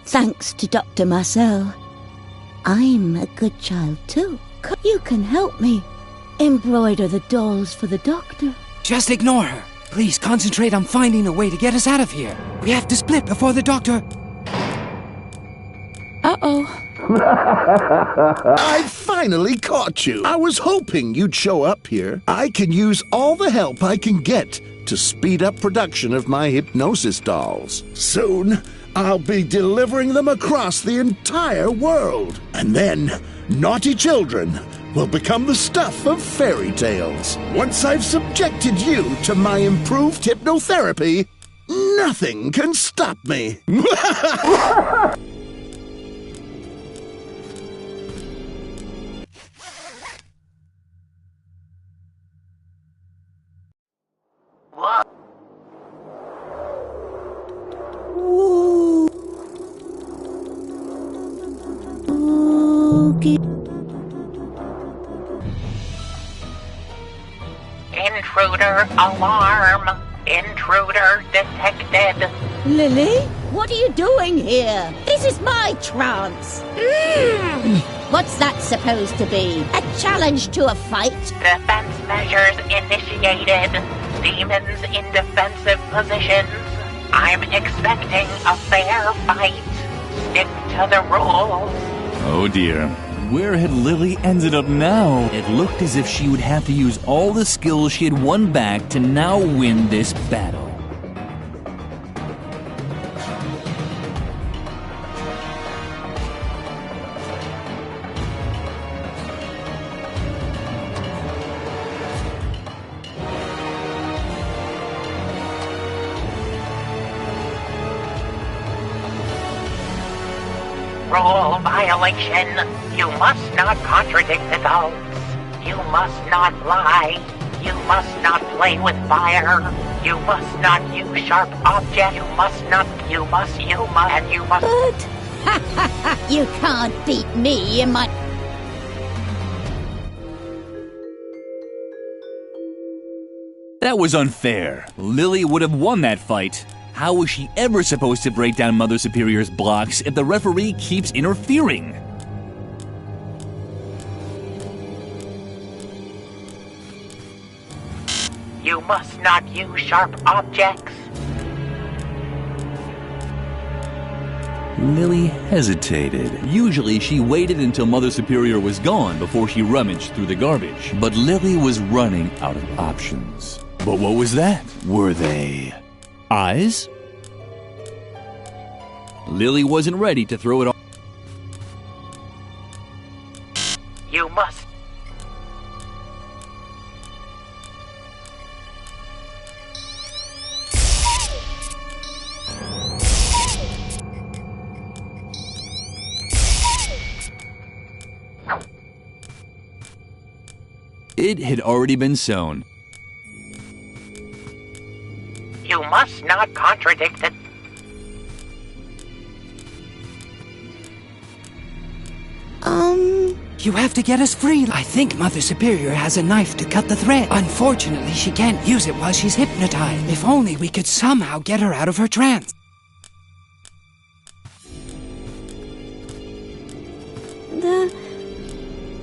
Speaker 22: thanks to Dr. Marcel, I'm a good child too. You can help me embroider the dolls for the doctor.
Speaker 16: Just ignore her. Please concentrate on finding a way to get us out of here. We have to split before the doctor...
Speaker 11: Uh-oh.
Speaker 23: I finally caught you. I was hoping you'd show up here. I can use all the help I can get to speed up production of my hypnosis dolls. Soon, I'll be delivering them across the entire world. And then, naughty children will become the stuff of fairy tales. Once I've subjected you to my improved hypnotherapy, nothing can stop me.
Speaker 20: Intruder alarm! Intruder detected!
Speaker 22: Lily? What are you doing here? This is my trance. What's that supposed to be? A challenge to a fight?
Speaker 20: Defense measures initiated. Demons in defensive positions. I'm expecting a fair fight. Stick to the rules.
Speaker 2: Oh dear. Where had Lily ended up now? It looked as if she would have to use all the skills she had won back to now win this battle.
Speaker 20: Rule violation. You must not contradict adults. You must not lie. You must not play with fire. You must not use sharp objects. You must, and you must.
Speaker 22: But, you can't beat me in my...
Speaker 2: That was unfair. Lily would have won that fight. How was she ever supposed to break down Mother Superior's blocks if the referee keeps interfering?
Speaker 20: You must not use sharp objects.
Speaker 2: Lily hesitated. Usually she waited until Mother Superior was gone before she rummaged through the garbage. But Lily was running out of options. But what was that? Were they eyes? Lily wasn't ready to throw it off.
Speaker 20: You must.
Speaker 2: It had already been sown.
Speaker 20: You must not contradict it.
Speaker 16: You have to get us free. I think Mother Superior has a knife to cut the thread. Unfortunately, she can't use it while she's hypnotized. If only we could somehow get her out of her trance.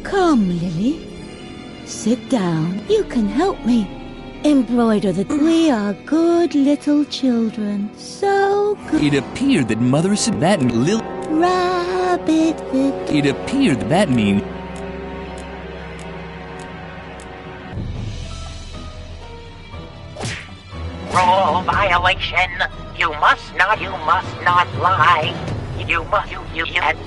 Speaker 22: Come, Lily. Sit down. You can help me. Embroider the... We are good little children. So good.
Speaker 2: It appeared that Mother Superior and Lily...
Speaker 22: Rabbit.
Speaker 2: It appeared that mean...
Speaker 20: Rule violation. You must not lie. You must, and...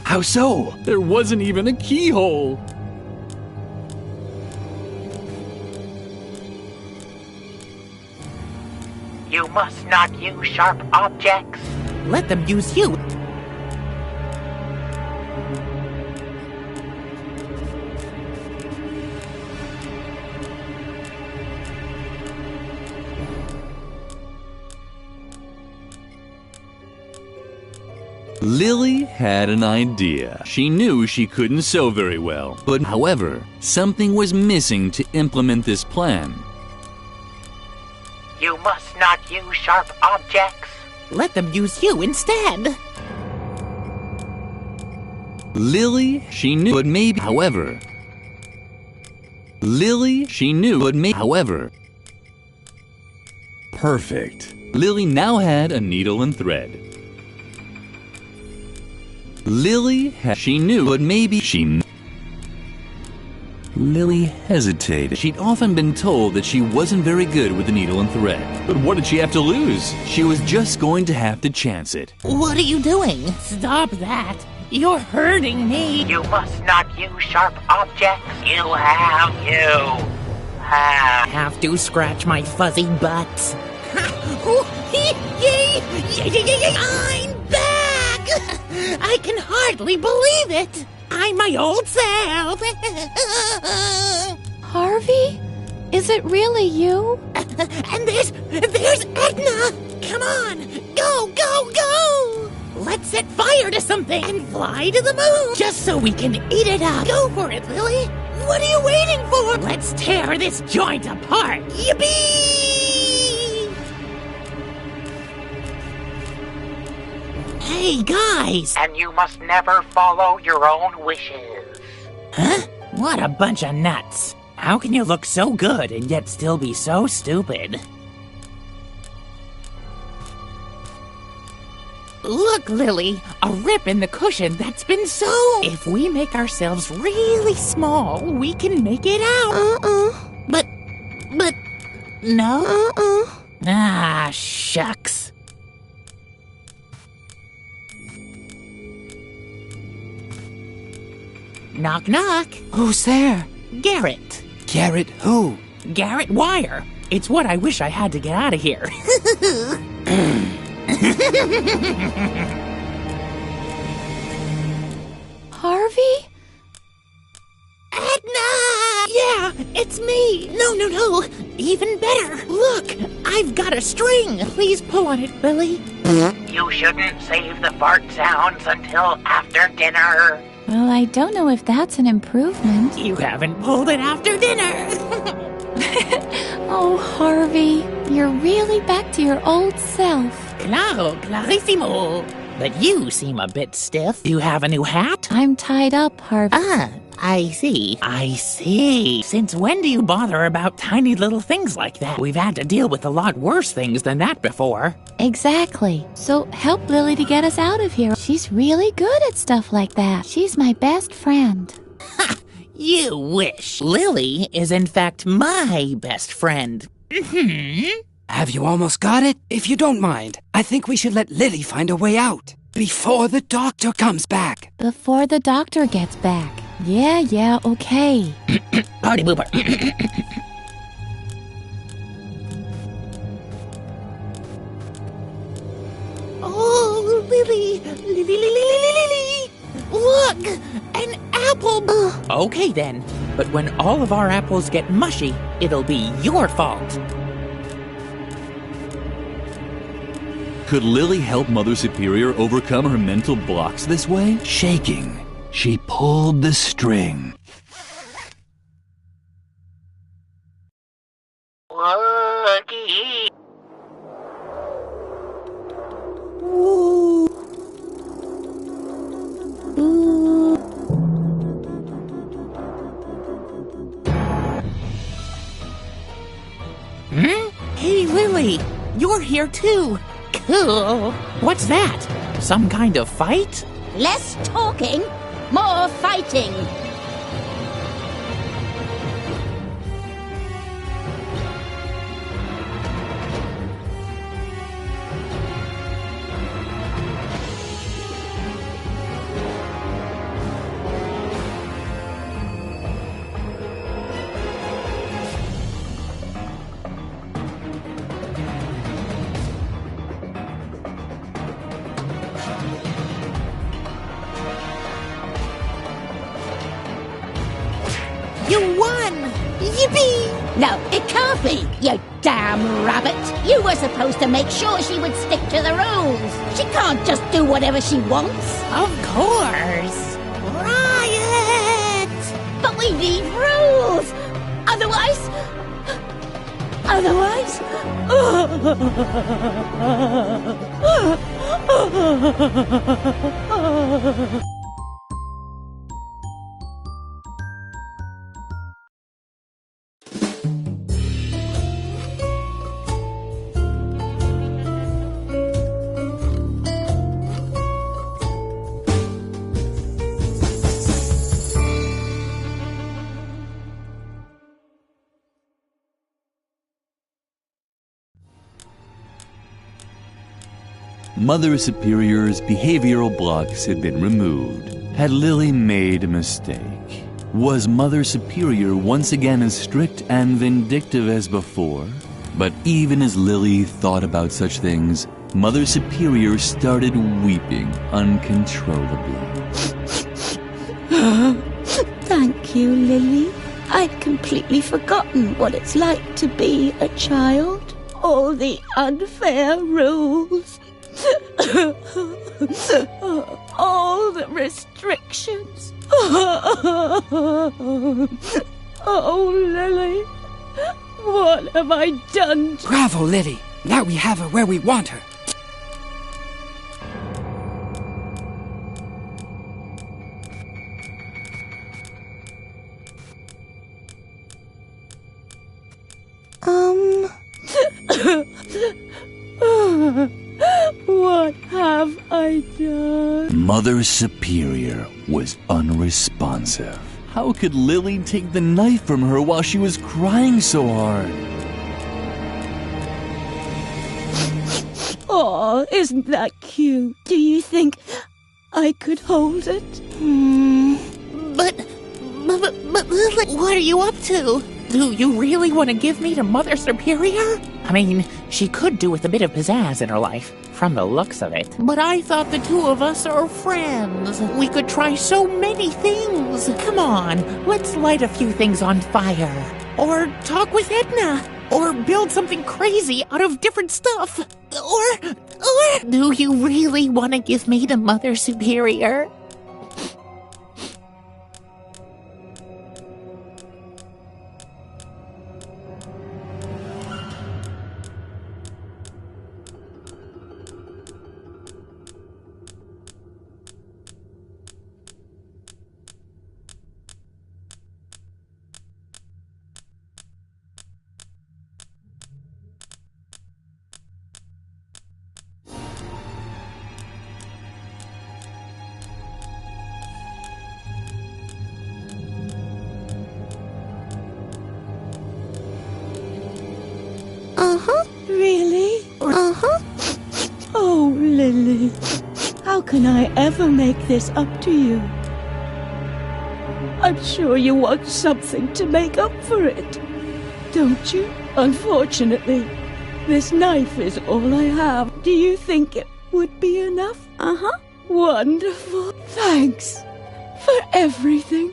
Speaker 2: How so? There wasn't even a keyhole.
Speaker 20: You must not use sharp objects.
Speaker 21: Let them use you.
Speaker 2: Lily had an idea. She knew she couldn't sew very well, but however, something was missing to implement this plan.
Speaker 20: You must not use sharp objects.
Speaker 21: Let them use you instead.
Speaker 2: Lily, she knew, but maybe, however. Lily, she knew, but maybe, however. Perfect. Lily now had a needle and thread. Lily, she knew, but maybe she... Lily hesitated. She'd often been told that she wasn't very good with the needle and thread. But what did she have to lose? She was just going to have to chance it.
Speaker 21: What are you doing? Stop that. You're hurting me.
Speaker 20: You must not use sharp objects. You have
Speaker 21: to scratch my fuzzy butt. I'm back! I can hardly believe it. I'm my old self.
Speaker 3: Harvey? Is it really you?
Speaker 21: And there's Edna. Come on. Go. Let's set fire to something and fly to the moon, just so we can eat it up. Go for it, Lily. What are you waiting for? Let's tear this joint apart. Yippee! Hey, guys!
Speaker 20: And you must never follow your own wishes.
Speaker 21: Huh? What a bunch of nuts. How can you look so good and yet still be so stupid? Look, Lily, a rip in the cushion that's been sewn. If we make ourselves really small, we can make it out. But, no? Ah, shucks. Knock, knock.
Speaker 16: Who's there?
Speaker 21: Garrett.
Speaker 16: Garrett who?
Speaker 21: Garrett Wire. It's what I wish I had to get out of here.
Speaker 11: Harvey?
Speaker 21: Edna! Yeah, it's me. No. Even better. Look, I've got a string. Please pull on it, Billy.
Speaker 20: You shouldn't save the fart sounds until after dinner.
Speaker 11: Well, I don't know if that's an improvement.
Speaker 21: You haven't pulled it after dinner.
Speaker 11: Oh, Harvey, you're really back to your old self.
Speaker 21: Claro, clarissimo. But you seem a bit stiff. You have a new hat?
Speaker 11: I'm tied up, Harvey.
Speaker 21: Ah, I see. Since when do you bother about tiny little things like that? We've had to deal with a lot worse things than that before.
Speaker 11: Exactly. So help Lily to get us out of here. She's really good at stuff like that. She's my best friend.
Speaker 21: Ha! You wish. Lily is in fact my best friend.
Speaker 16: Have you almost got it? If you don't mind, I think we should let Lily find a way out. Before the doctor comes back.
Speaker 11: Before the doctor gets back. Yeah, okay.
Speaker 21: Party booper. Oh, Lily. Look, an apple. Okay then, but when all of our apples get mushy, it'll be your fault.
Speaker 2: Could Lily help Mother Superior overcome her mental blocks this way? Shaking, she pulled the string.
Speaker 20: Woogie.
Speaker 21: Hey, Lily, you're here too. Cool. What's that? Some kind of fight?
Speaker 7: Less talking, more fighting.
Speaker 21: You won! Yippee!
Speaker 7: No, it can't be, you damn rabbit. You were supposed to make sure she would stick to the rules. She can't just do whatever she wants.
Speaker 21: Of course. Riot!
Speaker 7: But we need rules. Otherwise...
Speaker 2: Mother Superior's behavioral blocks had been removed. Had Lily made a mistake? Was Mother Superior once again as strict and vindictive as before? But even as Lily thought about such things, Mother Superior started weeping uncontrollably.
Speaker 22: Thank you, Lily. I'd completely forgotten what it's like to be a child. All the unfair rules. All the restrictions. Oh, Lily. What have I done to...
Speaker 16: Bravo, Lily. Now we have her where we want her.
Speaker 22: What have I done?
Speaker 2: Mother Superior was unresponsive. How could Lily take the knife from her while she was crying so hard?
Speaker 22: Oh, isn't that cute? Do you think I could hold it?
Speaker 21: But Lily, what are you up to? Do you really want to give me to Mother Superior? I mean, she could do with a bit of pizzazz in her life, from the looks of it. But I thought the two of us are friends. We could try so many things. Come on, let's light a few things on fire. Or talk with Edna. Or build something crazy out of different stuff. Or do you really want to give me to Mother Superior?
Speaker 22: Really? Oh, Lily. How can I ever make this up to you? I'm sure you want something to make up for it, don't you? Unfortunately, this knife is all I have. Do you think it would be enough? Wonderful. Thanks for everything.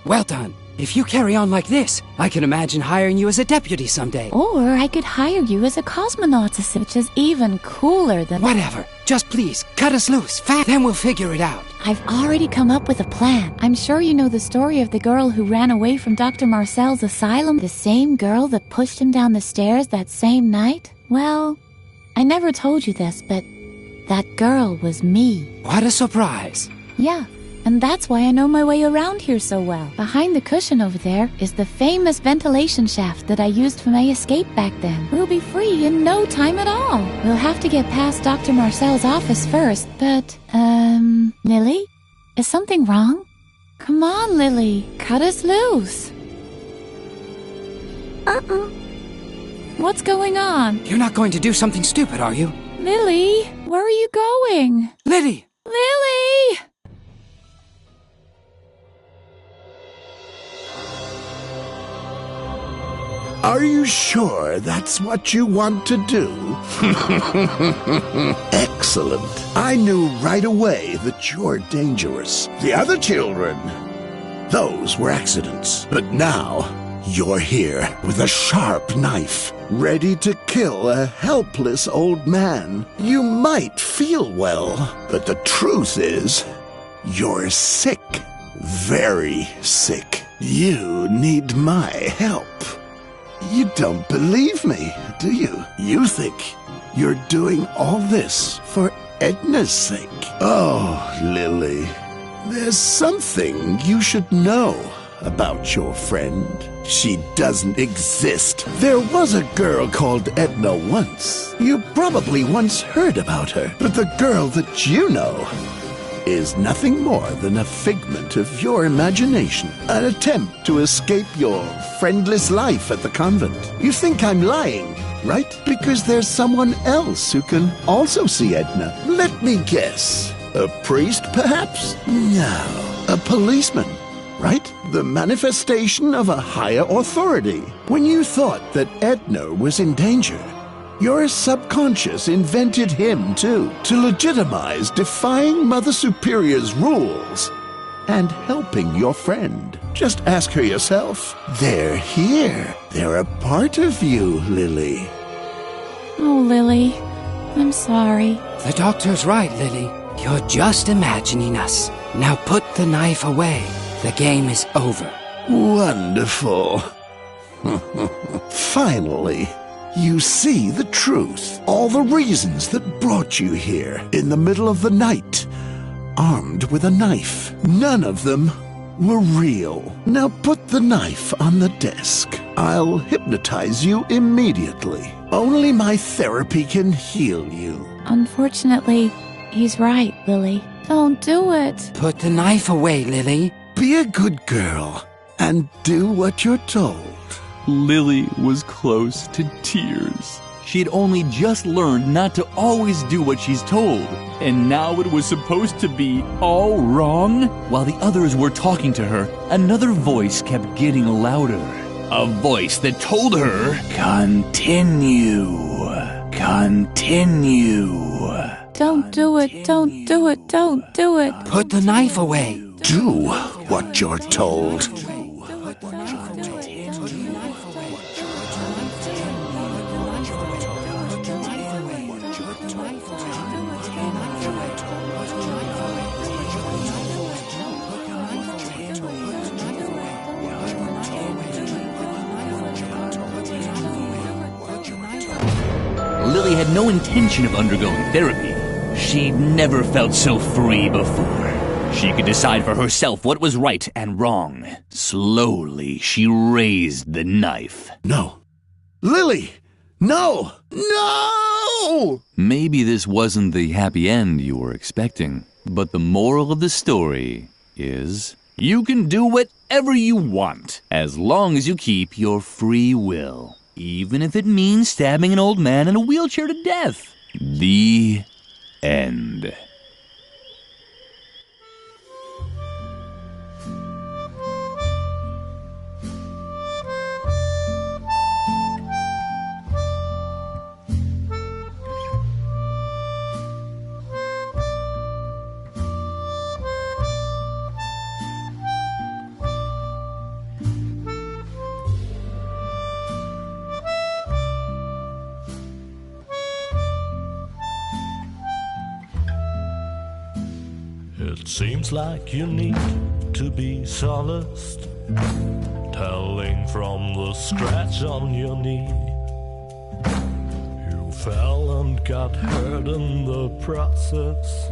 Speaker 16: Well done. If you carry on like this, I can imagine hiring you as a deputy someday.
Speaker 11: Or I could hire you as a cosmonaut, which is even cooler than...
Speaker 16: Whatever. Just please, cut us loose, fast, then we'll figure it out.
Speaker 11: I've already come up with a plan. I'm sure you know the story of the girl who ran away from Dr. Marcel's asylum, the same girl that pushed him down the stairs that same night? Well, I never told you this, but that girl was me.
Speaker 16: What a surprise.
Speaker 11: Yeah. And that's why I know my way around here so well. Behind the cushion over there is the famous ventilation shaft that I used for my escape back then. We'll be free in no time at all. We'll have to get past Dr. Marcel's office first, but, Lily? Is something wrong? Come on, Lily. Cut us loose. What's going on?
Speaker 16: You're not going to do something stupid, are you?
Speaker 11: Lily, where are you going?
Speaker 16: Lily!
Speaker 11: Lily!
Speaker 23: Are you sure that's what you want to do? Excellent. I knew right away that you're dangerous. The other children, those were accidents. But now, you're here with a sharp knife, ready to kill a helpless old man. You might feel well, but the truth is, you're sick. Very sick. You need my help. You don't believe me, do you? You think you're doing all this for Edna's sake. Oh, Lily, there's something you should know about your friend. She doesn't exist. There was a girl called Edna once. You probably once heard about her. But the girl that you know is nothing more than a figment of your imagination, an attempt to escape your friendless life at the convent. You think I'm lying, right? Because there's someone else who can also see Edna. Let me guess. A priest, perhaps? No, a policeman, right? The manifestation of a higher authority. When you thought that Edna was in danger, your subconscious invented him, too, to legitimize defying Mother Superior's rules and helping your friend. Just ask her yourself. They're here. They're a part of you, Lily.
Speaker 11: Oh, Lily, I'm sorry.
Speaker 16: The doctor's right, Lily. You're just imagining us. Now put the knife away. The game is over.
Speaker 23: Wonderful. Finally, you see the truth. All the reasons that brought you here in the middle of the night, armed with a knife. None of them were real. Now put the knife on the desk. I'll hypnotize you immediately. Only my therapy can heal you.
Speaker 11: Unfortunately, he's right, Lily. Don't do it.
Speaker 16: Put the knife away, Lily.
Speaker 23: Be a good girl and do what you're told.
Speaker 2: Lily was close to tears. She had only just learned not to always do what she's told, and now it was supposed to be all wrong? While the others were talking to her, another voice kept getting louder. A voice that told her, "Continue. Continue."
Speaker 11: Don't do it. Don't do it. Don't do it.
Speaker 16: Put the knife away.
Speaker 23: Do what you're told.
Speaker 2: Lily had no intention of undergoing therapy. She'd never felt so free before. She could decide for herself what was right and wrong. Slowly, she raised the knife.
Speaker 23: No. Lily! No! No!
Speaker 2: Maybe this wasn't the happy end you were expecting, but the moral of the story is you can do whatever you want as long as you keep your free will, even if it means stabbing an old man in a wheelchair to death. The end.
Speaker 8: It seems like you need to be solaced, telling from the scratch on your knee. You fell and got hurt in the process,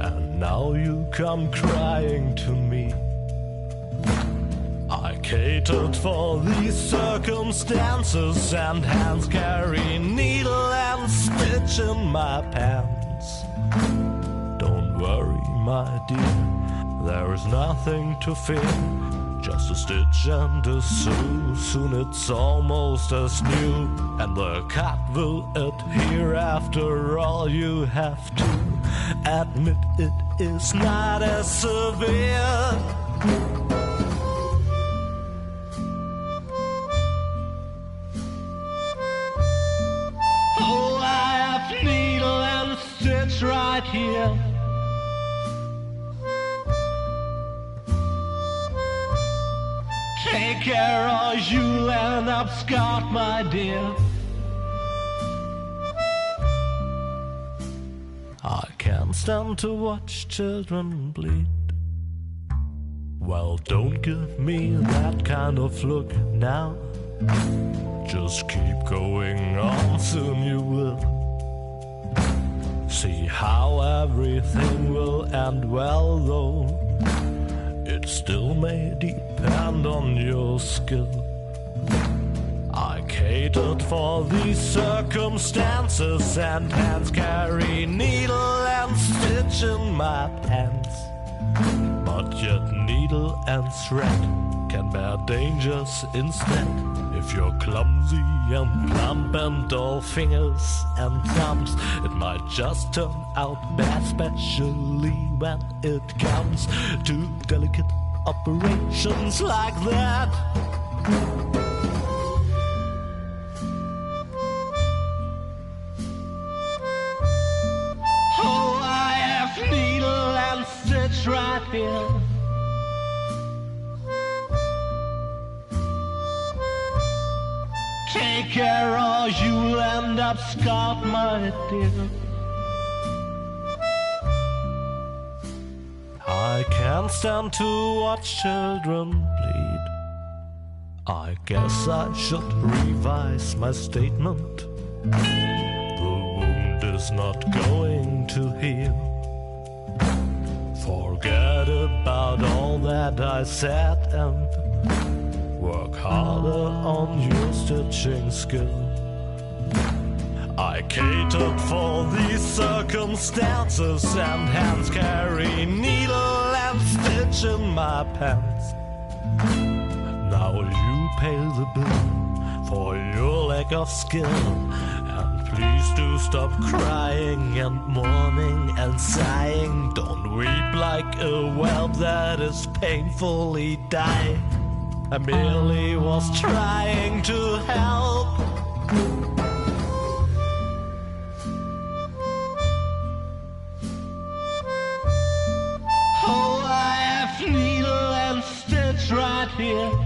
Speaker 8: and now you come crying to me. I catered for these circumstances, and hands carry needle and stitch in my pants. Don't worry, my dear, there is nothing to fear. Just a stitch and a sew, soon it's almost as new, and the cut will adhere. After all, you have to admit it is not as severe. Oh, I have needle and stitch right here. Take care or you'll end up scarred, my dear. I can't stand to watch children bleed. Well, don't give me that kind of look now. Just keep going on, soon you will see how everything will end well, though it still may depend on your skill. I catered for these circumstances, and hands carry needle and stitch in my pants. But yet needle and thread can bear dangers instead. If you're clumsy and plump and all fingers and thumbs, it might just turn out bad, especially when it comes to delicate operations like that. Oh, I have needle and stitch right here. Take care or you'll end up scarred, my dear. can't stand to watch children bleed. I guess I should revise my statement. The wound is not going to heal. Forget about all that I said and work harder on your stitching skill. I catered for these circumstances, and hands carry needle and stitch in my pants. Now you pay the bill for your lack of skill, and please do stop crying and mourning and sighing. Don't weep like a whelp that is painfully dying. I merely was trying to help. Oh, I have needle and stitch right here.